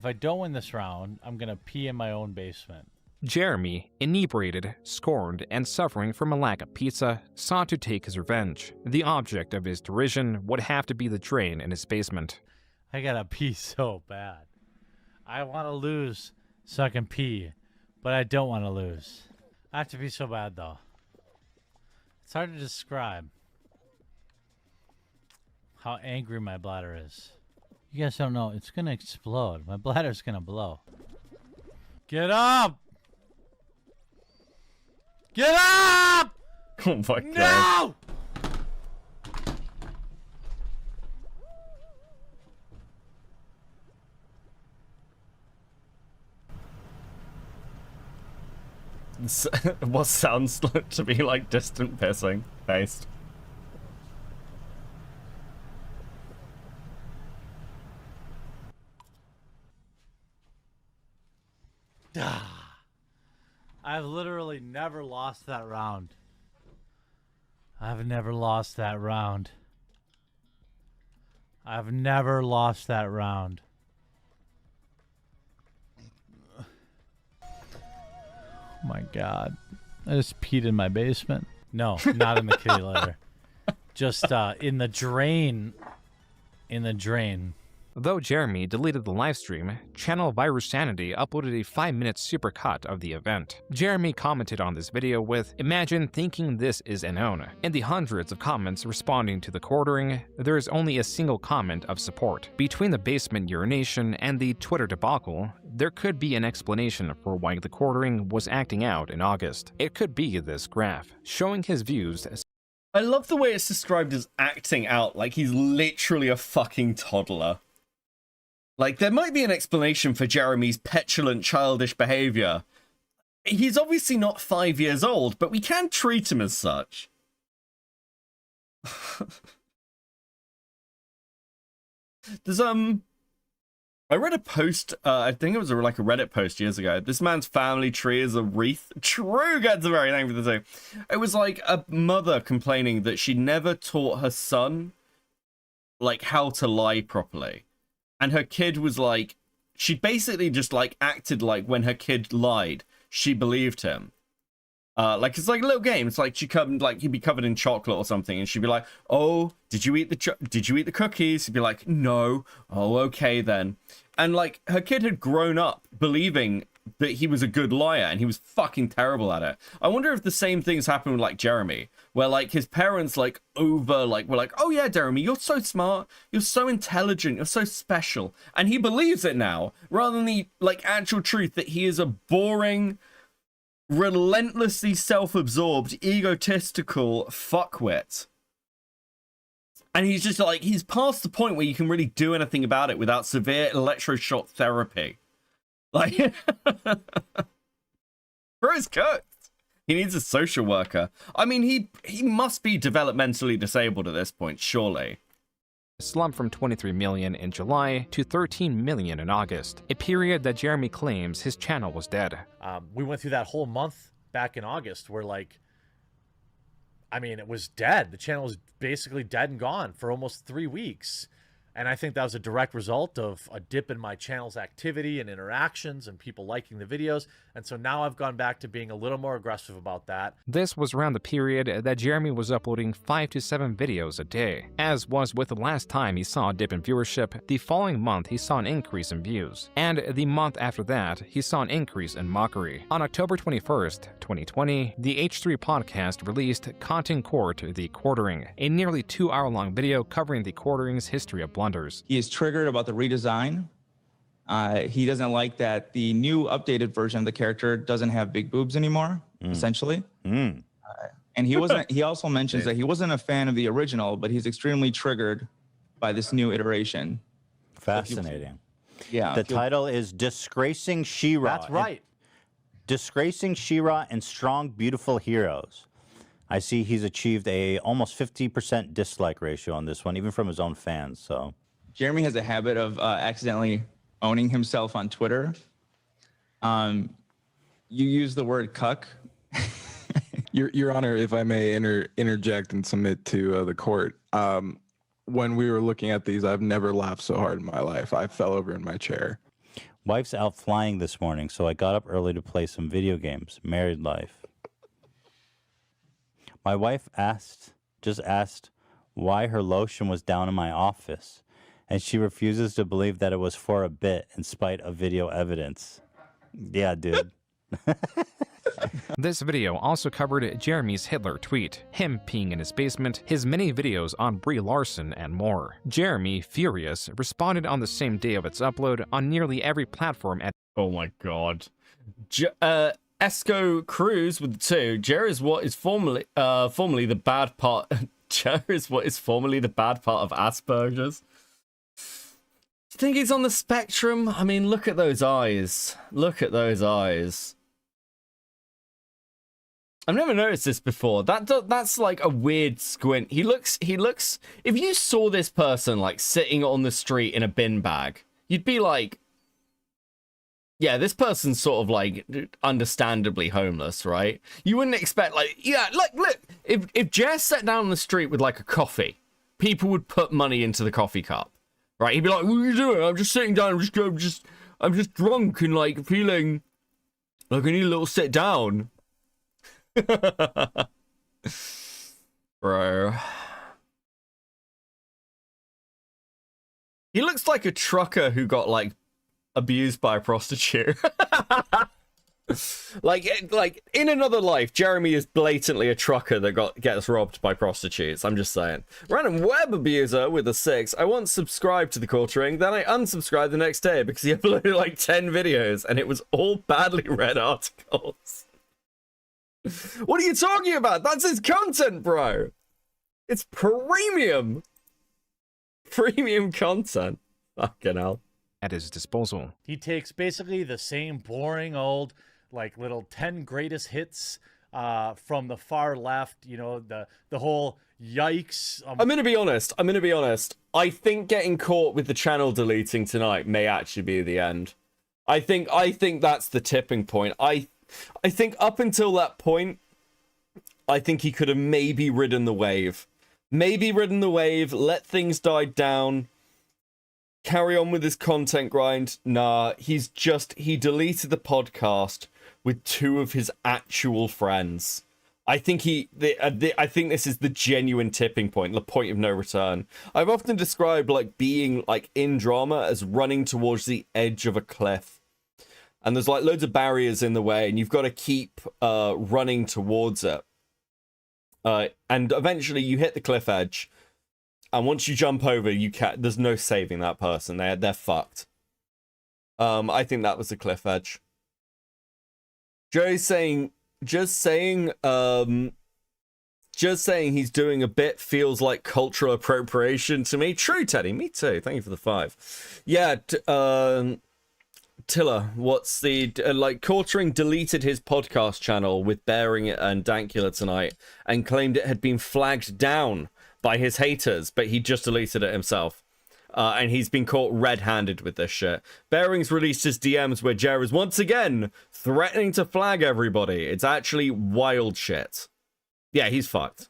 I don't win this round, I'm going to pee in my own basement. Jeremy, inebriated, scorned, and suffering from a lack of pizza, sought to take his revenge. The object of his derision would have to be the drain in his basement. I gotta pee so bad. I want to lose so I can pee, but I don't want to lose. I have to be so bad, though. It's hard to describe how angry my bladder is. You guys don't know. It's going to explode. My bladder's going to blow. Get up! Get up! Oh my god. No! What sounds to be like distant pissing based. I've literally never lost that round. I've never lost that round. I've never lost that round. Oh my god. I just peed in my basement. No, not in the kitty litter. Just in the drain. In the drain. Though Jeremy deleted the livestream, channel Virus Sanity uploaded a 5-minute supercut of the event. Jeremy commented on this video with, "Imagine thinking this is unknown." In the hundreds of comments responding to the quartering, there is only a single comment of support. Between the basement urination and the Twitter debacle, there could be an explanation for why the quartering was acting out in August. It could be this graph, showing his views. I love the way it's described as acting out, like he's literally a fucking toddler. Like, there might be an explanation for Jeremy's petulant, childish behavior. He's obviously not 5 years old, but we can treat him as such. There's, I read a post, I think it was like a Reddit post years ago. This man's family tree is a wreath. True, gets a very thank you for the thing. It was like a mother complaining that she never taught her son, like, how to lie properly. And her kid was like, she basically just like acted like when her kid lied, she believed him. Like it's like a little game. It's like she come like he'd be covered in chocolate or something, and she'd be like, "Oh, did you eat the cookies?" He'd be like, "No." "Oh, okay then." And like her kid had grown up believing that he was a good liar, and he was fucking terrible at it. I wonder if the same things happen with like Jeremy, where like his parents like were like, "Oh yeah, Jeremy, you're so smart, you're so intelligent, you're so special," and he believes it now rather than the like actual truth that he is a boring, relentlessly self-absorbed, egotistical fuckwit. And he's just like, he's past the point where you can really do anything about it without severe electroshock therapy. Like, bro's cooked. He needs a social worker. I mean, he must be developmentally disabled at this point, surely. Slumped from 23 million in July to 13 million in August, a period that Jeremy claims his channel was dead. We went through that whole month back in August where, like, I mean, it was dead. The channel was basically dead and gone for almost 3 weeks. And I think that was a direct result of a dip in my channel's activity and interactions and people liking the videos. And so now I've gone back to being a little more aggressive about that. This was around the period that Jeremy was uploading 5 to 7 videos a day. As was with the last time he saw a dip in viewership, the following month he saw an increase in views. And the month after that, he saw an increase in mockery. On October 21st, 2020, the H3 podcast released Content Court, The Quartering, a nearly 2-hour-long video covering the quartering's history of blunders. He is triggered about the redesign. He doesn't like that the new updated version of the character doesn't have big boobs anymore, essentially. And he wasn't. He also mentions that he wasn't a fan of the original, but he's extremely triggered by this new iteration. Fascinating. Yeah. The title is Disgracing She-Ra. That's right. Disgracing She-Ra and Strong, Beautiful Heroes. I see he's achieved a almost 50% dislike ratio on this one, even from his own fans. So Jeremy has a habit of accidentally owning himself on Twitter. You use the word cuck. Your Honor, if I may interject and submit to the court. When we were looking at these, I've never laughed so hard in my life. I fell over in my chair. Wife's out flying this morning, so I got up early to play some video games. Married life. My wife just asked why her lotion was down in my office, and she refuses to believe that it was for a bit in spite of video evidence. Yeah, dude. This video also covered Jeremy's Hitler tweet, him peeing in his basement, his many videos on Brie Larson, and more. Jeremy, furious, responded on the same day of its upload on nearly every platform at— Oh my god. Esco Cruz with 2. Jer is what is formerly the bad part. Jer is what is formerly the bad part of Asperger's. Do you think he's on the spectrum? I mean, look at those eyes. Look at those eyes. I've never noticed this before. That's like a weird squint. He looks. If you saw this person like sitting on the street in a bin bag, you'd be like, yeah, this person's sort of like understandably homeless, right? You wouldn't expect like, yeah, like look, if Jess sat down on the street with like a coffee, people would put money into the coffee cup, right? He'd be like, "What are you doing? I'm just sitting down. I'm just drunk and like feeling like I need a little sit down." Bro. He looks like a trucker who got like abused by a prostitute. like in another life, Jeremy is blatantly a trucker that gets robbed by prostitutes. I'm just saying. Random web abuser with a 6. I once subscribed to the quartering, then I unsubscribed the next day because he uploaded like 10 videos and it was all badly read articles. What are you talking about? That's his content, bro. It's premium. Premium content. Fucking hell. At his disposal. He takes basically the same boring old, like, little 10 greatest hits from the far left, you know, the whole yikes. I'm gonna be honest. I think getting caught with the channel deleting tonight may actually be the end. I think that's the tipping point. I think up until that point, I think he could have maybe ridden the wave. Let things die down. Carry on with his content grind. Nah, he deleted the podcast with 2 of his actual friends. I think I think this is the genuine tipping point, the point of no return. I've often described like being like in drama as running towards the edge of a cliff. And there's like loads of barriers in the way and you've got to keep running towards it. And eventually you hit the cliff edge. And once you jump over, there's no saving that person. They're fucked. I think that was the cliff edge. Joe's saying, just saying he's doing a bit feels like cultural appropriation to me. True, Teddy. Me too. Thank you for the 5. Yeah, Tiller, what's the like? Quartering deleted his podcast channel with Bearing and Dankula tonight and claimed it had been flagged down by his haters, but he just deleted it himself. And he's been caught red-handed with this shit. Bearings released his DMs where Jer is once again threatening to flag everybody. It's actually wild shit. Yeah, he's fucked.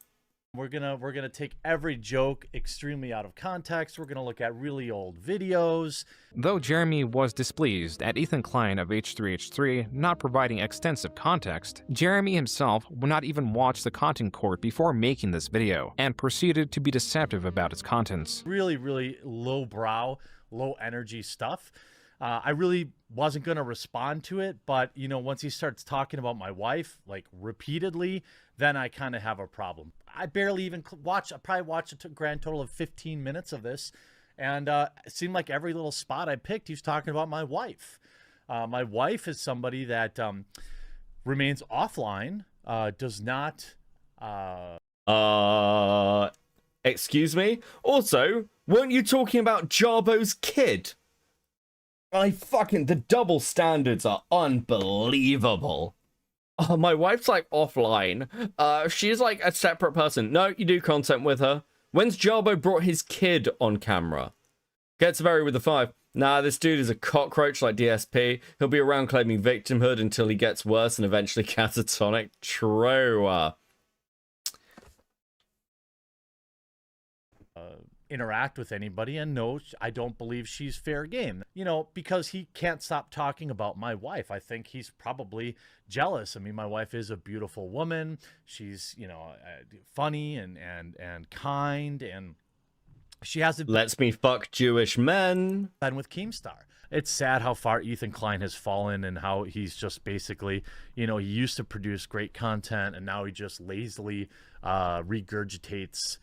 We're gonna take every joke extremely out of context. We're gonna look at really old videos. Though Jeremy was displeased at Ethan Klein of H3H3 not providing extensive context, Jeremy himself would not even watch the content court before making this video, and proceeded to be deceptive about its contents. Really, really low-brow, low-energy stuff. I really wasn't going to respond to it, but, you know, once he starts talking about my wife, like, repeatedly, then I kind of have a problem. I barely even watched, I probably watched a grand total of 15 minutes of this, and it seemed like every little spot I picked, he was talking about my wife. My wife is somebody that remains offline, does not... Excuse me? Also, weren't you talking about Jarbo's kid? The double standards are unbelievable. Oh, my wife's like offline. She's like a separate person. No, you do content with her. When's Jarbo brought his kid on camera? Gets very with the 5. Nah, this dude is a cockroach like DSP. He'll be around claiming victimhood until he gets worse and eventually catatonic. True. Interact with anybody, and no, I don't believe she's fair game, you know, because he can't stop talking about my wife. I think he's probably jealous. I mean, my wife is a beautiful woman. She's, you know, funny and kind, and she hasn't lets me fuck Jewish men. And with Keemstar, it's sad how far Ethan Klein has fallen and how he's just basically, he used to produce great content and now he just lazily regurgitates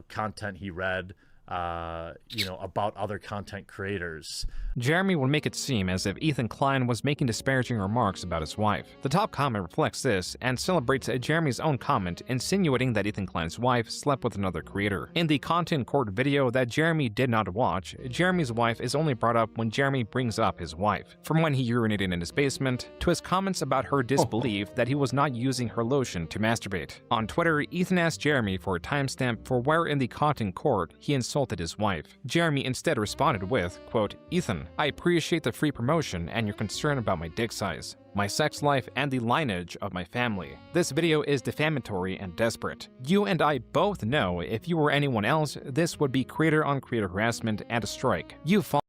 content he read, about other content creators. Jeremy would make it seem as if Ethan Klein was making disparaging remarks about his wife. The top comment reflects this and celebrates Jeremy's own comment, insinuating that Ethan Klein's wife slept with another creator. In the content court video that Jeremy did not watch, Jeremy's wife is only brought up when Jeremy brings up his wife. From when he urinated in his basement, to his comments about her disbelief that he was not using her lotion to masturbate. On Twitter, Ethan asked Jeremy for a timestamp for where in the content court he insulted his wife. Jeremy instead responded with, quote, "Ethan, I appreciate the free promotion and your concern about my dick size, my sex life, and the lineage of my family. This video is defamatory and desperate. You and I both know if you were anyone else, this would be creator-on-creator harassment and a strike. You fall."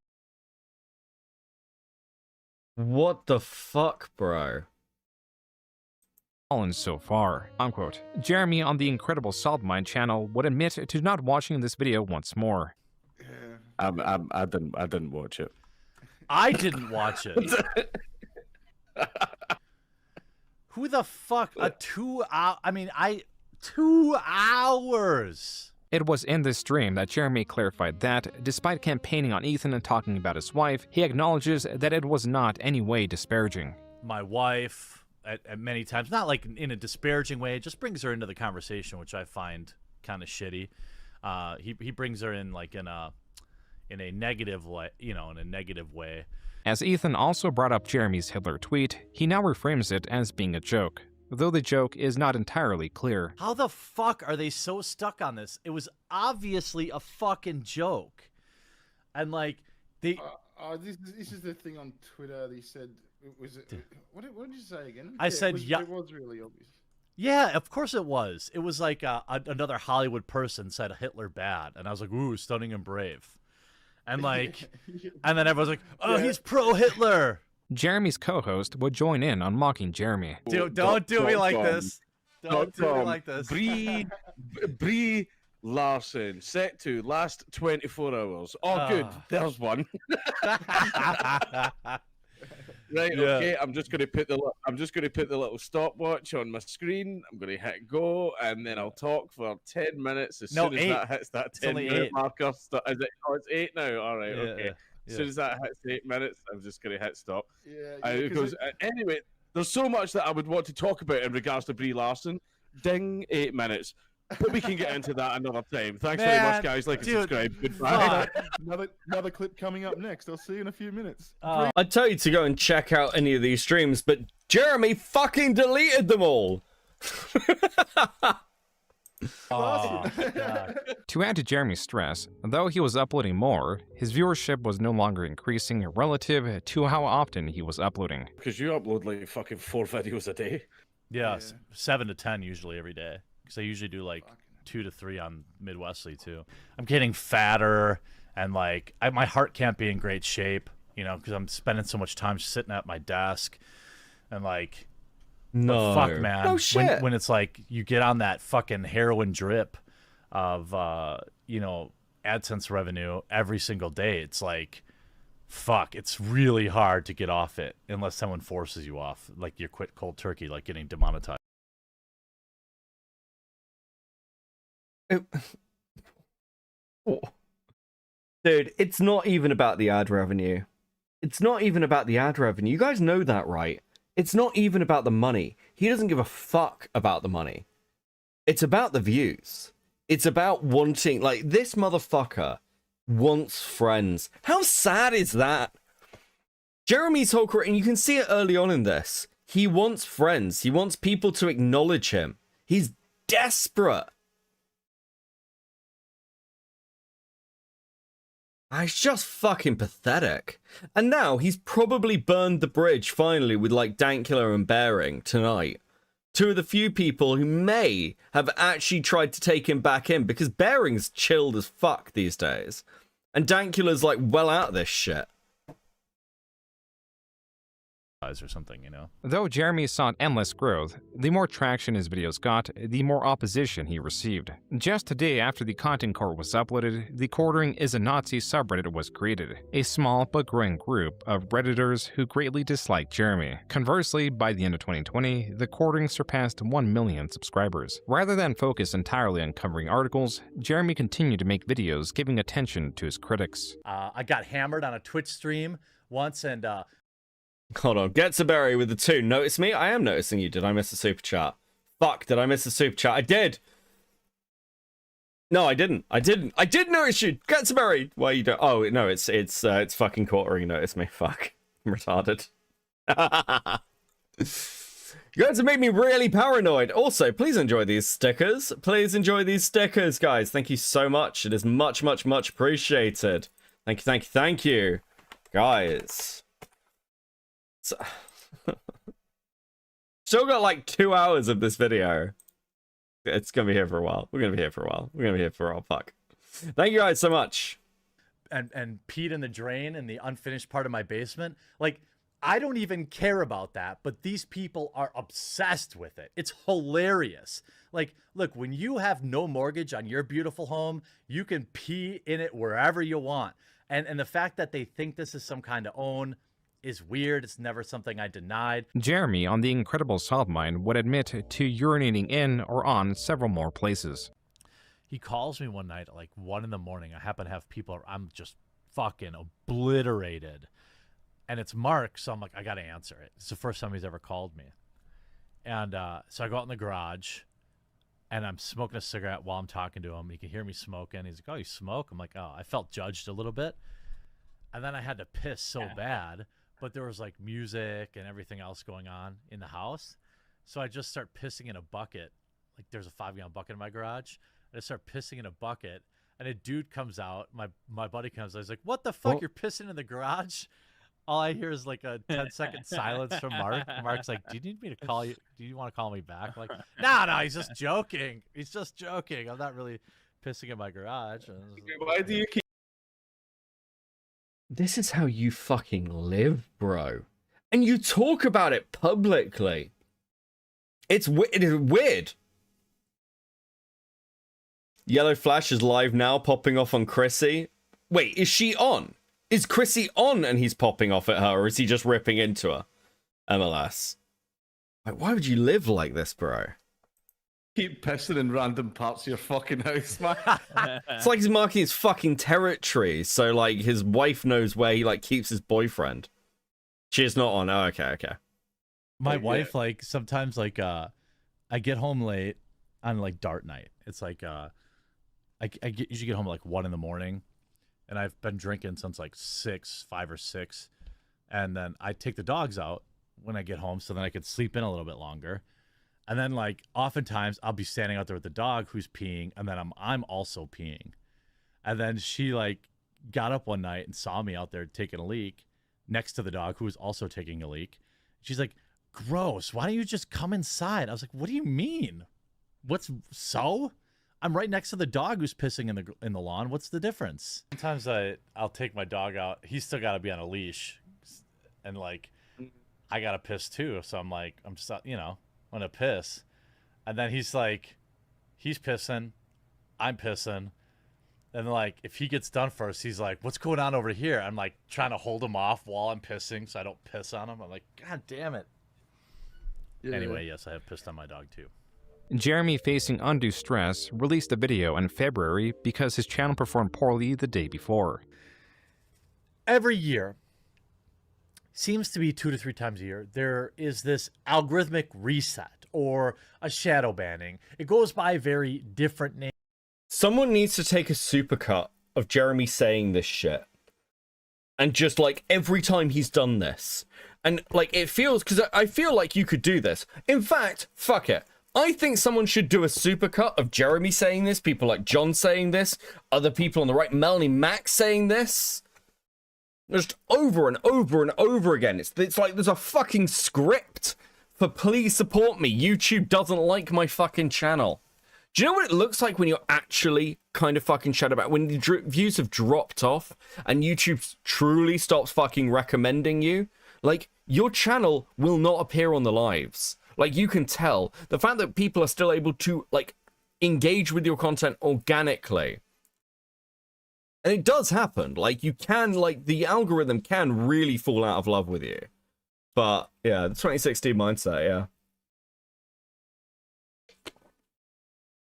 What the fuck, bro? Fallen so far, unquote. Jeremy on the Incredible Salt Mine channel would admit to not watching this video once more. I didn't watch it. I didn't watch it. Who the fuck? 2 hours. It was in this stream that Jeremy clarified that, despite campaigning on Ethan and talking about his wife, he acknowledges that it was not any way disparaging. My wife, at many times, not like in a disparaging way, it just brings her into the conversation, which I find kind of shitty. He brings her in like in a negative way, in a negative way. As Ethan also brought up Jeremy's Hitler tweet, he now reframes it as being a joke, though the joke is not entirely clear. How the fuck are they so stuck on this? It was obviously a fucking joke. And like, they... this is the thing on Twitter. They said, what did you say again? I said, it was really obvious. Yeah, of course it was. It was like another Hollywood person said Hitler bad. And I was like, ooh, stunning and brave. And like, and then everyone's like, oh, yeah, he's pro-Hitler. Jeremy's co-host would join in on mocking Jeremy. Don't do me like this. Don't do me like this. Brie Larson, set to last 24 hours. Oh, good. There's one. Right, Yeah. okay. I'm just going to put the little stopwatch on my screen. I'm going to hit go, and then I'll talk for 10 minutes. As soon as that hits that 10-minute marker, is it? Oh, it's 8 now. All right, okay. As soon as that hits 8 minutes, I'm just going to hit stop. Anyway, there's so much that I would want to talk about in regards to Brie Larson. Ding, 8 minutes. But we can get into that another time. Thanks very much, guys. Like and subscribe. Goodbye. Another clip coming up next. I'll see you in a few minutes. I'd tell you to go and check out any of these streams, but Jeremy fucking deleted them all. To add to Jeremy's stress, though he was uploading more, his viewership was no longer increasing relative to how often he was uploading. Because you upload like fucking 4 videos a day. Yeah, 7 to 10 usually every day. Because I usually do like 2 to 3 on Midwestly too. I'm getting fatter and like my heart can't be in great shape, because I'm spending so much time sitting at my desk and like, no, fuck, man. No shit. When it's like you get on that fucking heroin drip of AdSense revenue every single day, it's like, fuck, it's really hard to get off it unless someone forces you off, like you quit cold turkey, like getting demonetized. Dude, it's not even about the ad revenue. It's not even about the ad revenue. You guys know that, right? It's not even about the money. He doesn't give a fuck about the money. It's about the views. It's about wanting, like, this motherfucker wants friends. How sad is that? Jeremy's whole career, and you can see it early on in this, he wants friends. He wants people to acknowledge him. He's desperate. It's just fucking pathetic. And now he's probably burned the bridge finally with like Dankula and Bearing tonight. 2 of the few people who may have actually tried to take him back in, because Bearing's chilled as fuck these days. And Dankula's like well out of this shit. or something, you know. Though Jeremy sought endless growth, the more traction his videos got, the more opposition he received. Just a day after the content court was uploaded, the Quartering is a Nazi subreddit was created, a small but growing group of Redditors who greatly disliked Jeremy. Conversely, by the end of 2020, the Quartering surpassed 1 million subscribers. Rather than focus entirely on covering articles, Jeremy continued to make videos giving attention to his critics. I got hammered on a Twitch stream once, and hold on, Getsaberry with the 2. Notice me? I am noticing you. Did I miss a super chat? Fuck, did I miss a super chat? I did! No, I didn't. I did notice you! Getsaberry! Why you don't? Oh, no, it's fucking Quartering notice me. Fuck. I'm retarded. You guys make me really paranoid. Also, please enjoy these stickers. Please enjoy these stickers, guys. Thank you so much. It is much, much, much appreciated. Thank you, thank you, thank you. Guys. So, still got like 2 hours of this video. It's gonna be here for a while. We're gonna be here for a while. We're gonna be here for a while. Fuck. Thank you guys so much. And peed in the drain in the unfinished part of my basement. Like, I don't even care about that, but these people are obsessed with it. It's hilarious. Like, look, when you have no mortgage on your beautiful home, you can pee in it wherever you want. And the fact that they think this is some kind of own is weird. It's never something I denied. Jeremy, on the Incredible Salt Mine, would admit to urinating in or on several more places. He calls me one night at like 1 in the morning. I happen to have people, I'm just fucking obliterated. And it's Mark, so I'm like, I gotta answer it. It's the first time he's ever called me. And so I go out in the garage, and I'm smoking a cigarette while I'm talking to him. He can hear me smoking. He's like, oh, you smoke? I'm like, oh, I felt judged a little bit. And then I had to piss so bad, but there was like music and everything else going on in the house. So I just start pissing in a bucket. Like, there's a 5-gallon bucket in my garage. I just start pissing in a bucket, and a dude comes out. My buddy comes out. He's like, what the fuck? You're pissing in the garage? All I hear is like a 10-second silence from Mark. Mark's like, do you need me to call you? Do you want to call me back? I'm like, no, he's just joking. He's just joking. I'm not really pissing in my garage. Why do you keep... This is how you fucking live, bro. And you talk about it publicly. It is weird. Yellow Flash is live now, popping off on Chrissy. Wait, is she on? Is Chrissy on and he's popping off at her, or is he just ripping into her? MLS. Like, why would you live like this, bro? Keep pissing in random parts of your fucking house, man. It's like he's marking his fucking territory, so like his wife knows where he like keeps his boyfriend. She's not on. Oh, okay. My wife, like, sometimes like I get home late on like dart night. It's like I usually get home at like 1 in the morning. And I've been drinking since like 5 or 6. And then I take the dogs out when I get home so then I could sleep in a little bit longer. And then like oftentimes I'll be standing out there with the dog who's peeing, and then I'm also peeing. And then she like got up one night and saw me out there taking a leak next to the dog who was also taking a leak. She's like, gross, why don't you just come inside? I was like, what do you mean? I'm right next to the dog who's pissing in the lawn. What's the difference? Sometimes I'll take my dog out. He's still got to be on a leash, and like I gotta piss too. So I'm like, I'm just I'm gonna piss, and then he's like, he's pissing, I'm pissing, and like if he gets done first, he's like, what's going on over here? I'm like trying to hold him off while I'm pissing so I don't piss on him. I'm like, God damn it. Yeah. Anyway, yes, I have pissed on my dog too. Jeremy, facing undue stress, released a video in February because his channel performed poorly the day before. Every year, seems to be 2 to 3 times a year, there is this algorithmic reset or a shadow banning. It goes by very different names. Someone needs to take a supercut of Jeremy saying this shit. And just like every time he's done this. And like it feels, because I feel like you could do this. In fact, fuck it. I think someone should do a supercut of Jeremy saying this, people like John saying this, other people on the right, Melanie Max saying this. Just over and over and over again. It's like there's a fucking script for please support me. YouTube doesn't like my fucking channel. Do you know what it looks like when you're actually kind of fucking shut about? When the views have dropped off and YouTube truly stops fucking recommending you? like, your channel will not appear on the lives. Like, you can tell. The fact that people are still able to, like, engage with your content organically. And it does happen. Like, you can, like, the algorithm can really fall out of love with you. But, yeah, the 2016 mindset, yeah.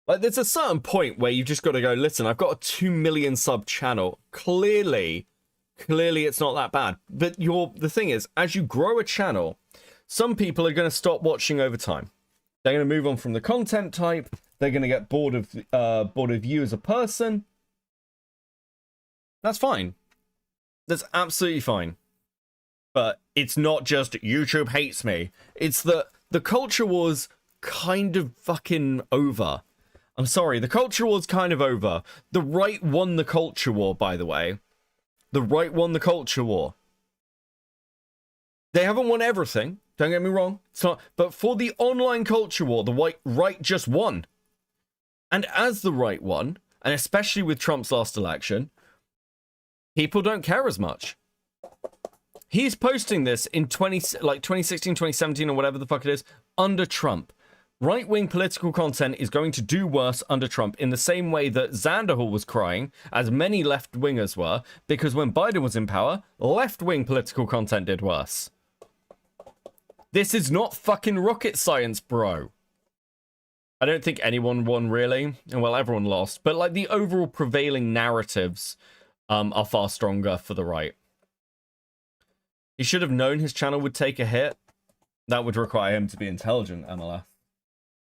Like, there's a certain point where you've just got to go, listen, I've got a 2 million sub channel. Clearly it's not that bad. But the thing is, as you grow a channel, some people are going to stop watching over time. They're going to move on from the content type. They're going to get bored of you as a person. That's fine. That's absolutely fine. But it's not just YouTube hates me. It's that the culture war's kind of fucking over. I'm sorry, the culture war's kind of over. The right won the culture war, by the way. The right won the culture war. They haven't won everything, don't get me wrong. It's not, but for the online culture war, the right just won. And as the right won, and especially with Trump's last election, people don't care as much. He's posting this in 2016, 2017, or whatever the fuck it is, under Trump. Right-wing political content is going to do worse under Trump in the same way that Xanderhall was crying, as many left-wingers were, because when Biden was in power, left-wing political content did worse. This is not fucking rocket science, bro. I don't think anyone won, really. And, well, everyone lost. But, like, the overall prevailing narratives are far stronger for the right. He should have known his channel would take a hit. That would require him to be intelligent, MLF.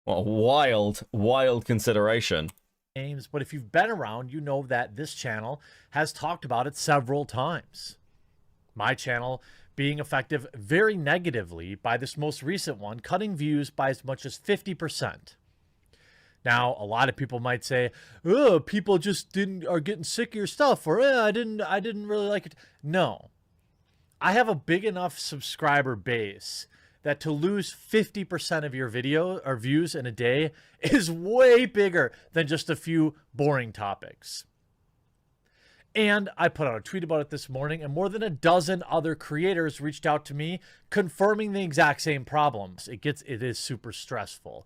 What a wild, wild consideration. Games, but if you've been around, you know that this channel has talked about it several times. My channel being affected very negatively by this most recent one, cutting views by as much as 50%. Now, a lot of people might say, "Oh, people just are getting sick of your stuff," or I didn't really like it." No. I have a big enough subscriber base that to lose 50% of your video or views in a day is way bigger than just a few boring topics. And I put out a tweet about it this morning, and more than a dozen other creators reached out to me confirming the exact same problems. It is super stressful.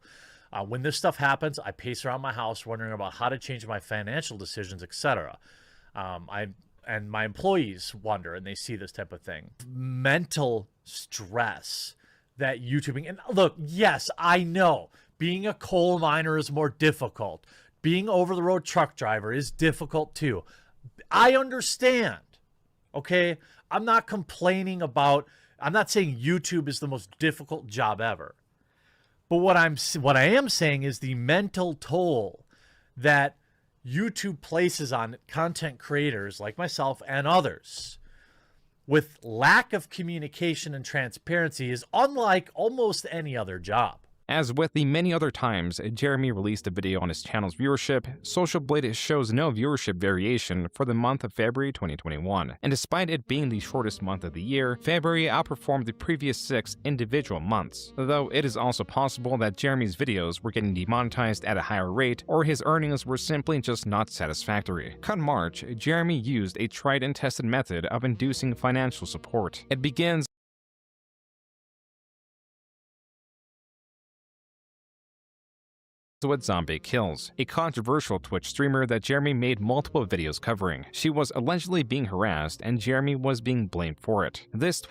When this stuff happens, I pace around my house wondering about how to change my financial decisions, etc. And my employees wonder, and they see this type of thing. Mental stress that YouTubing, and look, yes, I know being a coal miner is more difficult. Being over-the-road truck driver is difficult too. I understand, okay? I'm not complaining about, I'm not saying YouTube is the most difficult job ever. But what I am saying is the mental toll that YouTube places on content creators like myself and others with lack of communication and transparency is unlike almost any other job. As with the many other times Jeremy released a video on his channel's viewership, Social Blade shows no viewership variation for the month of February 2021. And despite it being the shortest month of the year, February outperformed the previous 6 individual months. Though it is also possible that Jeremy's videos were getting demonetized at a higher rate, or his earnings were simply just not satisfactory. Come March, Jeremy used a tried and tested method of inducing financial support. It begins with Zombie Kills, a controversial Twitch streamer that Jeremy made multiple videos covering. She was allegedly being harassed, and Jeremy was being blamed for it. This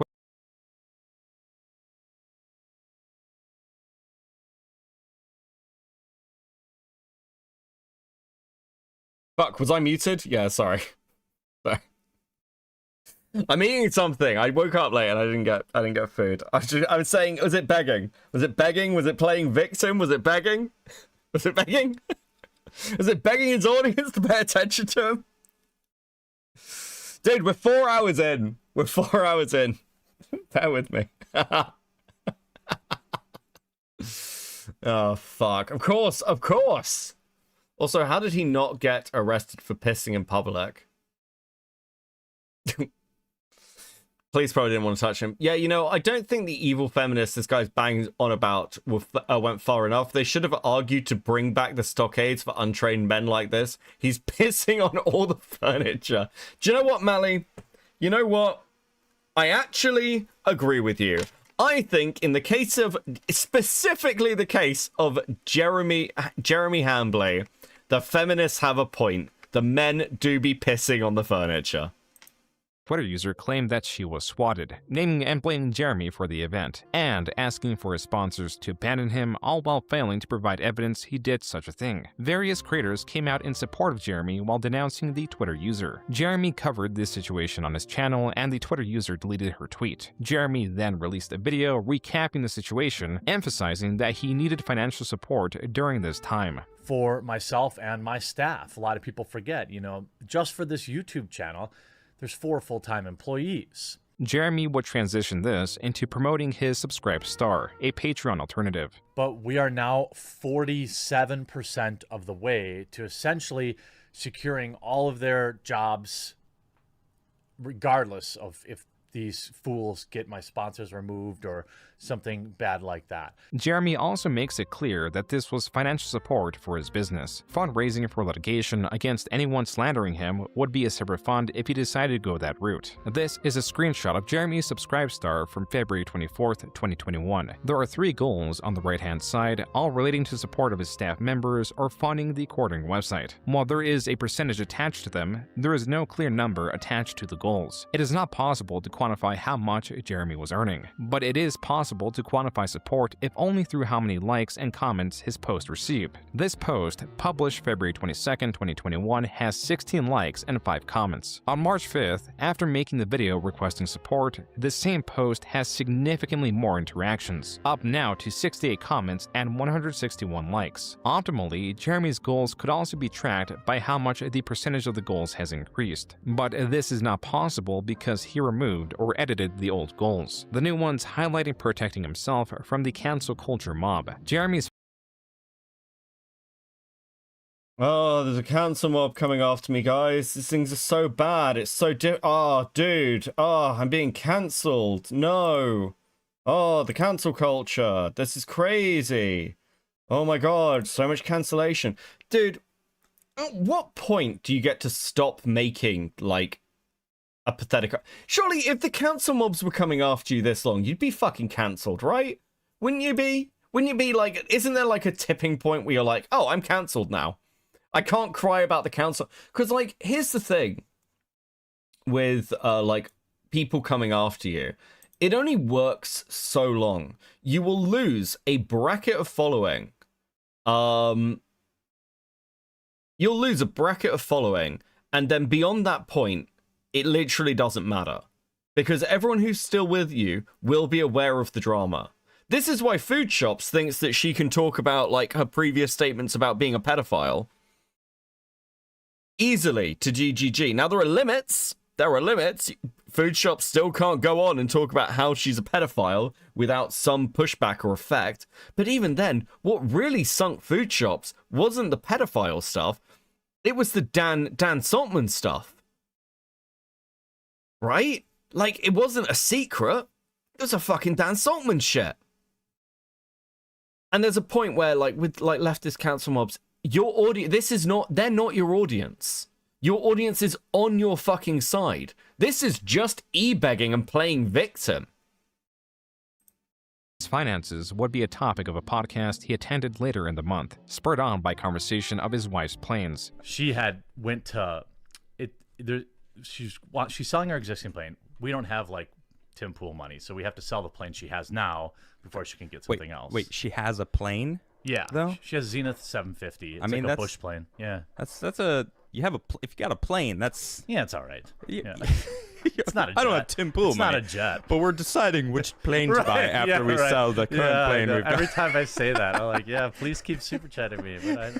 Fuck, was I muted? Yeah, sorry. Sorry. I'm eating something. I woke up late and I didn't get food. I was saying, was it begging? Was it begging? Was it playing victim? Was it begging? Was it begging? Was it begging his audience to pay attention to him? Dude, we're 4 hours in. We're 4 hours in. Bear with me. Oh, fuck. Of course, of course. Also, how did he not get arrested for pissing in public? Police probably didn't want to touch him. Yeah, you know, I don't think the evil feminists this guy's banging on about went far enough. They should have argued to bring back the stockades for untrained men like this. He's pissing on all the furniture. Do you know what, Mally? You know what? I actually agree with you. I think in the case of, specifically the case of Jeremy Hambley, the feminists have a point. The men do be pissing on the furniture. Twitter user claimed that she was swatted, naming and blaming Jeremy for the event, and asking for his sponsors to abandon him, all while failing to provide evidence he did such a thing. Various creators came out in support of Jeremy while denouncing the Twitter user. Jeremy covered this situation on his channel, and the Twitter user deleted her tweet. Jeremy then released a video recapping the situation, emphasizing that he needed financial support during this time. For myself and my staff, a lot of people forget, you know, just for this YouTube channel, there's 4 full-time employees. Jeremy would transition this into promoting his Subscribe Star, a Patreon alternative. But we are now 47% of the way to essentially securing all of their jobs, regardless of if these fools get my sponsors removed or something bad like that. Jeremy also makes it clear that this was financial support for his business. Fundraising for litigation against anyone slandering him would be a separate fund if he decided to go that route. This is a screenshot of Jeremy's Subscribe Star from February 24th, 2021. There are 3 goals on the right-hand side, all relating to support of his staff members or funding the courting website. While there is a percentage attached to them, there is no clear number attached to the goals. It is not possible to quantify how much Jeremy was earning, but it is possible to quantify support if only through how many likes and comments his post received. This post, published February 22nd, 2021, has 16 likes and 5 comments. On March 5th, after making the video requesting support, the same post has significantly more interactions, up now to 68 comments and 161 likes. Optimally, Jeremy's goals could also be tracked by how much the percentage of the goals has increased, but this is not possible because he removed or edited the old goals, the new ones highlighting protecting himself from the cancel culture mob. Jeremy's Oh, there's a cancel mob coming after me, guys. These things are so bad. It's so oh, dude. Oh, I'm being cancelled. No. Oh, the cancel culture. This is crazy. Oh my god, so much cancellation. Dude, at what point do you get to stop making, like, a pathetic... Surely, if the cancel mobs were coming after you this long, you'd be fucking cancelled, right? Wouldn't you be? Wouldn't you be, like... Isn't there, like, a tipping point where you're like, oh, I'm cancelled now. I can't cry about the cancel... Because, like, here's the thing with, like, people coming after you. It only works so long. You will lose a bracket of following. You'll lose a bracket of following, and then beyond that point, it literally doesn't matter. Because everyone who's still with you will be aware of the drama. This is why Food Shops thinks that she can talk about, like, her previous statements about being a pedophile easily to GGG. Now, there are limits. There are limits. Food Shops still can't go on and talk about how she's a pedophile without some pushback or effect. But even then, what really sunk Food Shops wasn't the pedophile stuff. It was the Dan Saltman stuff. Right? Like, it wasn't a secret. It was a fucking Dan Saltman shit. And there's a point where, like, with, like, leftist council mobs, your audience, this is not, they're not your audience. Your audience is on your fucking side. This is just e-begging and playing victim. His finances would be a topic of a podcast he attended later in the month, spurred on by conversation of his wife's planes. She had went to it. She's selling her existing plane. We don't have like Tim Pool money, so we have to sell the plane she has now before she can get something else. Wait, she has a plane? Yeah, though? She has a Zenith 750. It's I mean, like a that's Bush plane. Yeah, that's a if you got a plane, that's it's all right. Yeah. It's not a jet. I don't have Tim Pool It's money, not a jet. but we're deciding which plane to buy after we sell the current plane we've got. Every time I say that, I'm like, yeah, please keep super chatting me. But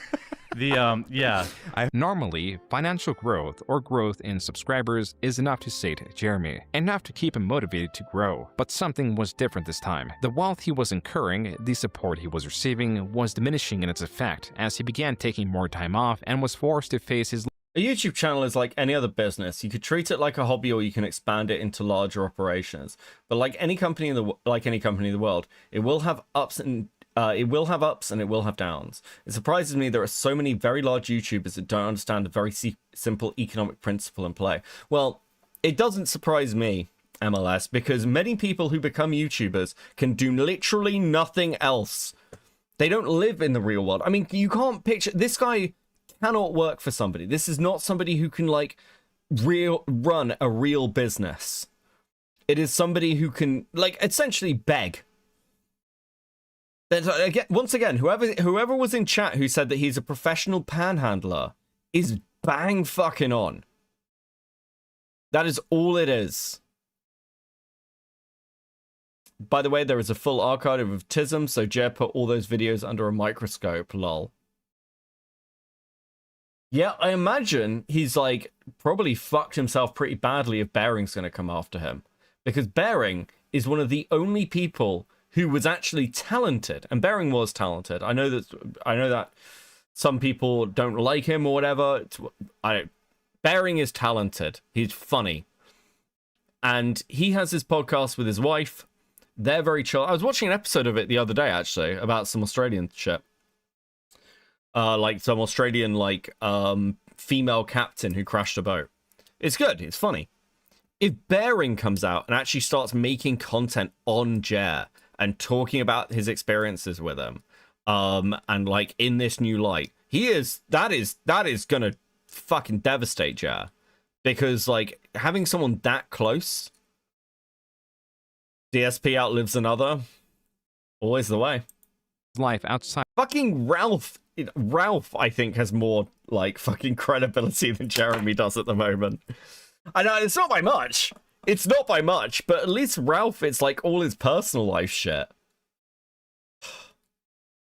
Normally, financial growth or growth in subscribers is enough to sate Jeremy, enough to keep him motivated to grow. But something was different this time. The wealth he was incurring, the support he was receiving, was diminishing in its effect as he began taking more time off and was forced to face his... A YouTube channel is like any other business. You could treat it like a hobby, or you can expand it into larger operations. But like any company in the world, it will have ups and it will have downs. It surprises me there are so many very large YouTubers that don't understand a very simple economic principle in play. Well, it doesn't surprise me MLS, because many people who become YouTubers can do literally nothing else. They don't live in the real world. I mean, you can't picture... This guy cannot work for somebody. This is not somebody who can, like, run a real business. It is somebody who can, like, essentially beg. Once again, whoever was in chat who said that he's a professional panhandler is bang fucking on. That is all it is. By the way, there is a full archive of Tism, so Jer put all those videos under a microscope, lol. Yeah, I imagine he's, like, probably fucked himself pretty badly if Bearing's gonna come after him. Because Bearing is one of the only people who was actually talented, and Bearing was talented. I know that some people don't like him or whatever. Bearing is talented. He's funny. And he has his podcast with his wife. They're very chill. I was watching an episode of it the other day, actually, about some Australian shit. Like some Australian, like, female captain who crashed a boat. It's good. It's funny. If Bearing comes out and actually starts making content on Jer and talking about his experiences with him, and like in this new light, that is gonna fucking devastate Jer, because like having someone that close, DSP outlives another, always the way. Life outside. Fucking Ralph, I think, has more like fucking credibility than Jeremy does at the moment. I know it's not by much. It's not by much, but at least Ralph, it's like all his personal life shit.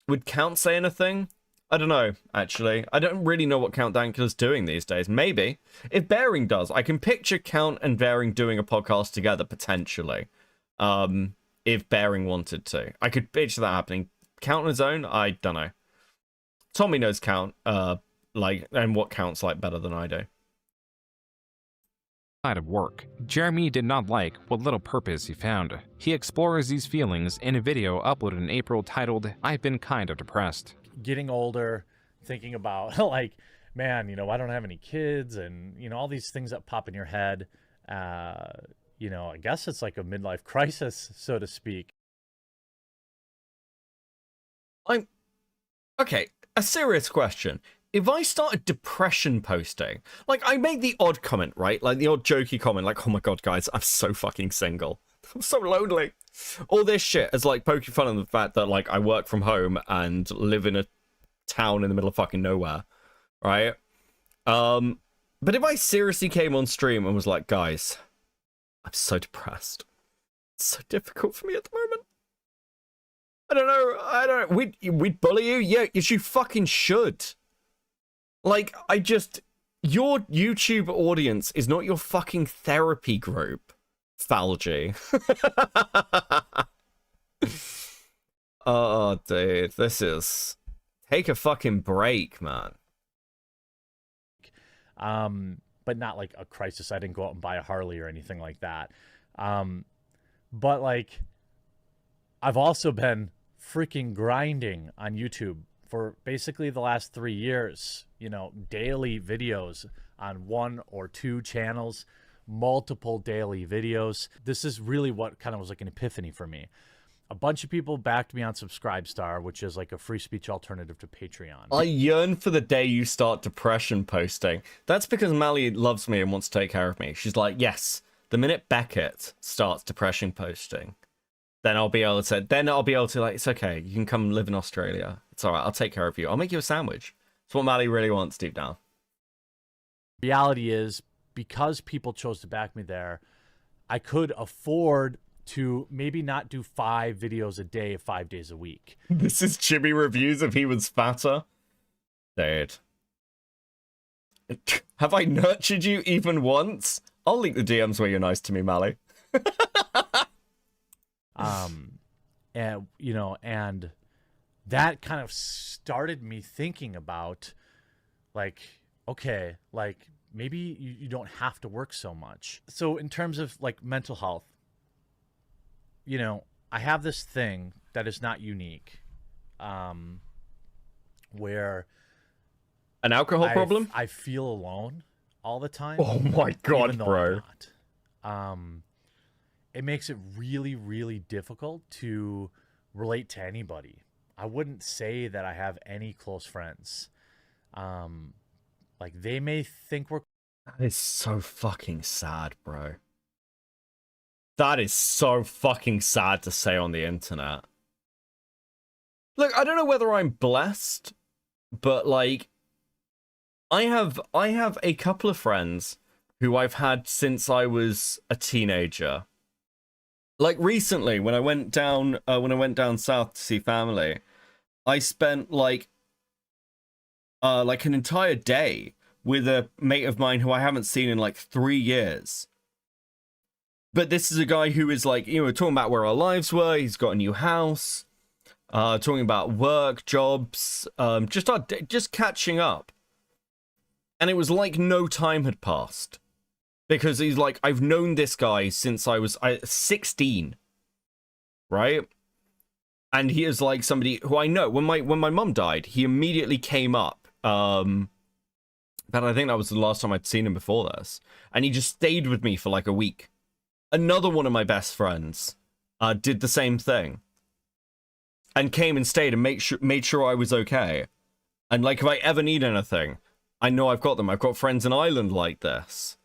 Would Count say anything? I don't know, actually. I don't really know what Count Dankula's doing these days. Maybe. If Bearing does, I can picture Count and Bearing doing a podcast together, potentially. If Bearing wanted to. I could picture that happening. Count on his own? I don't know. Tommy knows Count, like, and what Count's like better than I do. Of work. Jeremy did not like what little purpose he found. He explores these feelings in a video uploaded in April titled, "I've been kind of depressed." Getting older, thinking about, like, man, you know, I don't have any kids, and, you know, all these things that pop in your head. You know, I guess it's like a midlife crisis, so to speak. Okay, a serious question. If I started depression posting, like, I make the odd comment, right? Like, the odd jokey comment, like, oh my god, guys, I'm so fucking single. I'm so lonely. All this shit is, like, poking fun on the fact that, like, I work from home and live in a town in the middle of fucking nowhere, right? But if I seriously came on stream and was like, guys, I'm so depressed. It's so difficult for me at the moment. I don't know. We'd bully you? Yeah, yes, you fucking should. Like, your YouTube audience is not your fucking therapy group, Falgy. Oh, dude, this is... Take a fucking break, man. But not like a crisis. I didn't go out and buy a Harley or anything like that. But, like, I've also been freaking grinding on YouTube for basically the last 3 years, you know, daily videos on 1 or 2 channels, multiple daily videos. This is really what kind of was like an epiphany for me. A bunch of people backed me on Subscribestar, which is like a free speech alternative to Patreon. I yearn for the day you start depression posting. That's because Mally loves me and wants to take care of me. She's like, yes, the minute Beckett starts depression posting, then I'll be able to, like, it's okay. You can come live in Australia. It's all right. I'll take care of you. I'll make you a sandwich. It's what Mally really wants deep down. Reality is, because people chose to back me there, I could afford to maybe not do 5 videos a day, 5 days a week. This is Chibi reviews if he was fatter. Dude. Have I nurtured you even once? I'll link the DMs where you're nice to me, Mally. And, you know, and that kind of started me thinking about, like, okay, like, maybe you don't have to work so much. So in terms of, like, mental health, you know, I have this thing that is not unique, where an alcohol problem? I feel alone all the time. Oh my god, even though bro. I'm not. it makes it really, really difficult to relate to anybody. I wouldn't say that I have any close friends. Like, they may think we're... That is so fucking sad, bro. That is so fucking sad to say on the internet. Look, I don't know whether I'm blessed, but like, I have a couple of friends who I've had since I was a teenager. Like recently, when I went down south to see family, I spent like an entire day with a mate of mine who I haven't seen in like 3 years. But this is a guy who is like, you know, talking about where our lives were. He's got a new house, talking about work, jobs, just catching up. And it was like no time had passed. Because he's like, I've known this guy since I was 16, right? And he is like somebody who I know. When my mum died, he immediately came up. But I think that was the last time I'd seen him before this. And he just stayed with me for like a week. Another one of my best friends did the same thing. And came and stayed and made sure I was okay. And like, if I ever need anything, I know I've got them. I've got friends in Ireland like this.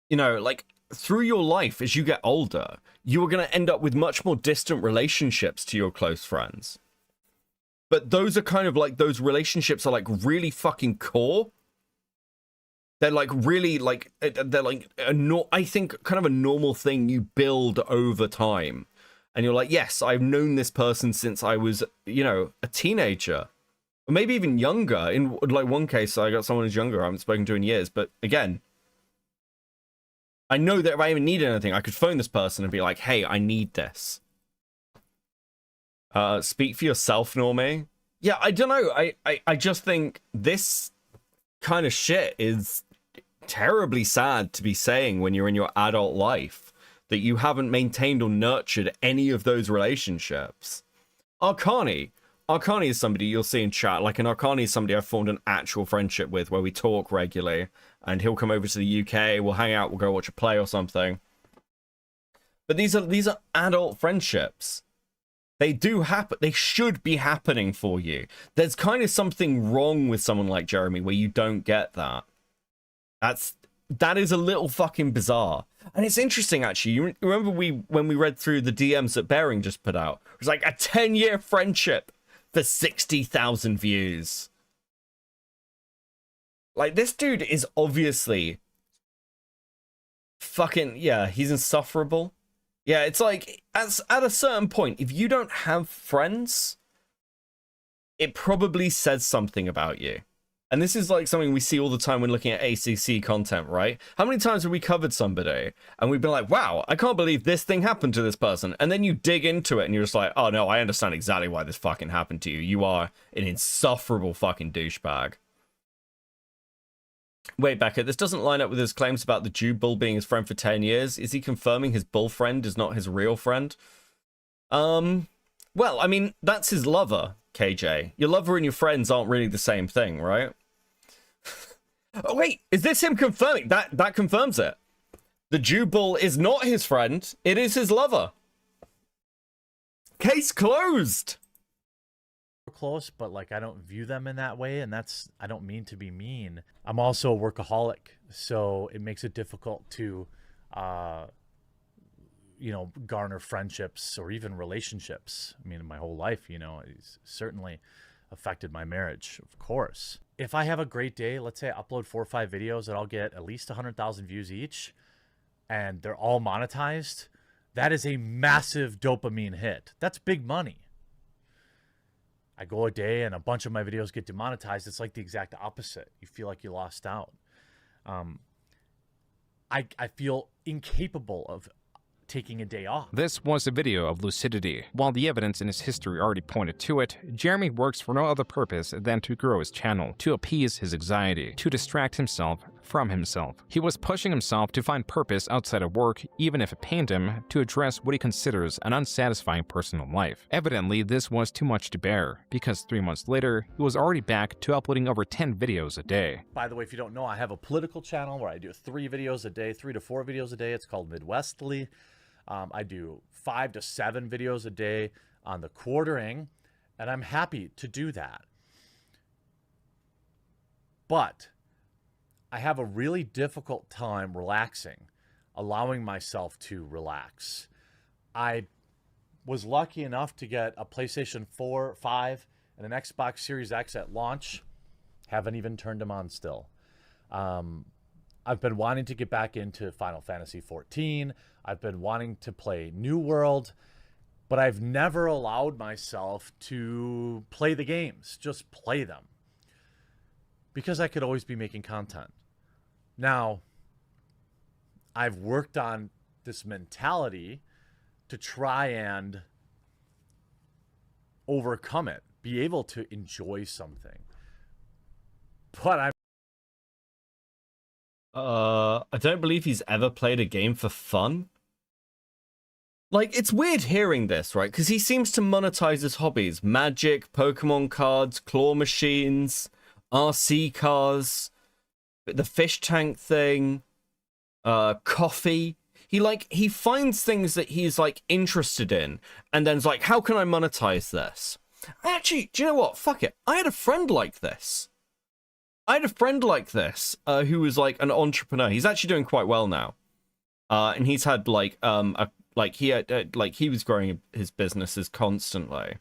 You know, like, through your life, as you get older, you are going to end up with much more distant relationships to your close friends. But those are kind of like, those relationships are like really fucking core. They're like really like, they're like, I think kind of a normal thing you build over time. And you're like, yes, I've known this person since I was, you know, a teenager. Or maybe even younger. In like one case, I got someone who's younger I haven't spoken to in years. But again, I know that if I even need anything, I could phone this person and be like, hey, I need this. Speak for yourself, Normie. Yeah, I don't know. I just think this kind of shit is terribly sad to be saying when you're in your adult life, that you haven't maintained or nurtured any of those relationships. Arcani is somebody you'll see in chat. Like, an Arcani is somebody I've formed an actual friendship with where we talk regularly. And he'll come over to the UK, we'll hang out, we'll go watch a play or something. But these are adult friendships. They do happen. They should be happening for you. There's kind of something wrong with someone like Jeremy where you don't get that. That is a little fucking bizarre. And it's interesting, actually. You remember when we read through the DMs that Bearing just put out? It was like a 10-year friendship for 60,000 views. Like, this dude is obviously fucking, yeah, he's insufferable. Yeah, it's like, at a certain point, if you don't have friends, it probably says something about you. And this is like something we see all the time when looking at ACC content, right? How many times have we covered somebody and we've been like, wow, I can't believe this thing happened to this person. And then you dig into it and you're just like, oh no, I understand exactly why this fucking happened to you. You are an insufferable fucking douchebag. Wait, Becca, this doesn't line up with his claims about the Jew bull being his friend for 10 years. Is he confirming his bull friend is not his real friend? Well, I mean, that's his lover, KJ. Your lover and your friends aren't really the same thing, right? Oh, wait, is this him confirming? That confirms it. The Jew bull is not his friend. It is his lover. Case closed. Close, but like, I don't view them in that way, and I don't mean to be mean. I'm also a workaholic, so it makes it difficult to you know, garner friendships or even relationships. I mean, my whole life, you know, it's certainly affected my marriage, of course. If I have a great day, let's say I upload 4 or 5 videos that I'll get at least 100,000 views each, and they're all monetized, that is a massive dopamine hit. That's big money. I go a day and a bunch of my videos get demonetized. It's like the exact opposite. You feel like you lost out. I feel incapable of taking a day off. This was a video of lucidity. While the evidence in his history already pointed to it, Jeremy works for no other purpose than to grow his channel, to appease his anxiety, to distract himself from himself. He was pushing himself to find purpose outside of work, even if it pained him, to address what he considers an unsatisfying personal life. Evidently, this was too much to bear, because 3 months later, he was already back to uploading over 10 videos a day. By the way, if you don't know, I have a political channel where I do 3 videos a day, 3 to 4 videos a day. It's called Midwestly. I do 5 to 7 videos a day on the quartering, and I'm happy to do that. But I have a really difficult time relaxing, allowing myself to relax. I was lucky enough to get a PlayStation 4, 5, and an Xbox Series X at launch. Haven't even turned them on still. I've been wanting to get back into Final Fantasy XIV. I've been wanting to play New World, but I've never allowed myself to play the games, just play them, because I could always be making content. Now, I've worked on this mentality to try and overcome it, be able to enjoy something. But I don't believe he's ever played a game for fun. Like, it's weird hearing this, right? Because he seems to monetize his hobbies. Magic, Pokemon cards, claw machines, RC cars, the fish tank thing, coffee. He finds things that he's, like, interested in, and then is like, how can I monetize this? Actually, do you know what? Fuck it. I had a friend like this. Who was, like, an entrepreneur. He's actually doing quite well now. And he's had, like, he was growing his businesses constantly.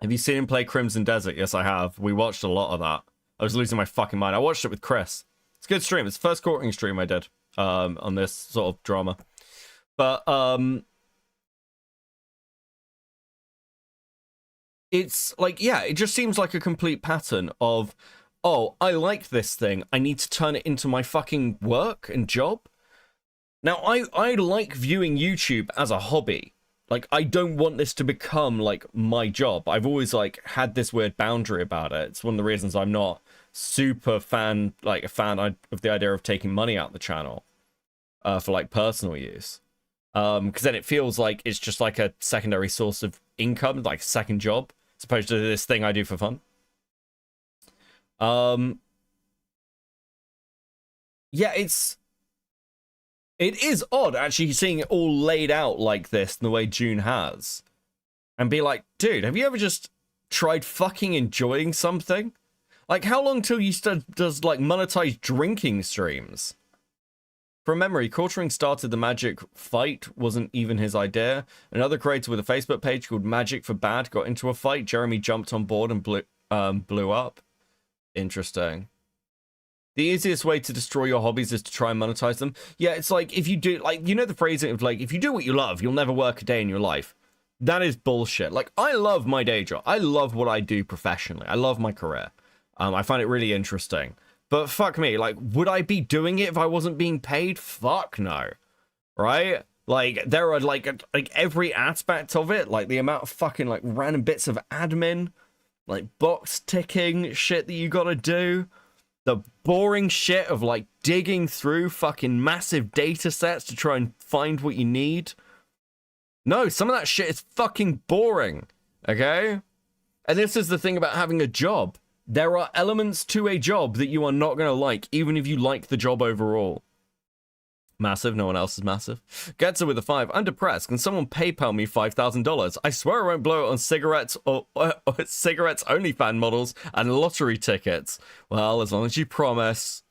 Have you seen him play Crimson Desert? Yes, I have. We watched a lot of that. I was losing my fucking mind. I watched it with Chris. It's a good stream. It's the first quartering stream I did on this sort of drama. But it's like, yeah, it just seems like a complete pattern of, oh, I like this thing. I need to turn it into my fucking work and job. Now, I like viewing YouTube as a hobby. Like, I don't want this to become, like, my job. I've always, like, had this weird boundary about it. It's one of the reasons I'm not super fan of the idea of taking money out the channel for, like, personal use. Because then it feels like it's just, like, a secondary source of income, like, a second job, as opposed to this thing I do for fun. Yeah, it is odd, actually, seeing it all laid out like this, the way Joon has. And be like, dude, have you ever just tried fucking enjoying something? Like, how long till you does, like, monetize drinking streams? From memory, quartering started the Magic fight, wasn't even his idea. Another creator with a Facebook page called Magic for Bad got into a fight. Jeremy jumped on board and blew up. Interesting. The easiest way to destroy your hobbies is to try and monetize them. Yeah, it's like, if you do, like, you know the phrasing of, like, if you do what you love, you'll never work a day in your life. That is bullshit. Like, I love my day job. I love what I do professionally. I love my career. I find it really interesting. But fuck me, like, would I be doing it if I wasn't being paid? Fuck no. Right? Like, there are, like every aspect of it, like, the amount of fucking, like, random bits of admin, like, box ticking shit that you gotta do. The boring shit of, like, digging through fucking massive data sets to try and find what you need. No, some of that shit is fucking boring, okay? And this is the thing about having a job. There are elements to a job that you are not going to like, even if you like the job overall. Massive, no one else is massive. Getzer with a 5. I'm depressed. Can someone PayPal me $5,000? I swear I won't blow it on cigarettes or cigarettes only fan models and lottery tickets. Well, as long as you promise.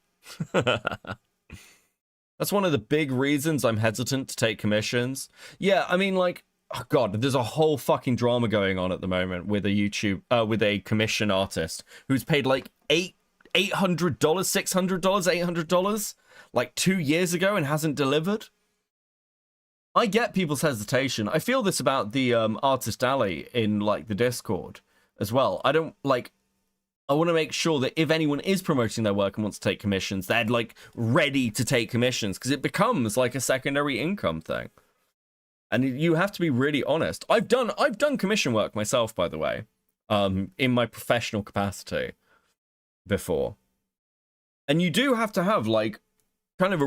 That's one of the big reasons I'm hesitant to take commissions. Yeah, I mean, like, oh god, there's a whole fucking drama going on at the moment with a commission artist who's paid like $800, $600, $800 like 2 years ago and hasn't delivered. I get people's hesitation. I feel this about the Artist Alley in, like, the Discord as well. I want to make sure that if anyone is promoting their work and wants to take commissions, they're, like, ready to take commissions, because it becomes like a secondary income thing. And you have to be really honest. I've done commission work myself, by the way, in my professional capacity before. And you do have to have, like, kind of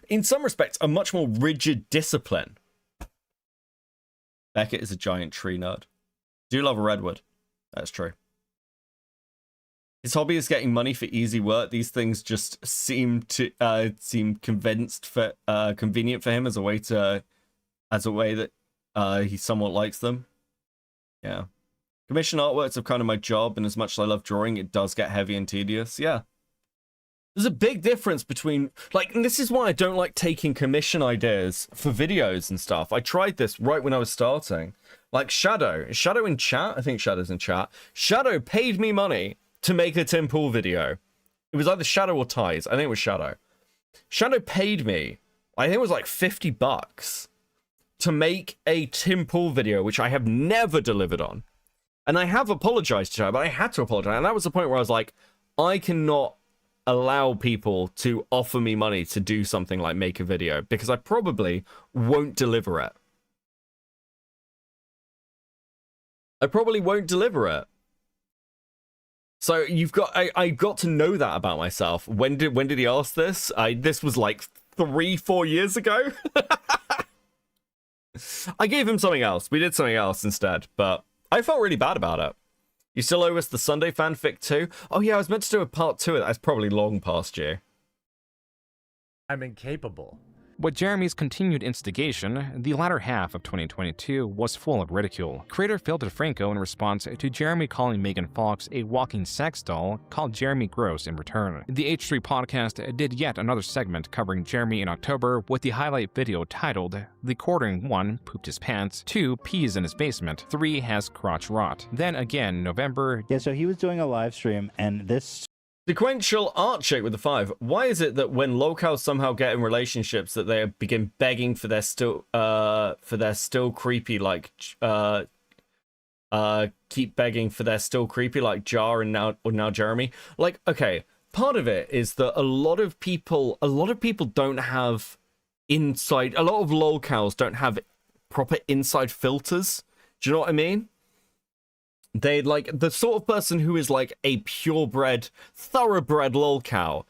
in some respects, a much more rigid discipline. Beckett is a giant tree nerd. Do love a redwood. That's true. His hobby is getting money for easy work. These things just seem convenient for him as a way that he somewhat likes them. Yeah. Commission artworks are kind of my job, and as much as I love drawing, it does get heavy and tedious. Yeah. There's a big difference between, like, and this is why I don't like taking commission ideas for videos and stuff. I tried this right when I was starting. Like Shadow. Is Shadow in chat? I think Shadow's in chat. Shadow paid me money to make a Tim Pool video. It was either Shadow or Ties. I think it was Shadow. Shadow paid me, I think it was like $50 to make a Tim Pool video, which I have never delivered on. And I have apologized to her, but I had to apologize. And that was the point where I was like, I cannot allow people to offer me money to do something like make a video, because I probably won't deliver it. I probably won't deliver it. So I got to know that about myself. When did he ask this? This was like 3-4 years ago. I gave him something else. We did something else instead, but I felt really bad about it. You still owe us the Sunday fanfic too? Oh yeah, I was meant to do a part 2 of that. That's probably long past you. I'm incapable. With Jeremy's continued instigation, the latter half of 2022 was full of ridicule. Creator Phil DeFranco, in response to Jeremy calling Megan Fox a walking sex doll, called Jeremy gross in return. The H3 podcast did yet another segment covering Jeremy in October with the highlight video titled "The Quartering 1 Pooped His Pants, 2 Pees in His Basement, 3 Has Crotch Rot." Then again, November. Yeah, so he was doing a live stream, and this Sequential art shake with the 5. Why is it that when locals somehow get in relationships that they begin begging for their still creepy like keep begging for their still creepy like Jar and now Jeremy? Like, okay, part of it is that a lot of people don't have inside, a lot of locals don't have proper inside filters. Do you know what I mean? They like the sort of person who is like a purebred, thoroughbred lolcow.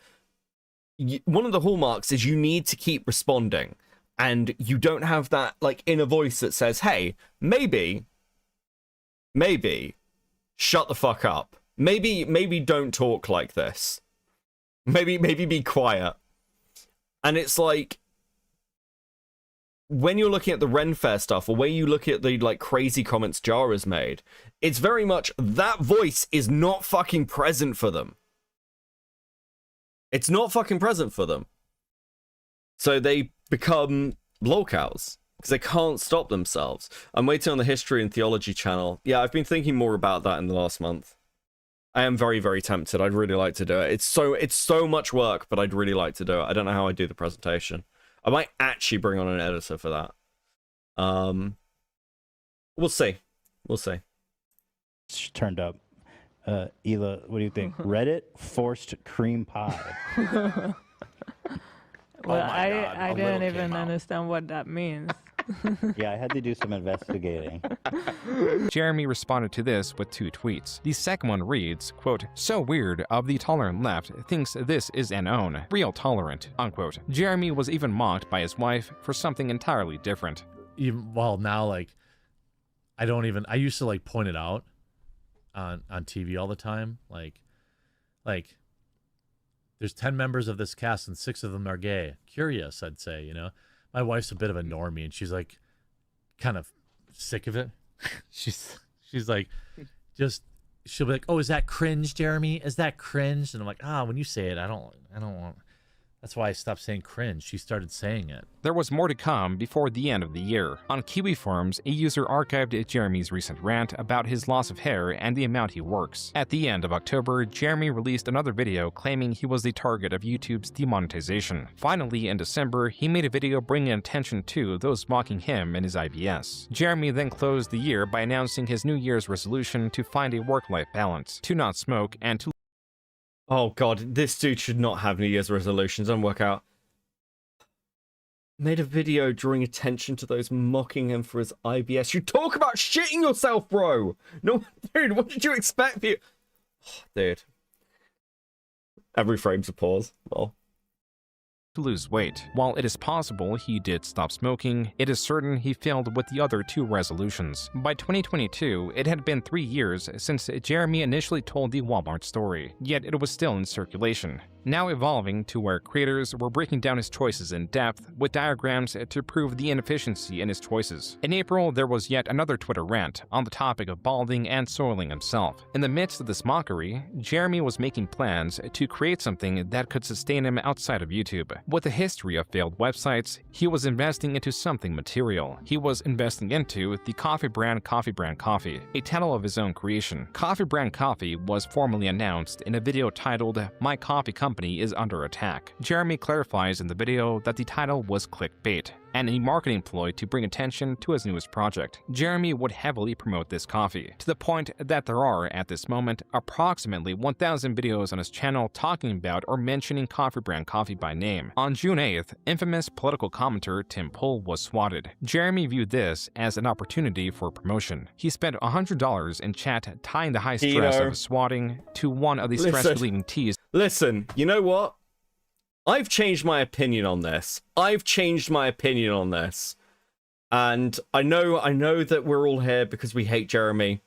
One of the hallmarks is you need to keep responding, and you don't have that like inner voice that says, "Hey, maybe, shut the fuck up. Maybe don't talk like this. Maybe be quiet." And it's like, when you're looking at the Ren Fair stuff, or when you look at the like crazy comments Jara's made, it's very much that voice is not fucking present for them. It's not fucking present for them. So they become lolcows because they can't stop themselves. I'm waiting on the History and Theology channel. Yeah, I've been thinking more about that in the last month. I am very, very tempted. I'd really like to do it. It's so much work, but I'd really like to do it. I don't know how I do the presentation. I might actually bring on an editor for that. We'll see. We'll see. Turned up. Ela, what do you think? Reddit forced cream pie. Well, I didn't even understand what that means. Yeah, I had to do some investigating. Jeremy responded to this with 2 tweets. The second one reads, quote, "So weird of the tolerant left thinks this is an own. Real tolerant," unquote. Jeremy was even mocked by his wife for something entirely different. Well, now, like, I used to, like, point it out on TV all the time. Like, there's 10 members of this cast and 6 of them are gay. Curious, I'd say, you know? My wife's a bit of a normie, and she's like kind of sick of it. she's like, she'll be like, "Oh, is that cringe, Jeremy? Is that cringe?" And I'm like, when you say it, I don't want. That's why I stopped saying cringe. She started saying it. There was more to come before the end of the year. On Kiwi Forums, a user archived Jeremy's recent rant about his loss of hair and the amount he works. At the end of October, Jeremy released another video claiming he was the target of YouTube's demonetization. Finally, in December, he made a video bringing attention to those mocking him and his IBS. Jeremy then closed the year by announcing his New Year's resolution to find a work-life balance, to not smoke, and to... Oh god, this dude should not have New Year's resolutions. Don't work out. Made a video drawing attention to those mocking him for his IBS. You talk about shitting yourself, bro! No, dude, what did you expect? Dude. Every frame's a pause. Well. to lose weight. While it is possible he did stop smoking, it is certain he failed with the other 2 resolutions. By 2022, it had been 3 years since Jeremy initially told the Walmart story, yet it was still in circulation, now evolving to where creators were breaking down his choices in depth with diagrams to prove the inefficiency in his choices. In April, there was yet another Twitter rant on the topic of balding and soiling himself. In the midst of this mockery, Jeremy was making plans to create something that could sustain him outside of YouTube. With a history of failed websites, he was investing into something material. He was investing into the coffee brand Coffee, a title of his own creation. Coffee brand Coffee was formally announced in a video titled "My Coffee Company is under attack." Jeremy clarifies in the video that the title was clickbait and a marketing ploy to bring attention to his newest project. Jeremy would heavily promote this coffee, to the point that there are, at this moment, approximately 1,000 videos on his channel talking about or mentioning coffee brand Coffee by name. On June 8th, infamous political commentator Tim Pool was swatted. Jeremy viewed this as an opportunity for promotion. He spent $100 in chat tying the high stress of his swatting to one of the stress-relieving teas. Listen, you know what? I've changed my opinion on this. And I know that we're all here because we hate Jeremy.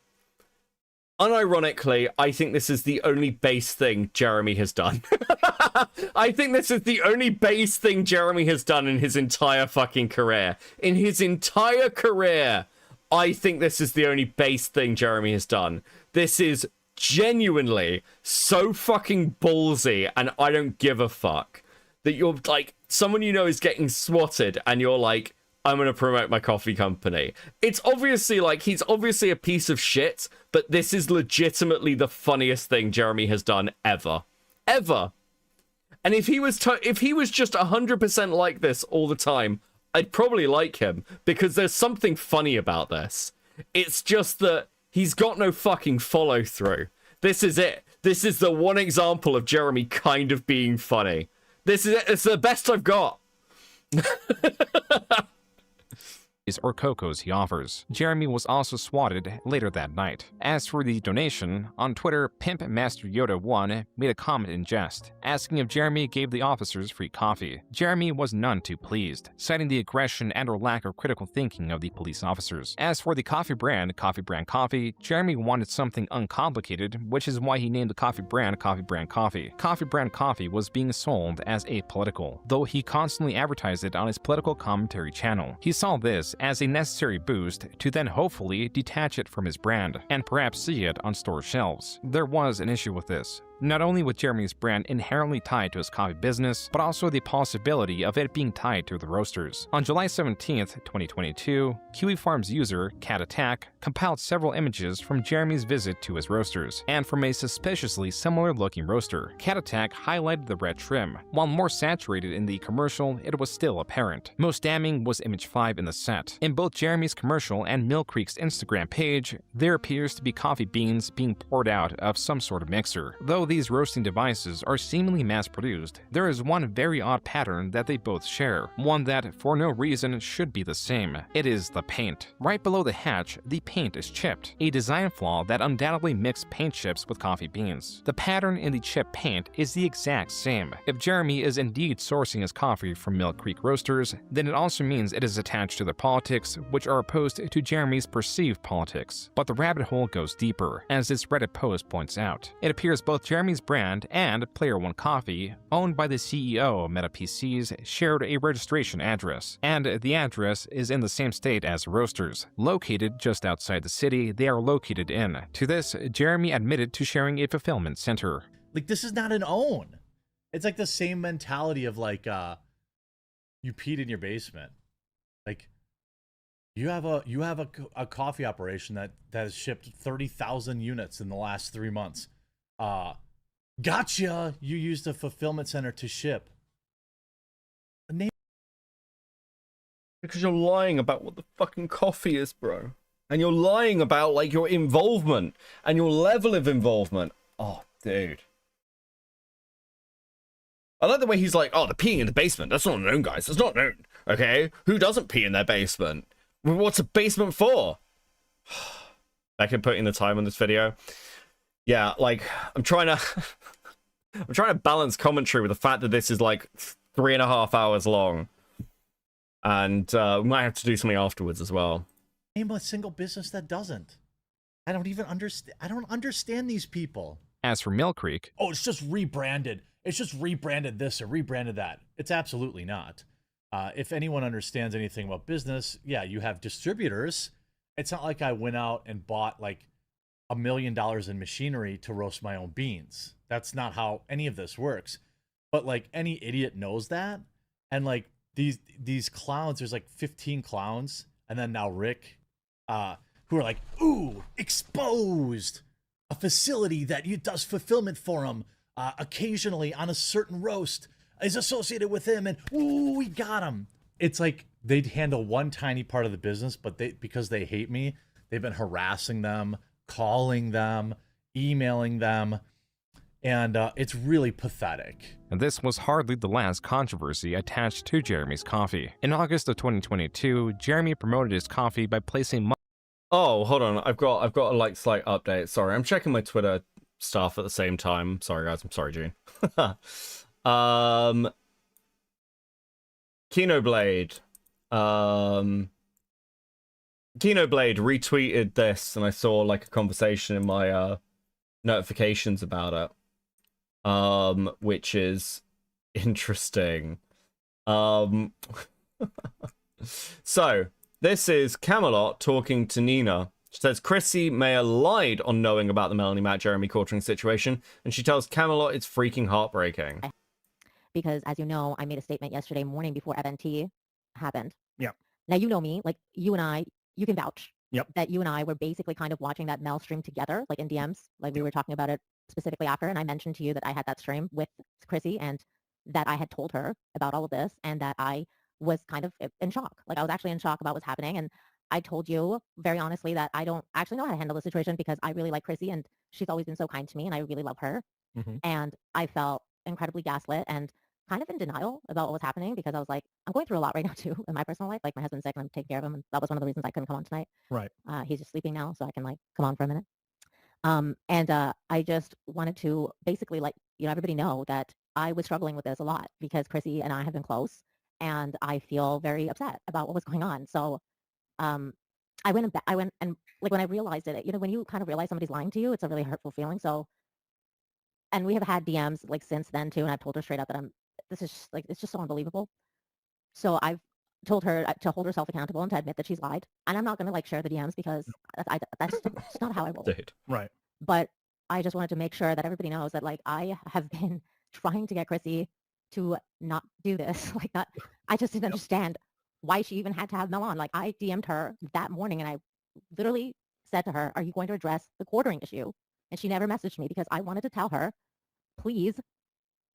Unironically, I think this is the only base thing Jeremy has done. I think this is the only base thing Jeremy has done in his entire fucking career. In his entire career, I think this is the only base thing Jeremy has done. This is genuinely so fucking ballsy, and I don't give a fuck. That you're like, someone you know is getting swatted, and you're like, I'm gonna promote my coffee company. It's obviously like, he's obviously a piece of shit, but this is legitimately the funniest thing Jeremy has done ever. Ever. And if he was just 100% like this all the time, I'd probably like him, because there's something funny about this. It's just that he's got no fucking follow through. This is it. This is the one example of Jeremy kind of being funny. This is it. It's the best I've got. Or cocos he offers. Jeremy was also swatted later that night. As for the donation, on Twitter, Pimp Master Yoda 1 made a comment in jest, asking if Jeremy gave the officers free coffee. Jeremy was none too pleased, citing the aggression and or lack of critical thinking of the police officers. As for the coffee brand Coffee, Jeremy wanted something uncomplicated, which is why he named the coffee brand Coffee. Coffee brand Coffee was being sold as apolitical, though he constantly advertised it on his political commentary channel. He saw this as a necessary boost to then hopefully detach it from his brand, and perhaps see it on store shelves. There was an issue with this. Not only with Jeremy's brand inherently tied to his coffee business, but also the possibility of it being tied to the roasters. On July 17th, 2022, Kiwi Farms user Cat Attack compiled several images from Jeremy's visit to his roasters, and from a suspiciously similar-looking roaster. Cat Attack highlighted the red trim. While more saturated in the commercial, it was still apparent. Most damning was image 5 in the set. In both Jeremy's commercial and Mill Creek's Instagram page, there appears to be coffee beans being poured out of some sort of mixer. Though these roasting devices are seemingly mass-produced, there is one very odd pattern that they both share, one that for no reason should be the same. It is the paint. Right below the hatch, the paint is chipped, a design flaw that undoubtedly mixed paint chips with coffee beans. The pattern in the chipped paint is the exact same. If Jeremy is indeed sourcing his coffee from Mill Creek Roasters, then it also means it is attached to their politics, which are opposed to Jeremy's perceived politics. But the rabbit hole goes deeper, as this Reddit post points out. It appears both Jeremy's brand and Player One Coffee, owned by the CEO of Meta PCs, shared a registration address, and the address is in the same state as Roasters. Located just outside the city they are located in. To this, Jeremy admitted to sharing a fulfillment center. Like, this is not an own. It's like the same mentality of like, you peed in your basement. Like, you have a coffee operation that has shipped 30,000 units in the last 3 months. Gotcha! You used a fulfillment center to ship. Because you're lying about what the fucking coffee is, bro. And you're lying about, like, your involvement and your level of involvement. Oh, dude. I like the way he's like, oh, the peeing in the basement. That's not known, guys. That's not known. Okay? Who doesn't pee in their basement? What's a basement for? I can put in the time on this video. Yeah, like, I'm trying to balance commentary with the fact that this is like 3.5 hours long. And we might have to do something afterwards as well. Name a single business that doesn't. I don't even understand. I don't understand these people. As for Mill Creek, oh, it's just rebranded. It's just rebranded this or rebranded that. It's absolutely not. If anyone understands anything about business, yeah, you have distributors. It's not like I went out and bought like $1 million in machinery to roast my own beans. That's not how any of this works. But like any idiot knows that. And like these clowns, there's like 15 clowns, and then now Rick, who are like, ooh, exposed. A facility that does fulfillment for him occasionally on a certain roast is associated with him, and ooh, we got him. It's like they'd handle one tiny part of the business, but because they hate me, they've been harassing them, calling them, emailing them, and it's really pathetic. And this was hardly the last controversy attached to Jeremy's coffee. In August of 2022, Jeremy promoted his coffee by placing Oh, hold on. I've got a like slight update. Sorry, I'm checking my Twitter stuff at the same time. Sorry, guys. I'm sorry, Joon. Kinoblade. Kinoblade retweeted this, and I saw like a conversation in my notifications about it, which is interesting. So. This is Camelot talking to Nina. She says Chrissy Mayer lied on knowing about the Melanie Matt Jeremy quartering situation, and she tells Camelot it's freaking heartbreaking. Because, as you know, I made a statement yesterday morning before FNT happened. Yeah. Now, you know me, like, you and I, you can vouch. Yep. That you and I were basically kind of watching that Mel stream together, like in DMs. Like, we were talking about it specifically after, and I mentioned to you that I had that stream with Chrissy, and that I had told her about all of this, and that I was kind of in shock. Like, I was actually in shock about what's happening. And I told you very honestly that I don't actually know how to handle the situation, because I really like Chrissy, and she's always been so kind to me, and I really love her. Mm-hmm. And I felt incredibly gaslit and kind of in denial about what was happening, because I was like, I'm going through a lot right now too in my personal life. Like, my husband's sick and I'm taking care of him, and that was one of the reasons I couldn't come on tonight. Right. He's just sleeping now, so I can like come on for a minute. I just wanted to basically let everybody know that I was struggling with this a lot, because Chrissy and I have been close, and I feel very upset about what was going on. So I went and like, when I realized it, when you kind of realize somebody's lying to you, it's a really hurtful feeling. So, and we have had DMs like since then too, and I've told her straight up that this is just, like, it's just so unbelievable. So I've told her to hold herself accountable and to admit that she's lied. And I'm not going to like share the DMs, because that's not how I roll. Right. But I just wanted to make sure that everybody knows that, like, I have been trying to get Chrissy to not do this. Like, that, I just didn't understand why she even had to have Mel on. Like, I DM'd her that morning, and I literally said to her, are you going to address the quartering issue? And she never messaged me, because I wanted to tell her, please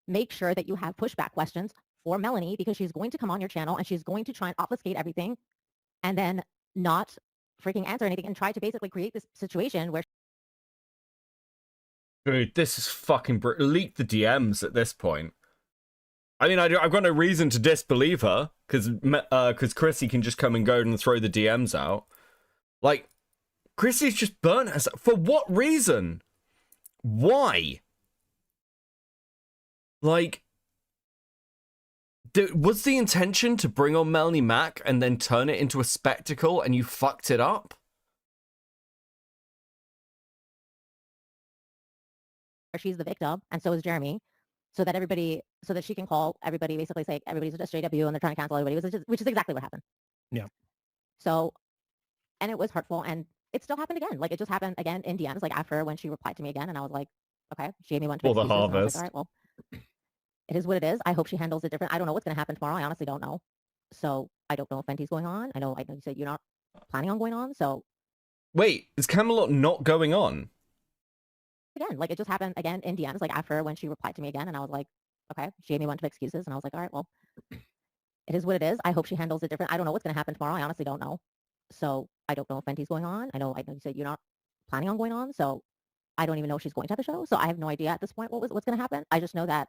make sure that you have pushback questions for Melanie, because she's going to come on your channel and she's going to try and obfuscate everything, and then not freaking answer anything, and try to basically create this situation where... Dude, this is fucking leak the DMs at this point. I mean, I've got no reason to disbelieve her, because Chrissy can just come and go and throw the DMs out. Like, Chrissy's just burnt herself. For what reason? Why? Like, was the intention to bring on Melanie Mac and then turn it into a spectacle, and you fucked it up? She's the victim, and so is Jeremy, so that she can call everybody, basically say everybody's just JW and they're trying to cancel everybody, which is exactly what happened. Yeah. So, and it was hurtful, and it still happened again. Like, it just happened again in DMs, like after, when she replied to me again, and I was like, okay, she gave me one to excuses, and I was like, all right, well, it is what it is. I hope she handles it different. I don't know what's going to happen tomorrow. I honestly don't know. So I don't know if Fenty's going on. I know you said you're not planning on going on. So wait, is Camelot not going on? Again, like, it just happened again in DMs, like after, when she replied to me again, and I was like, okay, she gave me one to excuses, and I was like, all right, well, it is what it is. I hope she handles it different. I don't know what's going to happen tomorrow. I honestly don't know. So I don't know if Fenty's going on. I know you said you're not planning on going on. So I don't even know if she's going to have a show. So I have no idea at this point what's going to happen. I just know that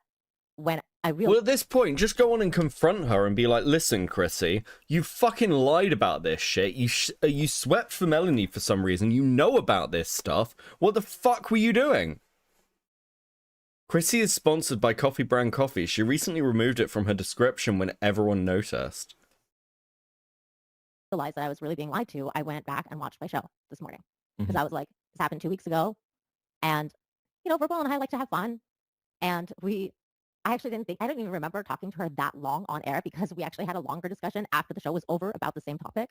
when I realized... Well, at this point, just go on and confront her and be like, listen, Chrissy, you fucking lied about this shit. You swept for Melanie for some reason. You know about this stuff. What the fuck were you doing? Chrissy is sponsored by Coffee Brand Coffee. She recently removed it from her description when everyone noticed. Realized that I was really being lied to, I went back and watched my show this morning because Mhm. I was like, this happened 2 weeks ago, and Verbal and I like to have fun, and I actually I didn't even remember talking to her that long on air because we actually had a longer discussion after the show was over about the same topic.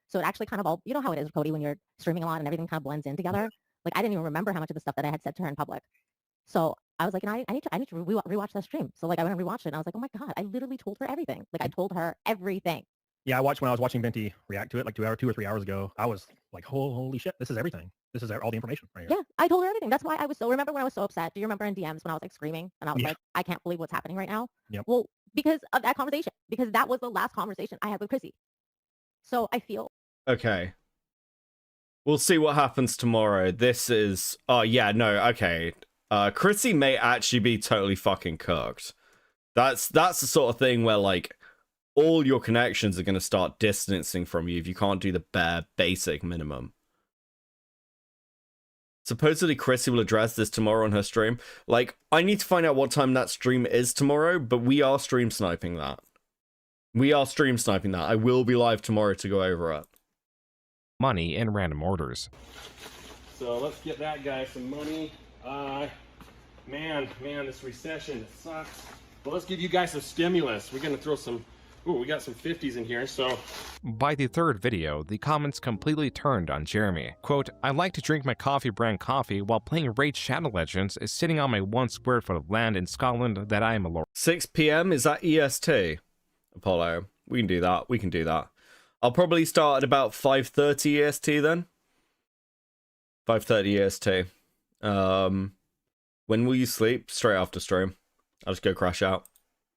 So it actually kind of all, you know how it is, Cody, when you're streaming a lot and everything kind of blends in together. Like I didn't even remember how much of the stuff that I had said to her in public. So I was like, I need to rewatch that stream. So like I went and rewatched it, and I was like, oh my god, I literally told her everything. Like I told her everything. Yeah, when I was watching Venti react to it like 2 or 3 hours ago. I was like, holy shit, this is everything. This is all the information right here. Yeah, I told her everything. That's why I was so. Remember when I was so upset? Do you remember in DMs when I was like screaming and I was like, I can't believe what's happening right now? Yep. Well, because of that conversation, because that was the last conversation I had with Chrissy. So I feel Okay. We'll see what happens tomorrow. This is... Oh, yeah, no, okay. Chrissy may actually be totally fucking cooked. That's the sort of thing where, like, all your connections are going to start distancing from you if you can't do the bare basic minimum. Supposedly Chrissy will address this tomorrow on her stream. Like, I need to find out what time that stream is tomorrow, but we are stream sniping that. I will be live tomorrow to go over it. Money in random orders. So let's get that guy some money. Man, this recession sucks. Well, let's give you guys some stimulus. We're gonna throw some. Ooh, we got some 50s in here, so... By the third video, the comments completely turned on Jeremy. Quote, I like to drink my Coffee Brand coffee while playing Raid Shadow Legends, sitting on my 1 square foot of land in Scotland that I am a lord. 6 p.m. Is that EST? Apollo. We can do that. I'll probably start at about 5:30 EST then. 5:30 EST. When will you sleep? Straight after stream. I'll just go crash out.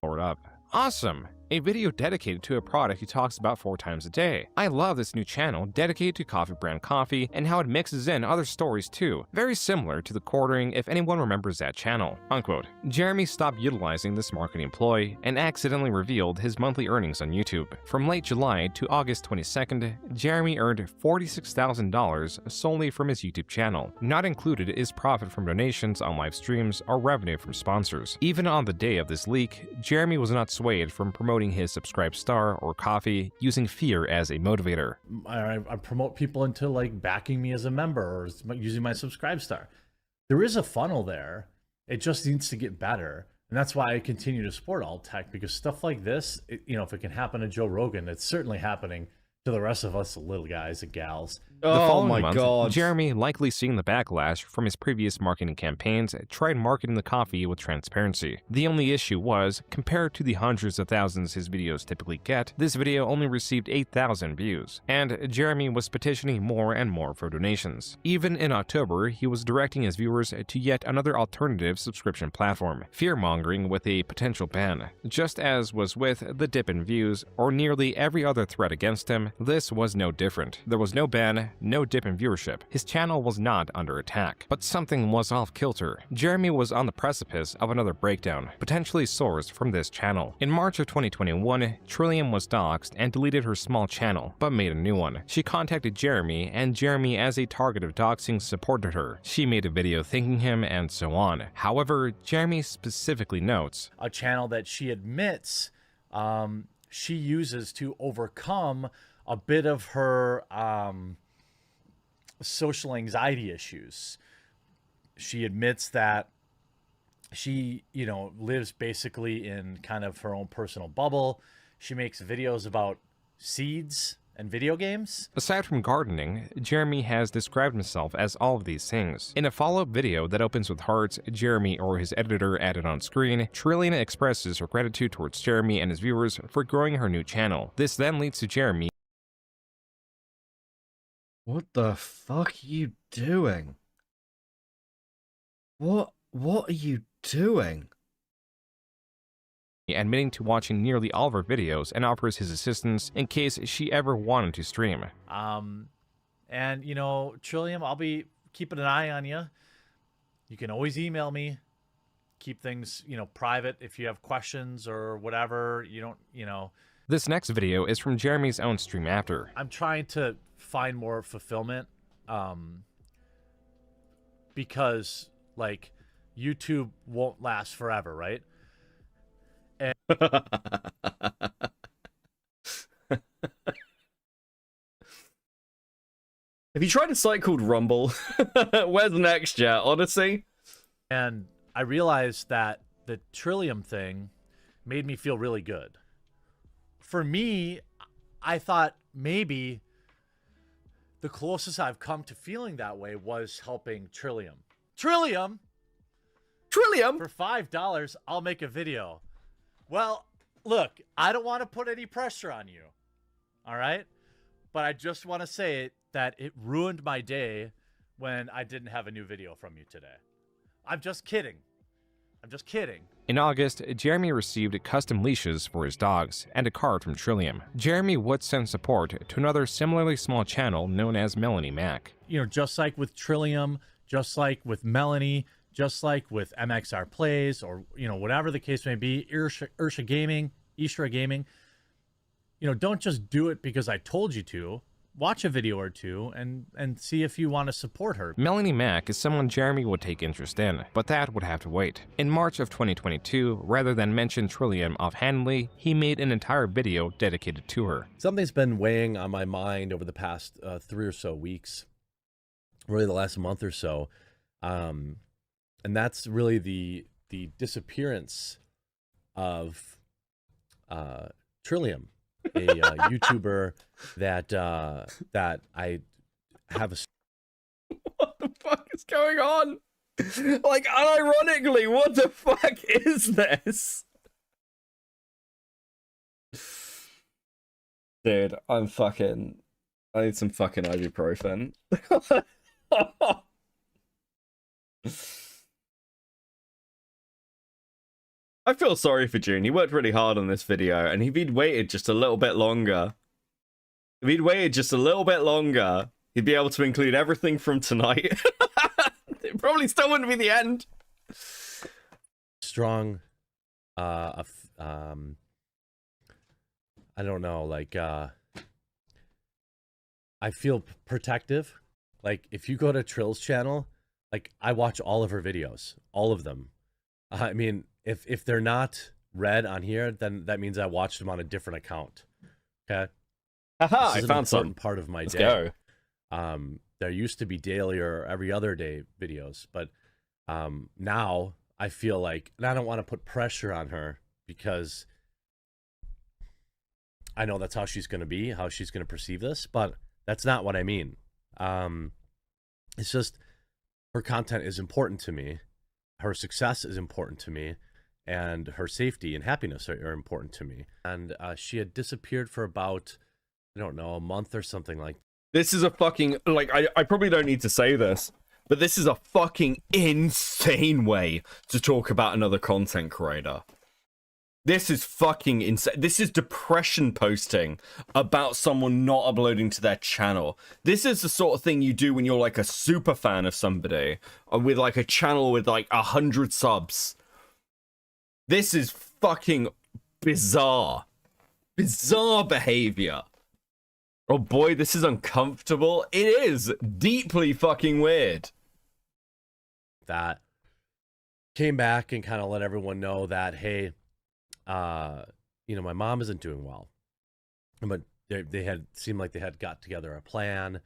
Forward up. Awesome! A video dedicated to a product he talks about 4 times a day. I love this new channel dedicated to Coffee Brand Coffee and how it mixes in other stories too. Very similar to The Quartering if anyone remembers that channel. Unquote. Jeremy stopped utilizing this marketing ploy and accidentally revealed his monthly earnings on YouTube. From late July to August 22nd, Jeremy earned $46,000 solely from his YouTube channel. Not included is profit from donations on live streams or revenue from sponsors. Even on the day of this leak, Jeremy was not swayed from promoting his subscribe star or coffee, using fear as a motivator. I promote people into like backing me as a member or using my subscribe star. There is a funnel there. It just needs to get better. And that's why I continue to support alt tech, because stuff like this, if it can happen to Joe Rogan, it's certainly happening to the rest of us little guys and gals. The following month, Jeremy, likely seeing the backlash from his previous marketing campaigns, tried marketing the coffee with transparency. The only issue was, compared to the hundreds of thousands his videos typically get, this video only received 8,000 views, and Jeremy was petitioning more and more for donations. Even in October, he was directing his viewers to yet another alternative subscription platform, fear-mongering with a potential ban. Just as was with the dip in views, or nearly every other threat against him, this was no different. There was no ban, no dip in viewership. His channel was not under attack. But something was off kilter. Jeremy was on the precipice of another breakdown, potentially sourced from this channel. In March of 2021, Trillium was doxxed and deleted her small channel, but made a new one. She contacted Jeremy, and Jeremy, as a target of doxing, supported her. She made a video thanking him, and so on. However, Jeremy specifically notes, a channel that she admits she uses to overcome a bit of her social anxiety issues. She admits that she, lives basically in kind of her own personal bubble. She makes videos about seeds and video games. Aside from gardening, Jeremy has described himself as all of these things. In a follow-up video that opens with hearts, Jeremy or his editor added on screen, Trillian expresses her gratitude towards Jeremy and his viewers for growing her new channel. This then leads to Jeremy. What the fuck are you doing? What are you doing? Admitting to watching nearly all of her videos and offers his assistance in case she ever wanted to stream. And Trillium, I'll be keeping an eye on you. You can always email me. Keep things, private if you have questions or whatever. This next video is from Jeremy's own stream after. I'm trying to find more fulfillment because YouTube won't last forever, right? And Have you tried a site called Rumble? Where's next, yeah? Odyssey? And I realized that the Trillium thing made me feel really good. For me, I thought maybe the closest I've come to feeling that way was helping Trillium. Trillium? Trillium? For $5, I'll make a video. Well, look, I don't want to put any pressure on you. All right? But I just want to say that it ruined my day when I didn't have a new video from you today. I'm just kidding. I'm just kidding. In August, Jeremy received custom leashes for his dogs and a card from Trillium. Jeremy would send support to another similarly small channel known as Melanie Mac. You know, just like with Trillium, just like with Melanie, just like with MXR Plays, or, you know, whatever the case may be, Ishra Gaming, you know, don't just do it because I told you to. Watch a video or two and see if you want to support her. Melanie Mac is someone Jeremy would take interest in, but that would have to wait. In March of 2022, rather than mention Trillium offhandedly, he made an entire video dedicated to her. Something's been weighing on my mind over the past 3 or so weeks, really the last month or so, and that's really the disappearance of Trillium, a YouTuber that I have a. What the fuck is going on? Like, unironically, what the fuck is this? Dude, I need some fucking ibuprofen. I feel sorry for Joon. He worked really hard on this video, and if he'd waited just a little bit longer, he'd be able to include everything from tonight. It probably still wouldn't be the end. Strong, I don't know, like, I feel protective. Like, if you go to Trill's channel, like, I watch all of her videos, all of them. I mean, if they're not read on here, then that means I watched them on a different account. Okay. Haha, This is I found an important some. part of my Let's day. go. There used to be daily or every other day videos, but now I feel like, and I don't want to put pressure on her because I know that's how she's going to be, how she's going to perceive this, but that's not what I mean. It's just her content is important to me. Her success is important to me, and her safety and happiness are important to me. And she had disappeared for about, I don't know, a month or something like that. This is a fucking, like, I probably don't need to say this, but this is a fucking insane way to talk about another content creator. This is fucking insane. This is depression posting about someone not uploading to their channel. This is the sort of thing you do when you're like a super fan of somebody, or with like a channel with like 100 subs. This is fucking bizarre. Bizarre behavior. Oh boy, this is uncomfortable. It is deeply fucking weird. That came back and kind of let everyone know that, hey, you know, my mom isn't doing well, but they had seemed like they had got together a plan.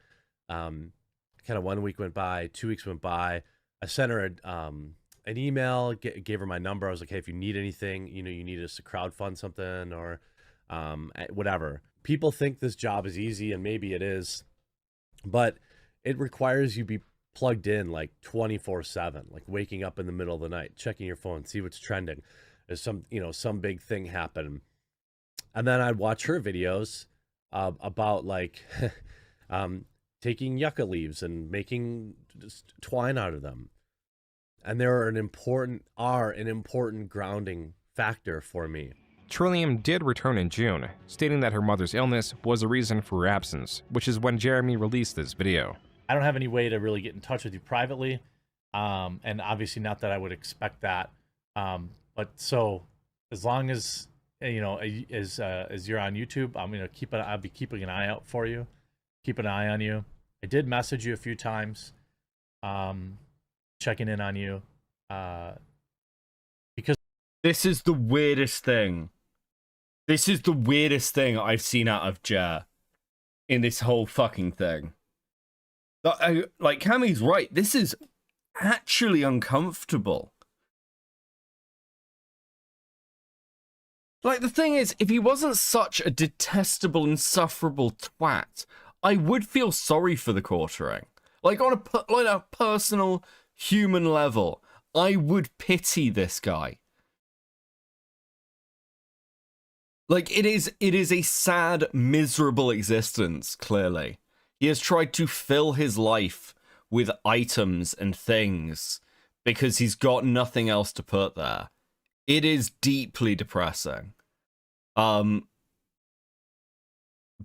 Kind of 1 week went by, 2 weeks went by. I sent her an email, gave her my number. I was like, hey, if you need anything, you know, you need us to crowdfund something or whatever. People think this job is easy, and maybe it is, but it requires you be plugged in like 24/7, like waking up in the middle of the night, checking your phone, see what's trending. There's some big thing happen. And then I'd watch her videos about like taking yucca leaves and making just twine out of them. And they're an important grounding factor for me. Trillium did return in June, stating that her mother's illness was the reason for her absence, which is when Jeremy released this video. I don't have any way to really get in touch with you privately, and obviously not that I would expect that. But so as long as, you know, as you're on YouTube, I'll be keeping an eye out for you, keep an eye on you. I did message you a few times, checking in on you. Because this is the weirdest thing. This is the weirdest thing I've seen out of Jer in this whole fucking thing. Like Cammy's right. This is actually uncomfortable. Like, the thing is, if he wasn't such a detestable, insufferable twat, I would feel sorry for the quartering. Like, on a personal, human level, I would pity this guy. Like, it is a sad, miserable existence, clearly. He has tried to fill his life with items and things because he's got nothing else to put there. It is deeply depressing. But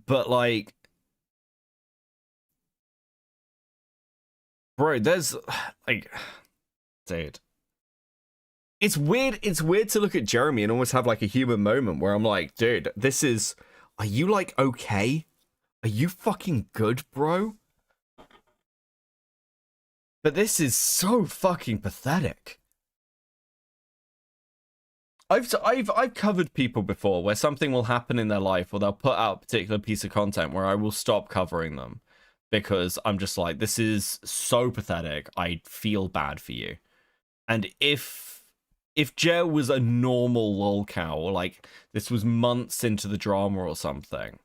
like, bro, there's like, dude, it's weird. It's weird to look at Jeremy and almost have like a human moment where I'm like, dude, are you like okay? Are you fucking good, bro? But this is so fucking pathetic. I've covered people before where something will happen in their life or they'll put out a particular piece of content where I will stop covering them because I'm just like, this is so pathetic. I feel bad for you. And if Jer was a normal lolcow, or like this was months into the drama or something,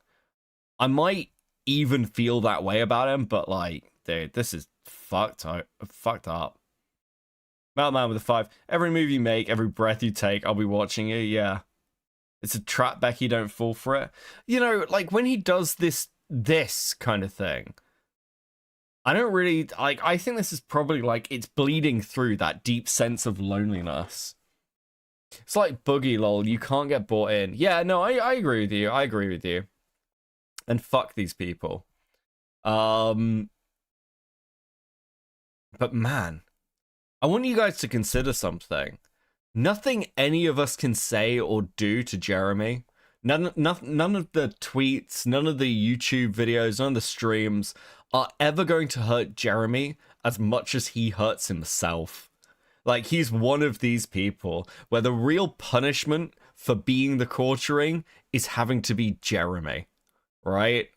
I might even feel that way about him, but like, dude, this is fucked up. Man with a 5. Every move you make, every breath you take, I'll be watching you. Yeah. It's a trap, Becky, don't fall for it. You know, like when he does this kind of thing, I don't really, like, I think this is probably like, it's bleeding through that deep sense of loneliness. It's like Boogie, lol, you can't get bought in. Yeah, no, I agree with you. I agree with you. And fuck these people. But man, I want you guys to consider something. Nothing any of us can say or do to Jeremy, none of the tweets, none of the YouTube videos, none of the streams are ever going to hurt Jeremy as much as he hurts himself. Like, he's one of these people where the real punishment for being the quartering is having to be Jeremy, right?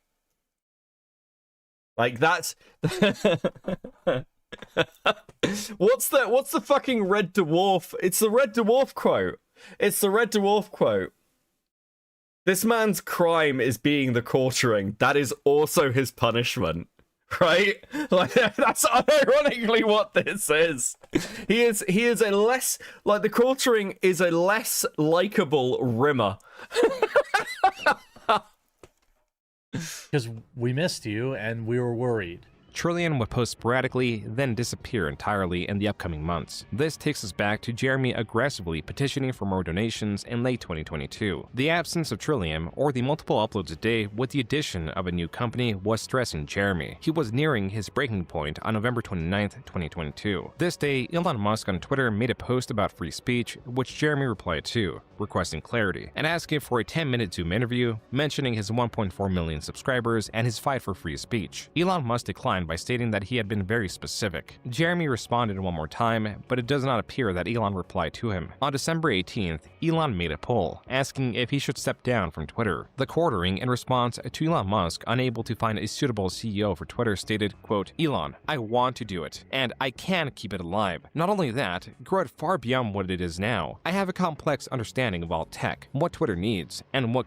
Like, that's... What's the fucking Red Dwarf? It's the Red Dwarf quote. It's the Red Dwarf quote. This man's crime is being the quartering. That is also his punishment. Right? Like, that's ironically what this is. He is a less, like, the quartering is a less likable Rimmer. Because we missed you and we were worried. Trillian would post sporadically, then disappear entirely in the upcoming months. This takes us back to Jeremy aggressively petitioning for more donations in late 2022. The absence of Trillium, or the multiple uploads a day with the addition of a new company, was stressing Jeremy. He was nearing his breaking point on November 29th, 2022. This day, Elon Musk on Twitter made a post about free speech, which Jeremy replied to, requesting clarity, and asking for a 10-minute Zoom interview, mentioning his 1.4 million subscribers and his fight for free speech. Elon Musk declined by stating that he had been very specific. Jeremy responded one more time, but it does not appear that Elon replied to him. On December 18th, Elon made a poll, asking if he should step down from Twitter. The quartering, in response to Elon Musk unable to find a suitable CEO for Twitter, stated, quote, "Elon, I want to do it, and I can keep it alive. Not only that, grow it far beyond what it is now. I have a complex understanding of all tech, what Twitter needs, and what..."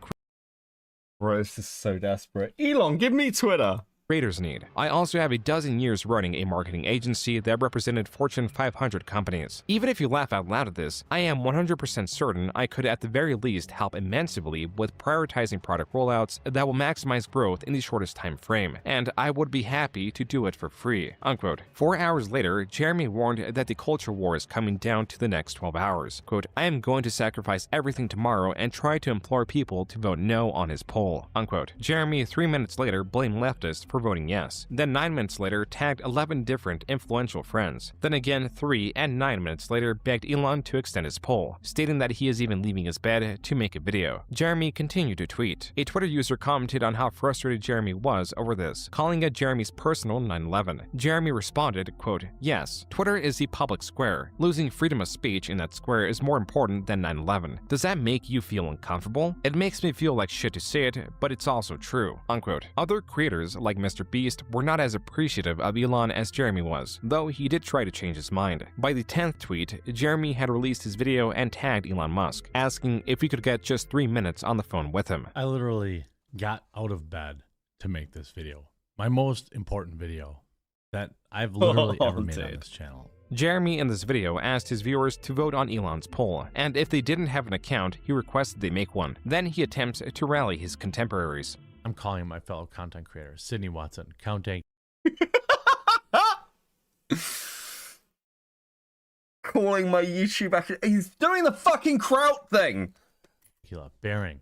Bro, this is so desperate. Elon, give me Twitter. Creators need. I also have a dozen years running a marketing agency that represented Fortune 500 companies. Even if you laugh out loud at this, I am 100% certain I could at the very least help immensely with prioritizing product rollouts that will maximize growth in the shortest time frame, and I would be happy to do it for free, unquote. 4 hours later, Jeremy warned that the culture war is coming down to the next 12 hours. Quote, "I am going to sacrifice everything tomorrow and try to implore people to vote no on his poll," unquote. Jeremy, 3 minutes later, blamed leftists for for voting yes. Then 9 minutes later tagged 11 different influential friends. Then again 3 and 9 minutes later begged Elon to extend his poll, stating that he is even leaving his bed to make a video. Jeremy continued to tweet. A Twitter user commented on how frustrated Jeremy was over this, calling it Jeremy's personal 9/11. Jeremy responded, quote, "Yes, Twitter is the public square. Losing freedom of speech in that square is more important than 9/11. Does that make you feel uncomfortable? It makes me feel like shit to say it, but it's also true." Unquote. Other creators, like Mr. Beast, were not as appreciative of Elon as Jeremy was, though he did try to change his mind. By the 10th tweet, Jeremy had released his video and tagged Elon Musk, asking if he could get just 3 minutes on the phone with him. I literally got out of bed to make this video. My most important video that I've literally ever made on this channel. Jeremy in this video asked his viewers to vote on Elon's poll, and if they didn't have an account, he requested they make one. Then he attempts to rally his contemporaries. I'm calling my fellow content creator, Sydney Watson, counting. Calling my YouTube back. He's doing the fucking kraut thing. Bearing,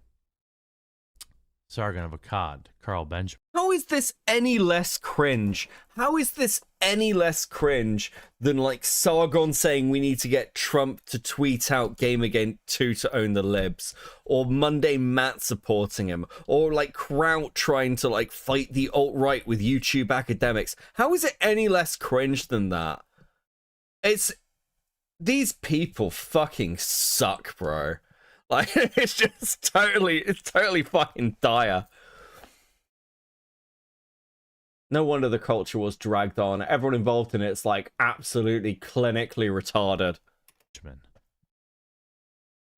Sargon of Akkad, Carl Benjamin. How is this any less cringe? How is this any less cringe than like Sargon saying we need to get Trump to tweet out Gamergate 2 to own the libs, or Monday Matt supporting him, or like Kraut trying to like fight the alt-right with YouTube academics? How is it any less cringe than that? These people fucking suck, bro. Like, it's totally fucking dire. No wonder the culture was dragged on. Everyone involved in it's like absolutely clinically retarded.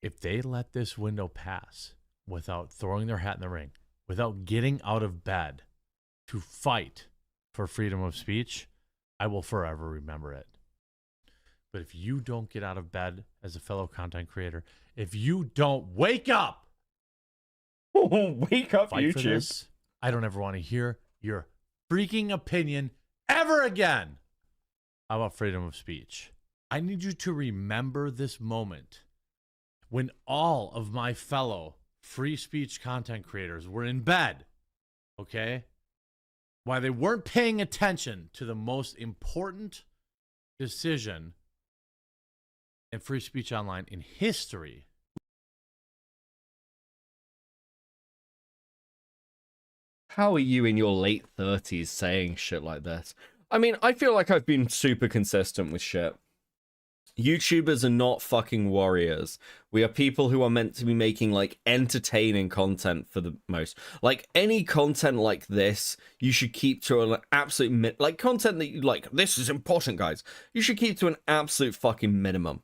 If they let this window pass without throwing their hat in the ring, without getting out of bed to fight for freedom of speech, I will forever remember it. But if you don't get out of bed as a fellow content creator, if you don't wake up, wake up, fight YouTube. For this, I don't ever want to hear your freaking opinion ever again about freedom of speech. I need you to remember this moment when all of my fellow free speech content creators were in bed, okay? Why they weren't paying attention to the most important decision in free speech online in history. How are you in your late 30s saying shit like this? I mean, I feel like I've been super consistent with shit. YouTubers are not fucking warriors. We are people who are meant to be making like entertaining content for the most. Like any content like this, you should keep to an absolute like content that you like. This is important, guys. You should keep to an absolute fucking minimum.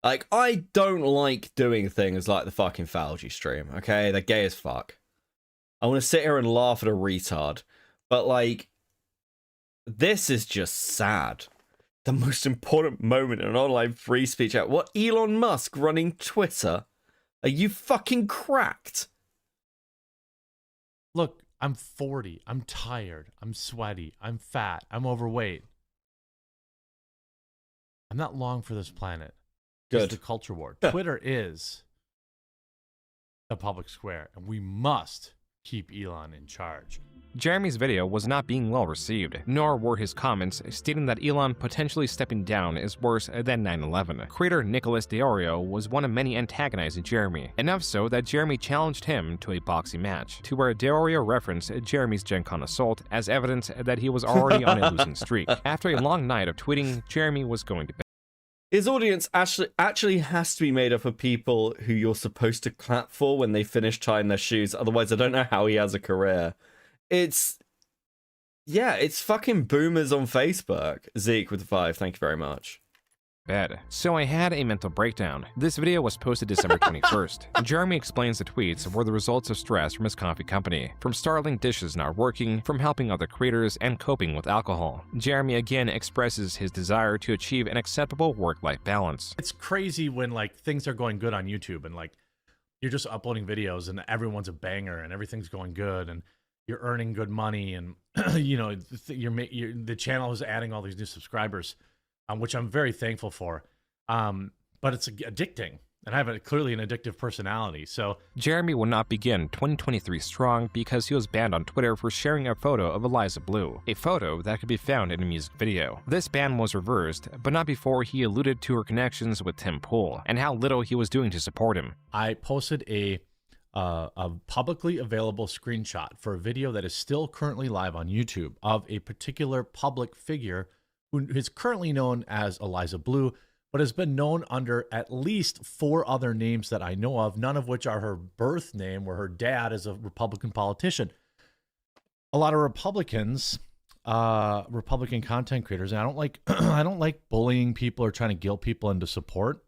Like, I don't like doing things like the fucking Falgy stream, okay? They're gay as fuck. I want to sit here and laugh at a retard. But, like, this is just sad. The most important moment in online free speech out. What, Elon Musk running Twitter? Are you fucking cracked? Look, I'm 40. I'm tired. I'm sweaty. I'm fat. I'm overweight. I'm not long for this planet. Good. It's the culture war. Twitter is the public square, and we must keep Elon in charge. Jeremy's video was not being well received, nor were his comments stating that Elon potentially stepping down is worse than 9/11. Creator Nicholas DeOrio was one of many antagonizing Jeremy, enough so that Jeremy challenged him to a boxing match, to where DeOrio referenced Jeremy's Gen Con assault as evidence that he was already on a losing streak. After a long night of tweeting, Jeremy was going to bed. His audience actually has to be made up of people who you're supposed to clap for when they finish tying their shoes. Otherwise, I don't know how he has a career. It's fucking boomers on Facebook. Zeke with the 5, thank you very much. Bed. So I had a mental breakdown. This video was posted December 21st. Jeremy explains the tweets were the results of stress from his coffee company, from Starling dishes not working, from helping other creators, and coping with alcohol. Jeremy again expresses his desire to achieve an acceptable work-life balance. It's crazy when like things are going good on YouTube and like you're just uploading videos and everyone's a banger and everything's going good and you're earning good money and you know the channel is adding all these new subscribers. Which I'm very thankful for, but it's addicting. And I have clearly an addictive personality, so... Jeremy will not begin 2023 strong because he was banned on Twitter for sharing a photo of Eliza Blue, a photo that could be found in a music video. This ban was reversed, but not before he alluded to her connections with Tim Pool, and how little he was doing to support him. I posted a publicly available screenshot for a video that is still currently live on YouTube of a particular public figure who is currently known as Eliza Blue, but has been known under at least 4 other names that I know of, none of which are her birth name, where her dad is a Republican politician. A lot of Republican content creators, and I don't like I don't like bullying people or trying to guilt people into support,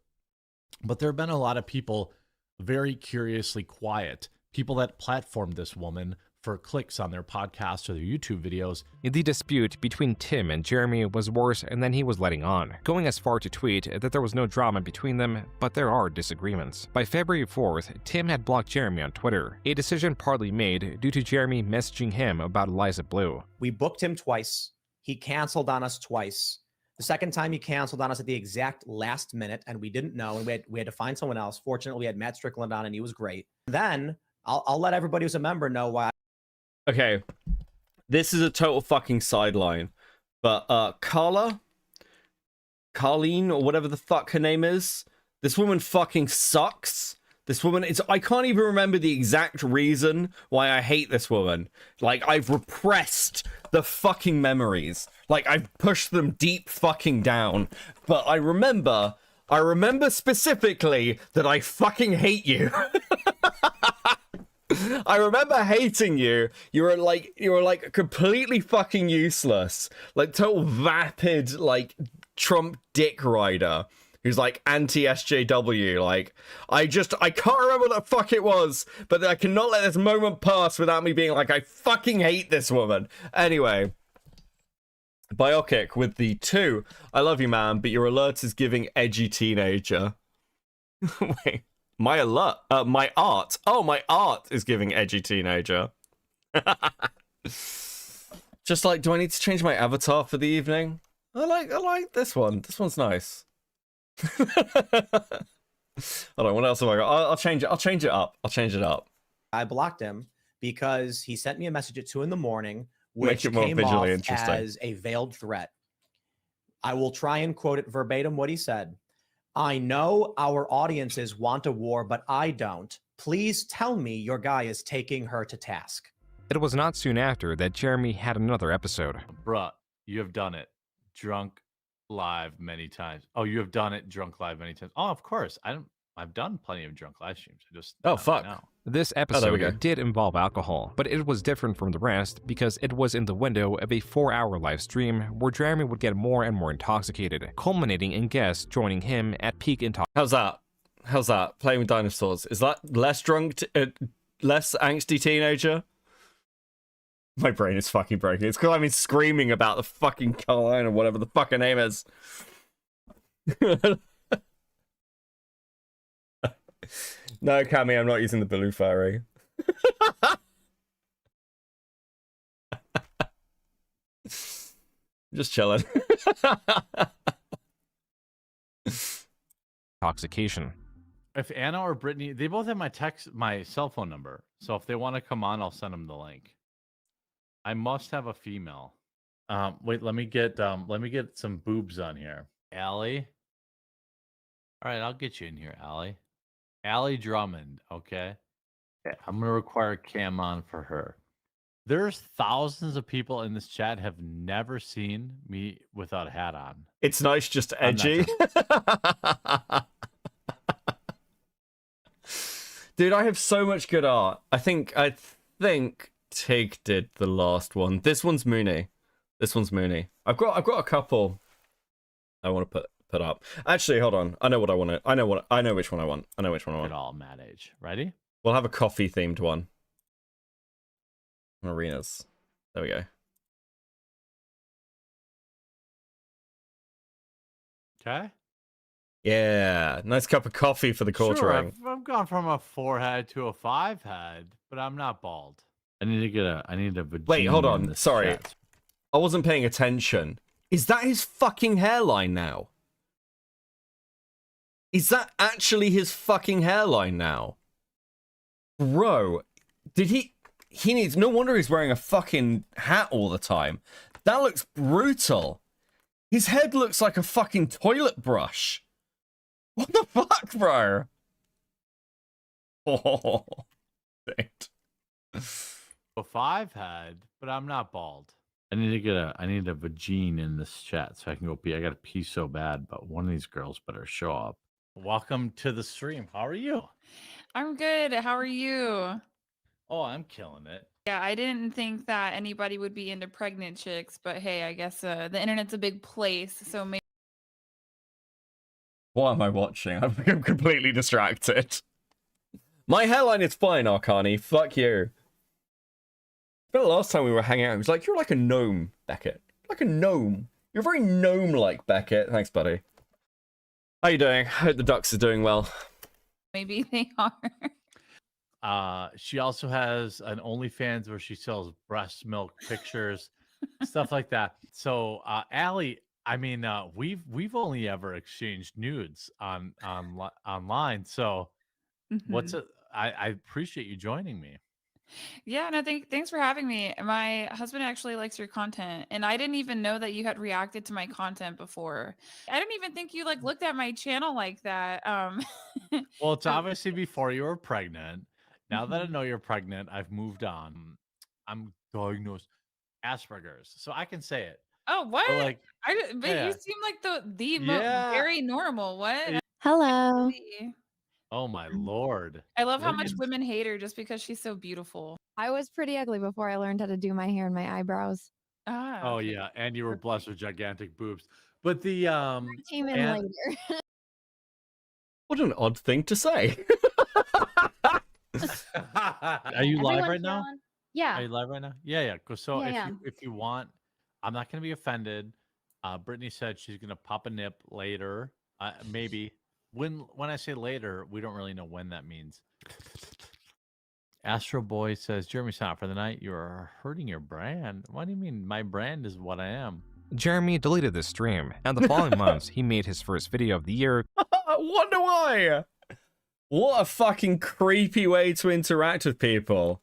but there have been a lot of people very curiously quiet, people that platformed this woman for clicks on their podcasts or their YouTube videos. The dispute between Tim and Jeremy was worse than he was letting on, going as far to tweet that there was no drama between them, but there are disagreements. By February 4th, Tim had blocked Jeremy on Twitter, a decision partly made due to Jeremy messaging him about Eliza Blue. We booked him twice. He canceled on us twice. The second time he canceled on us at the exact last minute, and we didn't know, and we had to find someone else. Fortunately, we had Matt Strickland on, and he was great. Then, I'll let everybody who's a member know why. Okay, this is a total fucking sideline, but Carlene, or whatever the fuck her name is, this woman fucking sucks. This woman is, I can't even remember the exact reason why I hate this woman. Like, I've repressed the fucking memories. Like, I've pushed them deep fucking down. But I remember specifically that I fucking hate you. I remember hating you. You were like completely fucking useless. Like total vapid, like Trump dick rider who's like anti-SJW. Like, I can't remember what the fuck it was, but I cannot let this moment pass without me being like, I fucking hate this woman. Anyway, Biokic with the 2. I love you, man, but your alerts is giving edgy teenager. Wait. My art. Oh, my art is giving edgy teenager. Just like, do I need to change my avatar for the evening? I like this one. This one's nice. Hold on, what else have I got? I'll change it. I'll change it up. I blocked him because he sent me a message at 2 in the morning, Make which it more came visually off interesting. as a veiled threat. I will try and quote it verbatim what he said. I know our audiences want a war, but I don't. Please tell me your guy is taking her to task. It was not soon after that Jeremy had another episode. Bruh, you have done it. Drunk live many times. Oh, you have done it drunk live many times. Oh, of course. I've done plenty of drunk live streams. I just know. This episode did involve alcohol, but it was different from the rest because it was in the window of a 4-hour live stream where Jeremy would get more and more intoxicated, culminating in guests joining him at peak intoxication. How's that? Playing with dinosaurs. Is that less drunk, less angsty teenager? My brain is fucking broken. It's because I've been screaming about the fucking Carline or whatever the fuck her name is. No, Cammy, I'm not using the blue fairy. Just chilling. Intoxication. If Anna or Brittany, they both have my cell phone number. So if they want to come on, I'll send them the link. I must have a female. Wait, let me get some boobs on here. Allie. All right, I'll get you in here, Allie. Allie Drummond, okay? I'm going to require a cam on for her. There's thousands of people in this chat have never seen me without a hat on. It's nice, just edgy. Dude, I have so much good art. I think Tig did the last one. This one's Mooney. I've got a couple I want to put up. Actually, hold on. I know what I want. I know which one I want. At all, Mad Age. Ready? We'll have a coffee themed one. Arenas. There we go. Okay. Yeah, nice cup of coffee for the quartering. Sure, I've gone from a 4-head to a 5-head, but I'm not bald. I need a vagina. Wait, hold on. Sorry. Chat. I wasn't paying attention. Is that his fucking hairline now? Is that actually his fucking hairline now? Bro, did he needs, no wonder he's wearing a fucking hat all the time. That looks brutal. His head looks like a fucking toilet brush. What the fuck, bro? Oh, shit. A 5 head, but I'm not bald. I need a vagine in this chat so I can go pee. I gotta pee so bad, but one of these girls better show up. Welcome to the stream. How are you? I'm good. How are you? Oh, I'm killing it. Yeah, I didn't think that anybody would be into pregnant chicks, but hey, I guess the internet's a big place, so maybe. What am I watching? I'm completely distracted. My hairline is fine, Arcani. Fuck you. But the last time we were hanging out, he was like, "You're like a gnome, Beckett. Like a gnome. You're very gnome-like, Beckett." Thanks, buddy. How you doing? Hope the ducks are doing well. Maybe they are. She also has an OnlyFans where she sells breast milk pictures, stuff like that. So, Allie, I mean, we've only ever exchanged nudes online. So, what's it? I appreciate you joining me. Yeah, no, thanks for having me. My husband actually likes your content, and I didn't even know that you had reacted to my content before. I didn't even think you like looked at my channel like that. Well, it's obviously before you were pregnant. Now that I know you're pregnant, I've moved on. I'm diagnosed Asperger's, so I can say it. Oh, what? But, like, But yeah. you seem like the Yeah. very normal. What? Hello. Oh my lord! I love how What much is- women hate her just because she's so beautiful. I was pretty ugly before I learned how to do my hair and my eyebrows. Ah. Oh yeah, and you were blessed with gigantic boobs. But the Came in and- later. What an odd thing to say. Are you live Everyone right now? feeling- Yeah. Are you live right now? Yeah. So Yeah. if you want, I'm not gonna be offended. Brittany said she's gonna pop a nip later. Maybe when I say later, we don't really know when that means. Astro Boy says, Jeremy's not for the night. You're hurting your brand. What do you mean? My brand is what I am. Jeremy deleted the stream, and the following months he made his first video of the year. Wonder why? What a fucking creepy way to interact with people.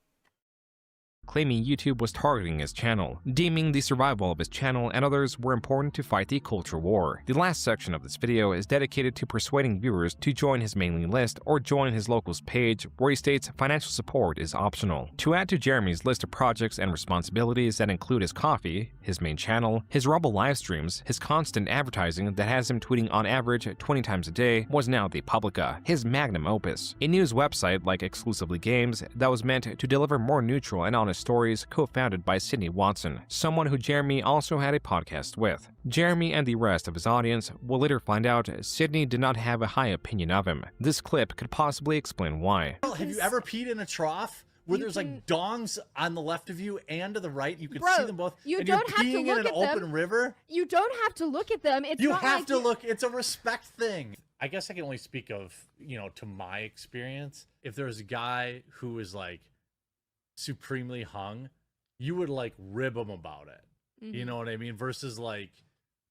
Claiming YouTube was targeting his channel, deeming the survival of his channel and others were important to fight the culture war. The last section of this video is dedicated to persuading viewers to join his mailing list or join his locals page, where he states financial support is optional. To add to Jeremy's list of projects and responsibilities that include his coffee, his main channel, his Rumble live streams, his constant advertising that has him tweeting on average 20 times a day, was now the Publica, his magnum opus, a news website like Exclusively Games that was meant to deliver more neutral and honest stories, co-founded by Sydney Watson, someone who Jeremy also had a podcast with. Jeremy and the rest of his audience will later find out Sydney did not have a high opinion of him. This clip could possibly explain why. Have you ever peed in a trough where there's like dongs on the left of you and to the right? You can Bro, see them both. you and don't you're have to peeing look in an at them. open river. You don't have to look at them. It's You not have like to look. It's a respect thing. I guess I can only speak of, to my experience. If there's a guy who is like supremely hung, you would like rib him about it. You Mhm. know what I mean? Versus like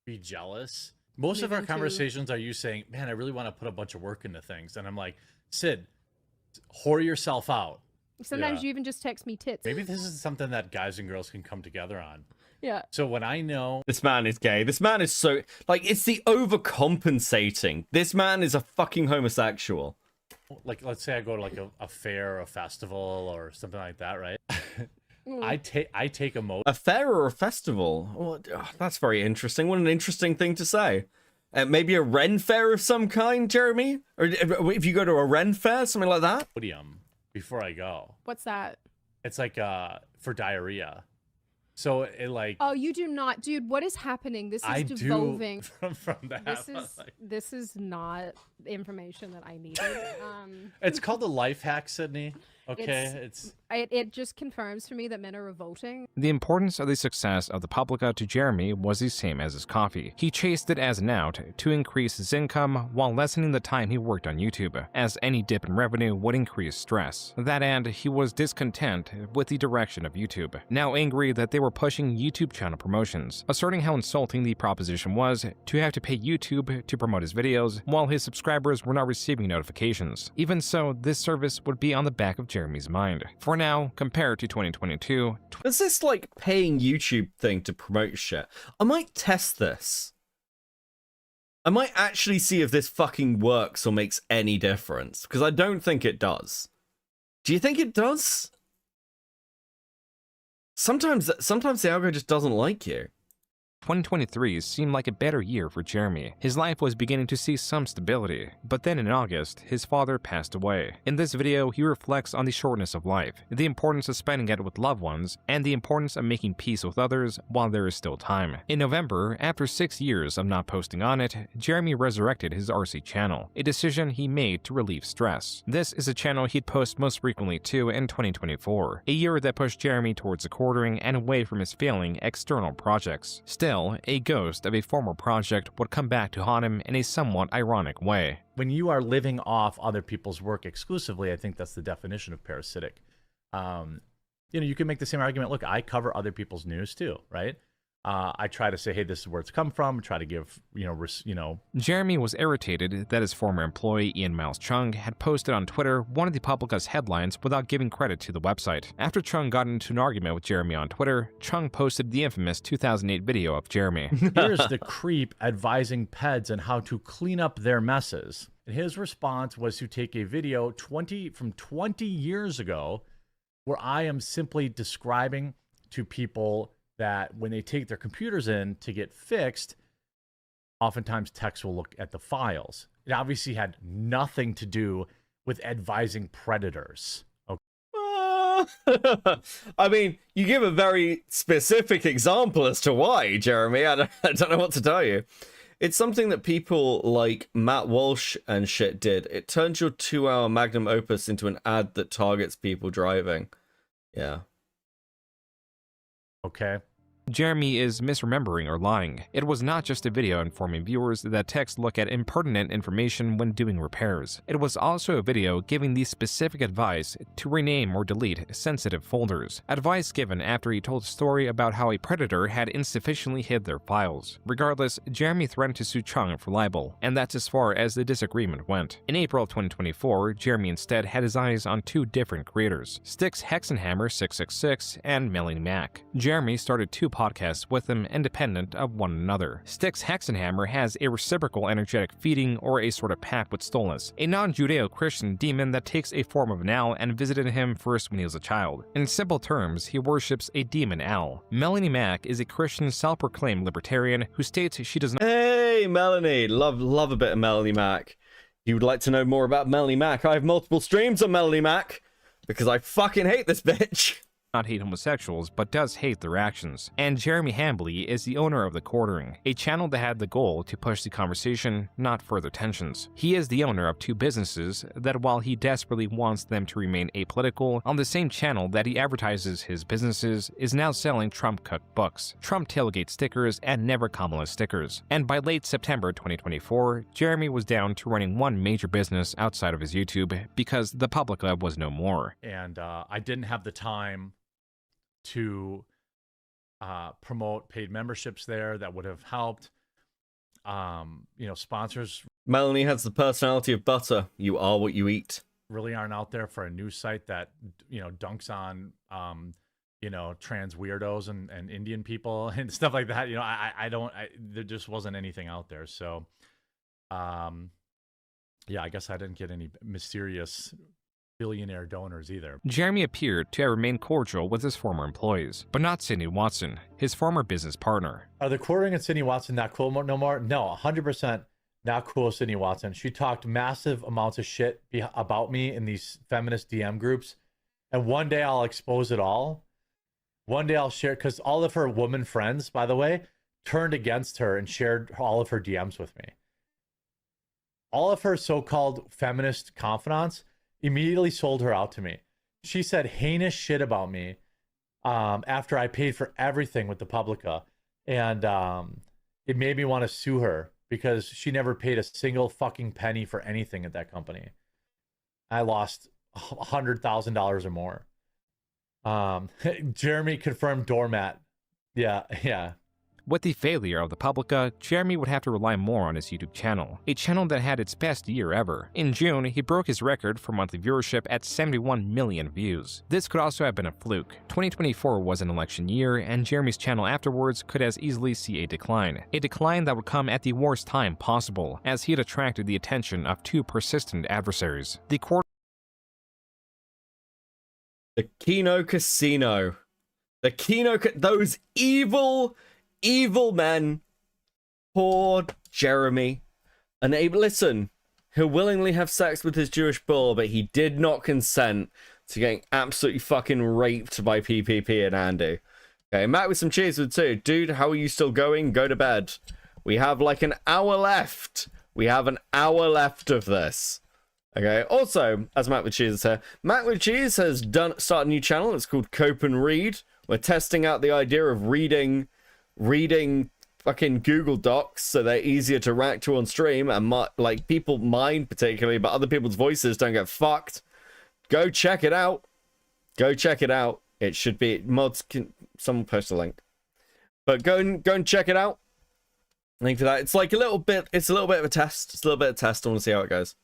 be jealous. Most of Move our into- conversations are you saying, man, I really want to put a bunch of work into things. And I'm like, Sid, whore yourself out. Sometimes Yeah. you even just text me tits. Maybe this is something that guys and girls can come together on. Yeah. So when I know This man is gay. This man is so... Like, it's the overcompensating. This man is a fucking homosexual. like let's say I go to like a fair or a festival or something like that, right? I take a mo A fair or a festival? Well, that's very interesting. What an interesting thing to say. Maybe a Ren fair of some kind, Jeremy? Or if you go to a Ren fair, something like that? podium before I go. What's that? It's like for diarrhea. So it like Oh, you do not, dude. What is happening? This is I devolving. do from that. This is not the information that I needed. It's called the life hack, Sydney. Okay, it just confirms for me that men are revolting. The importance of the success of the Publica to Jeremy was the same as his coffee. He chased it as an out to increase his income while lessening the time he worked on YouTube, as any dip in revenue would increase stress. That and he was discontent with the direction of YouTube, now angry that they were pushing YouTube channel promotions, asserting how insulting the proposition was to have to pay YouTube to promote his videos while his subscribers were not receiving notifications. Even so, this service would be on the back of Jeremy's mind. For now, compared to 2022, Is this like paying YouTube thing to promote shit? I might test this. I might actually see if this fucking works or makes any difference, because I don't think it does. Do you think it does? Sometimes the algorithm just doesn't like you. 2023 seemed like a better year for Jeremy. His life was beginning to see some stability, but then in August, his father passed away. In this video, he reflects on the shortness of life, the importance of spending it with loved ones, and the importance of making peace with others while there is still time. In November, after 6 years of not posting on it, Jeremy resurrected his RC channel, a decision he made to relieve stress. This is a channel he'd post most frequently to in 2024, a year that pushed Jeremy towards the quartering and away from his failing external projects. Still, a ghost of a former project would come back to haunt him in a somewhat ironic way. When you are living off other people's work exclusively, I think that's the definition of parasitic. You can make the same argument. Look, I cover other people's news too, right? I try to say, hey, this is where it's come from. Try to give, Jeremy was irritated that his former employee, Ian Miles Chung, had posted on Twitter one of the Publica's headlines without giving credit to the website. After Chung got into an argument with Jeremy on Twitter, Chung posted the infamous 2008 video of Jeremy. Here's the creep advising peds on how to clean up their messes. And his response was to take a video from 20 years ago where I am simply describing to people that when they take their computers in to get fixed, oftentimes techs will look at the files. It obviously had nothing to do with advising predators. Okay. I mean, you give a very specific example as to why, Jeremy. I don't know what to tell you. It's something that people like Matt Walsh and shit did. It turns your 2-hour magnum opus into an ad that targets people driving. Yeah. Okay. Jeremy is misremembering or lying. It was not just a video informing viewers that techs look at impertinent information when doing repairs. It was also a video giving the specific advice to rename or delete sensitive folders. Advice given after he told a story about how a predator had insufficiently hid their files. Regardless, Jeremy threatened to sue Chung for libel, and that's as far as the disagreement went. In April of 2024, Jeremy instead had his eyes on two different creators, Styx Hexenhammer 666 and Melanie Mac. Jeremy started two podcasts with them independent of one another. Styx Hexenhammer has a reciprocal energetic feeding or a sort of pact with Stolas, a non-Judeo-Christian demon that takes a form of an owl and visited him first when he was a child. In simple terms, he worships a demon owl. Melanie Mac is a Christian self-proclaimed libertarian who states she does not— Hey, Melanie! Love a bit of Melanie Mac. You would like to know more about Melanie Mac? I have multiple streams on Melanie Mac because I fucking hate this bitch. Not hate homosexuals, but does hate their actions. And Jeremy Hambley is the owner of The Quartering, a channel that had the goal to push the conversation, not further tensions. He is the owner of two businesses that, while he desperately wants them to remain apolitical, on the same channel that he advertises his businesses is now selling Trump-cooked books, Trump tailgate stickers, and Never Kamala stickers. And by late September 2024, Jeremy was down to running one major business outside of his YouTube because the Publica was no more. And I didn't have the time to promote paid memberships there that would have helped. Sponsors. Melanie has the personality of butter. You are what you eat. Really aren't out there for a news site that, dunks on, trans weirdos and Indian people and stuff like that. There just wasn't anything out there. So, I guess I didn't get any mysterious billionaire donors either. Jeremy appeared to have remained cordial with his former employees, but not Sydney Watson, his former business partner. Are the Quartering and Sydney Watson not cool no more? No, 100% not cool with Sydney Watson. She talked massive amounts of shit about me in these feminist DM groups, and one day I'll expose it all. One day I'll share, because all of her woman friends, by the way, turned against her and shared all of her DMs with me. All of her so-called feminist confidants immediately sold her out to me. she said heinous shit about me after I paid for everything with the Publica. And it made me want to sue her because she never paid a single fucking penny for anything at that company. I lost $100,000 or more. Jeremy confirmed doormat. Yeah. With the failure of the Publica, Jeremy would have to rely more on his YouTube channel, a channel that had its best year ever. In June, he broke his record for monthly viewership at 71 million views. This could also have been a fluke. 2024 was an election year, and Jeremy's channel afterwards could as easily see a decline that would come at the worst time possible, as he had attracted the attention of two persistent adversaries. The Kino Casino. Those evil men. Poor Jeremy. Listen, he'll willingly have sex with his Jewish bull, but he did not consent to getting absolutely fucking raped by PPP and Andy. Okay, Matt with some cheers with two. Dude, how are you still going? Go to bed. We have like an hour left. We have an hour left of this. Okay, also, as Matt with Cheese here, Matt with Cheese has started a new channel. It's called Cope and Read. We're testing out the idea of reading fucking Google Docs so they're easier to react to on stream, and like people mind particularly, but other people's voices don't get fucked. Go check it out. It should be mods. Someone post a link, but go and check it out. Link for that. It's like a little bit of a test. I want to see how it goes.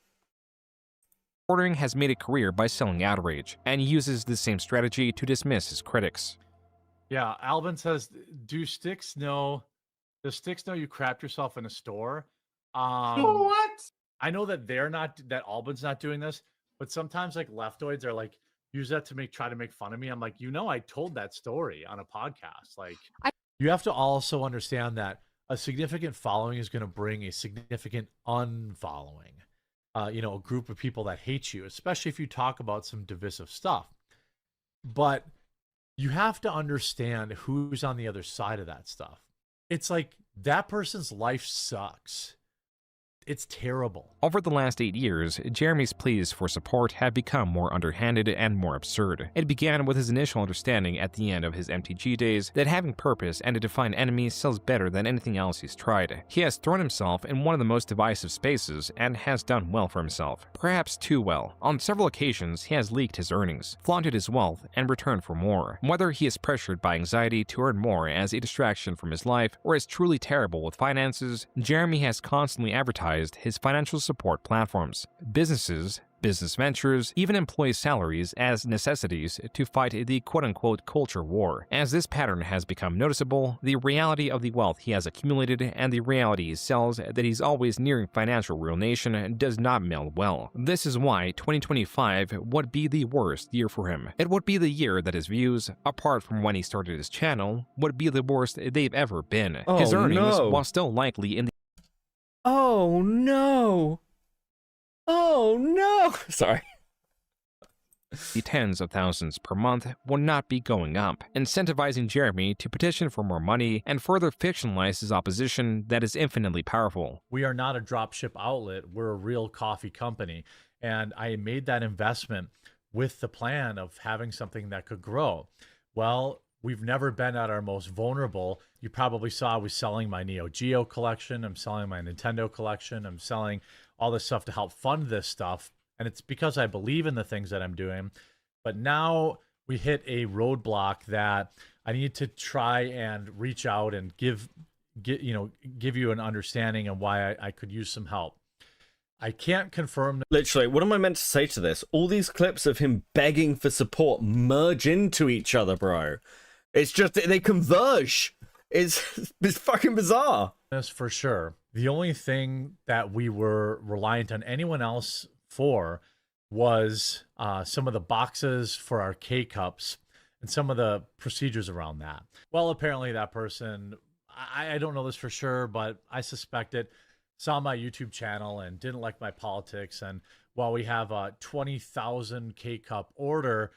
Ordering has made a career by selling outrage, and uses the same strategy to dismiss his critics. Yeah, Albin says, does sticks know you crapped yourself in a store? What? I know that that Albin's not doing this, but sometimes like leftoids are like, use that to try to make fun of me. I'm like, I told that story on a podcast. Like, you have to also understand that a significant following is going to bring a significant unfollowing. A group of people that hate you, especially if you talk about some divisive stuff. But you have to understand who's on the other side of that stuff. It's like that person's life sucks. It's terrible. Over the last 8 years, Jeremy's pleas for support have become more underhanded and more absurd. It began with his initial understanding at the end of his MTG days that having purpose and a defined enemy sells better than anything else he's tried. He has thrown himself in one of the most divisive spaces and has done well for himself. Perhaps too well. On several occasions, he has leaked his earnings, flaunted his wealth, and returned for more. Whether he is pressured by anxiety to earn more as a distraction from his life or is truly terrible with finances, Jeremy has constantly advertised his financial support platforms, businesses, business ventures, even employee salaries as necessities to fight the quote-unquote culture war. As this pattern has become noticeable, the reality of the wealth he has accumulated and the reality he sells that he's always nearing financial ruination does not meld well. This is why 2025 would be the worst year for him. It would be the year that his views, apart from when he started his channel, would be the worst they've ever been. His earnings, while still likely in the Oh no! Sorry. The tens of thousands per month will not be going up, incentivizing Jeremy to petition for more money and further fictionalize his opposition that is infinitely powerful. We are not a dropship outlet. We're a real coffee company. And I made that investment with the plan of having something that could grow. Well, we've never been at our most vulnerable. You probably saw I was selling my Neo Geo collection. I'm selling my Nintendo collection. I'm selling all this stuff to help fund this stuff. And it's because I believe in the things that I'm doing. But now we hit a roadblock that I need to try and reach out and give you an understanding of why I could use some help. I can't confirm. Literally, what am I meant to say to this? All these clips of him begging for support merge into each other, bro. It's just, they converge. It's fucking bizarre. That's for sure. The only thing that we were reliant on anyone else for was some of the boxes for our K-Cups and some of the procedures around that. Well, apparently that person, I don't know this for sure, but I suspect it, saw my YouTube channel and didn't like my politics. And while we have a 20,000 K-Cup order,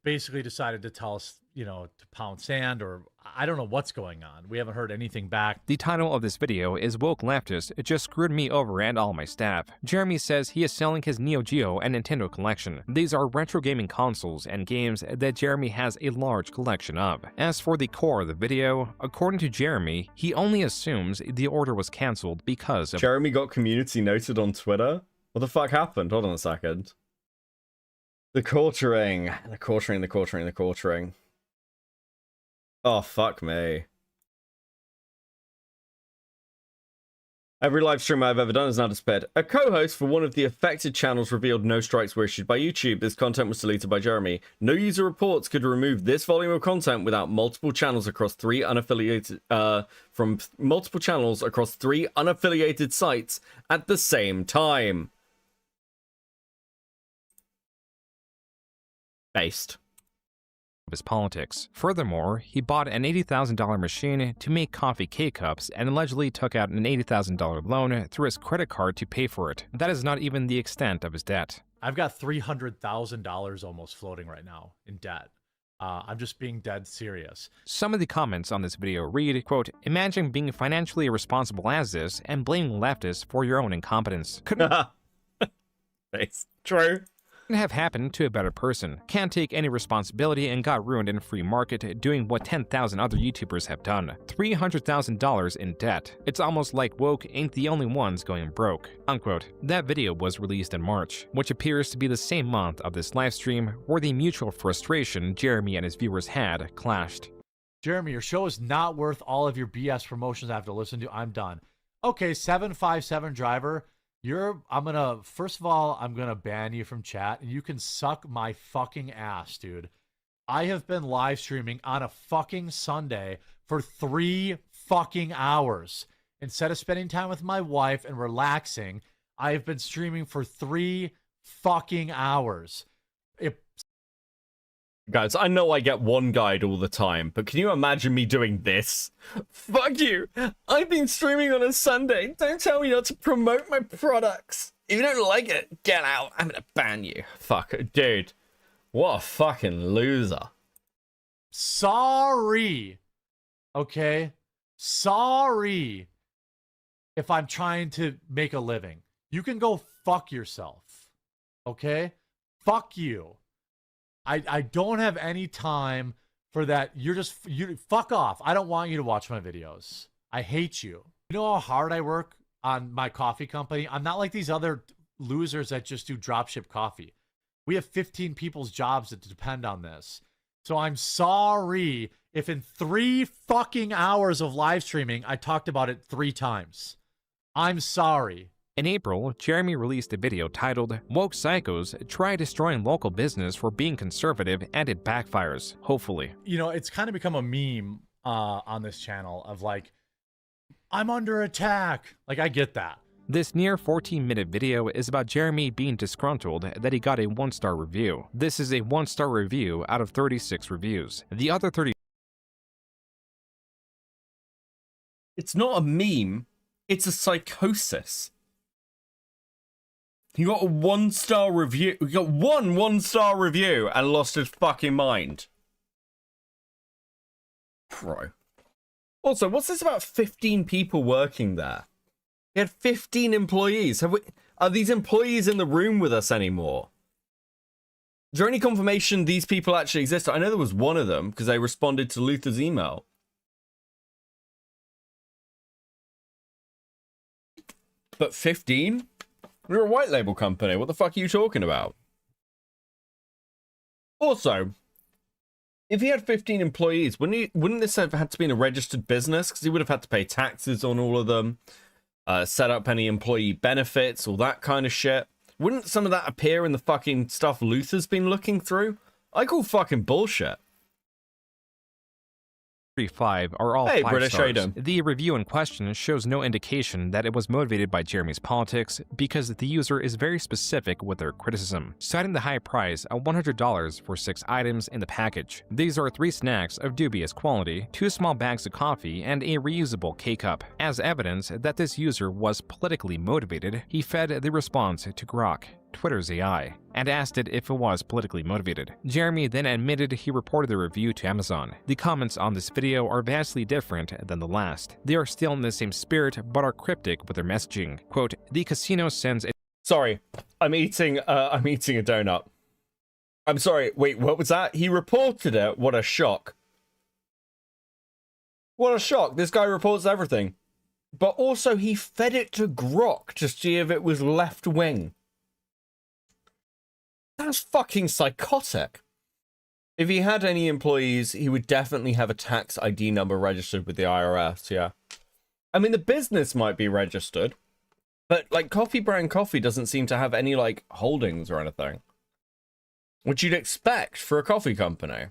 basically decided to tell us, to pound sand, or I don't know what's going on. We haven't heard anything back. The title of this video is Woke Leftist Just Screwed Me Over and All My Staff. Jeremy says he is selling his Neo Geo and Nintendo collection. These are retro gaming consoles and games that Jeremy has a large collection of. As for the core of the video, according to Jeremy, he only assumes the order was cancelled because of— Jeremy got community noted on Twitter? What the fuck happened? Hold on a second. The quartering. Oh, fuck me. Every live stream I've ever done is now disappeared. A co-host for one of the affected channels revealed no strikes were issued by YouTube. This content was deleted by Jeremy. No user reports could remove this volume of content without multiple channels across three unaffiliated sites at the same time. Based. Of his politics. Furthermore, he bought an $80,000 machine to make coffee K-cups and allegedly took out an $80,000 loan through his credit card to pay for it. That is not even the extent of his debt. I've got $300,000 almost floating right now in debt. I'm just being dead serious. Some of the comments on this video read, quote, "Imagine being financially irresponsible as this and blaming leftists for your own incompetence. Couldn't It's true. Have happened to a better person. Can't take any responsibility and got ruined in a free market doing what 10,000 other YouTubers have done. $300,000 in debt. It's almost like woke ain't the only ones going broke." Unquote. That video was released in March, which appears to be the same month of this livestream where the mutual frustration Jeremy and his viewers had clashed. Jeremy, your show is not worth all of your BS promotions I have to listen to. I'm done. Okay, 757 driver. First of all, I'm gonna ban you from chat, and you can suck my fucking ass, dude. I have been live streaming on a fucking Sunday for 3 fucking hours. Instead of spending time with my wife and relaxing, I have been streaming for 3 fucking hours. Guys, I know I get one guide all the time, but can you imagine me doing this? Fuck you! I've been streaming on a Sunday. Don't tell me not to promote my products. If you don't like it, get out. I'm gonna ban you. Fuck, dude. What a fucking loser. Sorry. Okay? Sorry. If I'm trying to make a living. You can go fuck yourself. Okay? Fuck you. I don't have any time for that. You fuck off. I don't want you to watch my videos. I hate you. You know how hard I work on my coffee company? I'm not like these other losers that just do dropship coffee. We have 15 people's jobs that depend on this. So I'm sorry if in 3 fucking hours of live streaming, I talked about it 3 times. I'm sorry. In April, Jeremy released a video titled, "Woke Psychos Try Destroying Local Business for Being Conservative and It Backfires, Hopefully." It's kind of become a meme on this channel of like, I'm under attack. Like, I get that. This near 14-minute video is about Jeremy being disgruntled that he got a 1-star review. This is a 1-star review out of 36 reviews. The other 30... It's not a meme. It's a psychosis. You got a 1-star review. You got one 1-star review and lost his fucking mind. Bro. Also, what's this about 15 people working there? He had 15 employees. Are these employees in the room with us anymore? Is there any confirmation these people actually exist? I know there was one of them because they responded to Luther's email. But 15? We're a white label company. What the fuck are you talking about? Also, if he had 15 employees, wouldn't this have had to be in a registered business? Because he would have had to pay taxes on all of them, set up any employee benefits, all that kind of shit. Wouldn't some of that appear in the fucking stuff Luther's been looking through? I call fucking bullshit. 35 are all 5 British, stars. how you doing? The review in question shows no indication that it was motivated by Jeremy's politics because the user is very specific with their criticism, citing the high price of $100 for 6 items in the package. These are 3 snacks of dubious quality, 2 small bags of coffee, and a reusable K-cup. As evidence that this user was politically motivated, he fed the response to Grok. Twitter's AI, and asked it if it was politically motivated. Jeremy then admitted he reported the review to Amazon. The comments on this video are vastly different than the last. They are still in the same spirit, but are cryptic with their messaging. Quote, the casino sends a— Sorry, I'm eating a donut. I'm sorry, wait, what was that? He reported it? What a shock. What a shock. This guy reports everything. But also, he fed it to Grok to see if it was left-wing. That's fucking psychotic. If he had any employees, he would definitely have a tax ID number registered with the IRS, yeah. I mean, the business might be registered, but, like, Coffee Brand Coffee doesn't seem to have any, like, holdings or anything. Which you'd expect for a coffee company.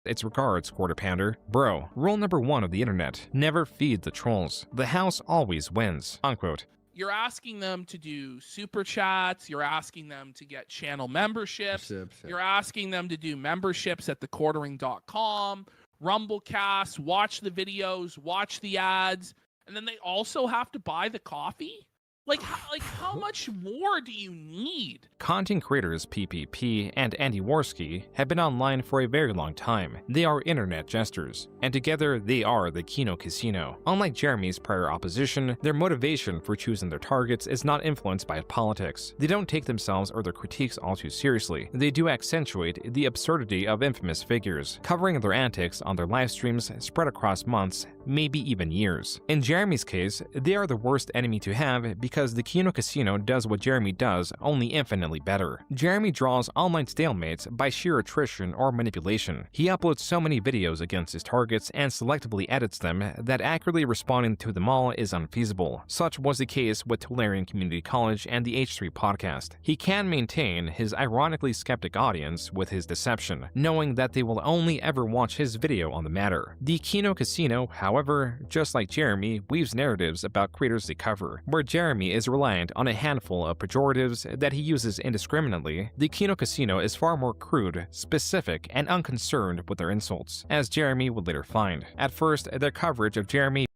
Its regards, Quarter Pounder. Bro, rule number 1 of the internet: never feed the trolls. The house always wins. Unquote. You're asking them to do super chats. You're asking them to get channel memberships. You're asking them to do memberships at thequartering.com, Rumblecast, watch the videos, watch the ads, and then they also have to buy the coffee? Like how much more do you need? Content creators PPP and Andy Worski have been online for a very long time. They are internet jesters, and together they are the Kino Casino. Unlike Jeremy's prior opposition, their motivation for choosing their targets is not influenced by politics. They don't take themselves or their critiques all too seriously. They do accentuate the absurdity of infamous figures, covering their antics on their live streams spread across months, maybe even years. In Jeremy's case, they are the worst enemy to have because the Kino Casino does what Jeremy does, only infinitely better. Jeremy draws online stalemates by sheer attrition or manipulation. He uploads so many videos against his targets and selectively edits them that accurately responding to them all is unfeasible. Such was the case with Tulare Community College and the H3 podcast. He can maintain his ironically skeptic audience with his deception, knowing that they will only ever watch his video on the matter. The Kino Casino, however, just like Jeremy, weaves narratives about creators they cover. Where Jeremy is reliant on a handful of pejoratives that he uses indiscriminately, the Kino Casino is far more crude, specific, and unconcerned with their insults, as Jeremy would later find. At first, their coverage of Jeremy—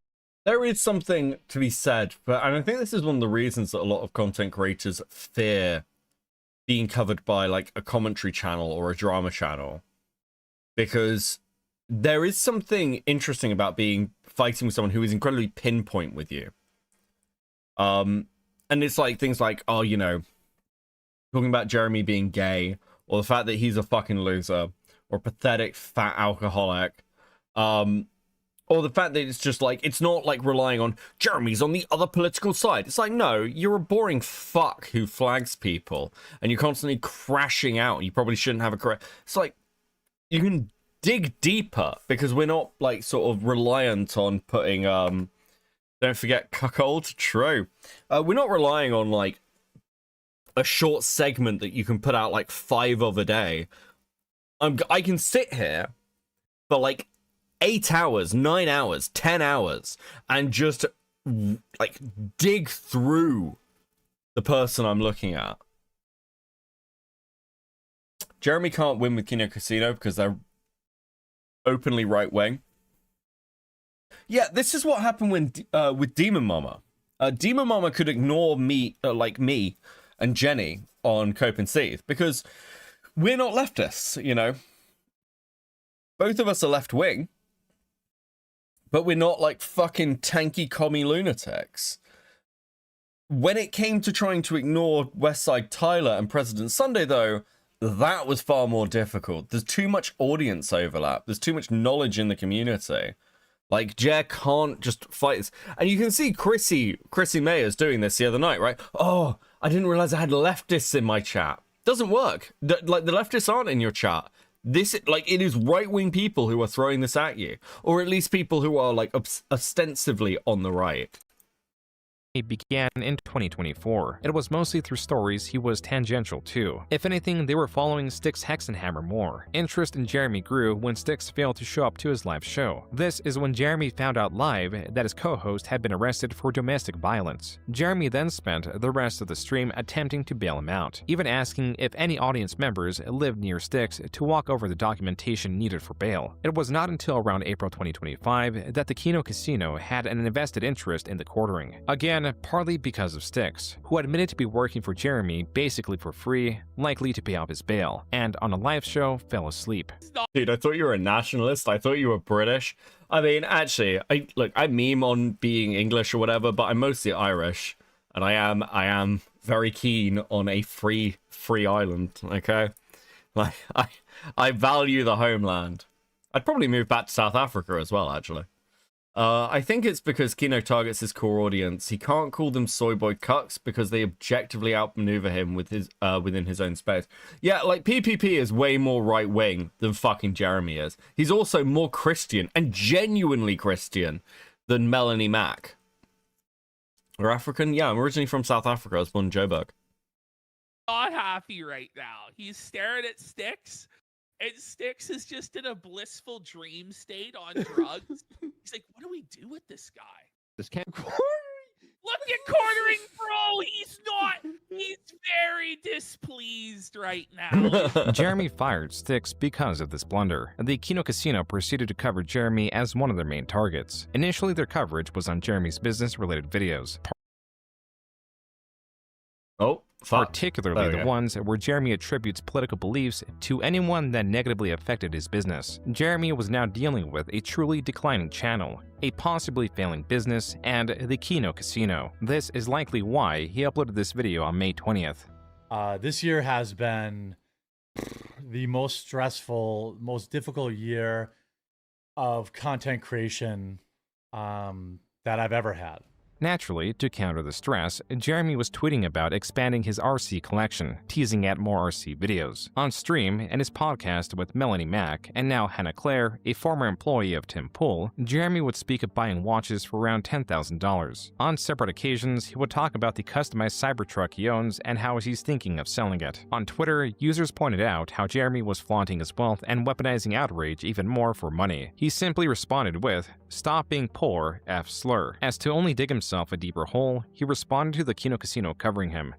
There is something to be said, but and I think this is one of the reasons that a lot of content creators fear being covered by like a commentary channel or a drama channel, because there is something interesting about fighting with someone who is incredibly pinpoint with you. And it's like things like, oh, you know, talking about Jeremy being gay, or the fact that he's a fucking loser, or pathetic fat alcoholic, or the fact that it's just like, it's not like relying on Jeremy's on the other political side. It's like, no, you're a boring fuck who flags people, and you're constantly crashing out, and you probably shouldn't have a correct. It's like, you can dig deeper, because we're not like sort of reliant on putting, don't forget cuckold, true. We're not relying on like a short segment that you can put out like 5 of a day. I can sit here for like 8 hours, 9 hours, 10 hours, and just like dig through the person I'm looking at. Jeremy can't win with Kino Casino because they're openly right-wing. Yeah, this is what happened when with Demon Mama. Demon Mama could ignore me, like me and Jenny on Cope and Seethe, because we're not leftists, you know. Both of us are left-wing, but we're not like fucking tanky commie lunatics. When it came to trying to ignore Westside Tyler and President Sunday, though, that was far more difficult. There's too much audience overlap. There's too much knowledge in the community. Like, Jer can't just fight this. And you can see Chrissy Mayers doing this the other night, right? Oh, I didn't realize I had leftists in my chat. Doesn't work. Like, the leftists aren't in your chat. This, like, it is right-wing people who are throwing this at you. Or at least people who are, like, ostensibly on the right. Began in 2024. It was mostly through stories he was tangential to. If anything, they were following Styx Hexenhammer more. Interest in Jeremy grew when Styx failed to show up to his live show. This is when Jeremy found out live that his co-host had been arrested for domestic violence. Jeremy then spent the rest of the stream attempting to bail him out, even asking if any audience members lived near Styx to walk over the documentation needed for bail. It was not until around April 2025 that the Kino Casino had an invested interest in the quartering. Again, again, partly because of Styx, who admitted to be working for Jeremy basically for free, likely to pay off his bail, and on a live show fell asleep. Dude, I thought you were a nationalist. I thought you were British. I mean, actually, I meme on being English or whatever, but I'm mostly Irish, and I am very keen on a free island. Okay, like I value the homeland. I'd probably move back to South Africa as well, actually. I think it's because Kino targets his core audience. He can't call them soy boy cucks because they objectively outmaneuver him with his within his own space. Yeah, like PPP is way more right wing than fucking Jeremy is. He's also more Christian and genuinely Christian than Melanie Mack. Or African? Yeah, I'm originally from South Africa. I was born in Joburg. Not happy right now. He's staring at Styx. And Styx is just in a blissful dream state on drugs. He's like, what do we do with this guy? This can't. Look at cornering, bro. He's very displeased right now. Jeremy fired Styx because of this blunder. The Kino Casino proceeded to cover Jeremy as one of their main targets. Initially, their coverage was on Jeremy's business-related videos. Particularly the ones where Jeremy attributes political beliefs to anyone that negatively affected his business. Jeremy was now dealing with a truly declining channel, a possibly failing business, and the Kino Casino. This is likely why he uploaded this video on May 20th. This year has been the most stressful, most difficult year of content creation that I've ever had. Naturally, to counter the stress, Jeremy was tweeting about expanding his RC collection, teasing at more RC videos. On stream and his podcast with Melanie Mack, and now Hannah Claire, a former employee of Tim Pool, Jeremy would speak of buying watches for around $10,000. On separate occasions, he would talk about the customized Cybertruck he owns and how he's thinking of selling it. On Twitter, users pointed out how Jeremy was flaunting his wealth and weaponizing outrage even more for money. He simply responded with, "Stop being poor, F slur." As to only dig himself a deeper hole, he responded to the Kino Casino covering him.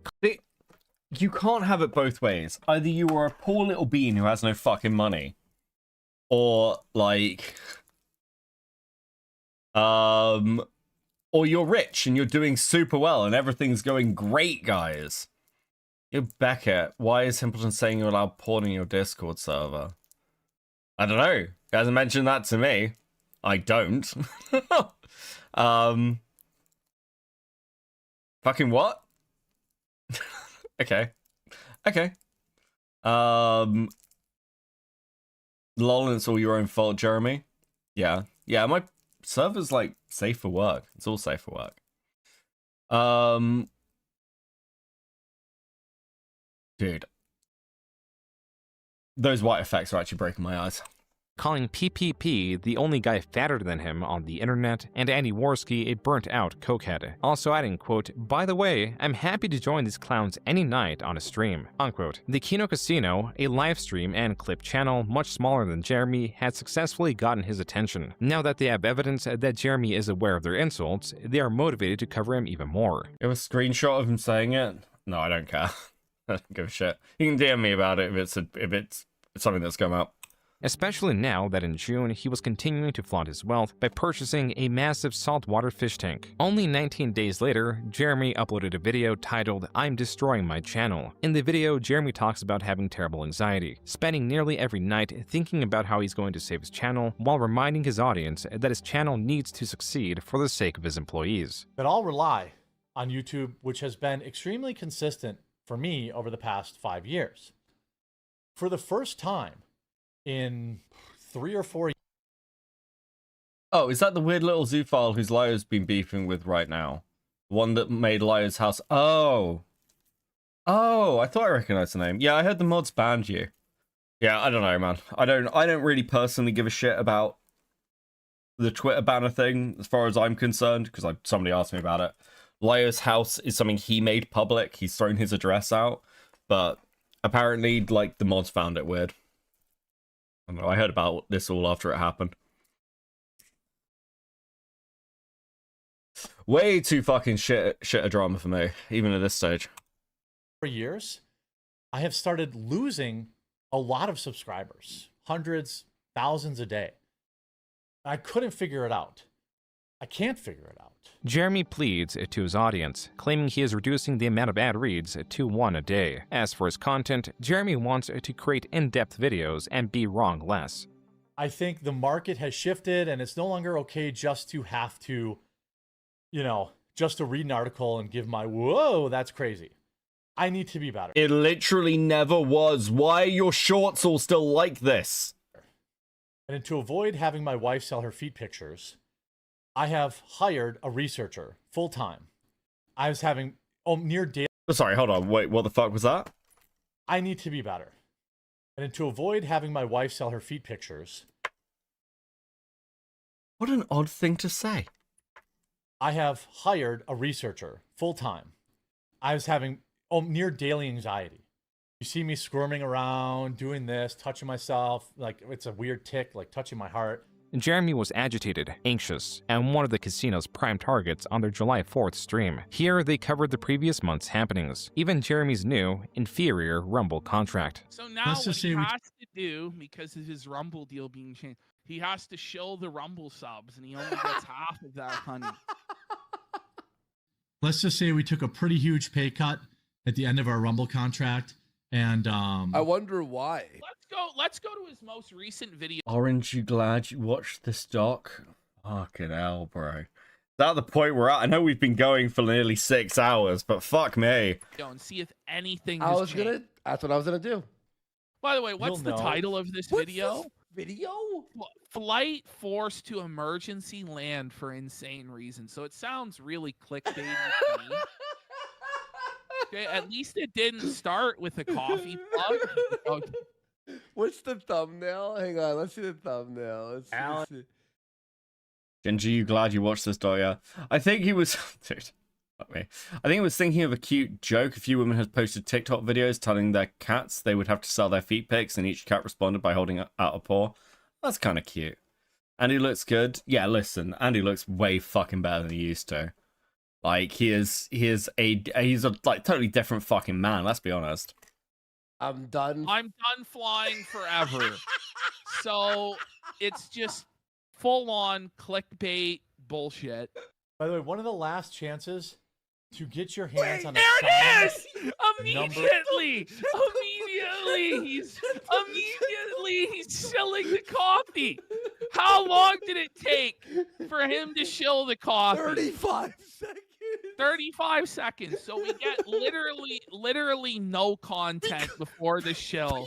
You can't have it both ways. Either you are a poor little bean who has no fucking money, or like, or you're rich and you're doing super well and everything's going great, guys. Yo, Beckett, why is Simpleton saying you're allowed porn in your Discord server? I don't know. He hasn't mentioned that to me. I don't. Fucking what? Okay. Lol, it's all your own fault, Jeremy. Yeah, my server's like safe for work. It's all safe for work. Dude, those white effects are actually breaking my eyes. Calling PPP the only guy fatter than him on the internet, and Andy Worski a burnt-out cokehead. Also adding, quote, "By the way, I'm happy to join these clowns any night on a stream," unquote. The Kino Casino, a live stream and clip channel much smaller than Jeremy, had successfully gotten his attention. Now that they have evidence that Jeremy is aware of their insults, they are motivated to cover him even more. You have a screenshot of him saying it? No, I don't care. I don't give a shit. You can DM me about it if it's something that's come out. Especially now that in June, he was continuing to flaunt his wealth by purchasing a massive saltwater fish tank. Only 19 days later, Jeremy uploaded a video titled, "I'm Destroying My Channel." In the video, Jeremy talks about having terrible anxiety, spending nearly every night thinking about how he's going to save his channel, while reminding his audience that his channel needs to succeed for the sake of his employees. But I'll rely on YouTube, which has been extremely consistent for me over the past 5 years. For the first time in 3 or 4 years. Oh, is that the weird little zoophile whose Lio's been beefing with right now? The one that made Lio's house. Oh, I thought I recognized the name. Yeah, I heard the mods banned you. Yeah, I don't know, man. I don't really personally give a shit about the Twitter banner thing as far as I'm concerned, because somebody asked me about it. Lio's house is something he made public. He's thrown his address out, but apparently, like, the mods found it weird. I don't know, I heard about this all after it happened. Way too fucking shit a drama for me, even at this stage. For years, I have started losing a lot of subscribers, hundreds, thousands a day. I couldn't figure it out. I can't figure it out. Jeremy pleads to his audience, claiming he is reducing the amount of ad reads to 1 a day. As for his content, Jeremy wants to create in-depth videos and be wrong less. I think the market has shifted and it's no longer okay just to have to, just to read an article and give my, whoa, that's crazy. I need to be better. It literally never was. Why are your shorts all still like this? And to avoid having my wife sell her feet pictures, I have hired a researcher full-time. I was having near daily... Sorry, hold on. Wait, what the fuck was that? I need to be better. And to avoid having my wife sell her feet pictures... What an odd thing to say. I have hired a researcher full-time. I was having near daily anxiety. You see me squirming around, doing this, touching myself, like it's a weird tick, like touching my heart. Jeremy was agitated, anxious, and one of the casino's prime targets on their July 4th stream. Here, they covered the previous month's happenings, even Jeremy's new, inferior Rumble contract. So now what he has to do, because of his Rumble deal being changed, he has to show the Rumble subs, and he only gets half of that, honey. Let's just say we took a pretty huge pay cut at the end of our Rumble contract, and I wonder why. Let's go to his most recent video. Aren't you glad you watched this doc? Fucking hell, bro. Is that the point we're at? I know we've been going for nearly 6 hours, but fuck me. And see if anything That's has changed. what I was gonna do. By the way, what's the title of this video? Video? Flight forced to emergency land for insane reasons. So it sounds really clickbaity to me. Okay, at least it didn't start with a coffee plug. Okay. What's the thumbnail? Hang on, let's see the thumbnail. Let's see. Genji, you glad you watched this, yeah? I think he was... Dude, fuck me. I think he was thinking of a cute joke. A few women had posted TikTok videos telling their cats they would have to sell their feet pics, and each cat responded by holding out a paw. That's kind of cute. Andy looks good. Yeah, listen, Andy looks way fucking better than he used to. Like, he's a like totally different fucking man, let's be honest. I'm done flying forever. So it's just full on clickbait bullshit. By the way, one of the last chances to get your hands on a there it is! Immediately! He's shilling the coffee. How long did it take for him to shill the coffee? 35 seconds. 35 seconds. So we get literally no content before the shill.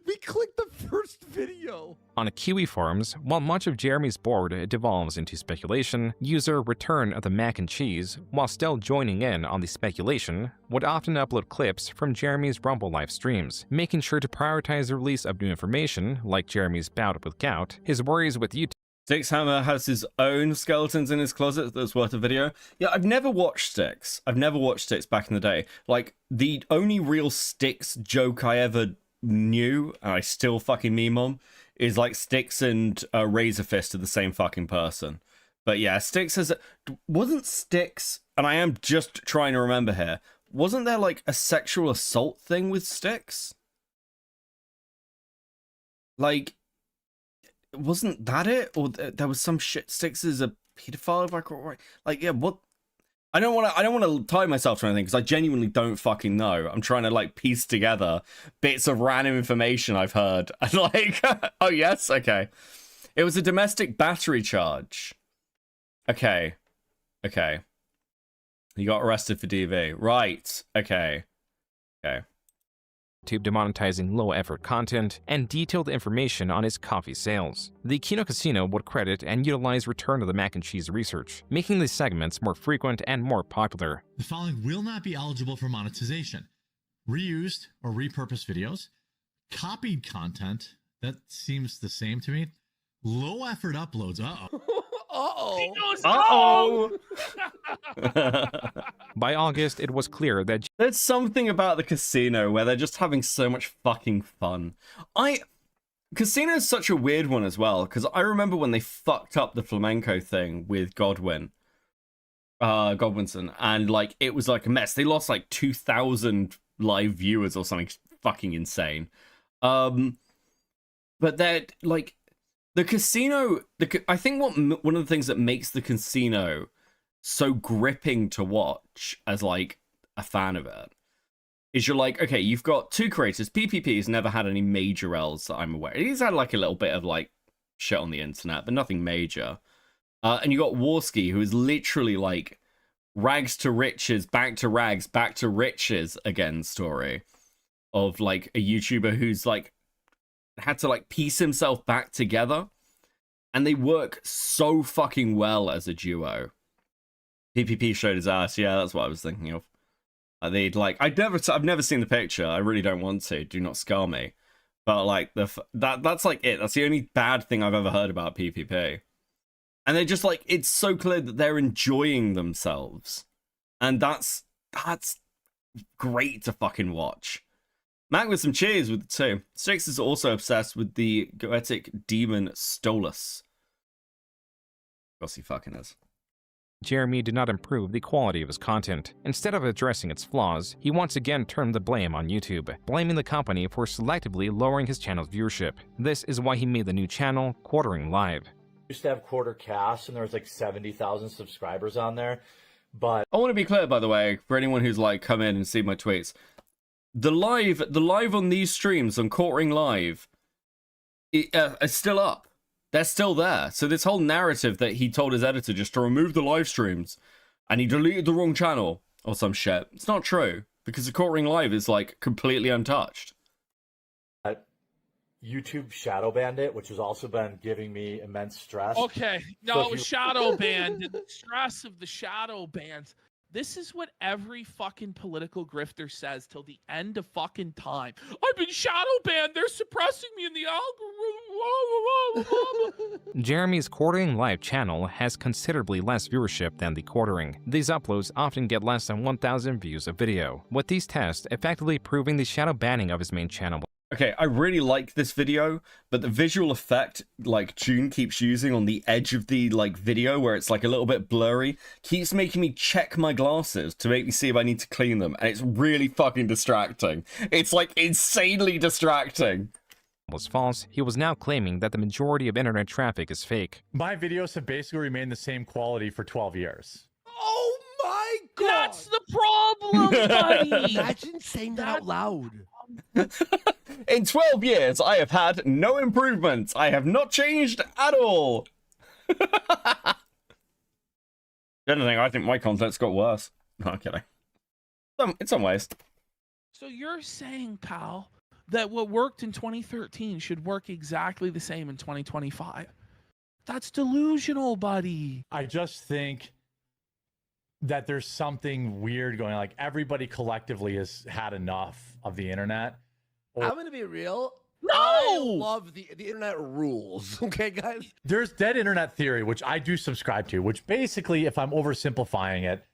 We click the first video. On Kiwi forums, while much of Jeremy's board devolves into speculation, user Return of the Mac and Cheese, while still joining in on the speculation, would often upload clips from Jeremy's Rumble live streams, making sure to prioritize the release of new information, like Jeremy's bout with gout, his worries with YouTube. Styxhammer has his own skeletons in his closet that's worth a video. Yeah, I've never watched Styx. I've never watched Styx back in the day. Like, the only real Styx joke I ever knew, and I still fucking meme on, is like Styx and Razor Fist are the same fucking person. But yeah, Styx has... Wasn't Styx, and I am just trying to remember here, wasn't there like a sexual assault thing with Styx? Like... Wasn't that it? Or there was some shit. Styx is a pedophile, if I recall right. Like, yeah, what? I don't want to tie myself to anything because I genuinely don't fucking know. I'm trying to like piece together bits of random information I've heard. And like, oh yes, okay. It was a domestic battery charge. Okay. He got arrested for DV. Right. Okay. Demonetizing low-effort content, and detailed information on his coffee sales. The Kino Casino would credit and utilize Return of the Mac and Cheese research, making these segments more frequent and more popular. The following will not be eligible for monetization. Reused or repurposed videos, copied content, that seems the same to me. Low-effort uploads, By August, it was clear that there's something about the casino where they're just having so much fucking fun. Casino is such a weird one as well, because I remember when they fucked up the flamenco thing with Godwinson, and like it was like a mess. They lost like 2,000 live viewers or something fucking insane. But they're like the casino, I think one of the things that makes the casino so gripping to watch as like a fan of it is you're like, okay, you've got two creators. PPP has never had any major L's that I'm aware. He's had like a little bit of like shit on the internet, but nothing major. And you got Warski, who is literally like rags to riches, back to rags, back to riches again story of like a YouTuber who's like had to like piece himself back together, and they work so fucking well as a duo. PPP showed his ass. Yeah, that's what I was thinking of. They'd like, I've never seen the picture. I really don't want to. Do not scar me. But like that's like it. That's the only bad thing I've ever heard about PPP. And they're just like, it's so clear that they're enjoying themselves, and that's great to fucking watch. Mac with some cheers with the two. Strix is also obsessed with the goetic demon Stolus. Of course he fucking is. Jeremy did not improve the quality of his content. Instead of addressing its flaws, he once again turned the blame on YouTube, blaming the company for selectively lowering his channel's viewership. This is why he made the new channel, Quartering Live. Used to have Quarter Cast, and there was like 70,000 subscribers on there, but I want to be clear, by the way, for anyone who's like come in and see my tweets. The live on these streams on Quartering Live is still up. They're still there. So this whole narrative that he told his editor just to remove the live streams and he deleted the wrong channel or some shit, it's not true, because the Quartering Live is like completely untouched. YouTube shadow banned it, which has also been giving me immense stress. Okay, no, it was shadow banned. The stress of the shadow bans. This is what every fucking political grifter says till the end of fucking time. I've been shadow banned. They're suppressing me in the algorithm. Jeremy's Quartering Live channel has considerably less viewership than the Quartering. These uploads often get less than 1,000 views a video, with these tests effectively proving the shadow banning of his main channel. Okay, I really like this video, but the visual effect, like, Joon keeps using on the edge of the, like, video where it's, like, a little bit blurry, keeps making me check my glasses to make me see if I need to clean them, and it's really fucking distracting. It's, like, insanely distracting. Was false, he was now claiming that the majority of internet traffic is fake. My videos have basically remained the same quality for 12 years. Oh my god! That's the problem, buddy! Imagine saying that out loud. In 12 years, I have had no improvements. I have not changed at all. Anything, I think my content's got worse. No, I'm kidding. In some ways. So you're saying, pal, that what worked in 2013 should work exactly the same in 2025? That's delusional, buddy. I just think that there's something weird going on. Like, everybody collectively has had enough of the internet. I'm gonna be real. No! I love the internet rules. Okay, guys? There's dead internet theory, which I do subscribe to, which basically, if I'm oversimplifying it,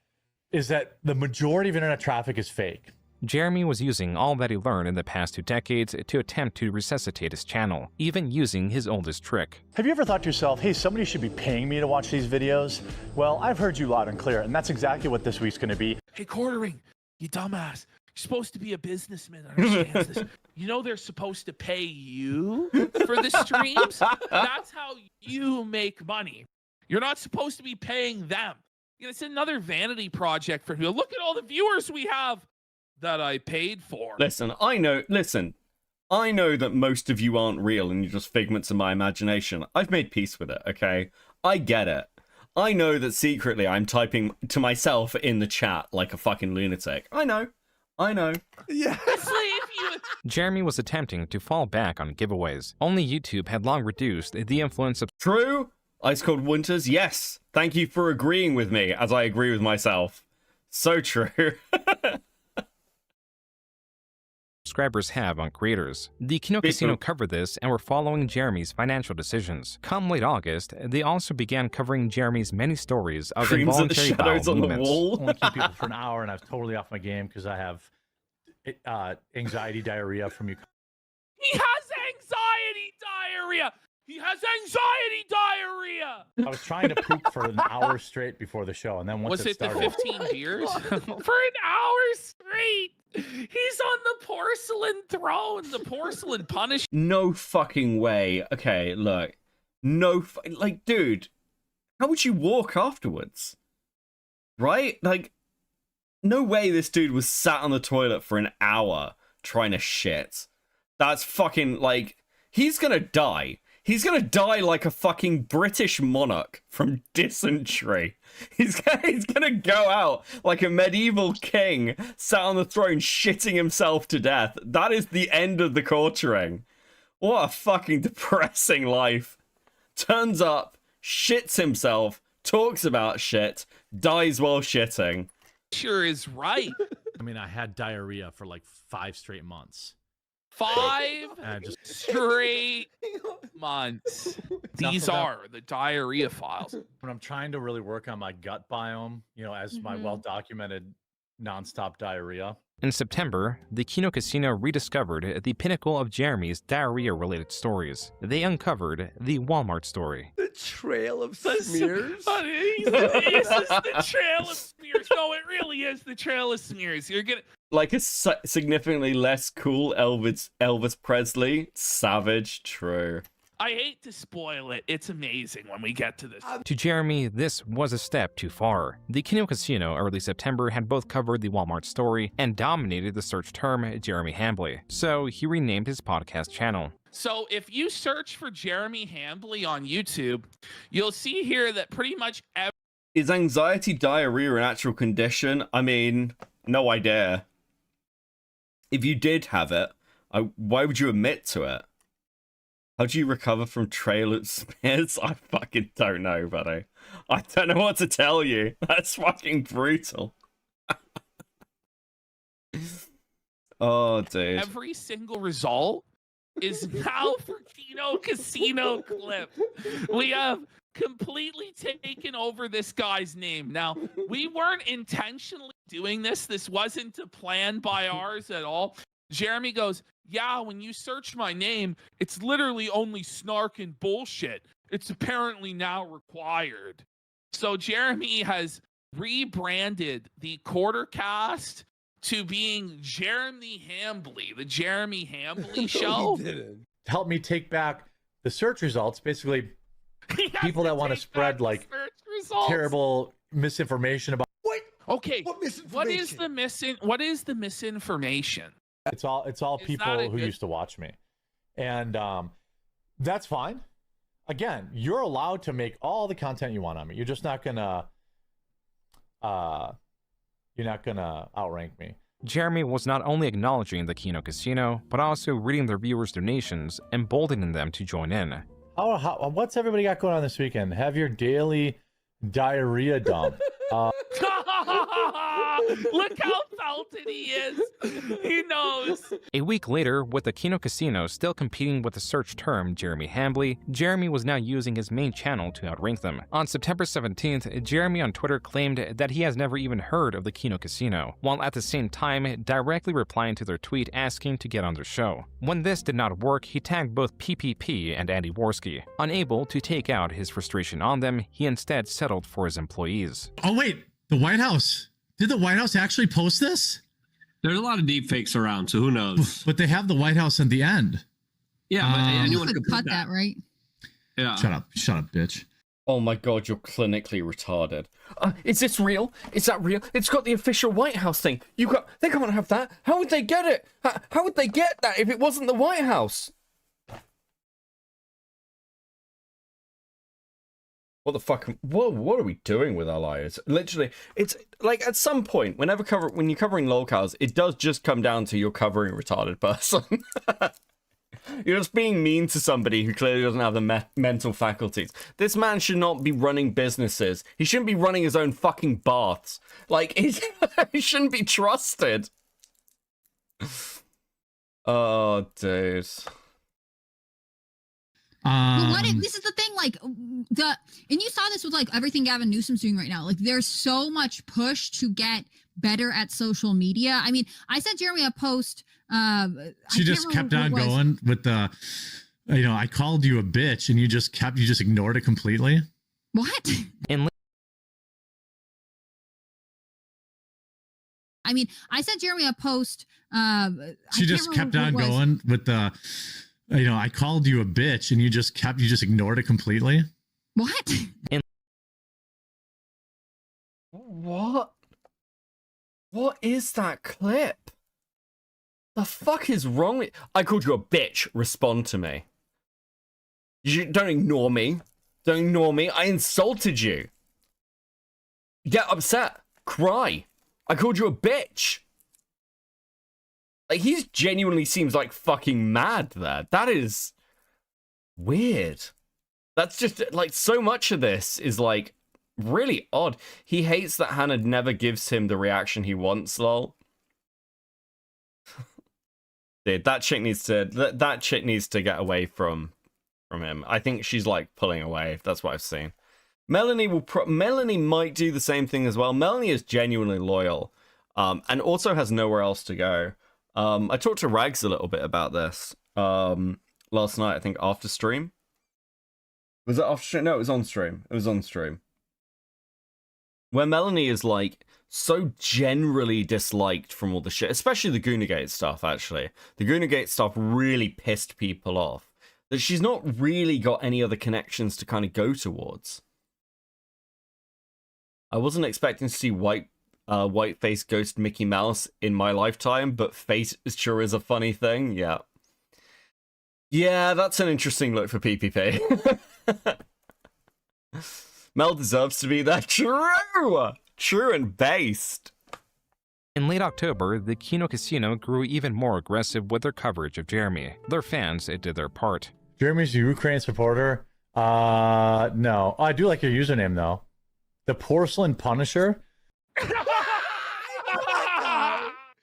is that the majority of internet traffic is fake. Jeremy was using all that he learned in the past 2 decades to attempt to resuscitate his channel, even using his oldest trick. Have you ever thought to yourself, hey, somebody should be paying me to watch these videos? Well, I've heard you loud and clear, and that's exactly what this week's going to be. Hey, Quartering, you dumbass. You're supposed to be a businessman that understands this. You know they're supposed to pay you for the streams? That's how you make money. You're not supposed to be paying them. It's another vanity project for you. Look at all the viewers we have that I paid for. Listen, I know that most of you aren't real and you're just figments of my imagination. I've made peace with it, okay? I get it. I know that secretly I'm typing to myself in the chat like a fucking lunatic. I know. Yeah. Jeremy was attempting to fall back on giveaways. Only YouTube had long reduced the influence of... True? Ice Cold Winters? Yes. Thank you for agreeing with me as I agree with myself. So true. Subscribers have on creators. The Kino Casino covered this and were following Jeremy's financial decisions. Come late August, they also began covering Jeremy's many stories of involuntary bowel movements. Only keep people for an hour, and I was totally off my game because I have anxiety diarrhea from you. He has anxiety diarrhea. He has anxiety diarrhea. I was trying to poop for an hour straight before the show, and then once was it started, the 15 beers? For an hour straight. He's on the porcelain throne. The porcelain punish. No fucking way. Okay, look. Like, dude, how would you walk afterwards? Right? Like, no way this dude was sat on the toilet for an hour trying to shit. That's fucking, like, he's gonna die. He's gonna die like a fucking British monarch from dysentery. He's gonna go out like a medieval king sat on the throne shitting himself to death. That is the end of the quartering. What a fucking depressing life. Turns up, shits himself, talks about shit, dies while shitting. Sure is right. I mean, I had diarrhea for like 5 straight months. 5 just straight months. These are the diarrhea files. When I'm trying to really work on my gut biome, you know, as my well-documented nonstop diarrhea. In September, the Kino Casino rediscovered the pinnacle of Jeremy's diarrhea-related stories. They uncovered the Walmart story. The trail of smears. This is the trail of smears. No, it really is the trail of smears. You're gonna Like a significantly less cool Elvis Presley. Savage, true. I hate to spoil it. It's amazing when we get to this. To Jeremy, this was a step too far. The Kino Casino early September had both covered the Walmart story and dominated the search term Jeremy Hambly, so he renamed his podcast channel. So if you search for Jeremy Hambly on YouTube, you'll see here that pretty much Is anxiety diarrhea an actual condition? I mean, no idea. If you did have it, why would you admit to it? How do you recover from trail of smears? I fucking don't know, buddy. I don't know what to tell you. That's fucking brutal. Oh, dude. every single result is now for Kino Casino Clip. We have completely taken over this guy's name. Now, we weren't intentionally doing this. This wasn't a plan by ours at all. Jeremy goes, yeah, when you search my name, it's literally only snark and bullshit. It's apparently now required. So Jeremy has rebranded the Quartercast to being Jeremy Hambly, the Jeremy Hambly Show. Help me take back the search results. Basically, people that want to spread like terrible misinformation about. Okay, what is the misinformation? It's all people who used to watch me, and that's fine. Again, you're allowed to make all the content you want on me. You're just not gonna outrank me. Jeremy was not only acknowledging the Kino Casino, but also reading their viewers' donations, emboldening them to join in. What's everybody got going on this weekend? Have your daily diarrhea dump. Look how felted he is. He knows. A week later, with the Kino Casino still competing with the search term Jeremy Hambly, Jeremy was now using his main channel to outrank them. On September 17th, Jeremy on Twitter claimed that he has never even heard of the Kino Casino, while at the same time directly replying to their tweet asking to get on their show. When this did not work, he tagged both PPP and Andy Worski. Unable to take out his frustration on them, he instead settled for his employees. Oh wait, the White House. Did the White House actually post this? There's a lot of deep fakes around, so who knows? But they have the White House at the end. Yeah, but anyone could cut that, right? Yeah. Shut up, bitch. Oh my god, you're clinically retarded. Is this real? Is that real? It's got the official White House thing. They can't have that. How would they get it? How would they get that if it wasn't the White House? What the fuck? What are we doing with our lives? Literally, it's like at some point, when you're covering lolcows, it does just come down to you're covering a retarded person. You're just being mean to somebody who clearly doesn't have the mental faculties. This man should not be running businesses. He shouldn't be running his own fucking baths. Like, he shouldn't be trusted. Oh, dude. But what if this is the thing, like and you saw this with like everything Gavin Newsom's doing right now. Like there's so much push to get better at social media. I mean, I sent Jeremy a post. She just kept on going with the, I called you a bitch, and you just ignored it completely. What? And I mean, I sent Jeremy a post. She just kept on going with the. I called you a bitch and you just ignored it completely. What? What is that clip? The fuck is wrong with... I called you a bitch. Respond to me. Don't ignore me. Don't ignore me. I insulted you. Get upset. Cry. I called you a bitch. Like, he genuinely seems like fucking mad there. That is weird. That's just, like, so much of this is, like, really odd. He hates that Hannah never gives him the reaction he wants, lol. Dude, that chick needs to get away from him. I think she's, like, pulling away. That's what I've seen. Melanie might do the same thing as well. Melanie is genuinely loyal, and also has nowhere else to go. I talked to Rags a little bit about this last night, I think, after stream. Was it off stream? No, it was on stream. It was on stream. Where Melanie is, like, so generally disliked from all the shit, especially the Goonagate stuff, actually. The Goonagate stuff really pissed people off. That she's not really got any other connections to kind of go towards. I wasn't expecting to see white-faced ghost Mickey Mouse in my lifetime, but face sure is a funny thing. Yeah. Yeah, that's an interesting look for PPP. Mel deserves to be there. True and based. In late October, the Kino Casino grew even more aggressive with their coverage of Jeremy. Their fans did their part. Jeremy's a Ukraine supporter? No. I do like your username, though. The Porcelain Punisher?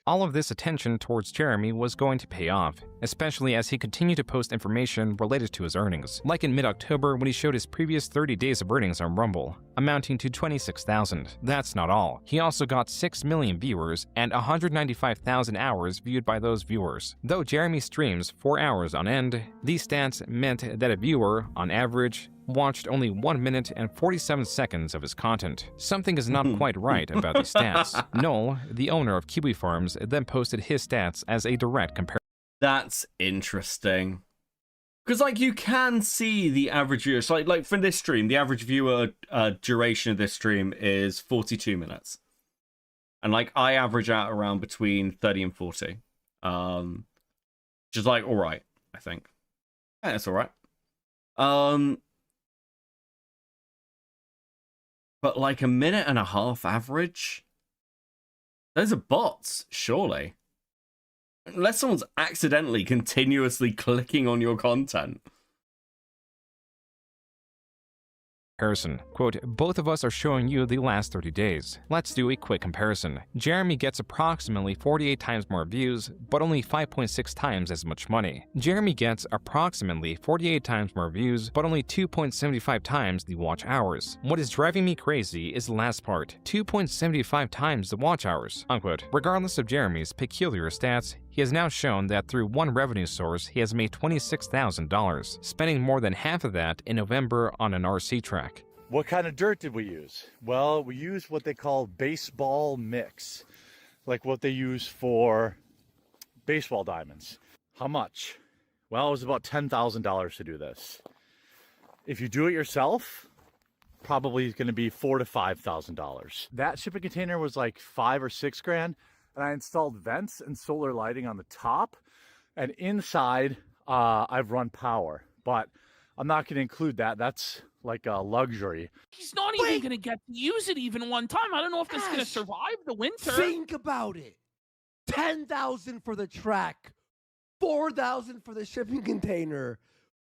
All of this attention towards Jeremy was going to pay off, especially as he continued to post information related to his earnings, like in mid-October when he showed his previous 30 days of earnings on Rumble, amounting to 26,000. That's not all. He also got 6 million viewers and 195,000 hours viewed by those viewers. Though Jeremy streams 4 hours on end, these stats meant that a viewer, on average, watched only 1 minute and 47 seconds of his content. Something is not quite right about these stats. Noel, the owner of Kiwi Farms, then posted his stats as a direct comparison. That's interesting. Because, like, you can see the average viewer. So, like for this stream, the average viewer duration of this stream is 42 minutes. And, like, I average out around between 30 and 40. Which is, like, all right, I think. Yeah, it's all right. But, like, a minute and a half average? Those are bots, surely. Unless someone's accidentally continuously clicking on your content. Quote, both of us are showing you the last 30 days. Let's do a quick comparison. Jeremy gets approximately 48 times more views, but only 5.6 times as much money. Jeremy gets approximately 48 times more views, but only 2.75 times the watch hours. What is driving me crazy is the last part, 2.75 times the watch hours, unquote. Regardless of Jeremy's peculiar stats, he has now shown that through one revenue source, he has made $26,000, spending more than half of that in November on an RC track. What kind of dirt did we use? Well, we used what they call baseball mix, like what they use for baseball diamonds. How much? Well, it was about $10,000 to do this. If you do it yourself, probably going to be $4,000 to $5,000. That shipping container was like $5 or $6 grand. And I installed vents and solar lighting on the top, and inside I've run power, but I'm not going to include that. That's like a luxury. He's not even going to get to use it even one time. I don't know if this is going to survive the winter. Think about it. 10,000 for the track, 4,000 for the shipping container,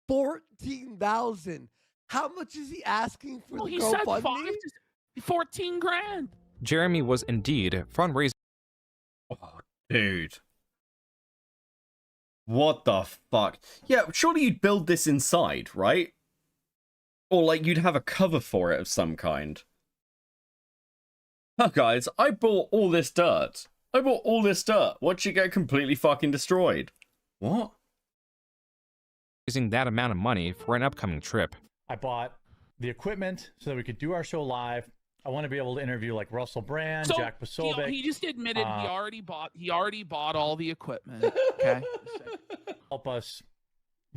14,000. How much is he asking for the he said GoFundMe? 14 grand. Jeremy was indeed fundraising. Oh, dude. What the fuck? Yeah, surely you'd build this inside, right? Or, like, you'd have a cover for it of some kind. Oh, guys, I bought all this dirt. Watch it get completely fucking destroyed. What? Using that amount of money for an upcoming trip. I bought the equipment so that we could do our show live. I want to be able to interview like Russell Brand, So, Jack Posobiec. He just admitted he already bought all the equipment. Okay. Help us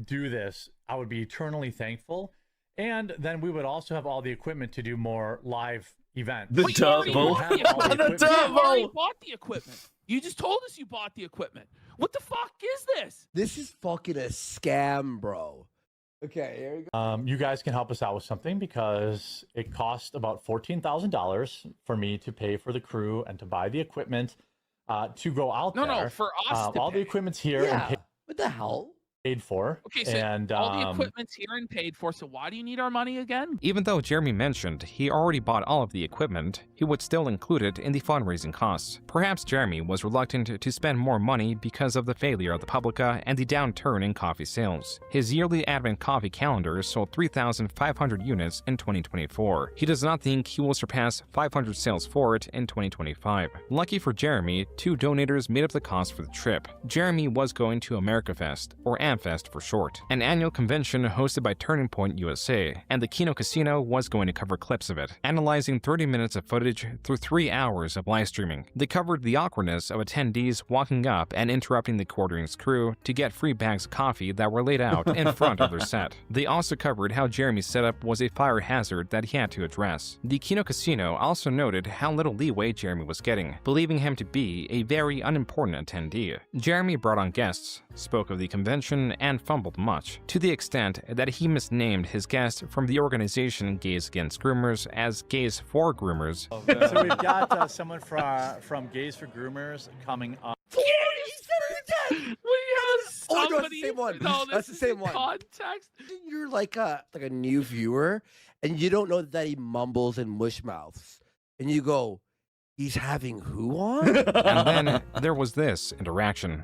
do this, I would be eternally thankful. And then we would also have all the equipment to do more live events. The dirt ball. The dirt ball. You already bought the equipment. You just told us you bought the equipment. What the fuck is this? This is fucking a scam, bro. Okay, here we go. You guys can help us out with something because it cost about $14,000 for me to pay for the crew and to buy the equipment to go out there. No, for us to all the pay. equipment's here and Yeah. What the hell? paid for. Okay, so and all the equipment's here and paid for, so why do you need our money again? Even though Jeremy mentioned he already bought all of the equipment, he would still include it in the fundraising costs. Perhaps Jeremy was reluctant to spend more money because of the failure of the Publica and the downturn in coffee sales. His yearly Advent coffee calendar sold 3,500 units in 2024. He does not think he will surpass 500 sales for it in 2025. Lucky for Jeremy, 2 donators made up the cost for the trip. Jeremy was going to AmericaFest, or AmFest for short, an annual convention hosted by Turning Point USA, and the Kino Casino was going to cover clips of it, analyzing 30 minutes of footage through 3 hours of live streaming. They covered the awkwardness of attendees walking up and interrupting the quartering's crew to get free bags of coffee that were laid out in front of their set. They also covered how Jeremy's setup was a fire hazard that he had to address. The Kino Casino also noted how little leeway Jeremy was getting, believing him to be a very unimportant attendee. Jeremy brought on guests, spoke of the convention, and fumbled much, to the extent that he misnamed his guest from the organization Gays Against Groomers as Gays for Groomers. So we've got someone from Gays for Groomers coming up. We have somebody. Oh, no, it's the same one. No, That's the same one. Context. You're like a new viewer, and you don't know that he mumbles and mush mouths, and you go, "He's having who on?" And then there was this interaction.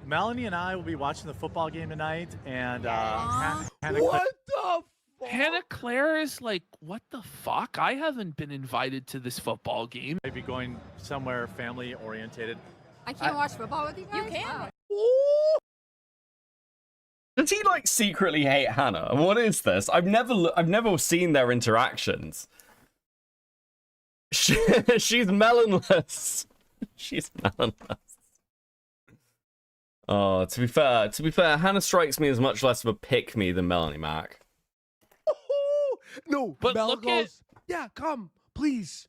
Melanie and I will be watching the football game tonight, and What the? Hannah Claire is like, what the fuck? I haven't been invited to this football game. Maybe going somewhere family orientated. I can't watch football with you guys. You can. Does he like secretly hate Hannah? What is this? I've never seen their interactions. She's melonless. She's melonless. Oh, to be fair, Hannah strikes me as much less of a pick me than Melanie Mac. No, but Mel look goes, yeah, come, please.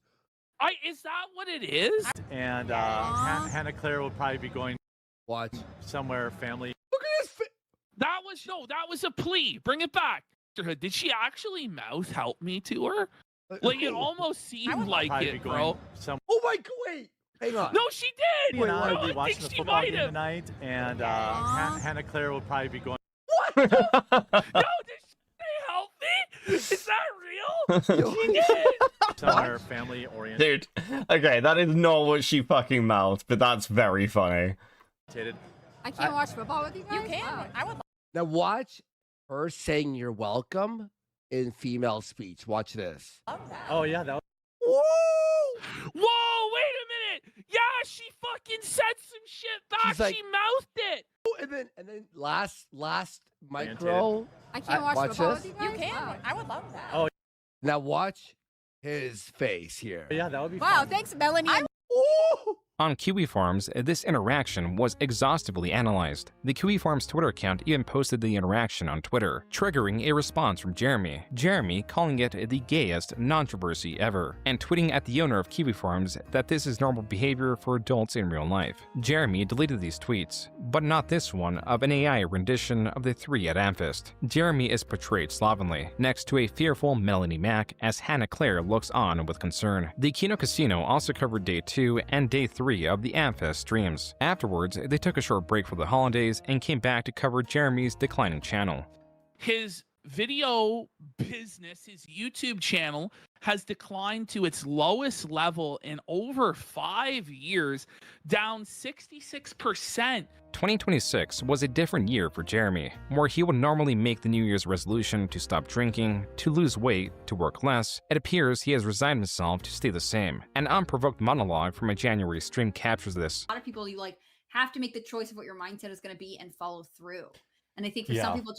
Is that what it is? And Hannah Claire will probably be going watch somewhere family. Look at his That was a plea. Bring it back. Did she actually mouth help me to her? Like it almost seemed like it, bro. Oh my god, wait. Hang on. No, she did. And I will No, be I watching think the she football might game have. tonight, and Hannah Claire will probably be going. No, did she help me? Is that real? She did. Somewhere family oriented. Dude, okay, that is not what she fucking mouthed, but that's very funny. I can't watch football with you guys. You can. I would. Now watch her saying "you're welcome" in female speech. Watch this. Oh yeah, that was. Whoa! Whoa, wait a minute. Yeah, she fucking said some shit back. She's like- she mouthed it. And then last micro. I can't watch football with you guys. You can. I would love that. Oh. Now watch his face here. Yeah, that would be. Wow, fun. thanks, Melanie. On Kiwi Farms, this interaction was exhaustively analyzed. The Kiwi Farms Twitter account even posted the interaction on Twitter, triggering a response from Jeremy. Jeremy calling it the gayest controversy ever, and tweeting at the owner of Kiwi Farms that this is normal behavior for adults in real life. Jeremy deleted these tweets, but not this one of an AI rendition of the 3 at Amfest. Jeremy is portrayed slovenly, next to a fearful Melanie Mac as Hannah Claire looks on with concern. The Kino Casino also covered Day 2 and Day 3 of the Amfest streams. Afterwards, they took a short break for the holidays and came back to cover Jeremy's declining channel. His video business, his YouTube channel, has declined to its lowest level in over 5 years, down 66%. 2026 was a different year for Jeremy, where he would normally make the New Year's resolution to stop drinking, to lose weight, to work less. It appears he has resigned himself to stay the same. An unprovoked monologue from a January stream captures this. A lot of people, you like have to make the choice of what your mindset is going to be and follow through. And I think for some people,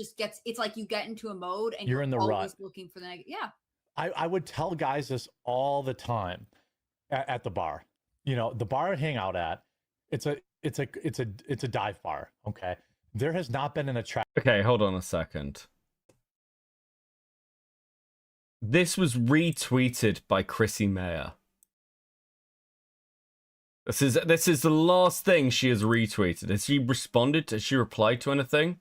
it's like you get into a mode and You're in the always rut. looking for the negative. Yeah. I would tell guys this all the time at the bar. You know, the bar I hang out at, it's a dive bar, okay? there has not been an attraction. Okay, hold on a second. This was retweeted by Chrissy Mayer. This is the last thing she has retweeted. Has she responded? Has she replied to anything?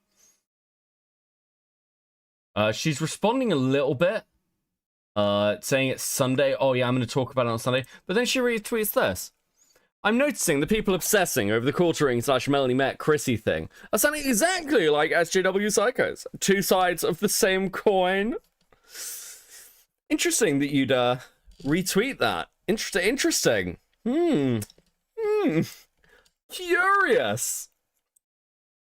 She's responding a little bit. Saying it's Sunday. Oh yeah, I'm going to talk about it on Sunday. But then she retweets this. I'm noticing the people obsessing over the quartering / Melanie Met Chrissy thing are sounding exactly like SJW psychos. Two sides of the same coin. Interesting that you'd retweet that. Interesting. Curious.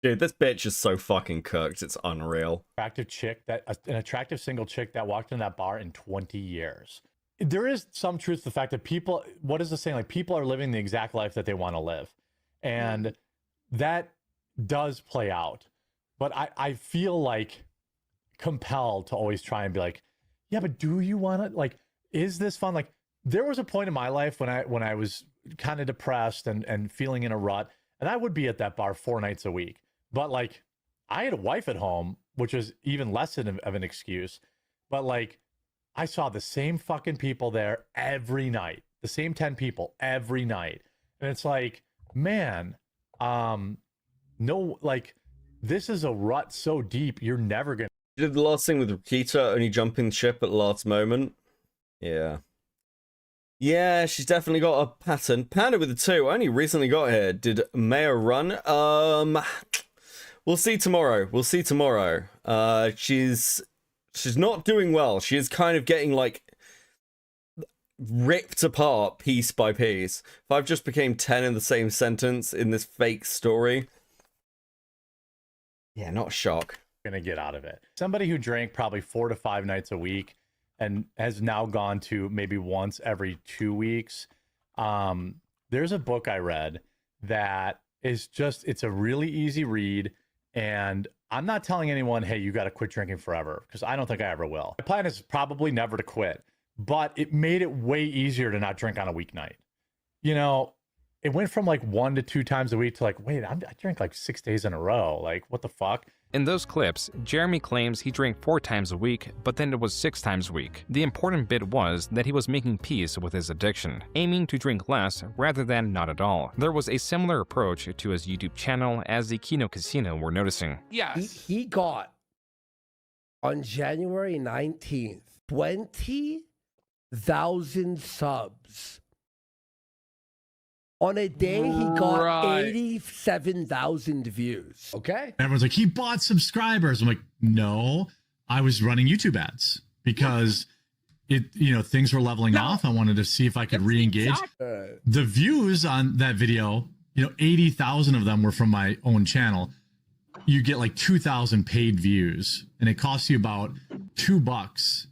Dude, this bitch is so fucking cooked. It's unreal. Attractive chick an attractive single chick that walked in that bar in 20 years. There is some truth to the fact that people, what is the saying? Like, people are living the exact life that they want to live. And that does play out. But I feel like compelled to always try and be like, yeah, but do you want to, like, is this fun? Like, there was a point in my life when I was kind of depressed and feeling in a rut, and I would be at that bar 4 nights a week. But like, I had a wife at home, which was even less of an excuse. But like, I saw the same fucking people there every night, the same 10 people every night. And it's like, man, no, like, this is a rut so deep, you're never gonna. You did the last thing with Rikita only jumping ship at the last moment. Yeah. Yeah, she's definitely got a pattern. Panda with a 2, only recently got here. Did Mayor run? We'll see tomorrow. We'll see tomorrow. She's not doing well. She is kind of getting, like, ripped apart piece by piece. 5 just became 10 in the same sentence in this fake story. Yeah, not a shock. Gonna get out of it. Somebody who drank probably 4 to 5 nights a week and has now gone to maybe once every 2 weeks. There's a book I read that is just, it's a really easy read. And I'm not telling anyone, hey, you got to quit drinking forever, because I don't think I ever will. My plan is probably never to quit, but it made it way easier to not drink on a weeknight. You know, it went from like 1 to 2 times a week to like, wait, I drink like 6 days in a row. Like, what the fuck? In those clips, Jeremy claims he drank 4 times a week, but then it was 6 times a week. The important bit was that he was making peace with his addiction, aiming to drink less rather than not at all. There was a similar approach to his YouTube channel as the Kino Casino were noticing. Yes. He got, on January 19th, 20,000 subs. On a day, he got 87,000 views. Okay. Everyone's like, he bought subscribers. I'm like, no, I was running YouTube ads because things were leveling off. I wanted to see if I could re-engage. The views on that video, 80,000 of them were from my own channel. You get like 2,000 paid views, and it costs you about $2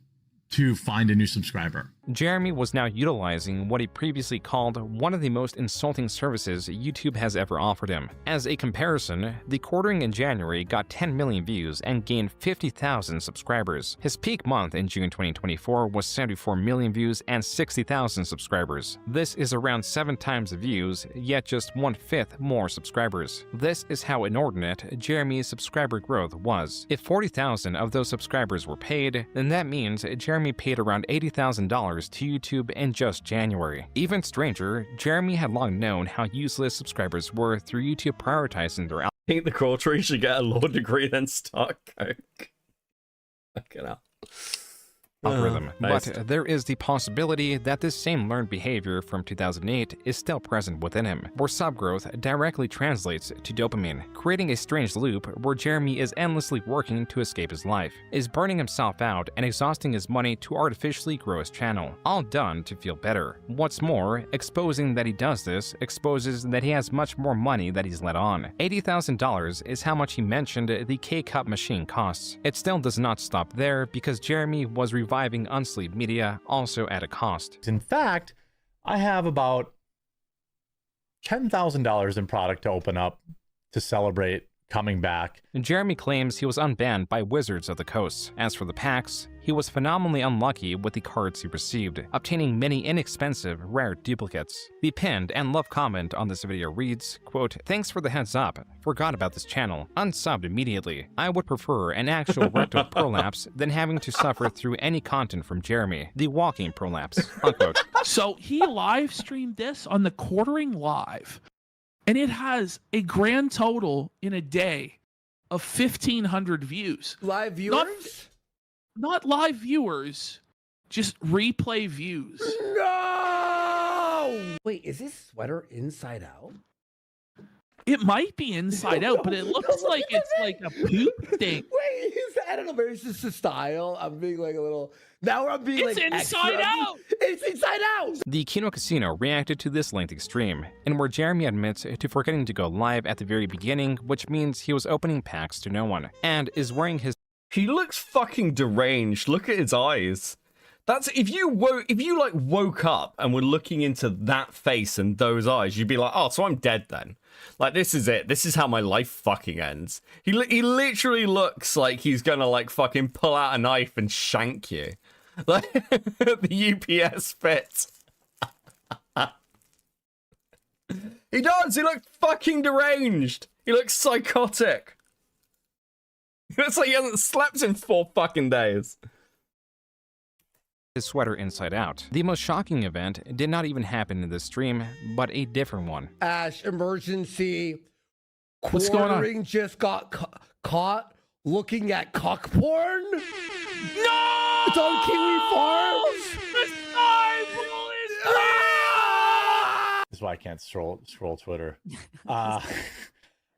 to find a new subscriber. Jeremy was now utilizing what he previously called one of the most insulting services YouTube has ever offered him. As a comparison, the quartering in January got 10 million views and gained 50,000 subscribers. His peak month in June 2024 was 74 million views and 60,000 subscribers. This is around 7 times the views, yet just 1/5 more subscribers. This is how inordinate Jeremy's subscriber growth was. If 40,000 of those subscribers were paid, then that means Jeremy paid around $80,000 to YouTube in just January. Even stranger, Jeremy had long known how useless subscribers were through YouTube prioritizing their I think the quartering should get a law degree then start coke. Fucking hell. algorithm, Nice. but there is the possibility that this same learned behavior from 2008 is still present within him, where subgrowth directly translates to dopamine, creating a strange loop where Jeremy is endlessly working to escape his life, is burning himself out and exhausting his money to artificially grow his channel, all done to feel better. What's more, exposing that he does this exposes that he has much more money that he's let on. $80,000 is how much he mentioned the K-Cup machine costs. It still does not stop there because Jeremy was reviving Unsleep Media also at a cost. In fact, I have about $10,000 in product to open up to celebrate coming back. Jeremy claims he was unbanned by Wizards of the Coast. As for the packs, he was phenomenally unlucky with the cards he received, obtaining many inexpensive, rare duplicates. The pinned and loved comment on this video reads, quote, "Thanks for the heads up. Forgot about this channel. Unsubbed immediately. I would prefer an actual rectal prolapse than having to suffer through any content from Jeremy, the walking prolapse." Unquote. So he live streamed this on the Quartering Live, and it has a grand total in a day of 1,500 views. Live viewers? Not live viewers, just replay views. No! Wait, is this sweater inside out? It might be inside out, but it looks like it's like a poop thing. Wait, is that, I don't know, maybe it's just a style. I'm being like a little, now I'm being It's like inside extra. out! It's inside out! The Kino Casino reacted to this lengthy stream, and where Jeremy admits to forgetting to go live at the very beginning, which means he was opening packs to no one, and is wearing his... He looks fucking deranged. Look at his eyes. That's if you woke up and were looking into that face and those eyes, you'd be like, oh, so I'm dead then. Like, this is it. This is how my life fucking ends. He literally looks like he's gonna like fucking pull out a knife and shank you. Like the UPS fit. He does. He looks fucking deranged. He looks psychotic. He looks like he hasn't slept in 4 fucking days. His sweater inside out. The most shocking event did not even happen in this stream, but a different one. Ash, emergency. What's going on? Quartering just got caught looking at cock porn? No! It's on Kiwi Farms? This is why I can't scroll Twitter. That's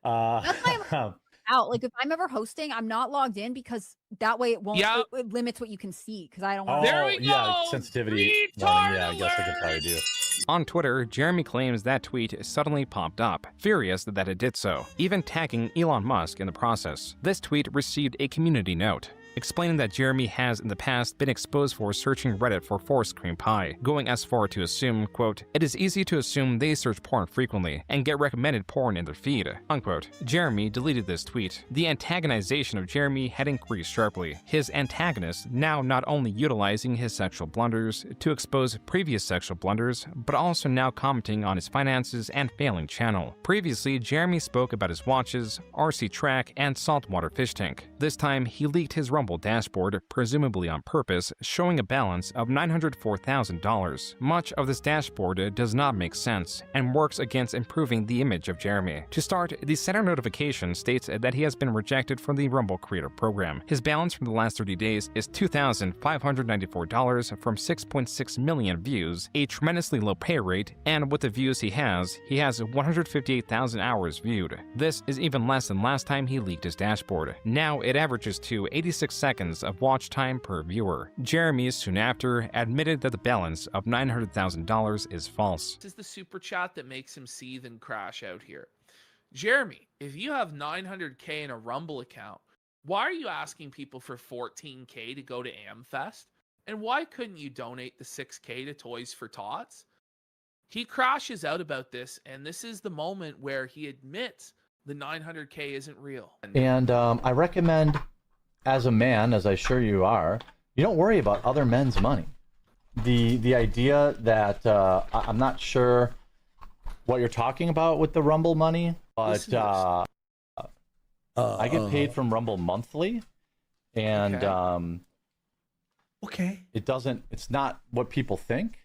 my out. Like if I'm ever hosting, I'm not logged in because that way it won't. It limits what you can see because I don't want. There we go. Yeah, sensitivity. Warning, yeah, I guess I can probably do. On Twitter, Jeremy claims that tweet suddenly popped up, furious that it did so, even tagging Elon Musk in the process. This tweet received a community note, explaining that Jeremy has in the past been exposed for searching Reddit for forced cream pie, going as far to assume, quote, "It is easy to assume they search porn frequently and get recommended porn in their feed," unquote. Jeremy deleted this tweet. The antagonization of Jeremy had increased sharply, his antagonist now not only utilizing his sexual blunders to expose previous sexual blunders, but also now commenting on his finances and failing channel. Previously, Jeremy spoke about his watches, RC track, and saltwater fish tank. This time, he leaked his Rumble dashboard, presumably on purpose, showing a balance of $904,000. Much of this dashboard does not make sense and works against improving the image of Jeremy. To start, the center notification states that he has been rejected from the Rumble Creator Program. His balance from the last 30 days is $2,594 from 6.6 million views, a tremendously low pay rate, and with the views he has 158,000 hours viewed. This is even less than last time he leaked his dashboard. Now it averages to 86 seconds of watch time per viewer. Jeremy soon after admitted that the balance of $900,000 is false. This is the super chat that makes him seethe and crash out here. Jeremy, if you have 900K in a Rumble account, why are you asking people for 14K to go to AmFest? And why couldn't you donate the 6K to Toys for Tots? He crashes out about this, and this is the moment where he admits the 900K isn't real. And I recommend, as a man, as I'm sure you are, you don't worry about other men's money. The idea that I'm not sure what you're talking about with the Rumble money, but I get paid from Rumble monthly, and it's not what people think.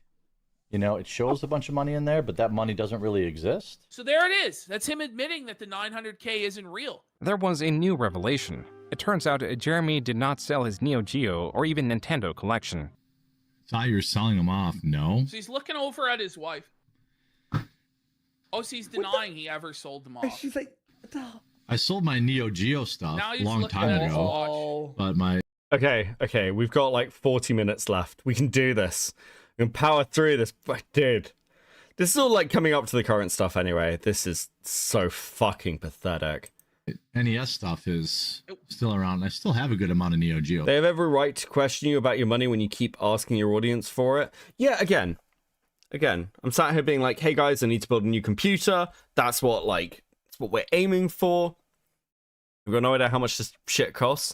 You know, it shows a bunch of money in there, but that money doesn't really exist. So there it is. That's him admitting that the 900K isn't real. There was a new revelation. It turns out Jeremy did not sell his Neo Geo or even Nintendo collection. Thought you were selling them off. No. So he's looking over at his wife. Oh, so he's denying he ever sold them off. She's like, I sold my Neo Geo stuff a long time ago, but my... Okay, we've got like 40 minutes left. We can do this. We can power through this. But dude, this is all like coming up to the current stuff anyway. This is so fucking pathetic. NES stuff is still around. I still have a good amount of Neo Geo. They have every right to question you about your money when you keep asking your audience for it. Yeah, again, I'm sat here being like, hey guys, I need to build a new computer. That's what we're aiming for. We've got no idea how much this shit costs.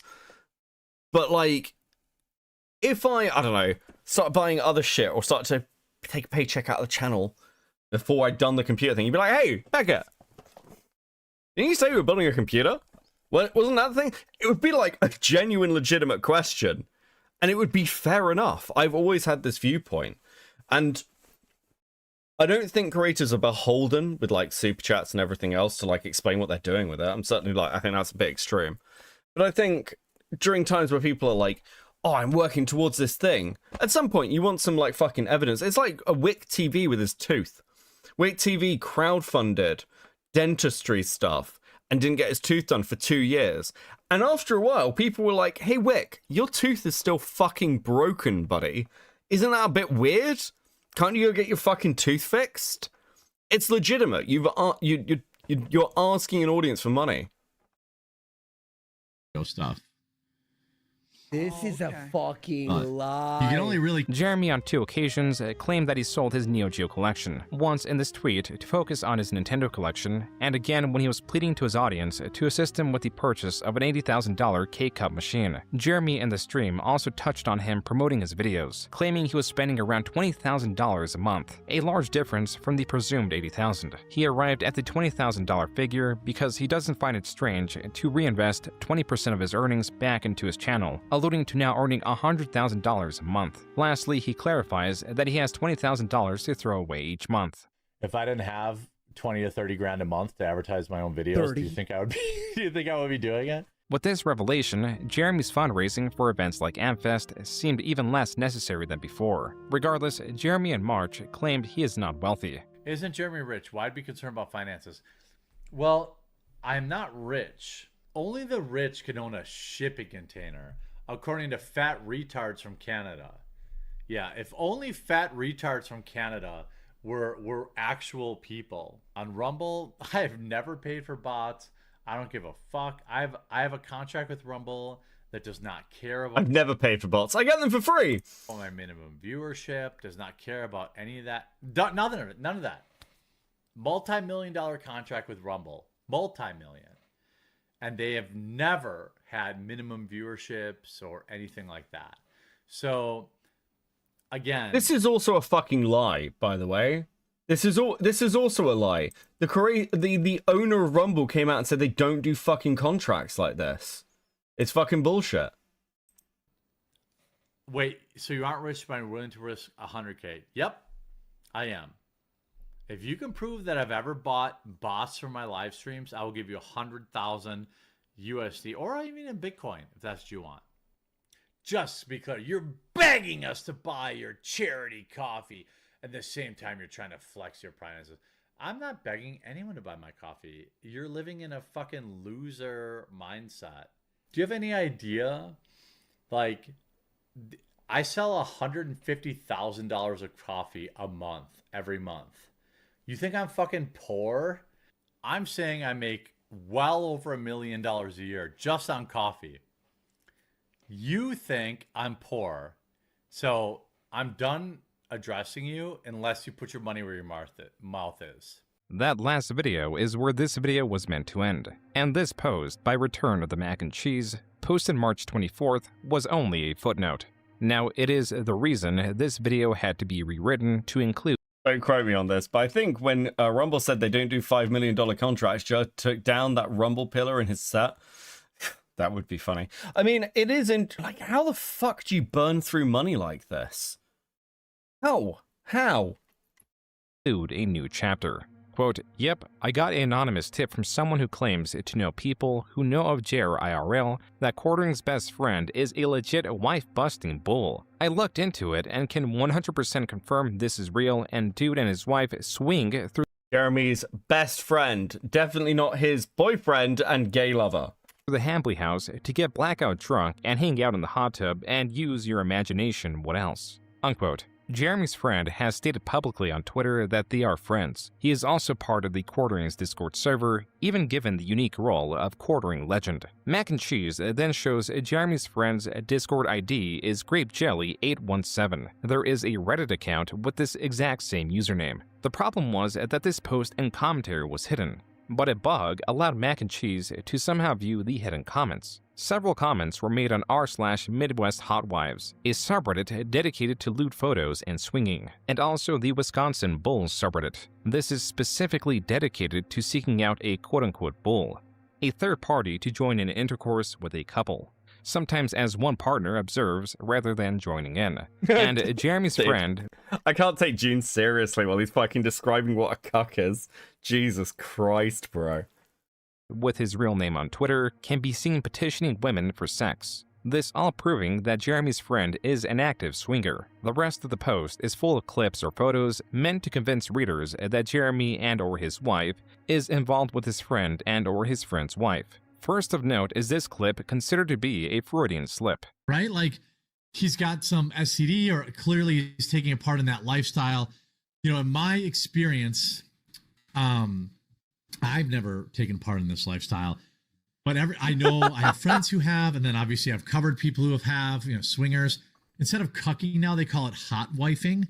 But like, if I don't know, start buying other shit or start to take a paycheck out of the channel before I'd done the computer thing, you'd be like, hey, Becca, didn't you say you were building a computer? Well, wasn't that the thing? It would be like a genuine, legitimate question. And it would be fair enough. I've always had this viewpoint. And I don't think creators are beholden with like super chats and everything else to like explain what they're doing with it. I'm certainly like, I think that's a bit extreme. But I think during times where people are like, oh, I'm working towards this thing, at some point you want some like fucking evidence. It's like a Wick TV with his tooth. Wick TV crowdfunded dentistry stuff and didn't get his tooth done for 2 years. And after a while, people were like, hey, Wick, your tooth is still fucking broken, buddy. Isn't that a bit weird? Can't you go get your fucking tooth fixed? It's legitimate. You're asking an audience for money. Stuff. This is a fucking lie. You can only really... Jeremy on 2 occasions claimed that he sold his Neo Geo collection. Once in this tweet to focus on his Nintendo collection, and again when he was pleading to his audience to assist him with the purchase of an $80,000 K-Cup machine. Jeremy in the stream also touched on him promoting his videos, claiming he was spending around $20,000 a month, a large difference from the presumed $80,000. He arrived at the $20,000 figure because he doesn't find it strange to reinvest 20% of his earnings back into his channel, alluding to now earning $100,000 a month. Lastly, he clarifies that he has $20,000 to throw away each month. If I didn't have 20 to 30 grand a month to advertise my own videos, 30. do you think I would be doing it? With this revelation, Jeremy's fundraising for events like Amfest seemed even less necessary than before. Regardless, Jeremy in March claimed he is not wealthy. Isn't Jeremy rich? Why'd be concerned about finances? Well, I'm not rich. Only the rich can own a shipping container, according to fat retards from Canada. Yeah, if only fat retards from Canada were actual people. On Rumble, I have never paid for bots. I don't give a fuck. I have a contract with Rumble that does not care about... I've never paid for bots. I get them for free. My minimum viewership, does not care about any of that. None of it. None of that. Multi-million-dollar contract with Rumble. Multi-million. And they have never had minimum viewerships or anything like that. So, again, this is also a fucking lie, by the way. This is also a lie. The owner of Rumble came out and said they don't do fucking contracts like this. It's fucking bullshit. Wait, so you aren't rich but willing to risk 100K? Yep, I am. If you can prove that I've ever bought bots for my live streams, I will give you 100,000 USD, or even in Bitcoin, if that's what you want. Just because you're begging us to buy your charity coffee, at the same time you're trying to flex your finances. I'm not begging anyone to buy my coffee. You're living in a fucking loser mindset. Do you have any idea? Like, I sell $150,000 of coffee a month, every month. You think I'm fucking poor? I'm saying I make well over $1 million a year just on coffee. You think I'm poor. So I'm done addressing you unless you put your money where your mouth is. That last video is where this video was meant to end, and this post by Return of the Mac and Cheese, posted March 24th, was only a footnote. Now, it is the reason this video had to be rewritten to include... Don't quote me on this, but I think when Rumble said they don't do $5 million contracts, Joe took down that Rumble pillar in his set. That would be funny. I mean, it isn't... Like, how the fuck do you burn through money like this? How? ...include a new chapter. Quote, yep, I got an anonymous tip from someone who claims to know people who know of Jer IRL that Quartering's best friend is a legit wife-busting bull. I looked into it and can 100% confirm this is real, and dude and his wife swing through Jeremy's best friend, definitely not his boyfriend and gay lover. The Hambly house to get blackout drunk and hang out in the hot tub and use your imagination, what else? Unquote. Jeremy's friend has stated publicly on Twitter that they are friends. He is also part of the Quartering's Discord server, even given the unique role of Quartering legend. Mac and Cheese then shows Jeremy's friend's Discord ID is GrapeJelly817. There is a Reddit account with this exact same username. The problem was that this post and commentary was hidden. but a bug allowed Mac and Cheese to somehow view the hidden comments. Several comments were made on r/Midwest Hotwives, a subreddit dedicated to lewd photos and swinging, and also the Wisconsin Bulls subreddit. This is specifically dedicated to seeking out a quote-unquote bull, a third party to join in intercourse with a couple, sometimes as one partner observes rather than joining in. And Jeremy's Dude, friend... I can't take Joon seriously while he's fucking describing what a cuck is. Jesus Christ, bro. with his real name on Twitter, can be seen petitioning women for sex. This all proving that Jeremy's friend is an active swinger. The rest of the post is full of clips or photos meant to convince readers that Jeremy and or his wife is involved with his friend and or his friend's wife. First of note is this clip considered to be a Freudian slip. Right? Like, he's got some STD, or clearly he's taking a part in that lifestyle. You know, in my experience, I've never taken part in this lifestyle, but I know I have friends who have, and then obviously I've covered people who have, you know, swingers. Instead of cucking now, they call it hot wifing,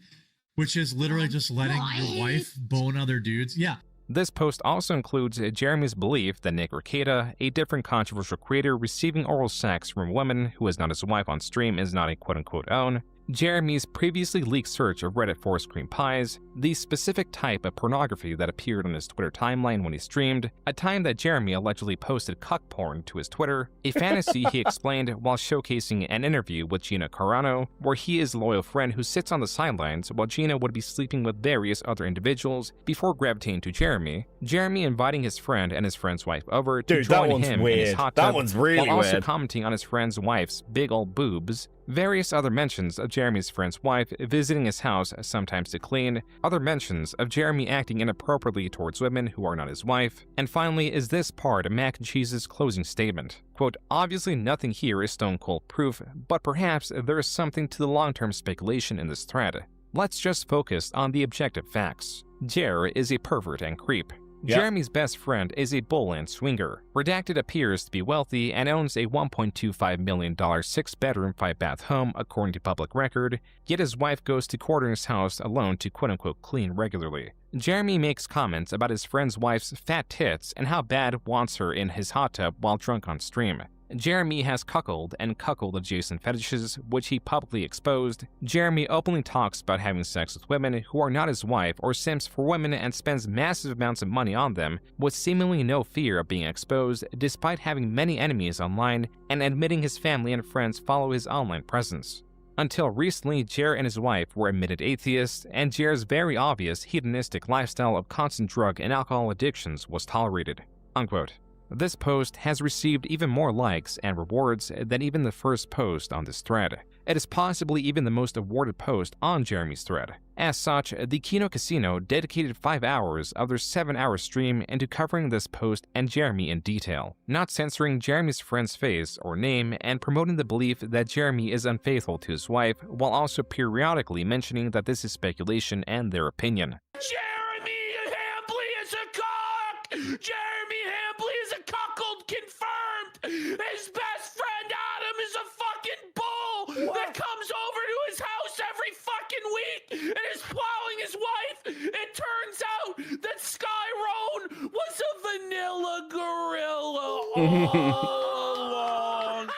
which is literally just letting your wife bone other dudes. Yeah. This post also includes Jeremy's belief that Nick Rekieta, a different controversial creator receiving oral sex from a woman who is not his wife on stream, is not a quote-unquote own, Jeremy's previously leaked search of Reddit for cream pies, the specific type of pornography that appeared on his Twitter timeline when he streamed, a time that Jeremy allegedly posted cuck porn to his Twitter, a fantasy he explained while showcasing an interview with Gina Carano, where he is a loyal friend who sits on the sidelines while Gina would be sleeping with various other individuals before gravitating to Jeremy, Jeremy inviting his friend and his friend's wife over to join him in his hot tub, that one's really while also weird. commenting on his friend's wife's big old boobs, various other mentions of Jeremy's friend's wife visiting his house sometimes to clean, other mentions of Jeremy acting inappropriately towards women who are not his wife, and finally is this part of Mac and Cheese's closing statement. Quote, obviously nothing here is stone cold proof, but perhaps there is something to the long-term speculation in this thread. Let's just focus on the objective facts. Jer is a pervert and creep. Yep. Jeremy's best friend is a bull and swinger. Redacted appears to be wealthy and owns a $1.25 million 6-bedroom, 5-bath home, according to public record, yet his wife goes to quarter his house alone to quote-unquote clean regularly. Jeremy makes comments about his friend's wife's fat tits and how bad wants her in his hot tub while drunk on stream. Jeremy has cuckold and cuckold-adjacent fetishes, which he publicly exposed. Jeremy openly talks about having sex with women who are not his wife or simps for women and spends massive amounts of money on them, with seemingly no fear of being exposed, despite having many enemies online and admitting his family and friends follow his online presence. Until recently, Jer and his wife were admitted atheists, and Jer's very obvious hedonistic lifestyle of constant drug and alcohol addictions was tolerated. Unquote. This post has received even more likes and rewards than even the first post on this thread. It is possibly even the most awarded post on Jeremy's thread. As such, the Kino Casino dedicated 5 hours of their 7-hour stream into covering this post and Jeremy in detail, not censoring Jeremy's friend's face or name and promoting the belief that Jeremy is unfaithful to his wife, while also periodically mentioning that this is speculation and their opinion. Jeremy Hambley is a cock! Jeremy Hambley is a cuckold confirmed! His best friend Adam is a fucking bull that comes over to his house every fucking week and is plowing his wife! It turns out that Sky Roan was a vanilla gorilla all along!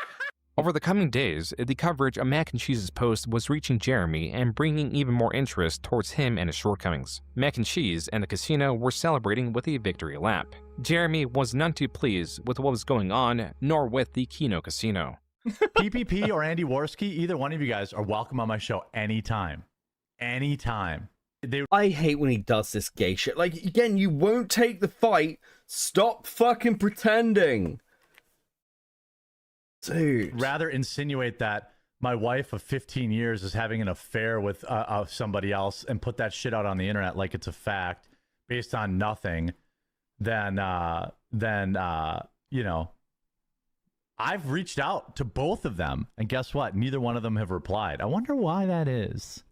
Over the coming days, the coverage of Mac and Cheese's post was reaching Jeremy and bringing even more interest towards him and his shortcomings. Mac and Cheese and the casino were celebrating with a victory lap. Jeremy was none too pleased with what was going on, nor with the Kino Casino. PPP or Andy Worski, either one of you guys are welcome on my show anytime. Anytime. I hate when he does this gay shit. Like, again, you won't take the fight. Stop fucking pretending. Dude. Rather insinuate that my wife of 15 years is having an affair with somebody else and put that shit out on the internet like it's a fact based on nothing, then you know, I've reached out to both of them, and guess what? Neither one of them have replied. I wonder why that is.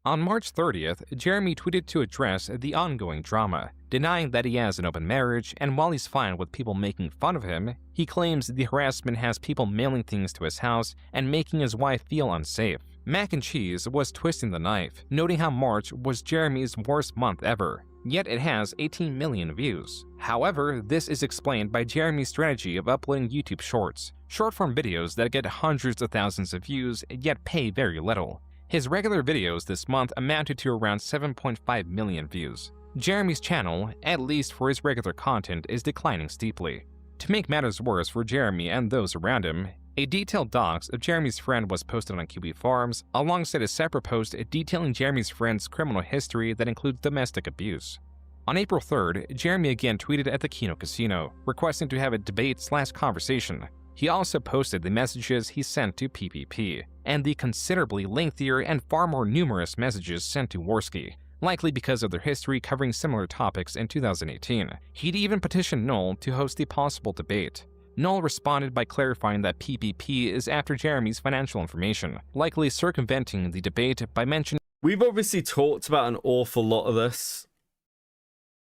On March 30th, Jeremy tweeted to address the ongoing drama, denying that he has an open marriage, and while he's fine with people making fun of him, he claims the harassment has people mailing things to his house and making his wife feel unsafe. Mac and Cheese was twisting the knife, noting how March was Jeremy's worst month ever. yet it has 18 million views. However, this is explained by Jeremy's strategy of uploading YouTube Shorts, short-form videos that get hundreds of thousands of views yet pay very little. His regular videos this month amounted to around 7.5 million views. Jeremy's channel, at least for his regular content, is declining steeply. To make matters worse for Jeremy and those around him, a detailed dox of Jeremy's friend was posted on QB Farms, alongside a separate post detailing Jeremy's friend's criminal history that includes domestic abuse. On April 3rd, Jeremy again tweeted at the Kino Casino, requesting to have a debate/conversation. He also posted the messages he sent to PPP, and the considerably lengthier and far more numerous messages sent to Worski, likely because of their history covering similar topics in 2018. He'd even petitioned Null to host the possible debate. Null responded by clarifying that PPP is after Jeremy's financial information, likely circumventing the debate by mentioning... We've obviously talked about an awful lot of this.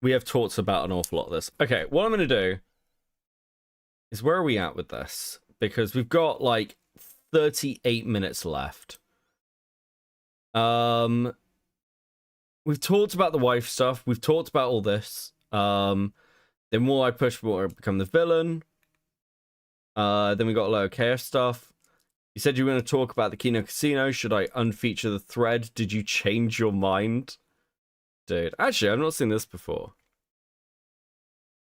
We have talked about an awful lot of this. Okay, what I'm going to do is, where are we at with this? Because we've got like 38 minutes left. We've talked about the wife stuff. We've talked about all this. The more I push, the more I become the villain. Then we got a lot of chaos stuff. You said you were going to talk about the Kino Casino. Should I unfeature the thread? Did you change your mind? Dude, actually, I've not seen this before.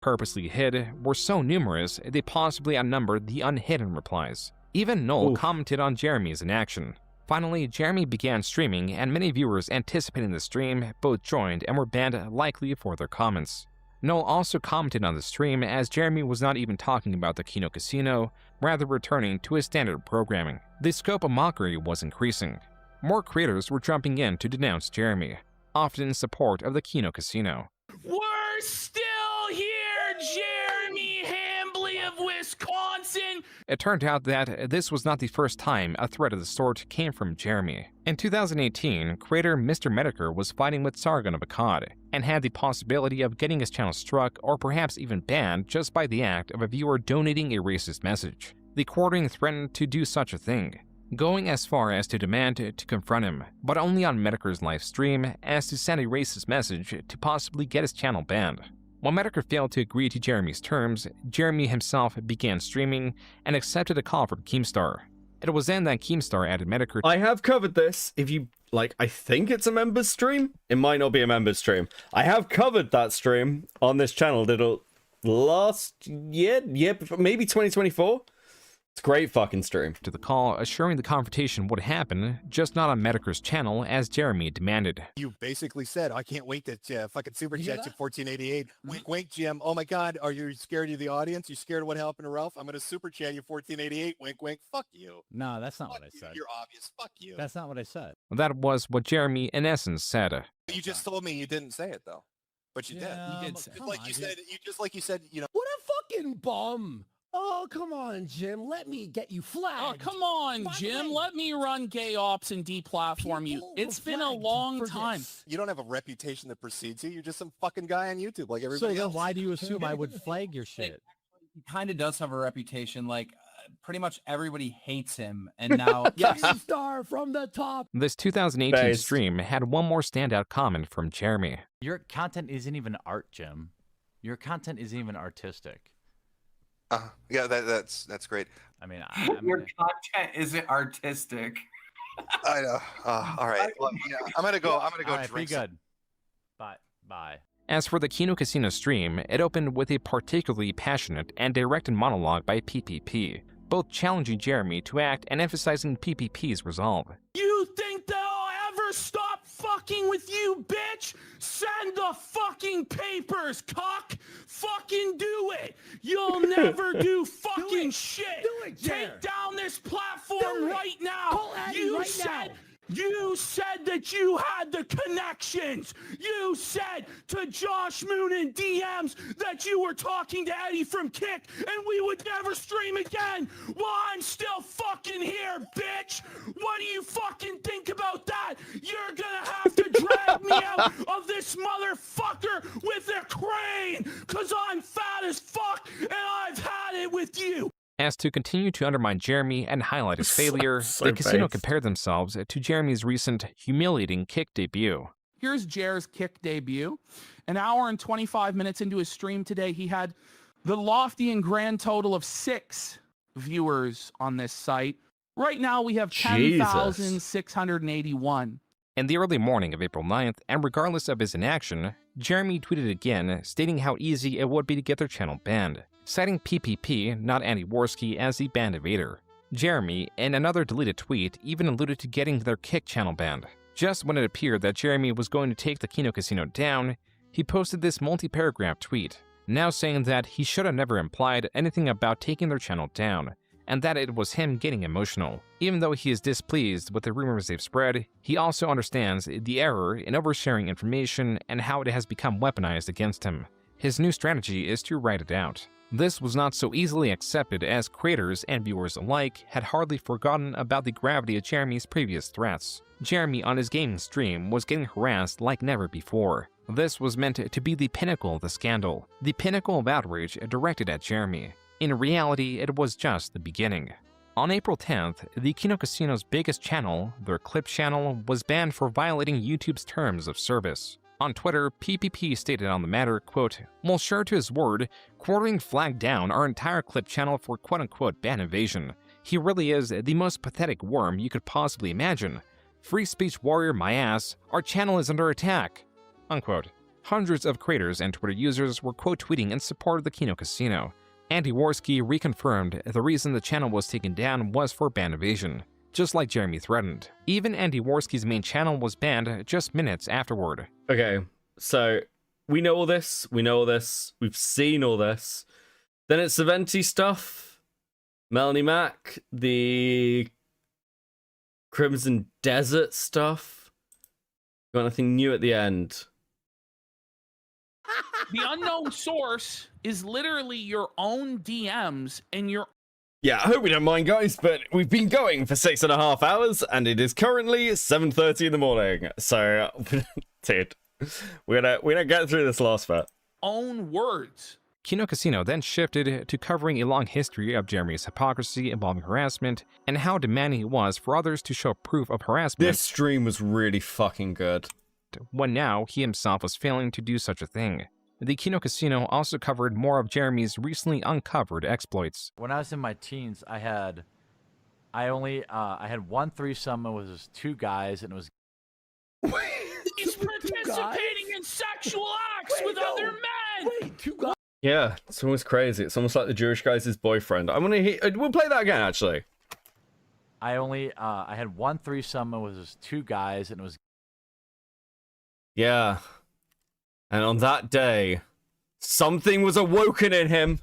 Purposely hid were so numerous they possibly outnumbered the unhidden replies. Even Null commented on Jeremy's inaction. Finally, Jeremy began streaming, and many viewers anticipating the stream both joined and were banned, likely for their comments. Null also commented on the stream, as Jeremy was not even talking about the Kino Casino, rather returning to his standard programming. The scope of mockery was increasing. More creators were jumping in to denounce Jeremy, often in support of the Kino Casino. We're still here, Jeremy Hambly of Wisconsin! It turned out that this was not the first time a threat of the sort came from Jeremy. In 2018, creator Mr. Medicare was fighting with Sargon of Akkad, and had the possibility of getting his channel struck or perhaps even banned just by the act of a viewer donating a racist message. The quartering threatened to do such a thing, going as far as to demand to confront him, but only on Medicare's live stream, as to send a racist message to possibly get his channel banned. When Medicare failed to agree to Jeremy's terms, Jeremy himself began streaming and accepted a call from Keemstar. It was then that Keemstar added Medicare. I have covered this. If you like, I think it's a members stream. It might not be a members stream. I have covered that stream on this channel. That'll last year, maybe 2024. It's a great fucking stream. To the call, assuring the confrontation would happen, just not on Medicare's channel, as Jeremy demanded. You basically said, I can't wait to fucking super chat you 1488. Wink, wink, Jim. Oh my God, are you scared of the audience? You scared of what happened to Ralph? I'm going to super chat you 1488. Wink, wink. Fuck you. No, that's not Fuck what I you. said. You're obvious. Fuck you. That's not what I said. That was what Jeremy, in essence, said. You just told me you didn't say it, though. But you did. You did say it. You said, you know. What a fucking bum. Oh, come on, Jim. Let me get you flagged. Oh, come on, Jim. Let me run gay ops and deplatform you. It's been a long time. You don't have a reputation that precedes you. You're just some fucking guy on YouTube like everybody else. So then why do you assume I would flag your shit? He kind of does have a reputation. Like, pretty much everybody hates him. And now... Yes. Star from the top. This 2018 stream had one more standout comment from Jeremy. Your content isn't even art, Jim. Your content isn't even artistic. Yeah, that's great. I mean, your content isn't artistic. I know. All right. Well, yeah, I'm gonna go. All right, drink. be good. Bye. As for the Kino Casino stream, it opened with a particularly passionate and directed monologue by PPP, both challenging Jeremy to act and emphasizing PPP's resolve. You think they'll ever stop fucking with you, bitch? Send the fucking papers, cock! Fucking do it! You'll never do fucking shit! Take down this platform right now! You said that you had the connections. You said to Josh Moon in DMs that you were talking to Eddie from Kick and we would never stream again. Well, I'm still fucking here, bitch. What do you fucking think about that? You're gonna have to drag me out of this motherfucker with a crane because I'm fat as fuck and I've had it with you. As to continue to undermine Jeremy and highlight his failure, the casino compared themselves to Jeremy's recent humiliating Kick debut. Here's Jer's Kick debut. An hour and 25 minutes into his stream today, he had the lofty and grand total of 6 viewers on this site. Right now, we have 10,681. In the early morning of April 9th, and regardless of his inaction, Jeremy tweeted again, stating how easy it would be to get their channel banned, citing PPP, not Andy Worski, as the banned evader. Jeremy, in another deleted tweet, even alluded to getting their Kick channel banned. Just when it appeared that Jeremy was going to take the Kino Casino down, he posted this multi-paragraph tweet, now saying that he should have never implied anything about taking their channel down, and that it was him getting emotional. Even though he is displeased with the rumors they've spread, he also understands the error in oversharing information and how it has become weaponized against him. His new strategy is to write it out. This was not so easily accepted, as creators and viewers alike had hardly forgotten about the gravity of Jeremy's previous threats. Jeremy on his gaming stream was getting harassed like never before. This was meant to be the pinnacle of the scandal, the pinnacle of outrage directed at Jeremy. In reality, it was just the beginning. On April 10th, the Kino Casino's biggest channel, their Clip channel, was banned for violating YouTube's terms of service. On Twitter, PPP stated on the matter, quote, "Well, sure to his word, Quartering flagged down our entire Clip channel for quote-unquote ban evasion. He really is the most pathetic worm you could possibly imagine. Free speech warrior my ass, our channel is under attack," unquote. Hundreds of creators and Twitter users were quote-tweeting in support of the Kino Casino. Andy Worski reconfirmed the reason the channel was taken down was for ban evasion, just like Jeremy threatened. Even Andy Worski's main channel was banned just minutes afterward. Okay, so we know all this, we've seen all this. Then it's the Venti stuff, Melanie Mac, the Crimson Desert stuff. Got anything new at the end? The unknown source is literally your own DMs and your... Yeah, I hope we don't mind, guys, but we've been going for 6.5 hours, and it is currently 7:30 in the morning. So, dude, we're gonna get through this last bit. Own words. Kino Casino then shifted to covering a long history of Jeremy's hypocrisy involving harassment and how demanding he was for others to show proof of harassment. This stream was really fucking good. When now he himself was failing to do such a thing. The Kino Casino also covered more of Jeremy's recently uncovered exploits. When I was in my teens, I had one threesome. It was 2 guys, and it was. He's participating in sexual acts with other men. Wait, 2 guys. Yeah, it's almost crazy. It's almost like the Jewish guy's boyfriend. I want to hear. We'll play that again, actually. I had one threesome. It was 2 guys, and it was. Yeah. And on that day, something was awoken in him.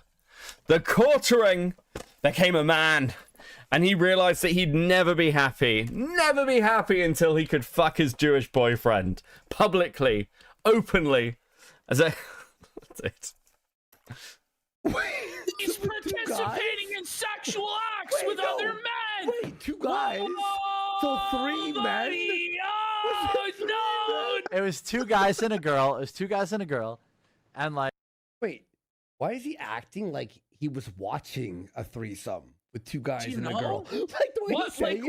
The quartering became a man. And he realized that he'd never be happy until he could fuck his Jewish boyfriend. Publicly, openly. As a... That's it. He's participating in sexual acts with other men. Wait, 2 guys? So 3 men? Oh, no! It was 2 guys and a girl. And like. Wait, why is he acting like he was watching a threesome with 2 guys and a girl? Like the way he's saying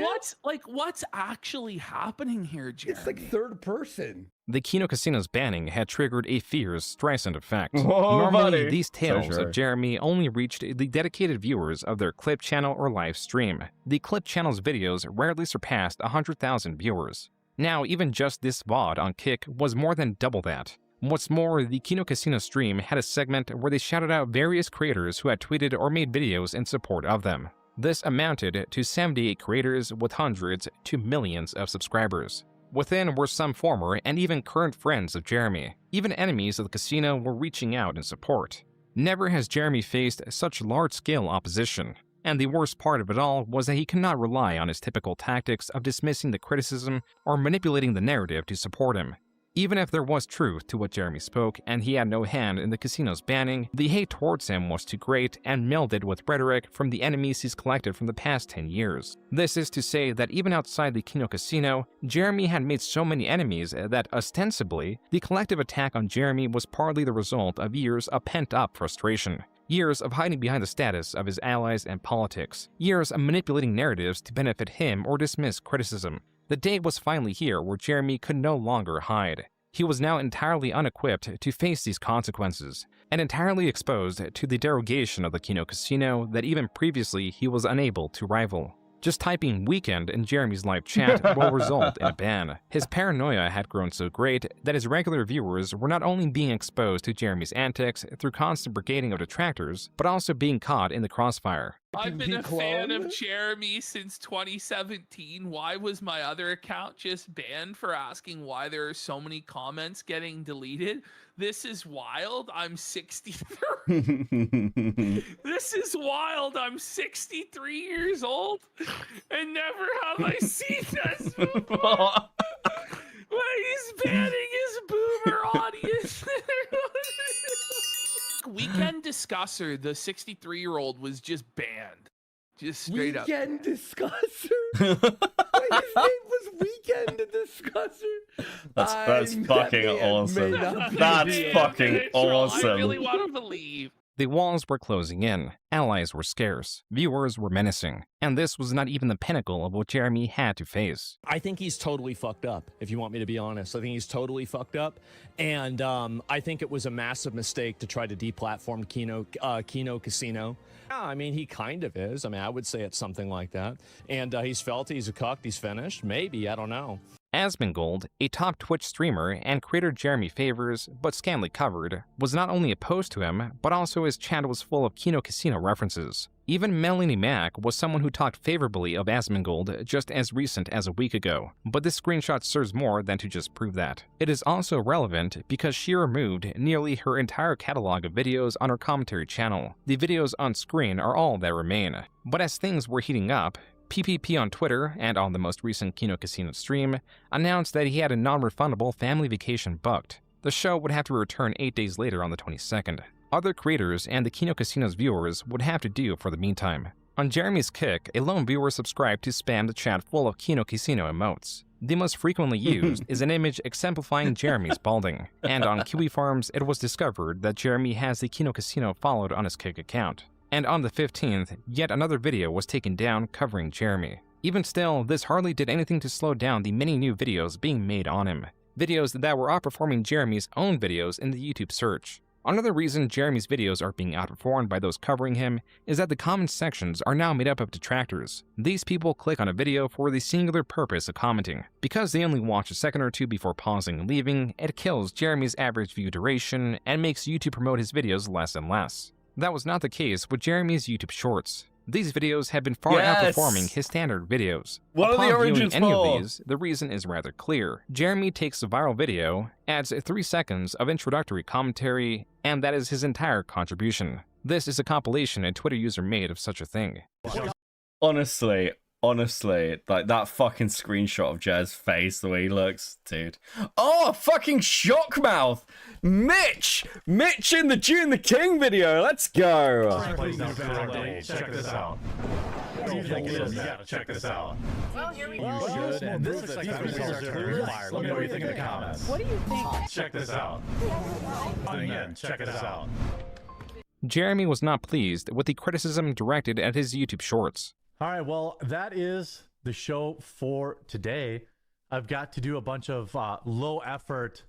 what's actually happening here, Jeremy? It's like third person. The Kino Casino's banning had triggered a fierce Streisand effect. Whoa, Normally, buddy. these tales So true. of Jeremy only reached the dedicated viewers of their Clip channel or live stream. The Clip channel's videos rarely surpassed 100,000 viewers. Now, even just this VOD on Kick was more than double that. What's more, the Kino Casino stream had a segment where they shouted out various creators who had tweeted or made videos in support of them. This amounted to 78 creators with hundreds to millions of subscribers. Within were some former and even current friends of Jeremy. Even enemies of the casino were reaching out in support. Never has Jeremy faced such large-scale opposition. And the worst part of it all was that he could not rely on his typical tactics of dismissing the criticism or manipulating the narrative to support him. Even if there was truth to what Jeremy spoke and he had no hand in the casino's banning, the hate towards him was too great and melded with rhetoric from the enemies he's collected from the past 10 years. This is to say that even outside the Kino Casino, Jeremy had made so many enemies that ostensibly, the collective attack on Jeremy was partly the result of years of pent-up frustration. Years of hiding behind the status of his allies and politics. Years of manipulating narratives to benefit him or dismiss criticism. The day was finally here where Jeremy could no longer hide. He was now entirely unequipped to face these consequences, and entirely exposed to the derogation of the Kino Casino that even previously he was unable to rival. Just typing weekend in Jeremy's live chat will result in a ban. His paranoia had grown so great that his regular viewers were not only being exposed to Jeremy's antics through constant brigading of detractors, but also being caught in the crossfire. I've been a fan of Jeremy since 2017. Why was my other account just banned for asking why there are so many comments getting deleted? This is wild. I'm 63. This is wild. I'm 63 years old and never have I seen this before. He's banning his boomer audience. Weekend Discusser, the 63-year-old, was just banned. Just straight up. Weekend Discusser? His name was Weekend Discusser? That's fucking awesome. That's fucking awesome. I really want to believe. The walls were closing in, allies were scarce, viewers were menacing, and this was not even the pinnacle of what Jeremy had to face. I think he's totally fucked up, if you want me to be honest. I think he's totally fucked up, and I think it was a massive mistake to try to deplatform Kino Casino. Yeah, I mean, he kind of is. I mean, I would say it's something like that. And he's felt he's a cuck, he's finished. Maybe, I don't know. Asmongold, a top Twitch streamer and creator Jeremy favors, but scantily covered, was not only opposed to him, but also his chat was full of Kino Casino references. Even Melanie Mack was someone who talked favorably of Asmongold just as recent as a week ago, but this screenshot serves more than to just prove that. It is also relevant because she removed nearly her entire catalog of videos on her commentary channel. The videos on screen are all that remain. But as things were heating up, PPP on Twitter, and on the most recent Kino Casino stream, announced that he had a non-refundable family vacation booked. The show would have to return 8 days later on the 22nd. Other creators and the Kino Casino's viewers would have to do for the meantime. On Jeremy's kick, a lone viewer subscribed to spam the chat full of Kino Casino emotes. The most frequently used is an image exemplifying Jeremy's balding, and on Kiwi Farms it was discovered that Jeremy has the Kino Casino followed on his kick account. And on the 15th, yet another video was taken down covering Jeremy. Even still, this hardly did anything to slow down the many new videos being made on him. Videos that were outperforming Jeremy's own videos in the YouTube search. Another reason Jeremy's videos are being outperformed by those covering him is that the comment sections are now made up of detractors. These people click on a video for the singular purpose of commenting. Because they only watch a second or two before pausing and leaving, it kills Jeremy's average view duration and makes YouTube promote his videos less and less. That was not the case with Jeremy's YouTube Shorts. These videos have been far outperforming his standard videos. What are the Upon viewing origins any for? of these, the reason is rather clear. Jeremy takes a viral video, adds 3 seconds of introductory commentary, and that is his entire contribution. This is a compilation a Twitter user made of such a thing. Honestly, like that fucking screenshot of Jez's face, the way he looks, dude. Oh, fucking shockmouth! Mitch in the Joon the King video. Let's go. Check this out. Check this out. Well, here we You should. And this looks like these are clearly fire. Let me know what you think in the comments. What do you think? Check this out. Again, check this out. Jeremy was not pleased with the criticism directed at his YouTube Shorts. All right, well, that is the show for today. I've got to do a bunch of low effort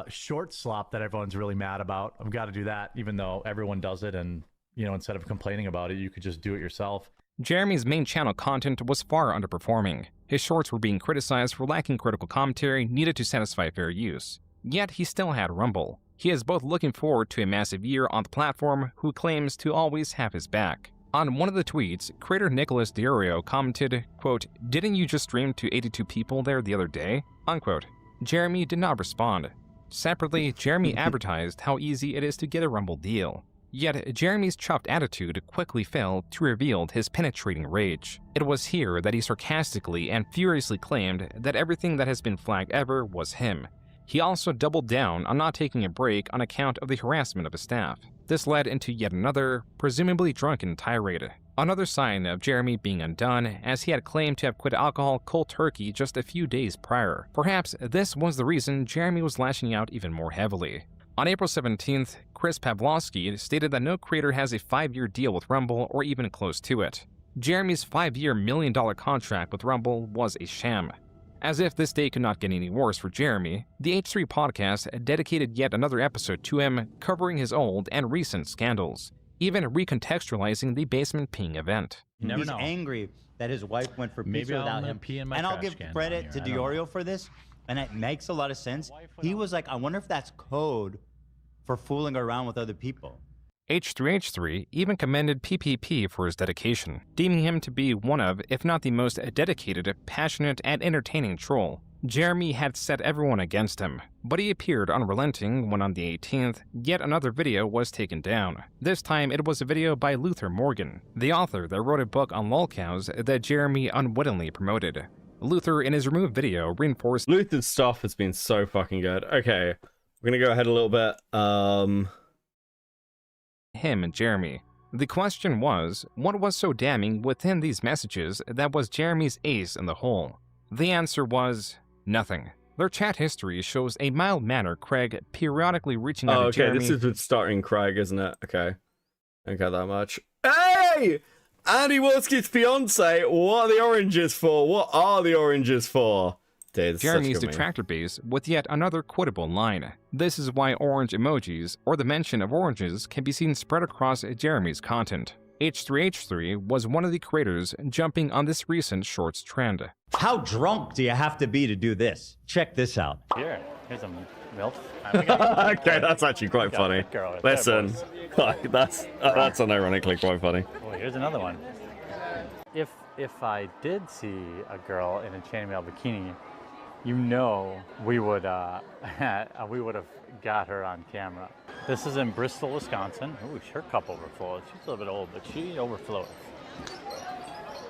short slop that everyone's really mad about. I've got to do that, even though everyone does it. And, you know, instead of complaining about it, you could just do it yourself. Jeremy's main channel content was far underperforming. His shorts were being criticized for lacking critical commentary needed to satisfy fair use. Yet he still had Rumble. He is both looking forward to a massive year on the platform, who claims to always have his back. On one of the tweets, creator Nicholas Diorio commented, quote, "Didn't you just stream to 82 people there the other day?" Unquote. Jeremy did not respond. Separately, Jeremy advertised how easy it is to get a Rumble deal. Yet, Jeremy's chuffed attitude quickly failed to reveal his penetrating rage. It was here that he sarcastically and furiously claimed that everything that has been flagged ever was him. He also doubled down on not taking a break on account of the harassment of his staff. This led into yet another, presumably drunken tirade. Another sign of Jeremy being undone, as he had claimed to have quit alcohol cold turkey just a few days prior. Perhaps this was the reason Jeremy was lashing out even more heavily. On April 17th, Chris Pavlovsky stated that no creator has a 5-year deal with Rumble or even close to it. Jeremy's 5-year $1 million contract with Rumble was a sham. As if this day could not get any worse for Jeremy, the H3 podcast dedicated yet another episode to him, covering his old and recent scandals, even recontextualizing the basement peeing event. He's angry that his wife went for pizza without him. And I'll give credit to Diorio for this, and it makes a lot of sense. He was like, I wonder if that's code for fooling around with other people. H3H3 even commended PPP for his dedication, deeming him to be one of, if not the most dedicated, passionate, and entertaining troll. Jeremy had set everyone against him, but he appeared unrelenting when on the 18th, yet another video was taken down. This time it was a video by Luther Morgan, the author that wrote a book on lolcows that Jeremy unwittingly promoted. Luther, in his removed video, reinforced Luther's stuff has been so fucking good. Okay, we're gonna go ahead a little bit. Him and Jeremy. The question was, what was so damning within these messages that was Jeremy's ace in the hole? The answer was nothing. Their chat history shows a mild-mannered Craig periodically reaching out to Jeremy. This is with starting Craig, isn't it? Okay. Don't care that much. Hey! Andy Wolski's fiance, what are the oranges for? What are the oranges for? Dude, Jeremy's detractor base with yet another quotable line. This is why orange emojis, or the mention of oranges, can be seen spread across Jeremy's content. H3H3 was one of the creators jumping on this recent shorts trend. How drunk do you have to be to do this? Check this out. Here's a MILF. Okay, that's actually quite funny. Listen, that's unironically quite funny. Oh, here's another one. If I did see a girl in a chainmail bikini, you know we would have got her on camera. This is in Bristol, Wisconsin. Ooh, her cup overflows. She's a little bit old, but she overflows.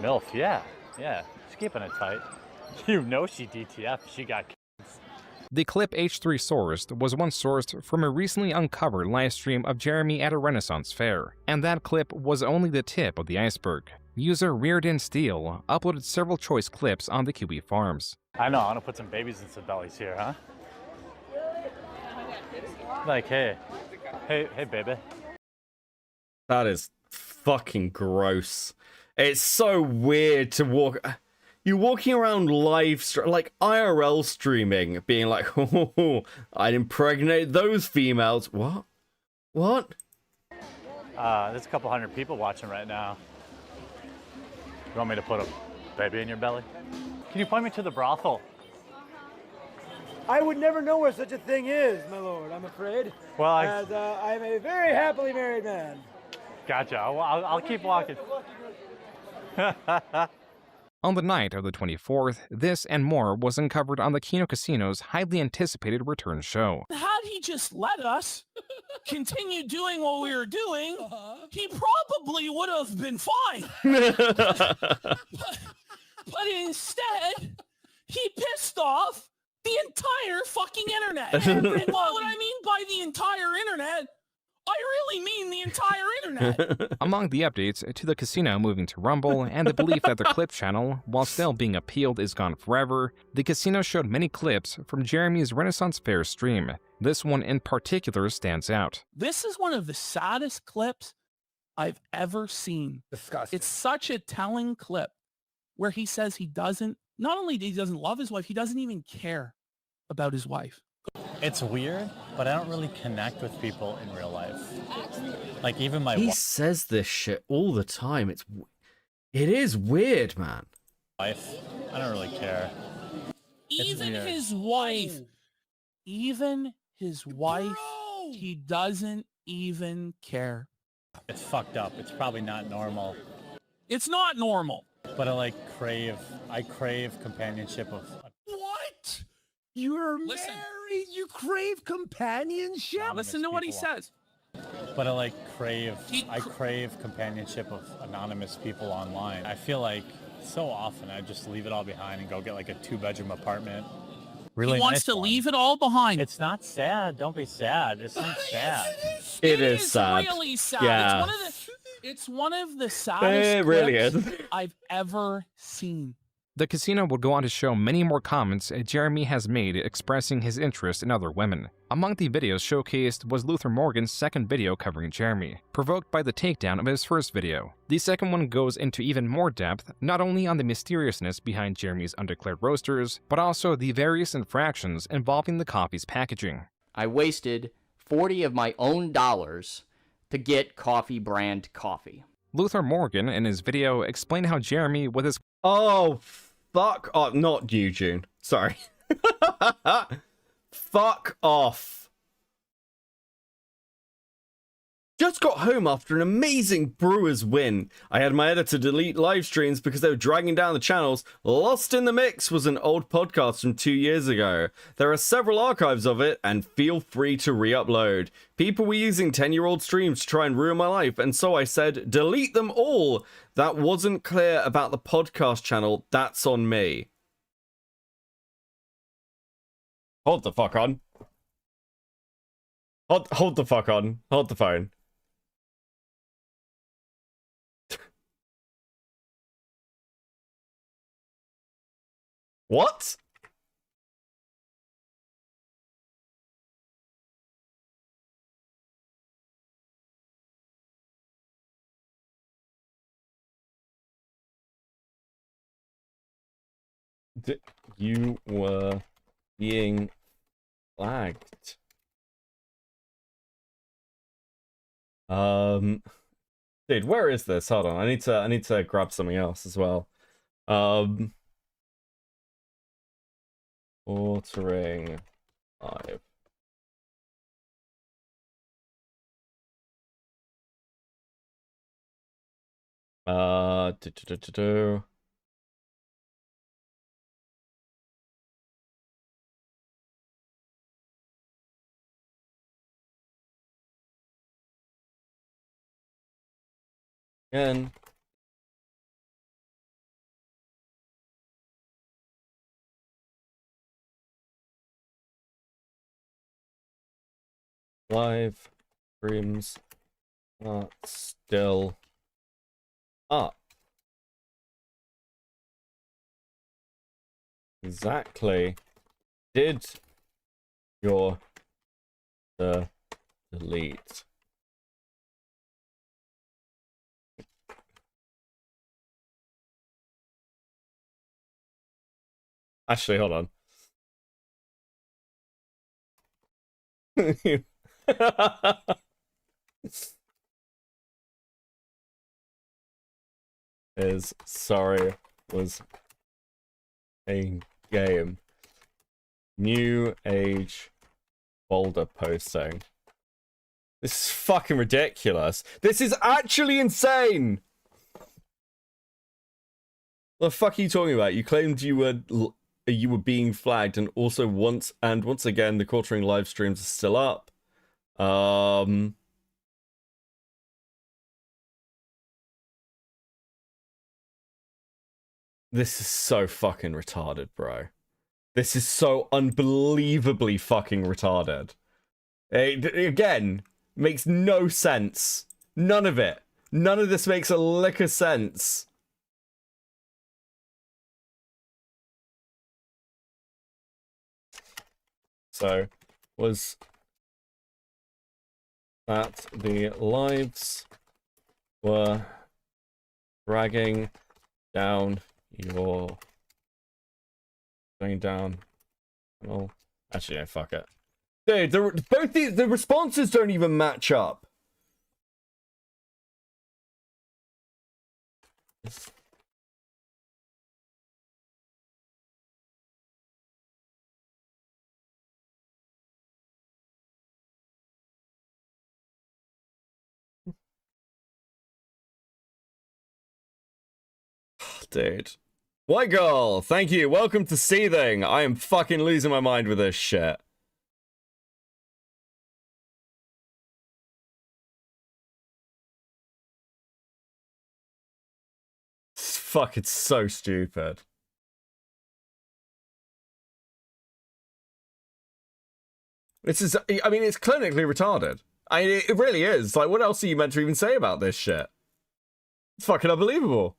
MILF, yeah. She's keeping it tight. You know she DTF. She got kids. The clip H3 sourced was one sourced from a recently uncovered livestream of Jeremy at a Renaissance fair, and that clip was only the tip of the iceberg. User Reardon Steele uploaded several choice clips on the QB Farms. I know, I'm gonna put some babies in some bellies here, huh? Like, hey, baby. That is fucking gross. It's so weird to walk. You're walking around like IRL streaming, being like, oh, I'd impregnate those females. What? There's a couple hundred people watching right now. You want me to put a baby in your belly? Can you point me to the brothel? I would never know where such a thing is, my lord, I'm afraid. Well, as I'm a very happily married man. Gotcha. I'll keep walking. On the night of the 24th, this and more was uncovered on the Kino Casino's highly anticipated return show. Had he just let us continue doing what we were doing, he probably would have been fine. But instead, he pissed off the entire fucking internet. And what I mean by the entire internet, I really mean the entire internet. Among the updates to the casino moving to Rumble and the belief that the clip channel, while still being appealed, is gone forever, the casino showed many clips from Jeremy's Renaissance Fair stream. This one in particular stands out. This is one of the saddest clips I've ever seen. Disgusting. It's such a telling clip where he says not only he doesn't love his wife, he doesn't even care about his wife. It's weird, but I don't really connect with people in real life. Like even my He says this shit all the time. It is weird, man. wife, I don't really care. Even his wife, he doesn't even care. It's fucked up. It's probably not normal. It's not normal. But I crave companionship of... What? You're married? You crave companionship? Listen to what he says. But I crave companionship of anonymous people online. I feel like so often I just leave it all behind and go get like a 2-bedroom apartment. Really he wants to leave it all behind. It's not sad. Don't be sad. It's not sad. It is sad. Really sad. Yeah. It's one of the saddest It really clips is. I've ever seen. The casino would go on to show many more comments Jeremy has made expressing his interest in other women. Among the videos showcased was Luther Morgan's second video covering Jeremy, provoked by the takedown of his first video. The second one goes into even more depth, not only on the mysteriousness behind Jeremy's undeclared roasters, but also the various infractions involving the coffee's packaging. I wasted 40 of my own dollars to get coffee brand coffee. Luther Morgan, in his video, explained how Jeremy, with his... Oh, fuck off. Not you, Joon. Sorry. Fuck off. Just got home after an amazing Brewers win. I had my editor delete live streams because they were dragging down the channels. Lost in the Mix was an old podcast from 2 years ago. There are several archives of it, and feel free to re-upload. People were using 10-year-old streams to try and ruin my life, and so I said, delete them all. That wasn't clear about the podcast channel. That's on me. Hold the fuck on. Hold the fuck on. Hold the phone. What? You were being flagged. Dude, where is this? Hold on, I need to grab something else as well. Ordering live. Again. Live streams are still up. Exactly. Did your delete? Actually, hold on. Is sorry was a game. New age folder posting. This is fucking ridiculous. This is actually insane. What the fuck are you talking about? You claimed you were being flagged, and also once again the quartering live streams are still up. This is so fucking retarded, bro. This is so unbelievably fucking retarded. Again, makes no sense. None of it. None of this makes a lick of sense. So, was that the lives were dragging down your... going down... Oh, actually, no, fuck it. Dude, both the responses don't even match up. Dude. White girl, thank you. Welcome to Seething. I am fucking losing my mind with this shit. Fuck, it's so stupid. This is, I mean, it's clinically retarded. It really is. Like, what else are you meant to even say about this shit? It's fucking unbelievable.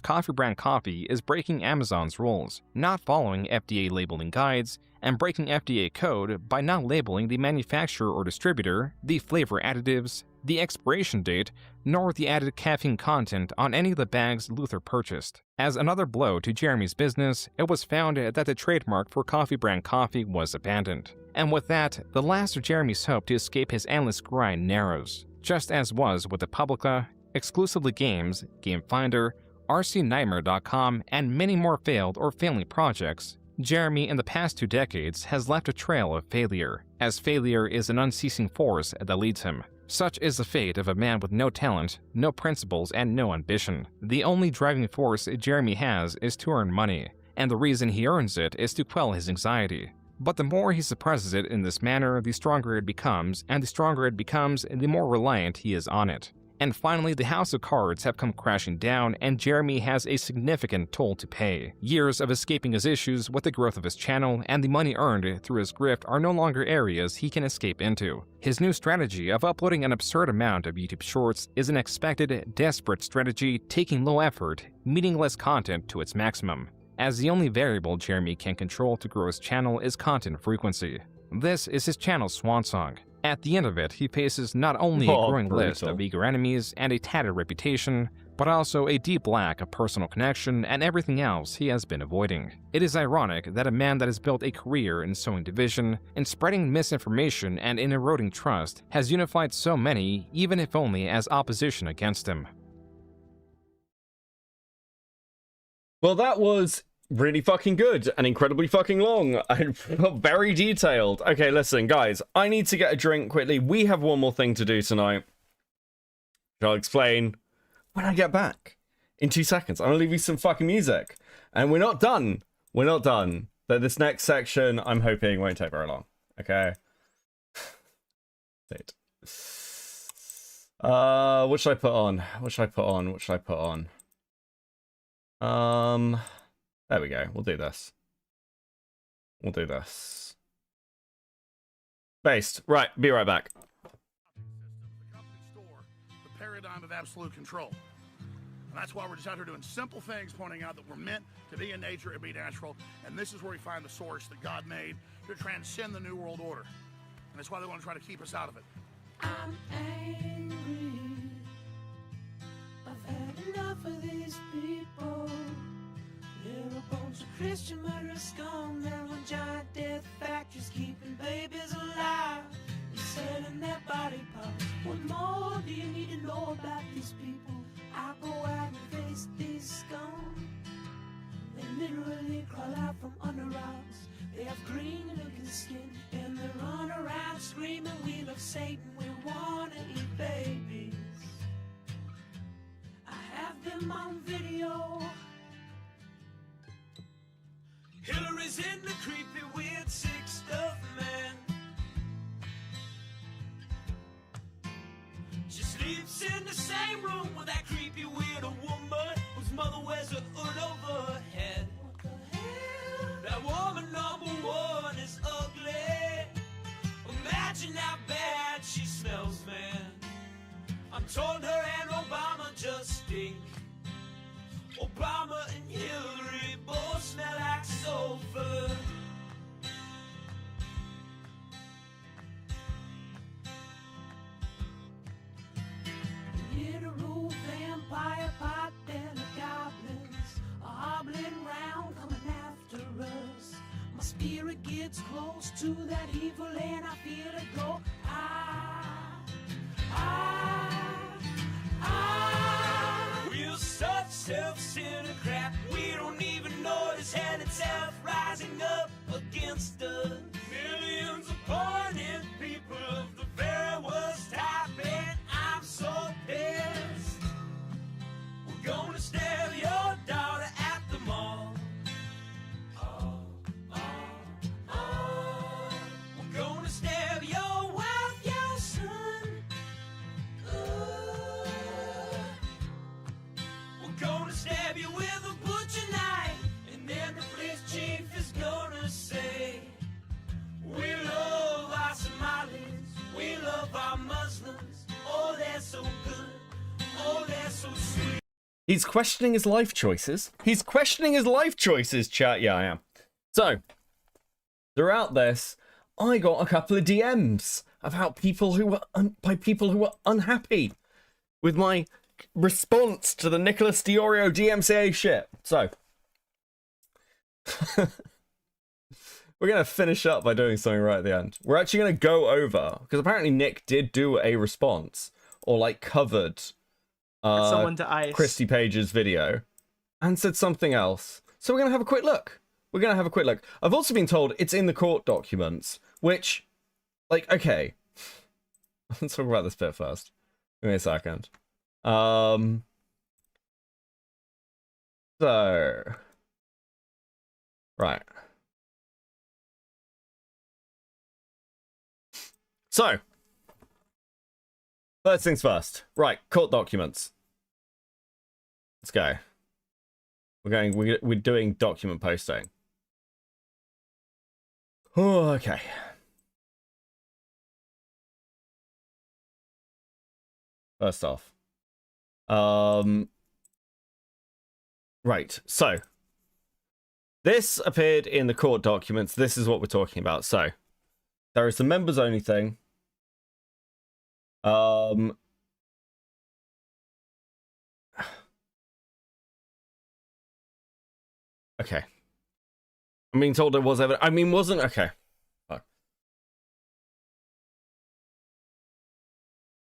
coffee brand coffee is breaking Amazon's rules, not following FDA labeling guides, and breaking FDA code by not labeling the manufacturer or distributor, the flavor additives, the expiration date, nor the added caffeine content on any of the bags Luther purchased. As another blow to Jeremy's business, it was found that the trademark for coffee brand coffee was abandoned. And with that, the last of Jeremy's hope to escape his endless grind narrows, just as was with the Publica, Exclusively Games, GameFinder, RCNightmare.com, and many more failed or failing projects. Jeremy, in the past 2 decades, has left a trail of failure, as failure is an unceasing force that leads him. Such is the fate of a man with no talent, no principles, and no ambition. The only driving force Jeremy has is to earn money, and the reason he earns it is to quell his anxiety. But the more he suppresses it in this manner, the stronger it becomes, and the stronger it becomes, the more reliant he is on it. And finally, the house of cards have come crashing down, and Jeremy has a significant toll to pay. Years of escaping his issues with the growth of his channel and the money earned through his grift are no longer areas he can escape into. His new strategy of uploading an absurd amount of YouTube Shorts is an expected, desperate strategy taking low-effort, meaningless content to its maximum, as the only variable Jeremy can control to grow his channel is content frequency. This is his channel's swan song. At the end of it, he faces not only a growing list of eager enemies and a tattered reputation, but also a deep lack of personal connection and everything else he has been avoiding. It is ironic that a man that has built a career in sowing division, in spreading misinformation, and in eroding trust has unified so many, even if only as opposition against him. Well, that was really fucking good and incredibly fucking long and very detailed. Okay, listen, guys, I need to get a drink quickly. We have one more thing to do tonight, which I'll explain when I get back in 2 seconds. I'm gonna leave you some fucking music, and we're not done. We're not done. But this next section, I'm hoping, won't take very long. Okay. What should I put on? What should I put on? What should I put on? There we go. We'll do this. We'll do this. Based. Right. Be right back. The paradigm of absolute control. And that's why we're just out here doing simple things, pointing out that we're meant to be in nature and be natural. And this is where we find the source that God made to transcend the New World Order. And that's why they want to try to keep us out of it. I'm angry. I've had enough of these people. They're a bunch of Christian murderers scum. They're on giant death factories keeping babies alive. They're selling their body parts. What more do you need to know about these people? I go out and face these scum. They literally crawl out from under rocks. They have green looking skin and they run around screaming, we love Satan, we wanna eat babies. I have them on video. Hillary's in the creepy, weird, sick stuff, man. She sleeps in the same room with that creepy, weird woman whose mother wears a hood over her head. What the hell? That woman number one is ugly. Imagine how bad she smells, man. I'm told her and Obama just stink. Obama and Hillary both smell like sulfur. Literal vampire pot and the goblins are hobbling round coming after us. My spirit gets close to that evil and I feel it go. We're such self-centered crap. We don't even notice hell itself rising up against us. Millions of pointed people of the very worst type, and I'm so pissed. We're gonna stab your daughter at the mall. We're gonna stab your wife He's questioning his life choices. He's questioning his life choices, chat. Yeah, I am. So, throughout this, I got a couple of DMs about people who were unhappy with my response to the Nicholas Diorio DMCA shit. So, we're going to finish up by doing something right at the end. We're actually going to go over, because apparently Nick did do a response, or like covered someone to ice. Christy Page's video, and said something else. So we're going to have a quick look. I've also been told it's in the court documents, which, like, okay. Let's talk about this bit first. Give me a second. So, right. So, first things first. Right, court documents. Let's go. We're doing document posting. Oh, okay. First off. Right, so. This appeared in the court documents. This is what we're talking about. So, there is the members only thing. Okay. I'm being told there was evidence. I mean, wasn't... Okay. Fuck.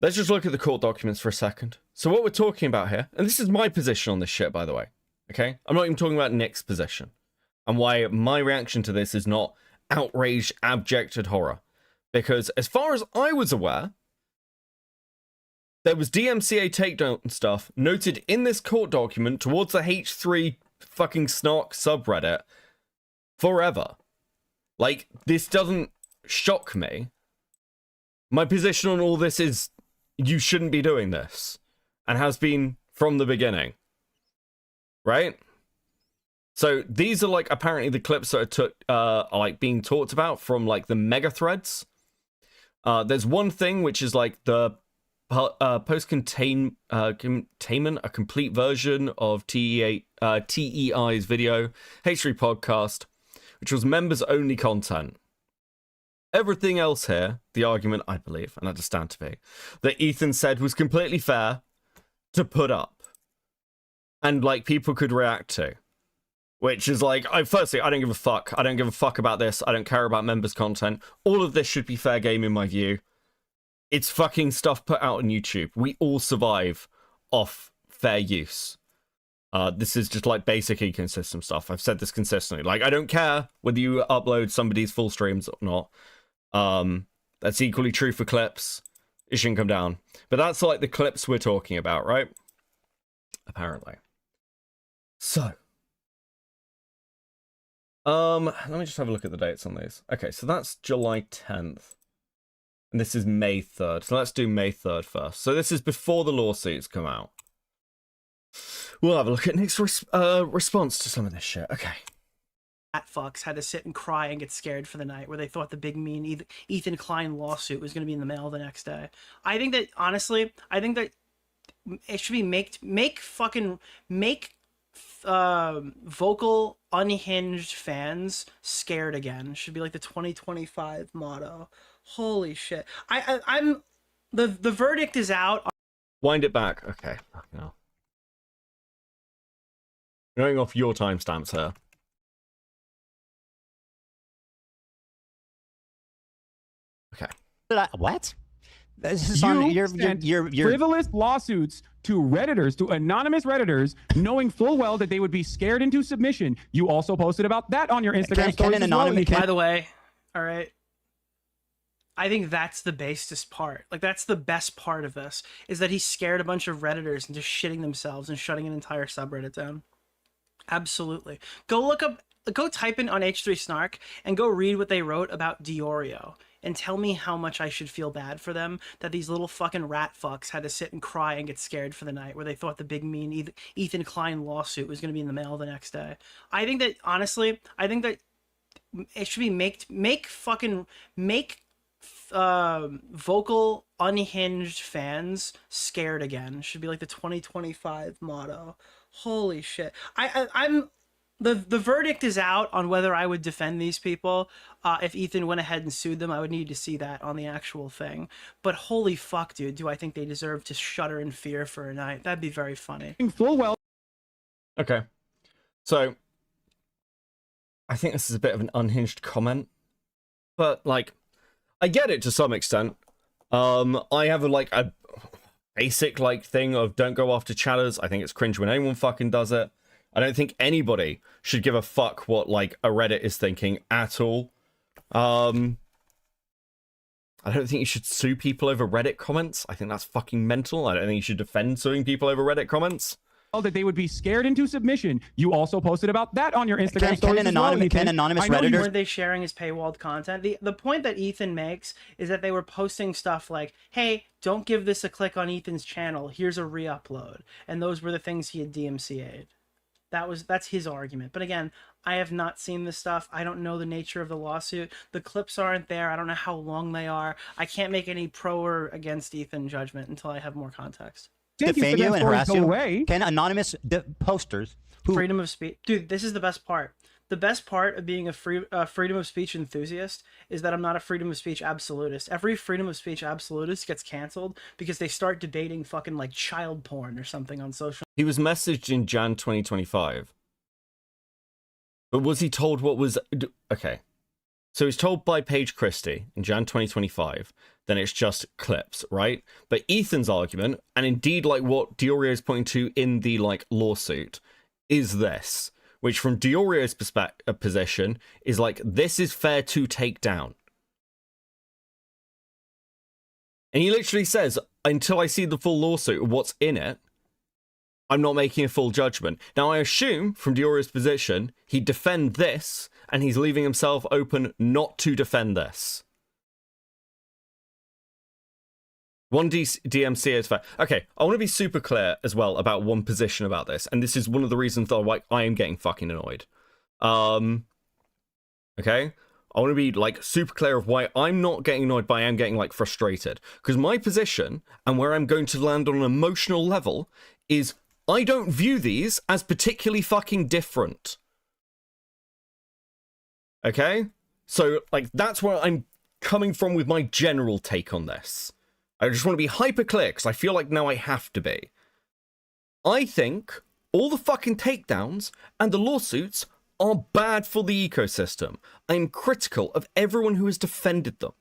Let's just look at the court documents for a second. So what we're talking about here, and this is my position on this shit, by the way. Okay? I'm not even talking about Nick's position. And why my reaction to this is not outraged, abjected horror. Because as far as I was aware, there was DMCA takedown stuff noted in this court document towards the H3 fucking snark subreddit forever. Like, this doesn't shock me. My position on all this is you shouldn't be doing this, and has been from the beginning. Right? So these are like apparently the clips that are like being talked about from like the mega threads. There's one thing which is like the post-containment, a complete version of TEI's video, H3 podcast, which was members-only content. Everything else here, the argument, I believe, and I understand to be, that Ethan said was completely fair to put up. And, like, people could react to. Which is like, firstly, I don't give a fuck. I don't give a fuck about this. I don't care about members' content. All of this should be fair game in my view. It's fucking stuff put out on YouTube. We all survive off fair use. This is just like basic ecosystem stuff. I've said this consistently. Like, I don't care whether you upload somebody's full streams or not. That's equally true for clips. It shouldn't come down. But that's like the clips we're talking about, right? Apparently. So. Let me just have a look at the dates on these. Okay, so that's July 10th. And this is May 3rd. So let's do May 3rd first. So this is before the lawsuits come out. We'll have a look at Nick's response to some of this shit. Okay. Fat fucks had to sit and cry and get scared for the night, where they thought the big mean Ethan Klein lawsuit was going to be in the mail the next day. I think that, honestly, it should be make vocal unhinged fans scared again. Should be like the 2025 motto. Holy shit. I'm the verdict is out. Wind it back. Okay. No. Going off your timestamps here. Okay. What? This is you sent frivolous lawsuits to Redditors, to anonymous Redditors, knowing full well that they would be scared into submission. You also posted about that on your Instagram stories as well. By the way, all right. I think that's the basest part. Like, that's the best part of this, is that he scared a bunch of Redditors into shitting themselves and shutting an entire subreddit down. Absolutely. Go type in on H3 Snark and go read what they wrote about Diorio and tell me how much I should feel bad for them that these little fucking rat fucks had to sit and cry and get scared for the night, where they thought the big mean Ethan Klein lawsuit was going to be in the mail the next day. I think that, honestly, it should be make vocal unhinged fans scared again should be like the 2025 motto. Holy shit. I'm the verdict is out on whether I would defend these people. If Ethan went ahead and sued them, I would need to see that on the actual thing. But holy fuck, dude, do I think they deserve to shudder in fear for a night? That'd be very funny. Full well. Okay. So I think this is a bit of an unhinged comment, but like I get it to some extent. I have a basic like thing of don't go after chatters. I think it's cringe when anyone fucking does it. I don't think anybody should give a fuck what like a Reddit is thinking at all. I don't think you should sue people over Reddit comments. I think that's fucking mental. I don't think you should defend suing people over Reddit comments. That they would be scared into submission. You also posted about that on your Instagram stories as well, Ethan. Can anonymous Redditors... Redditors... Were they sharing his paywalled content? The point that Ethan makes is that they were posting stuff like, hey, don't give this a click on Ethan's channel. Here's a re-upload. And those were the things he had DMCA'd. That's his argument. But again, I have not seen this stuff. I don't know the nature of the lawsuit. The clips aren't there. I don't know how long they are. I can't make any pro or against Ethan judgment until I have more context. Defame you and harass you? Can anonymous posters who... Freedom of speech. Dude, this is the best part. The best part of being a freedom of speech enthusiast is that I'm not a freedom of speech absolutist. Every freedom of speech absolutist gets canceled because they start debating fucking like child porn or something on social. He was messaged in Jan 2025. But was he told what was... Okay. So he's told by Paige Christie in Jan 2025, then it's just clips, right? But Ethan's argument, and indeed like what Diorio is pointing to in the like lawsuit, is this, which from Diorio's position is like, this is fair to take down. And he literally says, until I see the full lawsuit of what's in it, I'm not making a full judgment. Now, I assume, from Diorio's position, he'd defend this, and he's leaving himself open not to defend this. One DMC is fair. Okay, I want to be super clear as well about one position about this, and this is one of the reasons that I am getting fucking annoyed. Okay? I want to be, like, super clear of why I'm not getting annoyed, but I am getting, like, frustrated. Because my position, and where I'm going to land on an emotional level, is I don't view these as particularly fucking different. Okay? So, like, that's where I'm coming from with my general take on this. I just want to be hyper clear, because I feel like now I have to be. I think all the fucking takedowns and the lawsuits are bad for the ecosystem. I'm critical of everyone who has defended them.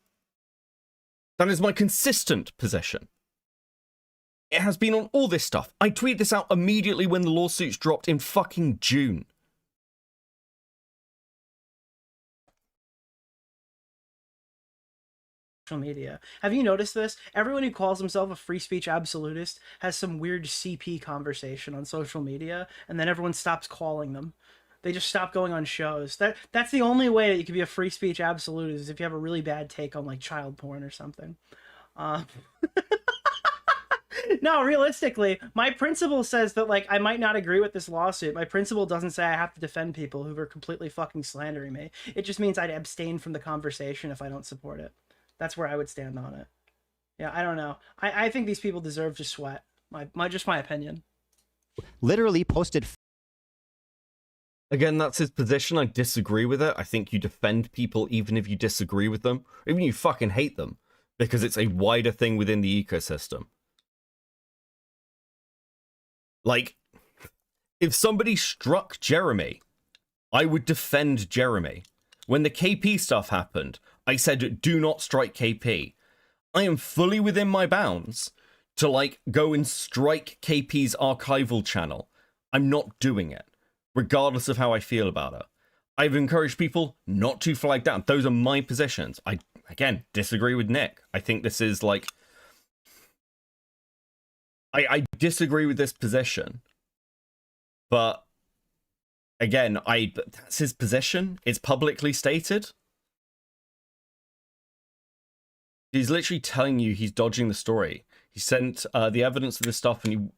That is my consistent position. It has been on all this stuff. I tweeted this out immediately when the lawsuits dropped in fucking June. Media. Have you noticed this? Everyone who calls himself a free speech absolutist has some weird CP conversation on social media, and then everyone stops calling them. They just stop going on shows. That's the only way that you can be a free speech absolutist, is if you have a really bad take on like child porn or something. No, realistically, my principle says that like I might not agree with this lawsuit. My principle doesn't say I have to defend people who are completely fucking slandering me. It just means I'd abstain from the conversation if I don't support it. That's where I would stand on it. Yeah, I don't know. I think these people deserve to sweat. Just my opinion. Literally posted. Again, that's his position. I disagree with it. I think you defend people even if you disagree with them. Even if you fucking hate them. Because it's a wider thing within the ecosystem. Like, if somebody struck Jeremy, I would defend Jeremy. When the KP stuff happened, I said, do not strike KP. I am fully within my bounds to, like, go and strike KP's archival channel. I'm not doing it, regardless of how I feel about it. I've encouraged people not to flag down. Those are my positions. I, again, disagree with Nick. I think this is, like... I disagree with this position. But, again, that's his position. It's publicly stated. He's literally telling you he's dodging the story. He sent the evidence of this stuff and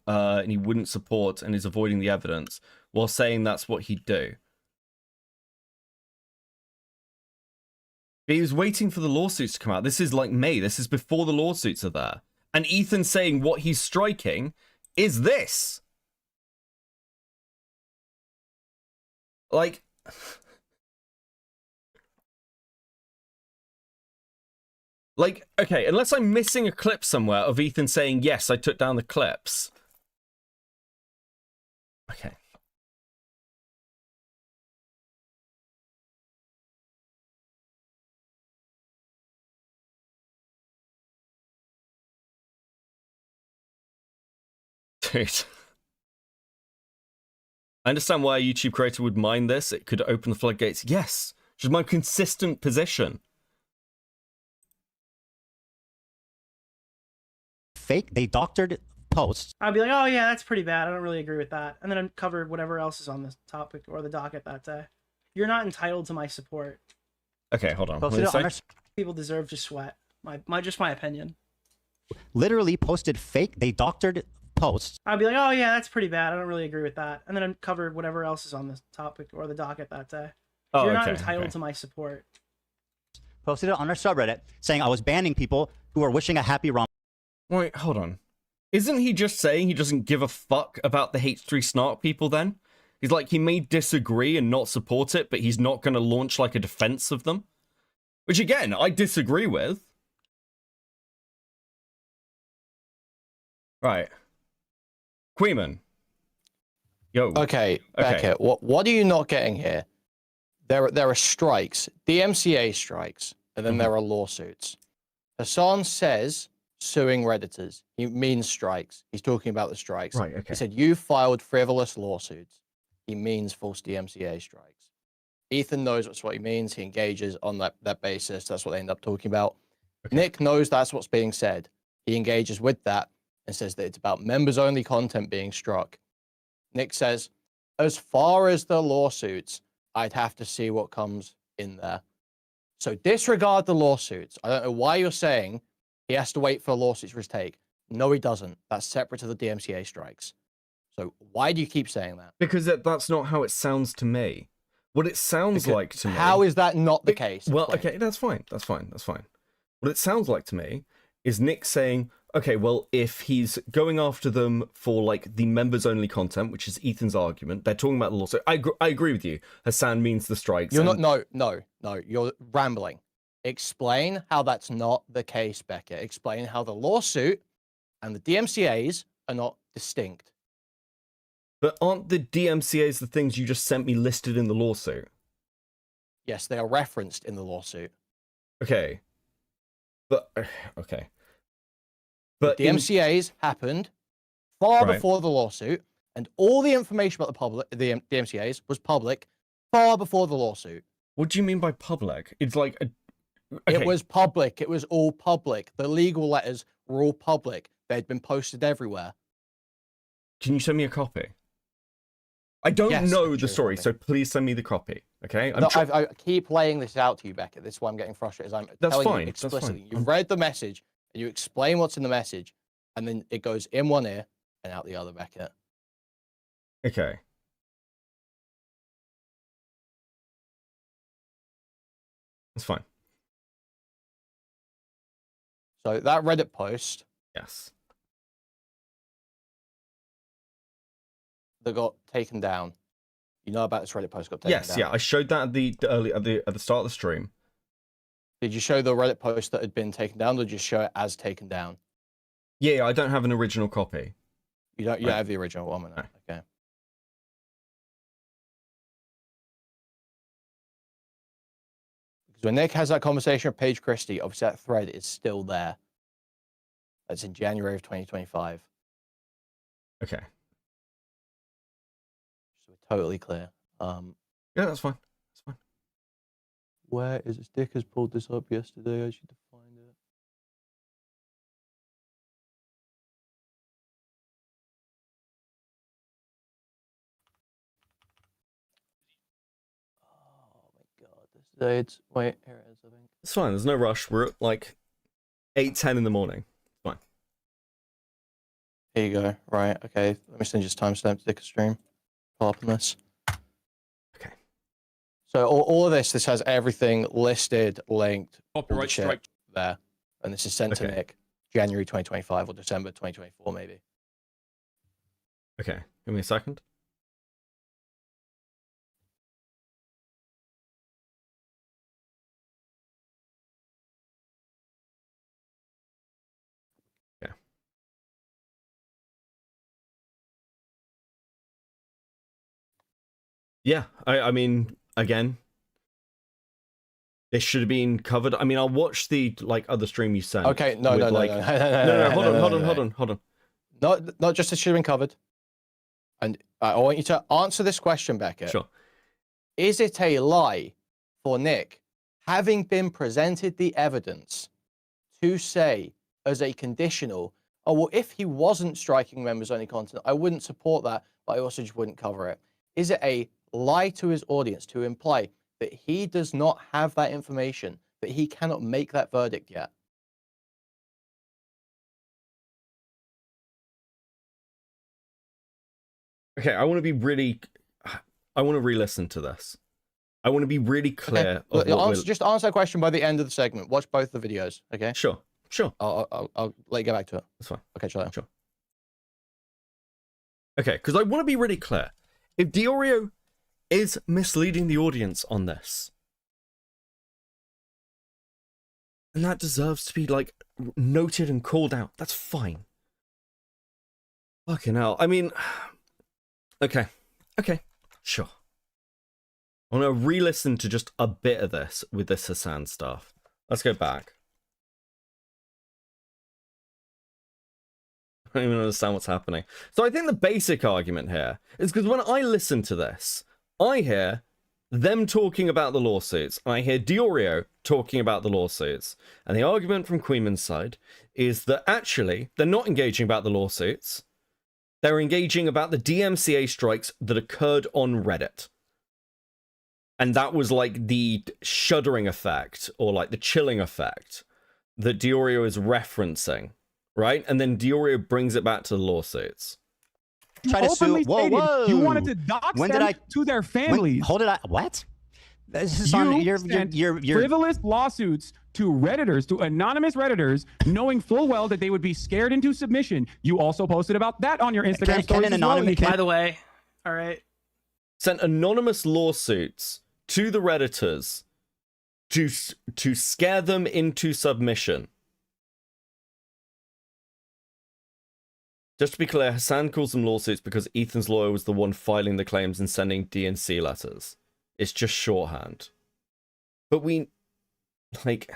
he wouldn't support and is avoiding the evidence while saying that's what he'd do. He was waiting for the lawsuits to come out. This is like May. This is before the lawsuits are there. And Ethan saying what he's striking is this. Like... Like, okay, unless I'm missing a clip somewhere of Ethan saying, yes, I took down the clips. Okay. Dude. I understand why a YouTube creator would mind this. It could open the floodgates. Yes, which is my consistent position. Fake. They doctored posts. I'd be like, oh yeah, that's pretty bad. I don't really agree with that. And then I'd cover whatever else is on the topic or the docket that day. You're not entitled to my support. Okay, hold on. People deserve to sweat. Just my opinion. Literally posted fake. They doctored posts. I'd be like, oh yeah, that's pretty bad. I don't really agree with that. And then I'd cover whatever else is on the topic or the docket that day. You're not entitled to my support. Posted it on our subreddit saying I was banning people who are wishing a happy Rom. Wait, hold on. Isn't he just saying he doesn't give a fuck about the H3 Snark people then? He's like, he may disagree and not support it, but he's not going to launch like a defense of them? Which again, I disagree with. Right. Queeman. Yo. Okay, Beckett, what are you not getting here? There are strikes, DMCA strikes, and then there are lawsuits. Hassan says suing Redditors. He means strikes. He's talking about the strikes. Right, okay. He said you filed frivolous lawsuits. He means false DMCA strikes. Ethan knows that's what he means. He engages on that basis. That's what they end up talking about. Okay. Nick knows that's what's being said. He engages with that and says that it's about members-only content being struck. Nick says, as far as the lawsuits, I'd have to see what comes in there. So disregard the lawsuits. I don't know why you're saying he has to wait for lawsuits for his take. No, he doesn't. That's separate to the DMCA strikes. So why do you keep saying that? Because that's not how it sounds to me. What it sounds like to me... How is that not the case? Well, okay, that's fine. That's fine. That's fine. What it sounds like to me is Nick saying, okay, well, if he's going after them for, like, the members-only content, which is Ethan's argument, they're talking about the lawsuit. I agree with you. Hassan means the strikes. You're not... No. You're rambling. Explain how that's not the case, Becca. Explain how the lawsuit and the DMCAs are not distinct. But aren't the DMCAs the things you just sent me listed in the lawsuit? Yes, they are referenced in the lawsuit. Okay. But, okay. But the DMCAs happened far before the lawsuit, and all the information about the DMCAs was public far before the lawsuit. What do you mean by public? It's like a... Okay. It was public. It was all public. The legal letters were all public. They'd been posted everywhere. Can you send me a copy? I don't know the story, so please send me the copy, okay? I keep laying this out to you, Becca. This is why I'm getting frustrated. I'm telling you explicitly. You've read the message, and you explain what's in the message, and then it goes in one ear and out the other, Becca. Okay. That's fine. So that Reddit post... Yes. That got taken down. You know about this Reddit post got taken down? Yes, yeah. I showed that at the start of the stream. Did you show the Reddit post that had been taken down, or did you show it as taken down? Yeah, I don't have an original copy. You don't have the original one? No. Okay. Because when Nick has that conversation with Paige Christie, obviously that thread is still there. That's in January of 2025. Okay. So we're totally clear. Yeah, that's fine. That's fine. Where is it? Dick has pulled this up yesterday. I should find it. Oh my god. It's wait, here it is, I think. It's fine, there's no rush. We're at like 8:10 in the morning. It's fine. Here you go. Right, okay. Let me send you this timestamp to Dick's stream. Pull up on this. Okay. So all of this has everything listed, linked, Copyright strike there. And this is sent to Nick January 2025 or December 2024, maybe. Okay, give me a second. Yeah. Yeah, I mean, again, this should have been covered. I mean, I'll watch the other stream you sent. Okay, no, with, hold on. Not just it should have been covered. And I want you to answer this question, Beckett. Sure. Is it a lie for Nick, having been presented the evidence, to say as a conditional, oh, well, if he wasn't striking members-only content, I wouldn't support that, but I also just wouldn't cover it? Is it a lie to his audience to imply that he does not have that information, that he cannot make that verdict yet? Okay, I want to re-listen to this. I want to be really clear. Okay. Just answer that question by the end of the segment. Watch both the videos, okay? Sure. I'll let you get back to it. That's fine. Okay, sure. Okay, because I want to be really clear. If Diorio is misleading the audience on this, and that deserves to be, noted and called out, that's fine. Fucking hell. I mean, okay, sure. I want to re-listen to just a bit of this with this Hassan stuff. Let's go back. I don't even understand what's happening. So I think the basic argument here is because when I listen to this, I hear them talking about the lawsuits, and I hear Diorio talking about the lawsuits. And the argument from Queenman's side is that actually they're not engaging about the lawsuits. They're engaging about the DMCA strikes that occurred on Reddit. And that was like the shuddering effect, or the chilling effect that Diorio is referencing, right? And then Diorio brings it back to the lawsuits. You openly stated you wanted to dox them to their families. What? This is you sent frivolous lawsuits to Redditors, to anonymous Redditors, knowing full well that they would be scared into submission. You also posted about that on your Instagram stories as well. By the way, all right. Sent anonymous lawsuits to the Redditors to scare them into submission. Just to be clear, Hassan calls them lawsuits because Ethan's lawyer was the one filing the claims and sending DNC letters. It's just shorthand. But we... Okay.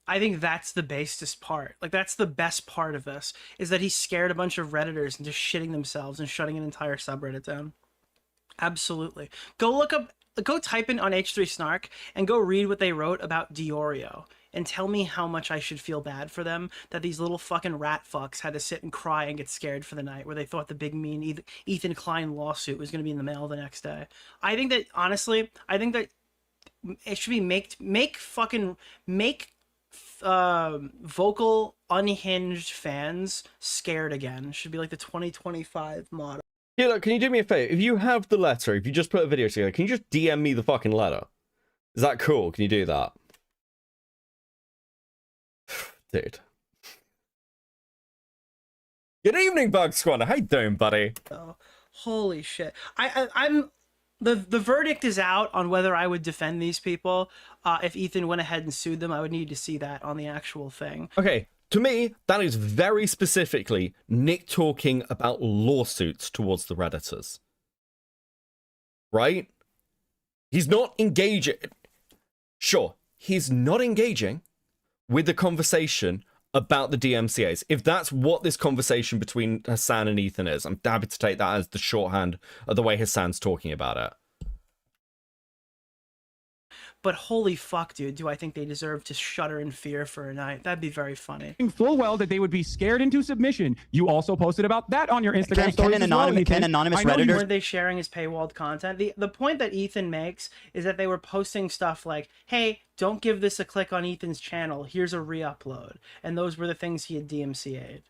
I think that's the basest part. That's the best part of this, is that he scared a bunch of Redditors into shitting themselves and shutting an entire subreddit down. Absolutely. Go type in on H3 Snark and go read what they wrote about Diorio and tell me how much I should feel bad for them that these little fucking rat fucks had to sit and cry and get scared for the night where they thought the big mean Ethan Klein lawsuit was going to be in the mail the next day. I think that, honestly, it should be make vocal unhinged fans scared again. It should be like the 2025 motto. Yeah, look, can you do me a favor? If you have the letter, if you just put a video together, can you just DM me the fucking letter? Is that cool? Can you do that? Dude. Good evening, Bug Squad. How you doing, buddy? Oh, holy shit. I'm the verdict is out on whether I would defend these people. If Ethan went ahead and sued them, I would need to see that on the actual thing. Okay, to me, that is very specifically Nick talking about lawsuits towards the Redditors. Right? He's not engaging. Sure, he's not engaging with the conversation about the DMCAs. If that's what this conversation between Hassan and Ethan is, I'm happy to take that as the shorthand of the way Hassan's talking about it. But holy fuck, dude, do I think they deserve to shudder in fear for a night. That'd be very funny. Full well that they would be scared into submission. You also posted about that on your Instagram stories as well. Can anonymous Redditors... Were they sharing his paywalled content? The point that Ethan makes is that they were posting stuff like, hey, don't give this a click on Ethan's channel. Here's a re-upload. And those were the things he had DMCA'd.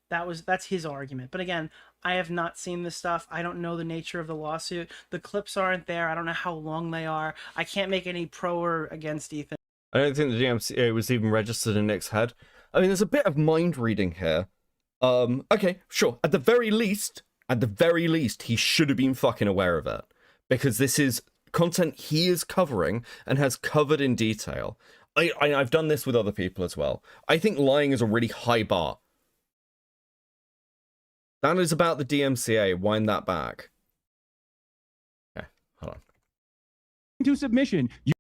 That's his argument. But again, I have not seen this stuff. I don't know the nature of the lawsuit. The clips aren't there. I don't know how long they are. I can't make any pro or against Ethan. I don't think the DMCA was even registered in Nick's head. I mean, there's a bit of mind reading here. Okay, sure. At the very least, he should have been fucking aware of it. Because this is content he is covering and has covered in detail. I've done this with other people as well. I think lying is a really high bar. That is about the DMCA. Wind that back. Okay, hold on. To submission. You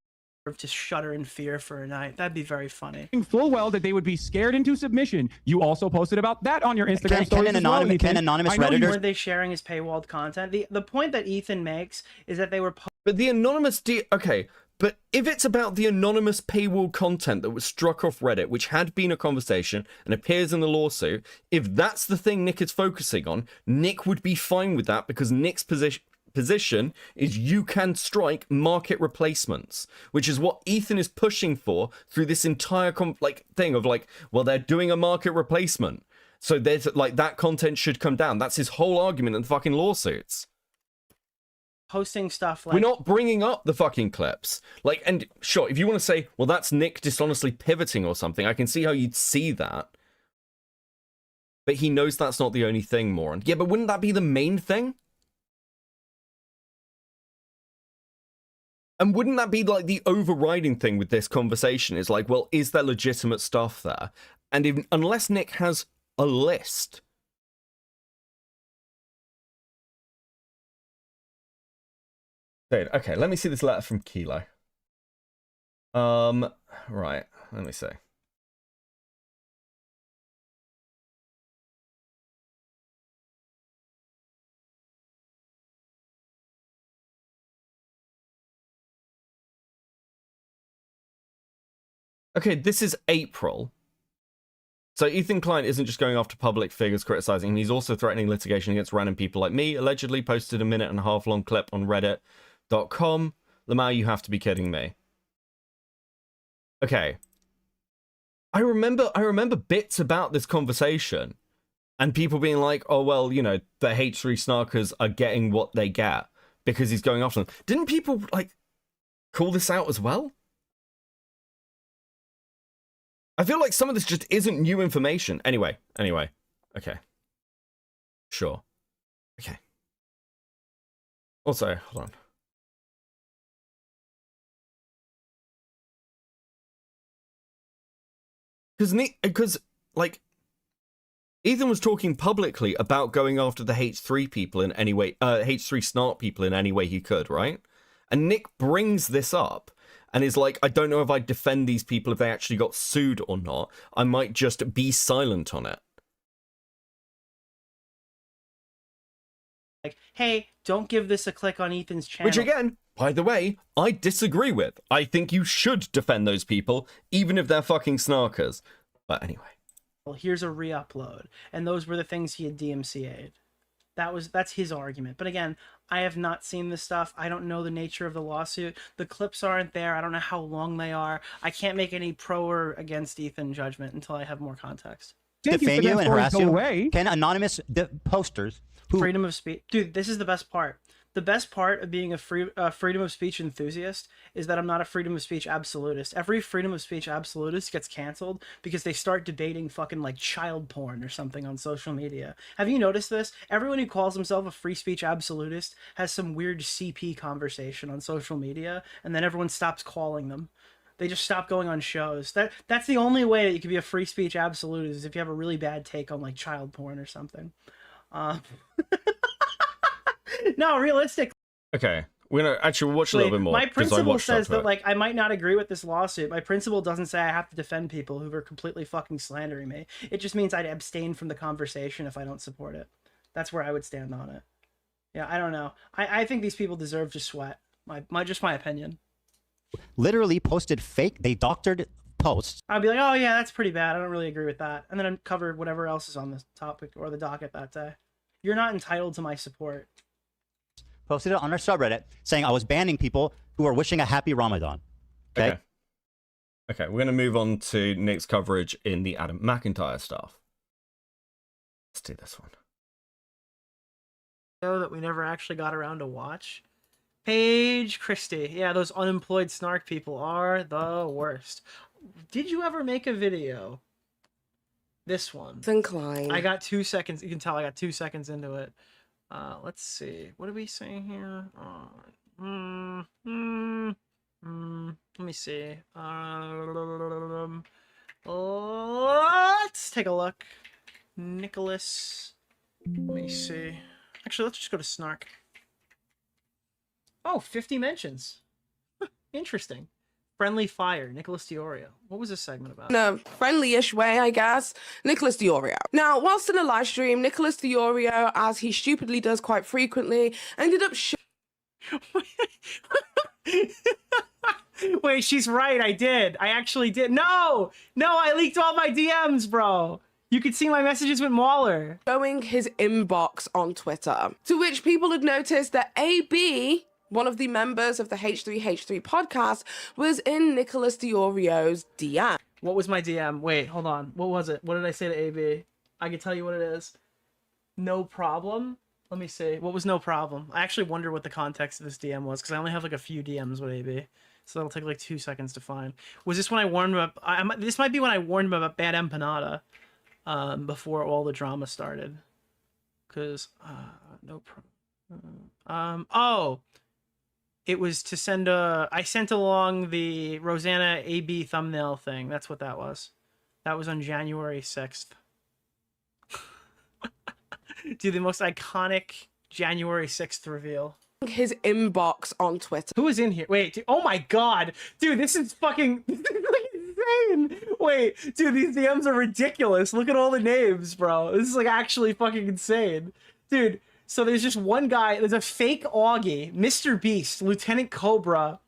to shudder in fear for a night. That'd be very funny. Full well that they would be scared into submission. You also posted about that on your Instagram stories as well, Ethan. Can anonymous Redditors... Were they sharing his paywalled content? The point that Ethan makes is that they were... But the anonymous... Okay, but if it's about the anonymous paywall content that was struck off Reddit, which had been a conversation and appears in the lawsuit, if that's the thing Nick is focusing on, Nick would be fine with that because Nick's position is you can strike market replacements, which is what Ethan is pushing for through this entire thing of well, they're doing a market replacement, so there's that content should come down. That's his whole argument in the fucking lawsuits. Posting stuff we're not bringing up the fucking clips. And sure, if you want to say, well, that's Nick dishonestly pivoting or something, I can see how you'd see that. But he knows that's not the only thing, moron. Yeah, but wouldn't that be the main thing? And wouldn't that be the overriding thing with this conversation is well, is there legitimate stuff there? And unless Nick has a list... Okay, let me see this letter from Kilo. Right, let me see. Okay, this is April. So Ethan Klein isn't just going after public figures criticizing him, he's also threatening litigation against random people like me, allegedly posted a 1.5-minute long clip on Reddit.com. Lamau, you have to be kidding me. Okay. I remember bits about this conversation and people being like, oh, well, you know, the H3 snarkers are getting what they get because he's going after them. Didn't people, call this out as well? I feel like some of this just isn't new information. Anyway. Okay. Sure. Okay. Also, hold on. Because Ethan was talking publicly about going after the H3 people in any way, H3 snark people in any way he could, right? And Nick brings this up and is like, I don't know if I'd defend these people if they actually got sued or not. I might just be silent on it. Hey, don't give this a click on Ethan's channel. Which again, by the way, I disagree with. I think you should defend those people, even if they're fucking snarkers. But anyway. Well, here's a re-upload. And those were the things he had DMCA'd. That's his argument. But again, I have not seen this stuff. I don't know the nature of the lawsuit. The clips aren't there. I don't know how long they are. I can't make any pro or against Ethan judgment until I have more context. Defame you and harass you? Can anonymous posters... Freedom of speech. Dude, this is the best part. The best part of being a freedom of speech enthusiast is that I'm not a freedom of speech absolutist. Every freedom of speech absolutist gets canceled because they start debating fucking child porn or something on social media. Have you noticed this? Everyone who calls himself a free speech absolutist has some weird CP conversation on social media, and then everyone stops calling them. They just stop going on shows. That's the only way that you can be a free speech absolutist is if you have a really bad take on child porn or something. No, realistic. Okay, we're gonna actually watch a little bit more. My principal says that I might not agree with this lawsuit. My principal doesn't say I have to defend people who are completely fucking slandering me. It just means I'd abstain from the conversation if I don't support it. That's where I would stand on it. Yeah, I don't know. I think these people deserve to sweat. Just my opinion. Literally posted fake. They doctored posts. I'd be like, oh yeah, that's pretty bad. I don't really agree with that. And then I'd cover whatever else is on the topic or the docket that day. You're not entitled to my support. Posted it on our subreddit saying I was banning people who are wishing a happy Ramadan. Okay, we're going to move on to Nick's coverage in the Adam McIntyre stuff. Let's do this one. That we never actually got around to watch. Paige Christie. Yeah, those unemployed snark people are the worst. Did you ever make a video? This one. Incline. I got 2 seconds. You can tell I got 2 seconds into it. Let's see. What are we saying here? Let me see. Let's take a look. Nicholas. Let me see. Actually, let's just go to Snark. Oh, 50 mentions. Interesting. Friendly Fire, Nicholas Diorio. What was this segment about? In a friendly-ish way, I guess, Nicholas Diorio. Now, whilst in a live stream, Nicholas Diorio, as he stupidly does quite frequently, ended up Wait, she's right. I did. I actually did. No, I leaked all my DMs, bro. You could see my messages with Mauler. Showing his inbox on Twitter, to which people had noticed that AB, one of the members of the H3H3 podcast, was in Nicholas Diorio's DM. What was my DM? Wait, hold on. What was it? What did I say to AB? I can tell you what it is. No problem. Let me see. What was no problem? I actually wonder what the context of this DM was, because I only have like a few DMs with AB. So that'll take like 2 seconds to find. Was this when I warned him up? This might be when I warned him about Bad Empanada. Before all the drama started. Because, no problem. Oh! It was to send I sent along the Rosanna AB thumbnail thing. That's what that was. That was on January 6th. Dude, the most iconic January 6th reveal. His inbox on Twitter. Who is in here? Wait, dude, oh my god! Dude, this is fucking... insane! Wait, dude, these DMs are ridiculous. Look at all the names, bro. This is like actually fucking insane. Dude, so there's just one guy, there's a fake Augie, Mr. Beast, Lieutenant Cobra,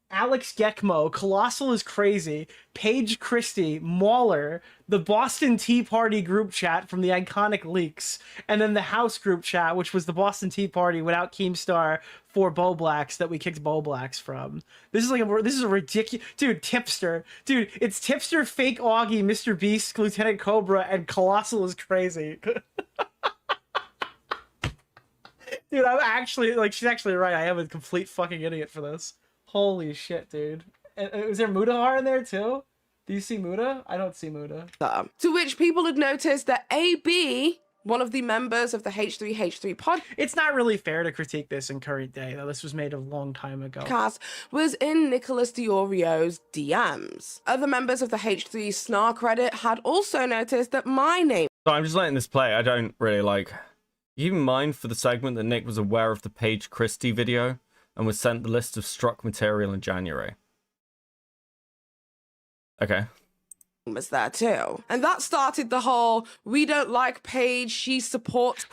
Alex Gekmo, Colossal is Crazy, Paige Christie, Mauler, the Boston Tea Party group chat from the iconic leaks, and then the house group chat, which was the Boston Tea Party without Keemstar for Bo Blacks that we kicked Bo Blacks from. This is a ridiculous, dude. Tipster, dude. It's Tipster, fake Augie, Mr. Beast, Lieutenant Cobra, and Colossal is Crazy. Dude, I'm actually like, she's actually right. I am a complete fucking idiot for this. Holy shit, dude. And is there Mudahar in there too? Do you see Muda? I don't see Muda. To which people had noticed that AB, one of the members of the H3H3 podcast... It's not really fair to critique this in current day, though. This was made a long time ago. ...was in Nicholas Diorio's DMs. Other members of the H3 Snark Reddit had also noticed that my name... So I'm just letting this play. I don't really like... You even mind for the segment that Nick was aware of the Paige Christie video and was sent the list of struck material in January. Okay. Was there too. And that started the whole, we don't like Paige, she supports...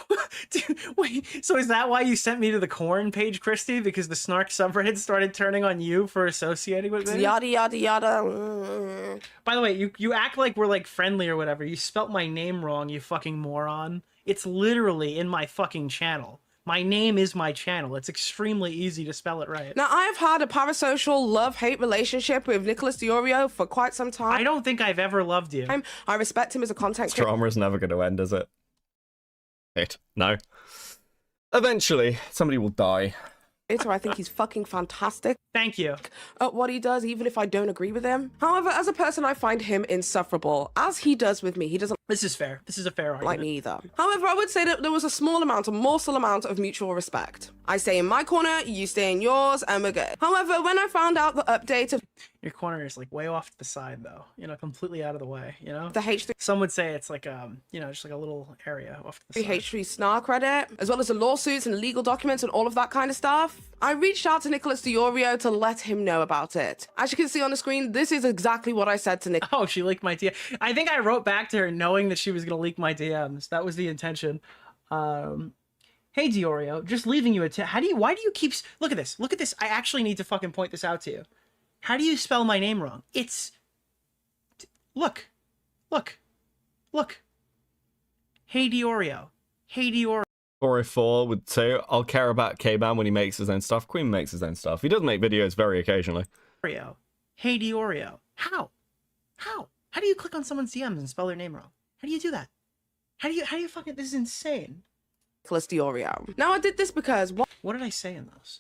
Dude, wait, so is that why you sent me to the corn, Paige Christie? Because the Snark subreddit started turning on you for associating with me? Yada, yada, yada. By the way, you act like we're like friendly or whatever. You spelt my name wrong, you fucking moron. It's literally in my fucking channel. My name is my channel. It's extremely easy to spell it right. Now, I've had a parasocial love-hate relationship with Nicholas Diorio for quite some time. I don't think I've ever loved you. I respect him as a content creator. Drama is never going to end, is it? No. Eventually, somebody will die. I think he's fucking fantastic. Thank you. At what he does, even if I don't agree with him. However, as a person, I find him insufferable, as he does with me. He doesn't... This is fair. This is a fair argument. Like me either. However, I would say that there was a morsel amount of mutual respect. I stay in my corner, you stay in yours, and we're good. However, when I found out the update of... Your corner is like way off to the side, though. You know, completely out of the way, you know? The H3... Some would say it's like, you know, just like a little area off to the side. H3 Snark Reddit, as well as the lawsuits and legal documents and all of that kind of stuff. I reached out to Nicholas Diorio to let him know about it. As you can see on the screen, this is exactly what I said to Nick. Oh, she leaked my DM. I think I wrote back to her knowing that she was going to leak my DMs. That was the intention. Hey, Diorio, just leaving you a why do you keep... Look at this. Look at this. I actually need to fucking point this out to you. How do you spell my name wrong? It's... Look. Hey, Diorio. Hey, Diorio. 404 with 2. I'll care about K-Man when he makes his own stuff. Queen makes his own stuff. He does make videos very occasionally. Hey, Diorio. How? How do you click on someone's DMs and spell their name wrong? How do you do that? How do you fucking, this is insane. Nicholas Diorio. Now I did this because what did I say in those?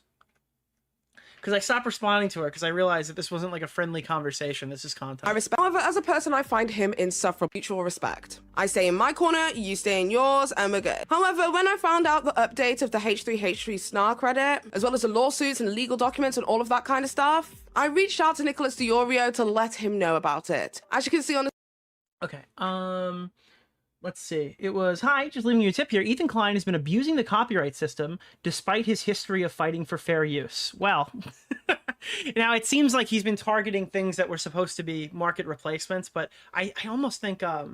Because I stopped responding to her because I realized that this wasn't like a friendly conversation. This is content. I respect. However, as a person, I find him insufferable. Mutual respect. I stay in my corner, you stay in yours, and we're good. However, when I found out the update of the H3H3 snark Reddit, as well as the lawsuits and legal documents and all of that kind of stuff, I reached out to Nicholas Diorio to let him know about it. As you can see on the... Okay, let's see. It was, hi, just leaving you a tip here. Ethan Klein has been abusing the copyright system despite his history of fighting for fair use. Well, now it seems like he's been targeting things that were supposed to be market replacements, but I almost think, I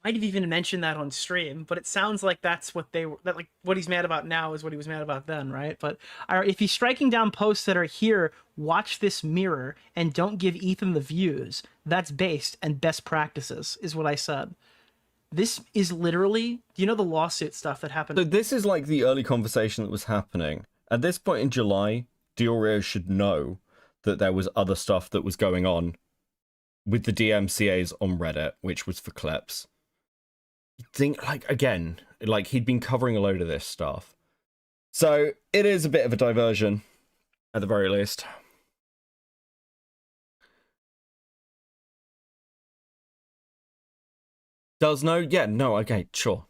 might have even mentioned that on stream, but it sounds like that's what they were, that like what he's mad about now is what he was mad about then, right? But if he's striking down posts that are here, watch this mirror and don't give Ethan the views, that's based and best practices is what I said. This is literally, you know, the lawsuit stuff that happened. So this is like the early conversation that was happening. At this point in July, Diorio should know that there was other stuff that was going on with the DMCAs on Reddit, which was for clips. Think, like, again, like he'd been covering a load of this stuff. So it is a bit of a diversion, at the very least. Does know? Yeah, no, okay, sure.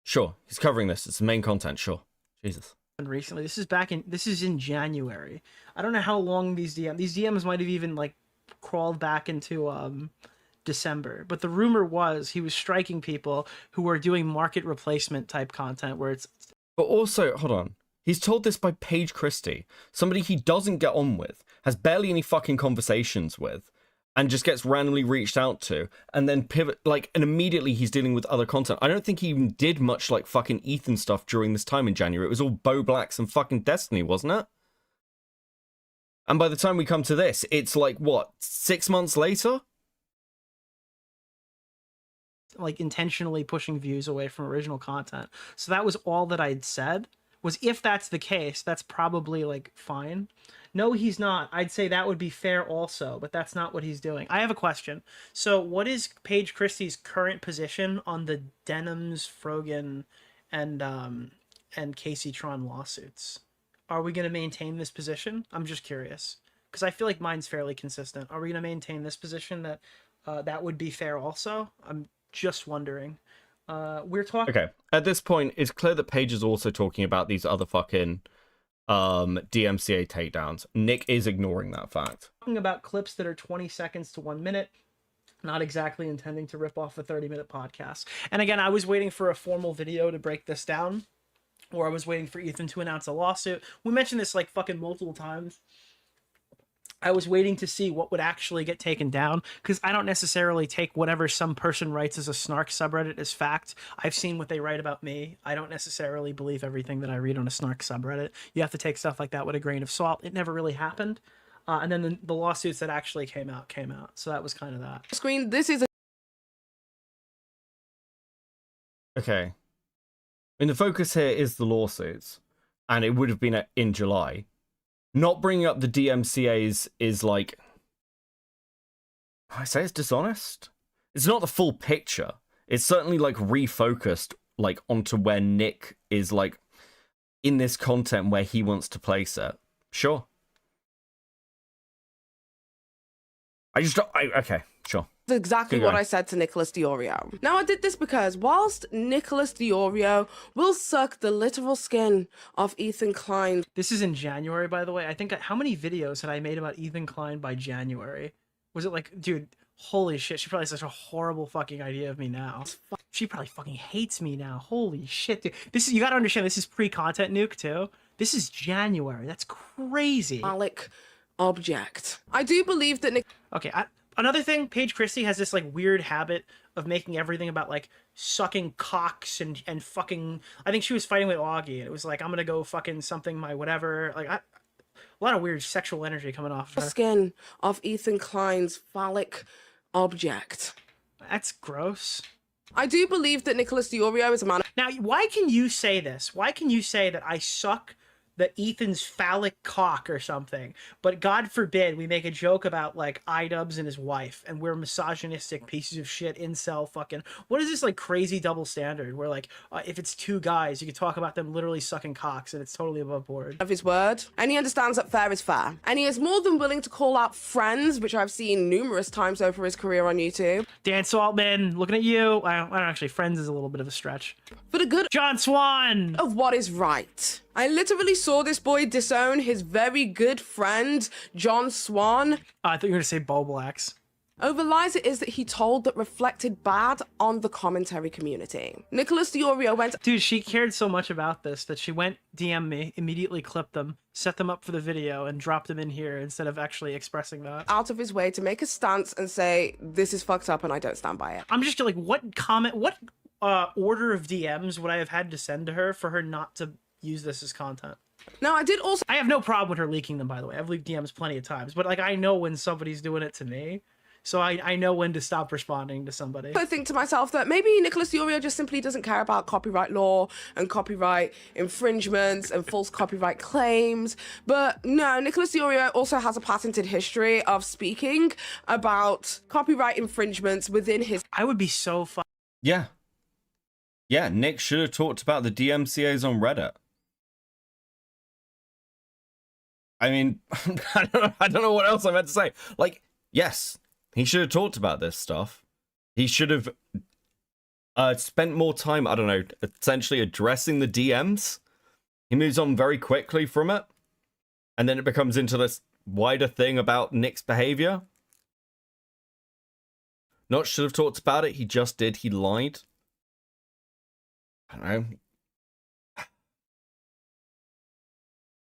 Sure, he's covering this. It's the main content, sure. Jesus. Recently, this is in January. I don't know how long these DMs might have even like crawled back into December, but the rumor was he was striking people who were doing market replacement type content where it's... But also, hold on, he's told this by Paige Christie, somebody he doesn't get on with, has barely any fucking conversations with, and just gets randomly reached out to, and then pivot, like, and immediately he's dealing with other content. I don't think he even did much like fucking Ethan stuff during this time in January. It was all Bo Blacks and fucking Destiny, wasn't it? And by the time we come to this, it's like, what, 6 months later? Like intentionally pushing views away from original content. So that was all that I'd said, was if that's the case, that's probably like fine. No, he's not. I'd say that would be fair also, but that's not what he's doing. I have a question. So what is Paige Christie's current position on the Denims, Frogan, and Casey Tron lawsuits? Are we going to maintain this position? I'm just curious, because I feel like mine's fairly consistent. Are we going to maintain this position that that would be fair also? I'm just wondering. We're talking... Okay, at this point, it's clear that Paige is also talking about these other fucking DMCA takedowns. Nick is ignoring that fact. Talking about clips that are 20 seconds to 1 minute, not exactly intending to rip off a 30-minute podcast. And again, I was waiting for a formal video to break this down, or I was waiting for Ethan to announce a lawsuit. We mentioned this like fucking multiple times. I was waiting to see what would actually get taken down, because I don't necessarily take whatever some person writes as a snark subreddit as fact. I've seen what they write about me. I don't necessarily believe everything that I read on a snark subreddit. You have to take stuff like that with a grain of salt. It never really happened. And then the lawsuits that actually came out. So that was kind of that. Screen, this is a... Okay. I mean, the focus here is the lawsuits, and it would have been in July. Not bringing up the DMCAs is like... I say it's dishonest? It's not the full picture. It's certainly like refocused like onto where Nick is like in this content where he wants to place it. Sure. Okay, sure. That's exactly what I said to Nicholas Diorio. Now, I did this because whilst Nicholas Diorio will suck the literal skin off Ethan Klein... This is in January, by the way. I think, how many videos had I made about Ethan Klein by January? Was it like, dude, holy shit, she probably has such a horrible fucking idea of me now. She probably fucking hates me now. Holy shit, dude. This is, you gotta understand, this is pre-content nuke, too. This is January. That's crazy. Phallic object. I do believe that Nick... Okay, another thing, Paige Christie has this like weird habit of making everything about like sucking cocks and fucking... I think she was fighting with Augie, and it was like, I'm gonna go fucking something my whatever. Like, a lot of weird sexual energy coming off of her. Skin of Ethan Klein's phallic object. That's gross. I do believe that Nicholas Diorio is a man... Now, why can you say this? Why can you say that I suck the Ethan's phallic cock or something. But God forbid we make a joke about like iDubbbz and his wife, and we're misogynistic pieces of shit, incel fucking. What is this like crazy double standard where like if it's two guys, you can talk about them literally sucking cocks and it's totally above board. Of his word, and he understands that fair is fair, and he is more than willing to call out friends, which I've seen numerous times over his career on YouTube. Dan Saltman, looking at you. I don't actually. Friends is a little bit of a stretch. For the good John Swan of what is right. I literally saw this boy disown his very good friend, John Swan. I thought you were going to say Bo Blacks. Over lies it is that he told that reflected bad on the commentary community. Nicholas DiOrio went... Dude, she cared so much about this that she went DM me, immediately clipped them, set them up for the video, and dropped them in here instead of actually expressing that. Out of his way to make a stance and say, this is fucked up and I don't stand by it. I'm just like, what order of DMs would I have had to send to her for her not to use this as content? Now, I did also... I have no problem with her leaking them, by the way. I've leaked DMs plenty of times, but like I know when somebody's doing it to me. So I know when to stop responding to somebody. I think to myself that maybe Nicholas DiOrio just simply doesn't care about copyright law and copyright infringements and false copyright claims. But no, Nicholas DiOrio also has a patented history of speaking about copyright infringements within his... I would be so fun. Yeah. Yeah, Nick should have talked about the DMCAs on Reddit. I mean, I don't know what else I meant to say. Like, yes. He should have talked about this stuff. He should have spent more time, I don't know, essentially addressing the DMs. He moves on very quickly from it. And then it becomes into this wider thing about Nick's behavior. Not should have talked about it. He just did. He lied. I don't know.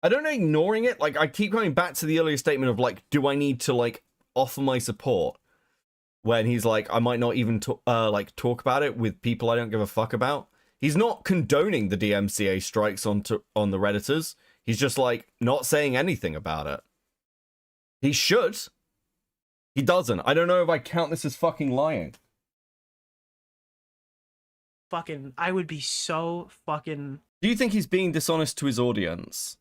I don't know, ignoring it. Like, I keep going back to the earlier statement of, like, do I need to, like, offer my support, when he's like, I might not even talk about it with people I don't give a fuck about. He's not condoning the DMCA strikes on the Redditors. He's just like not saying anything about it. He should. He doesn't. I don't know if I count this as fucking lying. I would be so fucking... Do you think he's being dishonest to his audience?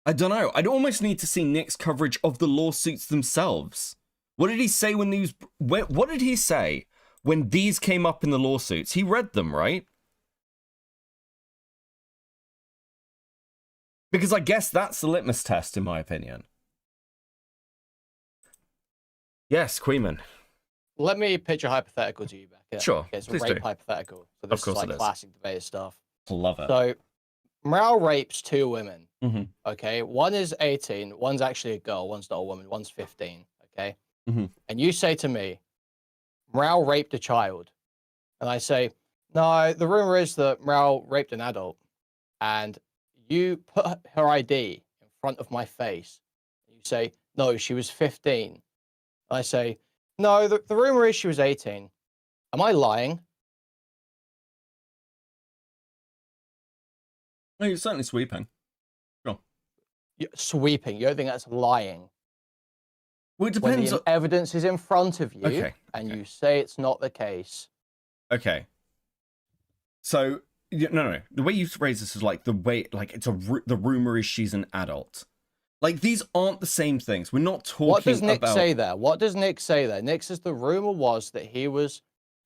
I don't know. I'd almost need to see Nick's coverage of the lawsuits themselves. What did he say when these... What did he say when these came up in the lawsuits? He read them, right? Because I guess that's the litmus test, in my opinion. Yes, Queeman. Let me pitch a hypothetical to you, Becca. Sure, Okay, it's a please rape do. hypothetical. So this Of course is like it is. classic debate stuff. Love it. So, Mral rapes two women. Mm-hmm. Okay, one is 18, one's actually a girl, one's not a woman, one's 15. Okay, Mm-hmm. and you say to me, Mral raped a child, and I say, no, the rumor is that Mral raped an adult, and you put her ID in front of my face. You say, no, she was 15. And I say, no, the rumor is she was 18. Am I lying? No, you're certainly sweeping. Sure. You're sweeping. You don't think that's lying? Well, it When depends. the evidence is in front of you, Okay, and you say it's not the case. Okay. So, no. The way you phrase this is like the way, like it's the rumor is she's an adult. Like these aren't the same things. We're not talking about... What does Nick say there? What does Nick say there? Nick says the rumor was that he was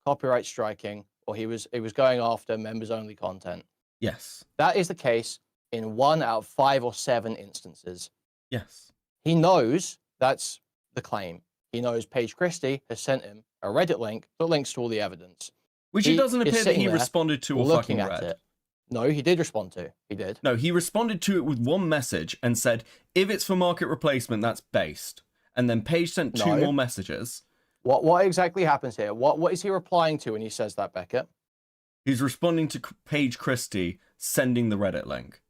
copyright striking, or he was going after members only content. Yes. That is the case in 1 out of 5 or 7 instances. Yes. He knows that's the claim. He knows Paige Christie has sent him a Reddit link that links to all the evidence. Which it doesn't is appear that sitting he there responded to or looking fucking at read. it. No, he did respond to. He did. No, he responded to it with one message and said, if it's for market replacement, that's based. And then Paige sent 2 No. more messages. What exactly happens here? What is he replying to when he says that, Beckett? He's responding to Paige Christie sending the Reddit link.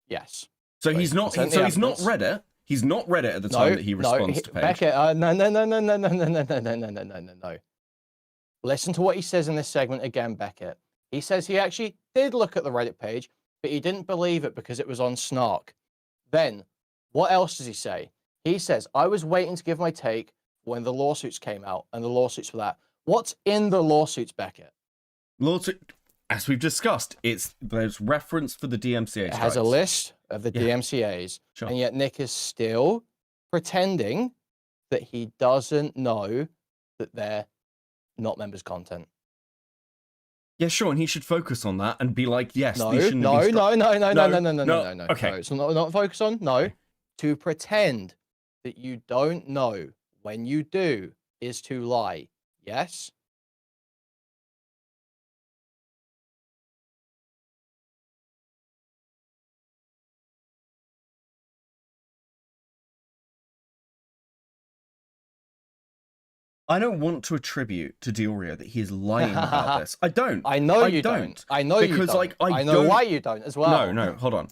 Yes. So he's not. So he's not Reddit. He's not Reddit at the time that he responds to Paige. Beckett, no. Listen to what he says in this segment again, Beckett. He says he actually did look at the Reddit page, but he didn't believe it because it was on Snark. Then, what else does he say? He says, I was waiting to give my take when the lawsuits came out, and the lawsuits for that. What's in the lawsuits, Beckett? Lawsuit. as we've discussed, there's reference for the DMCA. It has a list of the DMCAs, and yet Nick is still pretending that he doesn't know that they're not members' content. Yeah, sure, and he should focus on that and be like, yes, No, these shouldn't no, be no, no, no, no, no, no, no, no. no, no. Okay. No, it's not focus on. No, to pretend that you don't know when you do is to lie. Yes. I don't want to attribute to Diorio that he is lying about this. I don't. I know you don't. I know you because, don't. like, I know why you don't as well. No, hold on.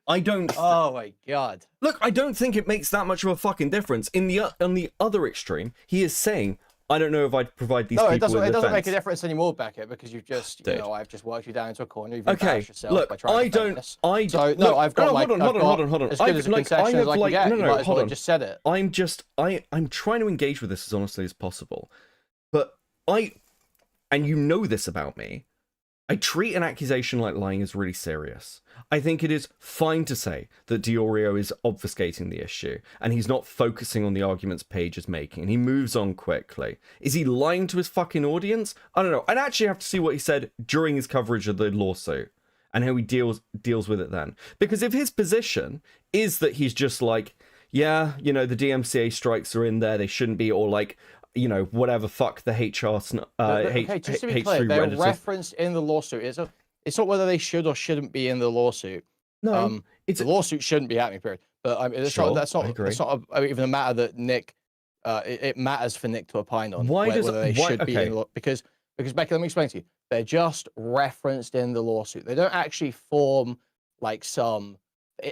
I don't. Oh my god. Look, I don't think it makes that much of a fucking difference. On the other extreme, he is saying, "I don't know if I'd provide these people it doesn't. with It doesn't defense." make a difference anymore, Beckett, because you've just, I've just worked you down into a corner. You've Okay, embarrassed yourself look, by trying I to defend don't. this. I So don't. no, look, I've got no, like, hold on. as good as a concession as I can get. You might as well just said it. I'm trying to engage with this as honestly as possible, but and you know this about me, I treat an accusation like lying as really serious. I think it is fine to say that Diorio is obfuscating the issue, and he's not focusing on the arguments Paige is making, and he moves on quickly. Is he lying to his fucking audience? I don't know. I'd actually have to see what he said during his coverage of the lawsuit, and how he deals with it then. Because if his position is that he's just like, yeah, the DMCA strikes are in there, they shouldn't be, or like, whatever, fuck the HR, okay, just to be clear, they're referenced in the lawsuit. It's not whether they should or shouldn't be in the lawsuit. No, the lawsuit shouldn't be happening. Period. But I mean, that's not even a matter that Nick. It matters for Nick to opine on whether they should be in the law, because Becky, let me explain to you. They're just referenced in the lawsuit. They don't actually form like some.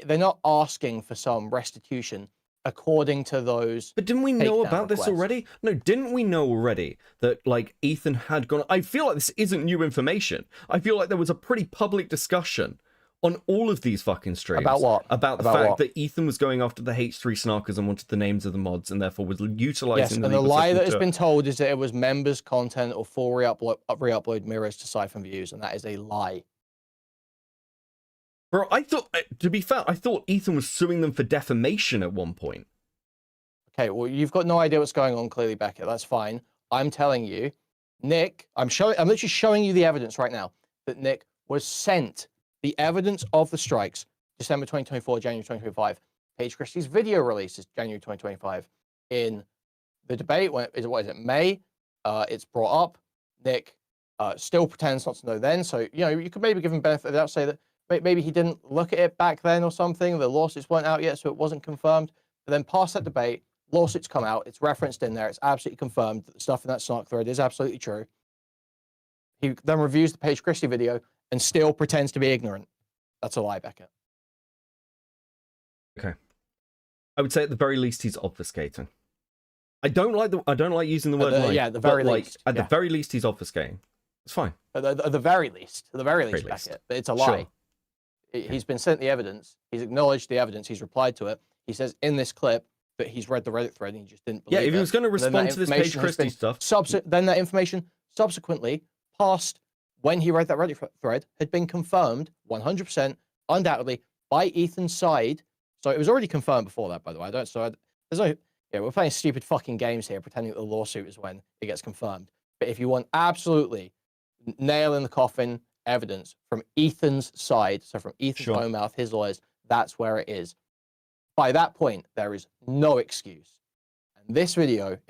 They're not asking for some restitution according to those. But didn't we know about this already? No, didn't we know already that like Ethan had gone? I feel like this isn't new information. I feel like there was a pretty public discussion on all of these fucking streams. About what? About the fact that Ethan was going after the H3 snarkers and wanted the names of the mods, and therefore was utilizing. Yes, and the legal lie system that has been told is that it was members' content or full re-upload mirrors to Siphon views, and that is a lie. Bro, I thought, to be fair, I thought Ethan was suing them for defamation at one point. Okay, well, you've got no idea what's going on, clearly, Beckett. That's fine. I'm telling you, Nick, I'm literally showing you the evidence right now that Nick was sent the evidence of the strikes, December 2024, January 2025. Paige Christie's video release is January 2025. In the debate, what is it, May? It's brought up. Nick still pretends not to know then. So, you could maybe give him benefit of the doubt, say that maybe he didn't look at it back then or something. The lawsuits weren't out yet, so it wasn't confirmed. But then past that debate, lawsuits come out. It's referenced in there. It's absolutely confirmed that the stuff in that snark thread is absolutely true. He then reviews the Paige Christie video and still pretends to be ignorant. That's a lie, Beckett. Okay. I would say at the very least he's obfuscating. I don't like using the word lie. Yeah, at the very least. At the very least he's obfuscating. It's fine. At the very least, Beckett. But it's a lie. Sure. He's been sent the evidence. He's acknowledged the evidence. He's replied to it. He says in this clip that he's read the Reddit thread and he just didn't believe it. Yeah, if he was going to respond to this Paige Christie stuff. Then that information subsequently passed when he read that Reddit thread had been confirmed 100%, undoubtedly, by Ethan's side. So it was already confirmed before that, by the way. We're playing stupid fucking games here, pretending that the lawsuit is when it gets confirmed. But if you want absolutely nail in the coffin evidence from Ethan's side, so from Ethan's own mouth, his lawyers, that's where it is. By that point, there is no excuse. And in this video,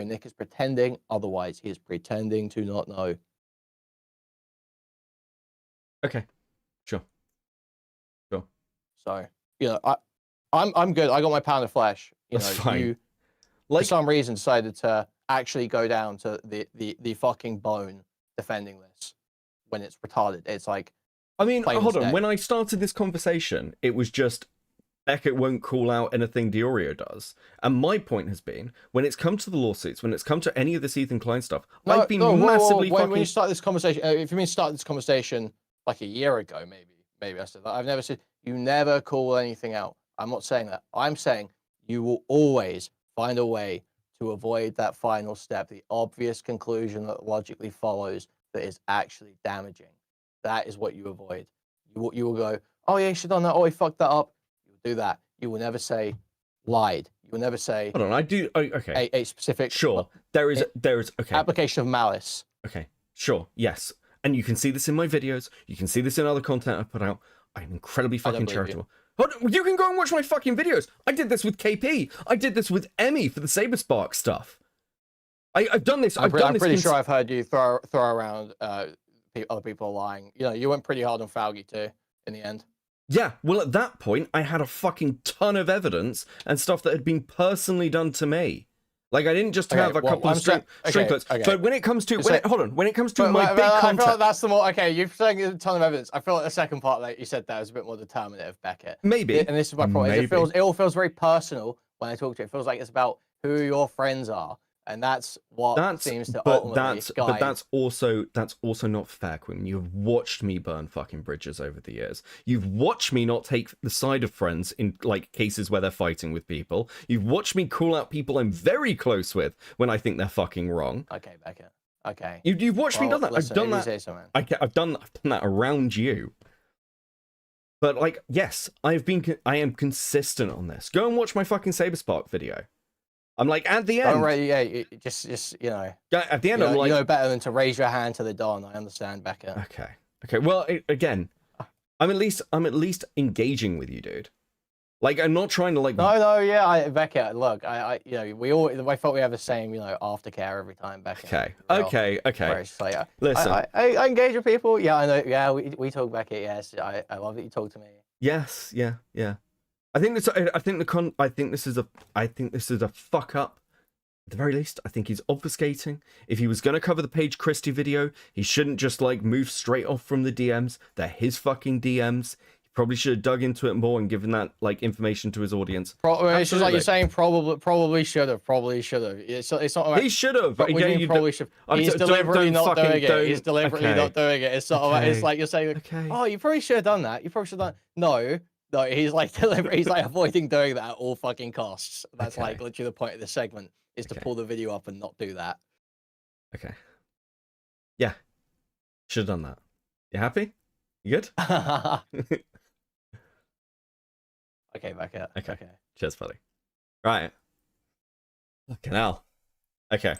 Nick is pretending otherwise. He is pretending to not know. Okay. Sure. So, I'm good. I got my pound of flesh. That's fine. You, for some reason, decided to actually go down to the fucking bone defending this when it's retarded. It's like, I mean, hold on. When I started this conversation, it was just Beckett won't call out anything Diorio does. And my point has been, when it's come to the lawsuits, when it's come to any of this Ethan Klein stuff, I've been massively when you start this conversation, if you mean start this conversation like a year ago, maybe I said that. I've never said, you never call anything out. I'm not saying that. I'm saying you will always find a way to avoid that final step, the obvious conclusion that logically follows that is actually damaging. that is what you avoid. You will go, oh yeah, you should have done that. Oh, he fucked that up. You will do that. You will never say lied. You will never say. Hold on, okay. A specific. Sure, there is okay. Application of malice. Okay, sure, yes, and you can see this in my videos. You can see this in other content I put out. I'm incredibly fucking charitable. Hold on, you can go and watch my fucking videos. I did this with KP. I did this with Emmy for the Saberspark stuff. I've done this. I'm pretty sure I've heard you throw around other people lying. You know, you went pretty hard on Falgi too in the end. Yeah, well, at that point, I had a fucking ton of evidence and stuff that had been personally done to me. Like, I didn't just have a couple of string clips. So when it comes to, when it comes to my big content, I feel like that's the more, okay, you've saying a ton of evidence. I feel like the second part, like you said, that was a bit more determinative, Beckett. Maybe. And this is my point. It all feels very personal when I talk to you. It feels like it's about who your friends are. And that's what seems to ultimately guide. But that's also not fair, Quinn. You've watched me burn fucking bridges over the years. You've watched me not take the side of friends in like cases where they're fighting with people. You've watched me call out people I'm very close with when I think they're fucking wrong. Okay, Becca. Okay. You've watched me done that. Listen, I've done that. I've done that around you. But like, yes, I am consistent on this. Go and watch my fucking Saberspark video. I'm like, at the end. Just you know. At the end, I'm like, you know better than to raise your hand to the Don. I understand, Becca. Okay. Well, again, I'm at least engaging with you, dude. Like, I'm not trying to like. No, yeah, Becca. Look, I I thought we have the same, aftercare every time, Becca. Okay. Where it's like, Listen, I engage with people. Yeah, I know. Yeah, we talk, Becca. Yes, I love that you talk to me. Yes, yeah. I think this is a fuck up. At the very least, I think he's obfuscating. If he was going to cover the Paige Christie video, he shouldn't just like move straight off from the DMs. They're his fucking DMs. He probably should have dug into it more and given that like information to his audience. It's just like you're saying, probably should have. It's not. Like, he should have. But when you probably should. He's deliberately not doing it. He's deliberately not doing it. It's sort of. It's like you're saying, oh, you probably should have done that. You probably should have done. No, he's like deliberately. He's like avoiding doing that at all fucking costs. That's like literally the point of the segment is to pull the video up and not do that. Okay. Yeah. Should have done that. You happy? You good? Okay, back up. Okay. Cheers, buddy. Right. Fucking hell. Okay.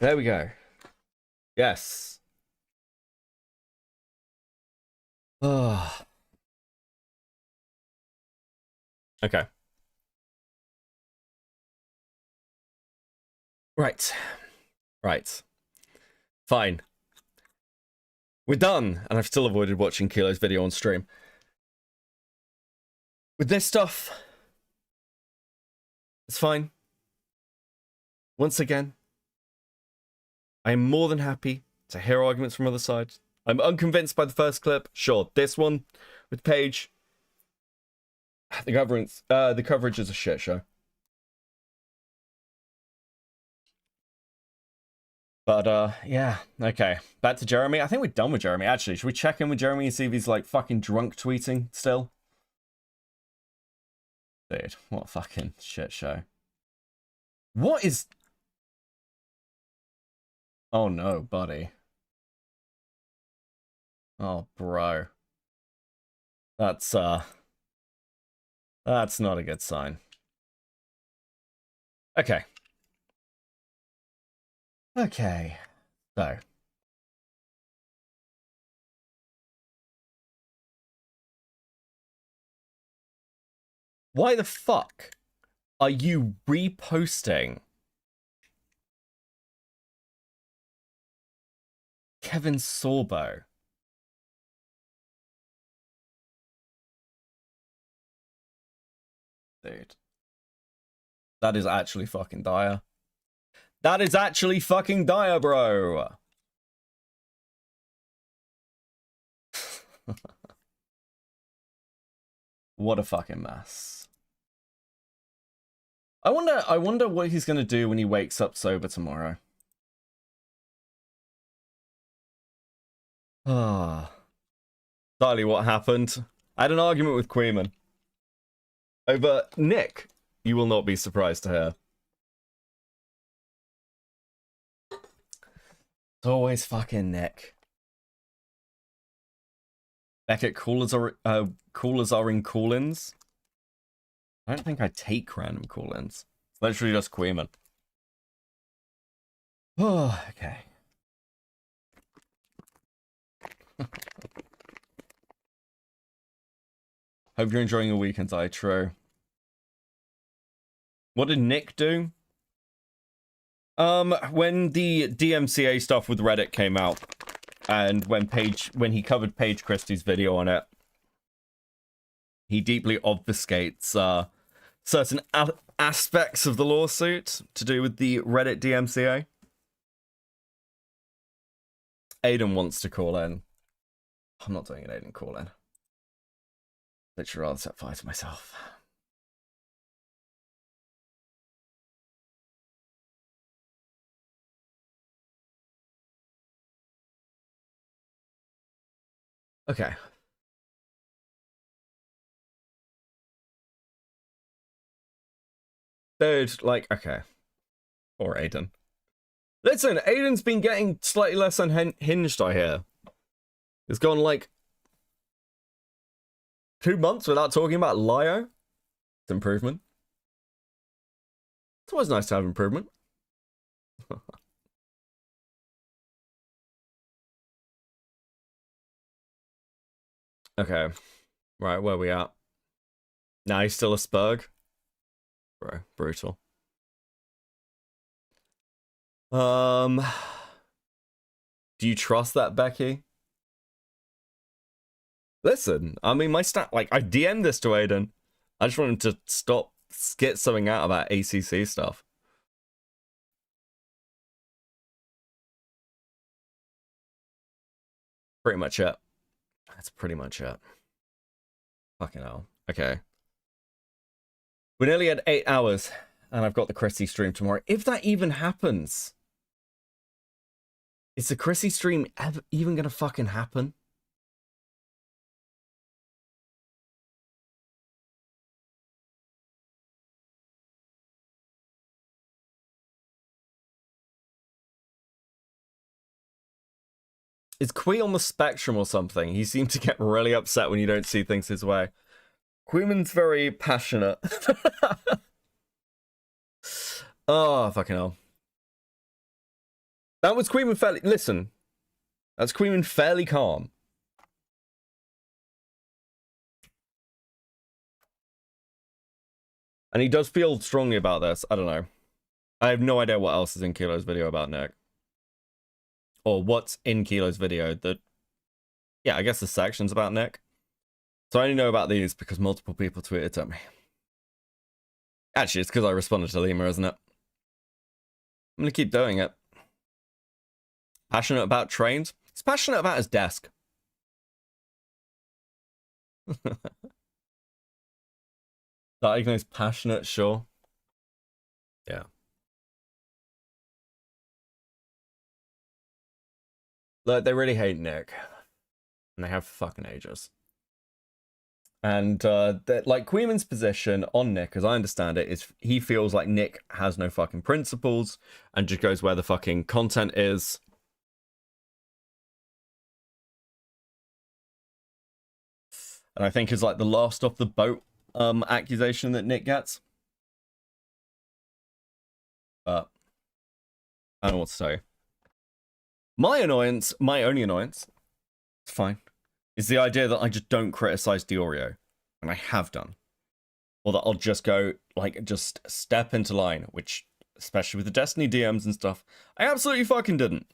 There we go. Yes. Oh. Okay. Right. Fine. We're done, and I've still avoided watching Kilo's video on stream. With this stuff, it's fine. Once again, I am more than happy to hear arguments from other sides. I'm unconvinced by the first clip. Sure, this one with Paige. The coverage is a shit show. But, yeah, okay. Back to Jeremy. I think we're done with Jeremy, actually. Should we check in with Jeremy and see if he's, like, fucking drunk tweeting still? Dude, what a fucking shit show. What is... Oh, no, buddy. Oh, bro. That's not a good sign. Okay. So. Why the fuck are you reposting Kevin Sorbo? Dude. That is actually fucking dire. That is actually fucking dire, bro. What a fucking mess. I wonder what he's gonna do when he wakes up sober tomorrow. Ah. Darley, what happened? I had an argument with Queeman. Over Nick, you will not be surprised to hear. It's always fucking Nick. Beckett, callers are in call-ins. I don't think I take random call-ins. It's literally just Queeman. Oh, okay. Hope you're enjoying your weekends, true. What did Nick do? When the DMCA stuff with Reddit came out, and when he covered Paige Christie's video on it, he deeply obfuscates certain aspects of the lawsuit to do with the Reddit DMCA. Aiden wants to call in. I'm not doing an Aiden call in. Literally rather set fire to myself. Okay. Dude, like, okay. Or Aiden. Listen, Aiden's been getting slightly less unhinged, I hear. It's gone, like, 2 months without talking about Lio. It's improvement. It's always nice to have improvement. Okay. Right, where are we at? Now he's still a spurg? Bro, brutal. Do you trust that, Becky? Listen, I mean, I DM'd this to Aiden. I just want him to stop, get something out of that ACC stuff. Pretty much it. That's pretty much it. Fucking hell. Okay. We're nearly at 8 hours, and I've got the Chrissy stream tomorrow. If that even happens. Is the Chrissy stream even gonna fucking happen? Is Quee on the spectrum or something? He seemed to get really upset when you don't see things his way. Queeman's very passionate. Oh, fucking hell. That was Queeman fairly... Listen. That's Queeman fairly calm. And he does feel strongly about this. I don't know. I have no idea what else is in Kilo's video about Nick. Or what's in Kilo's video that... Yeah, I guess the section's about Nick. So I only know about these because multiple people tweeted at me. Actually, it's because I responded to Lima, isn't it? I'm going to keep doing it. Passionate about trains? He's passionate about his desk. Diagnosed passionate, sure. Yeah. Look, they really hate Nick. And they have fucking ages. And like Queeman's position on Nick, as I understand it, is he feels like Nick has no fucking principles and just goes where the fucking content is. And I think is like the last off the boat accusation that Nick gets. But I don't know what to say. My annoyance, my only annoyance, it's fine, is the idea that I just don't criticize Diorio. And I have done. Or that I'll just go, like, just step into line, which, especially with the Destiny DMs and stuff, I absolutely fucking didn't.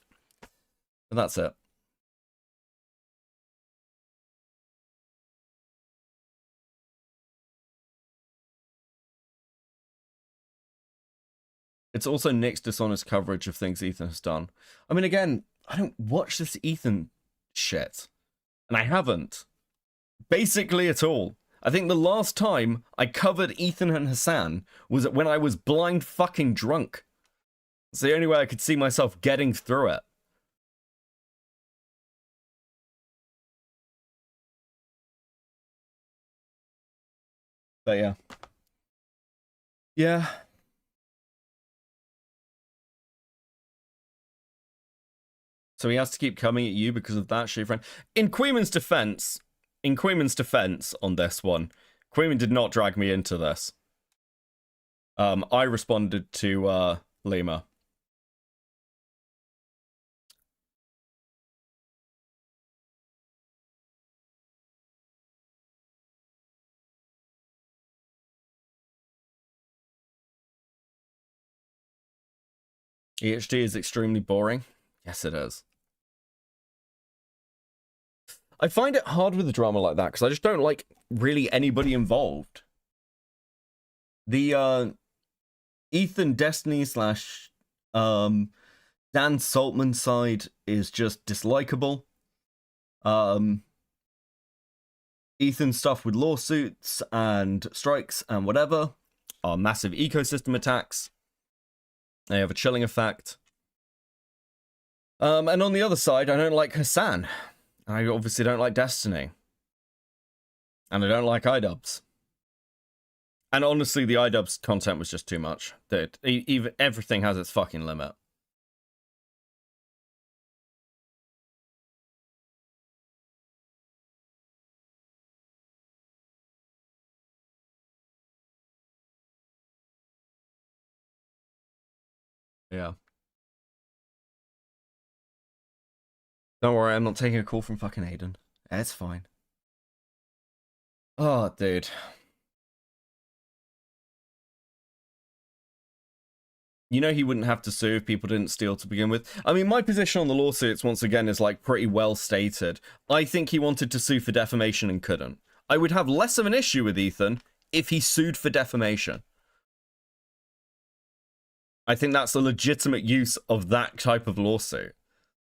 And that's it. It's also Nick's dishonest coverage of things Ethan has done. I mean, again, I don't watch this Ethan shit. And I haven't. Basically at all. I think the last time I covered Ethan and Hassan was when I was blind fucking drunk. It's the only way I could see myself getting through it. But yeah. Yeah. So he has to keep coming at you because of that, shit friend. In Queeman's defense on this one, Queeman did not drag me into this. I responded to Lima. EHD is extremely boring. Yes, it is. I find it hard with a drama like that because I just don't like really anybody involved. The Ethan Destiny slash Dan Saltman side is just dislikable. Ethan's stuff with lawsuits and strikes and whatever are massive ecosystem attacks. They have a chilling effect. And on the other side, I don't like Hassan. I obviously don't like Destiny. And I don't like iDubbbz. And honestly, the iDubbbz content was just too much. Even everything has its fucking limit. Yeah. Don't worry, I'm not taking a call from fucking Aiden. It's fine. Oh, dude. You know he wouldn't have to sue if people didn't steal to begin with. I mean, my position on the lawsuits, once again, is like pretty well stated. I think he wanted to sue for defamation and couldn't. I would have less of an issue with Ethan if he sued for defamation. I think that's a legitimate use of that type of lawsuit.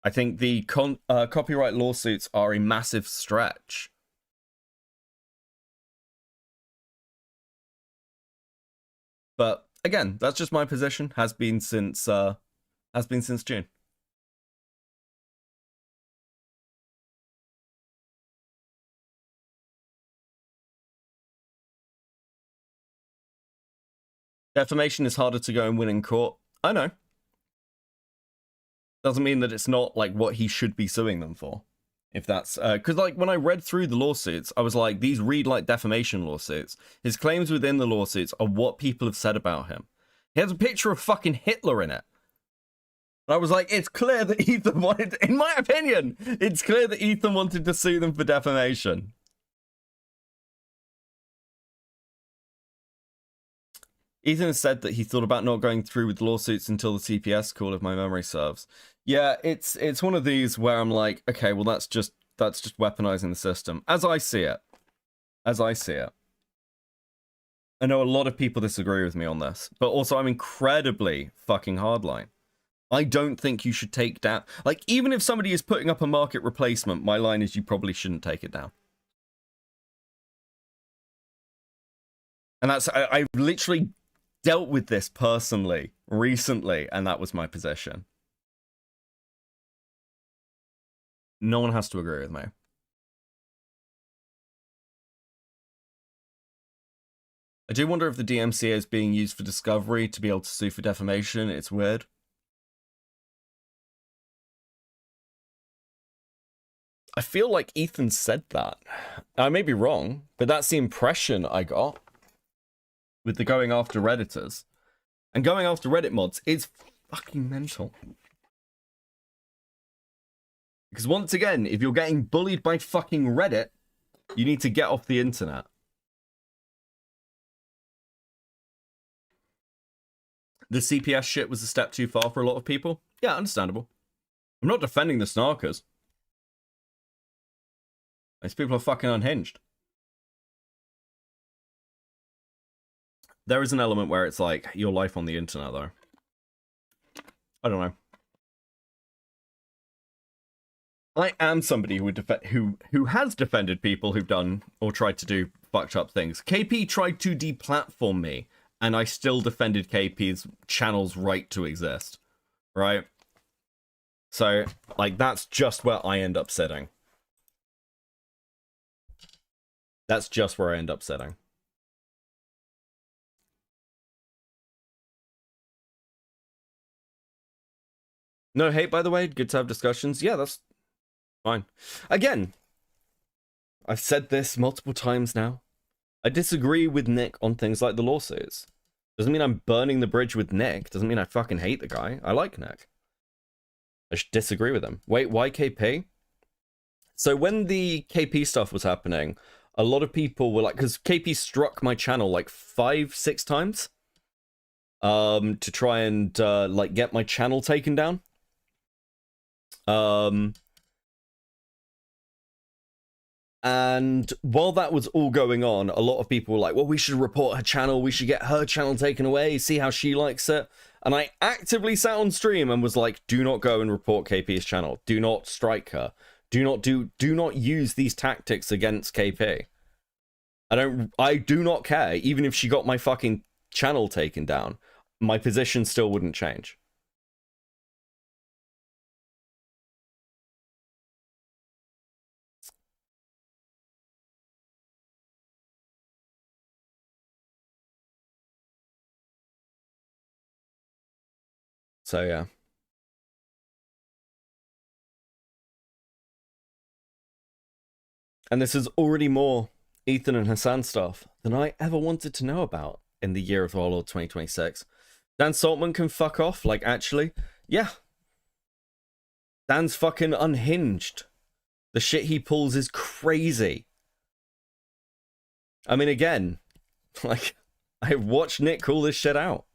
I think the copyright lawsuits are a massive stretch. But again, that's just my position. Has been since June. Defamation is harder to go and win in court. I know. Doesn't mean that it's not like what he should be suing them for. If that's because like when I read through the lawsuits, I was like, these read like defamation lawsuits. His claims within the lawsuits are what people have said about him. He has a picture of fucking Hitler in it. And I was like, it's clear that Ethan wanted, in my opinion, it's clear that Ethan wanted to sue them for defamation. Ethan has said that he thought about not going through with lawsuits until the CPS call, if my memory serves. Yeah, it's one of these where I'm like, okay, well that's just weaponizing the system. As I see it. I know a lot of people disagree with me on this, but also I'm incredibly fucking hardline. I don't think you should take down, like, even if somebody is putting up a market replacement, my line is you probably shouldn't take it down. And that's, I literally dealt with this personally recently, and that was my position. No one has to agree with me. I do wonder if the DMCA is being used for discovery to be able to sue for defamation. It's weird. I feel like Ethan said that. I may be wrong, but that's the impression I got with the going after Redditors. And going after Reddit mods is fucking mental. Because once again, if you're getting bullied by fucking Reddit, you need to get off the internet. The CPS shit was a step too far for a lot of people. Yeah, understandable. I'm not defending the snarkers. These people are fucking unhinged. There is an element where it's like your life on the internet, though. I don't know. I am somebody who has defended people who've done or tried to do fucked up things. KP tried to deplatform me, and I still defended KP's channel's right to exist. Right? So, like, that's just where I end up sitting. That's just where I end up sitting. No hate, by the way. Good to have discussions. Yeah, that's fine. Again, I've said this multiple times now. I disagree with Nick on things like the lawsuits. Doesn't mean I'm burning the bridge with Nick. Doesn't mean I fucking hate the guy. I like Nick. I should disagree with him. Wait, why KP? So when the KP stuff was happening, a lot of people were like, because KP struck my channel like 5-6 times to try and like get my channel taken down. And while that was all going on, a lot of people were like, well, we should report her channel. We should get her channel taken away. See how she likes it. And I actively sat on stream and was like, do not go and report KP's channel. Do not strike her. Do not use these tactics against KP. I do not care. Even if she got my fucking channel taken down, my position still wouldn't change. So yeah. And this is already more Ethan and Hassan stuff than I ever wanted to know about in the year of our Lord 2026. Dan Saltman can fuck off, like, actually. Yeah. Dan's fucking unhinged. The shit he pulls is crazy. I mean, again, like, I watched Nick call this shit out.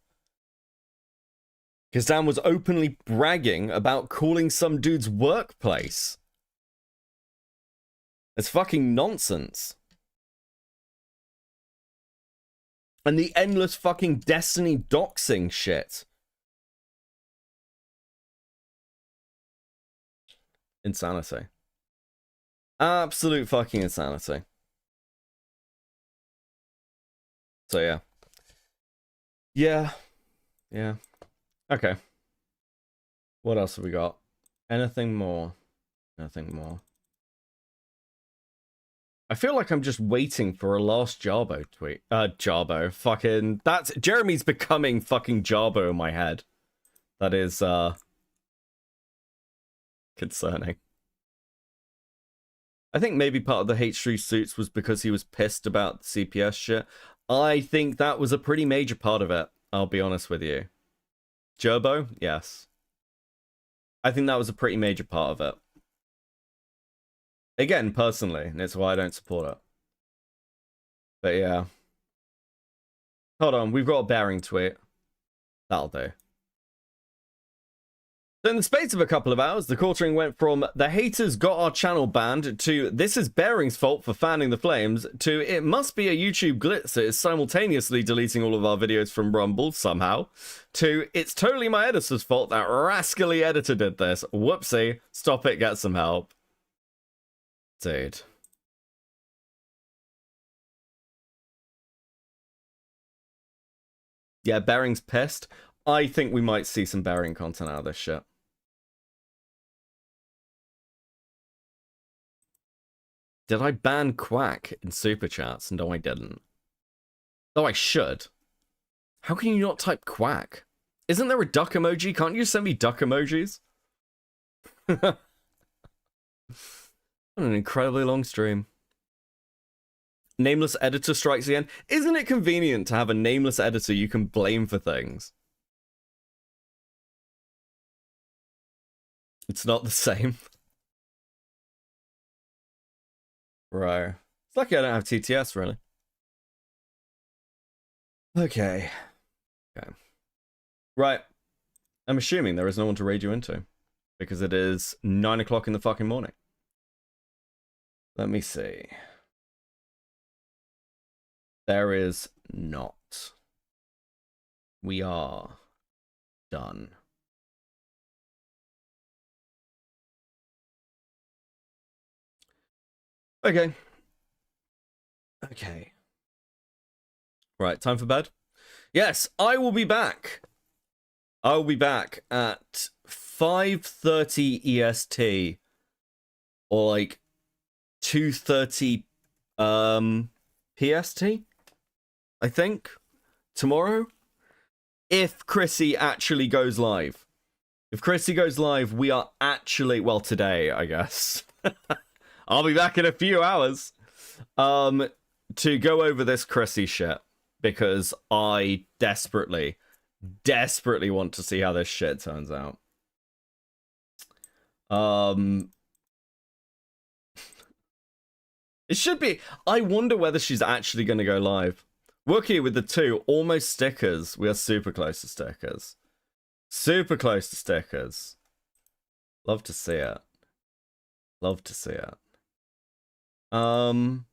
Because Dan was openly bragging about calling some dude's workplace. It's fucking nonsense. And the endless fucking Destiny doxing shit. Insanity. Absolute fucking insanity. So yeah. Yeah. Okay. What else have we got? Anything more? Nothing more. I feel like I'm just waiting for a last Jarbo tweet. Jarbo. Fucking... That's... Jeremy's becoming fucking Jarbo in my head. That is, concerning. I think maybe part of the H3 suits was because he was pissed about the CPS shit. I think that was a pretty major part of it. I'll be honest with you. Gerbo? Yes. I think that was a pretty major part of it. Again, personally, and it's why I don't support it. But yeah. Hold on, we've got a Bearing tweet. That'll do. So in the space of a couple of hours, the quartering went from the haters got our channel banned to this is Bearing's fault for fanning the flames to it must be a YouTube glitch that is simultaneously deleting all of our videos from Rumble somehow to it's totally my editor's fault that rascally editor did this. Whoopsie. Stop it, get some help. Dude. Yeah, Bearing's pissed. I think we might see some Bearing content out of this shit. Did I ban Quack in Super Chats? No, I didn't. Though I should. How can you not type Quack? Isn't there a duck emoji? Can't you send me duck emojis? What an incredibly long stream. Nameless editor strikes again. Isn't it convenient to have a nameless editor you can blame for things? It's not the same. Right. It's lucky I don't have TTS, really. Okay. Right. I'm assuming there is no one to raid you into. Because it is 9 o'clock in the fucking morning. Let me see. There is not. We are done. Okay. Right, time for bed? Yes, I will be back. I will be back at 5:30 EST. Or like 2:30 PST, I think, tomorrow. If Chrissy actually goes live. If Chrissy goes live, we are actually, well, today, I guess. I'll be back in a few hours to go over this Chrissy shit, because I desperately want to see how this shit turns out. It should be. I wonder whether she's actually going to go live. Wookie with the 2, almost stickers. We are super close to stickers. Super close to stickers. Love to see it. Love to see it. Hold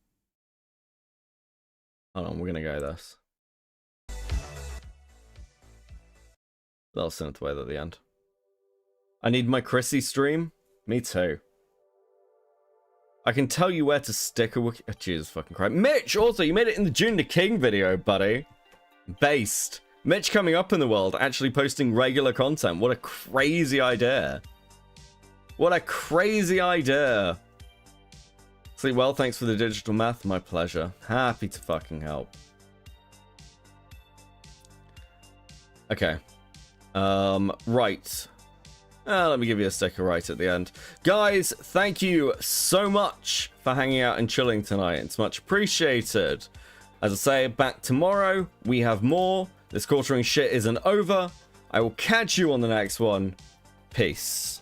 on, we're gonna go this. Little synthwave at the end. I need my Chrissy stream. Me too. I can tell you where to stick a Wookie. Oh, Jesus fucking Christ. Mitch, also, you made it in the June the King video, buddy. Based. Mitch coming up in the world, actually posting regular content. What a crazy idea. What a crazy idea. Sleep well, thanks for the digital math. My pleasure. Happy to fucking help. Okay. Right. Let me give you a sticker right at the end. Guys, thank you so much for hanging out and chilling tonight. It's much appreciated. As I say, back tomorrow. We have more. This quartering shit isn't over. I will catch you on the next one. Peace.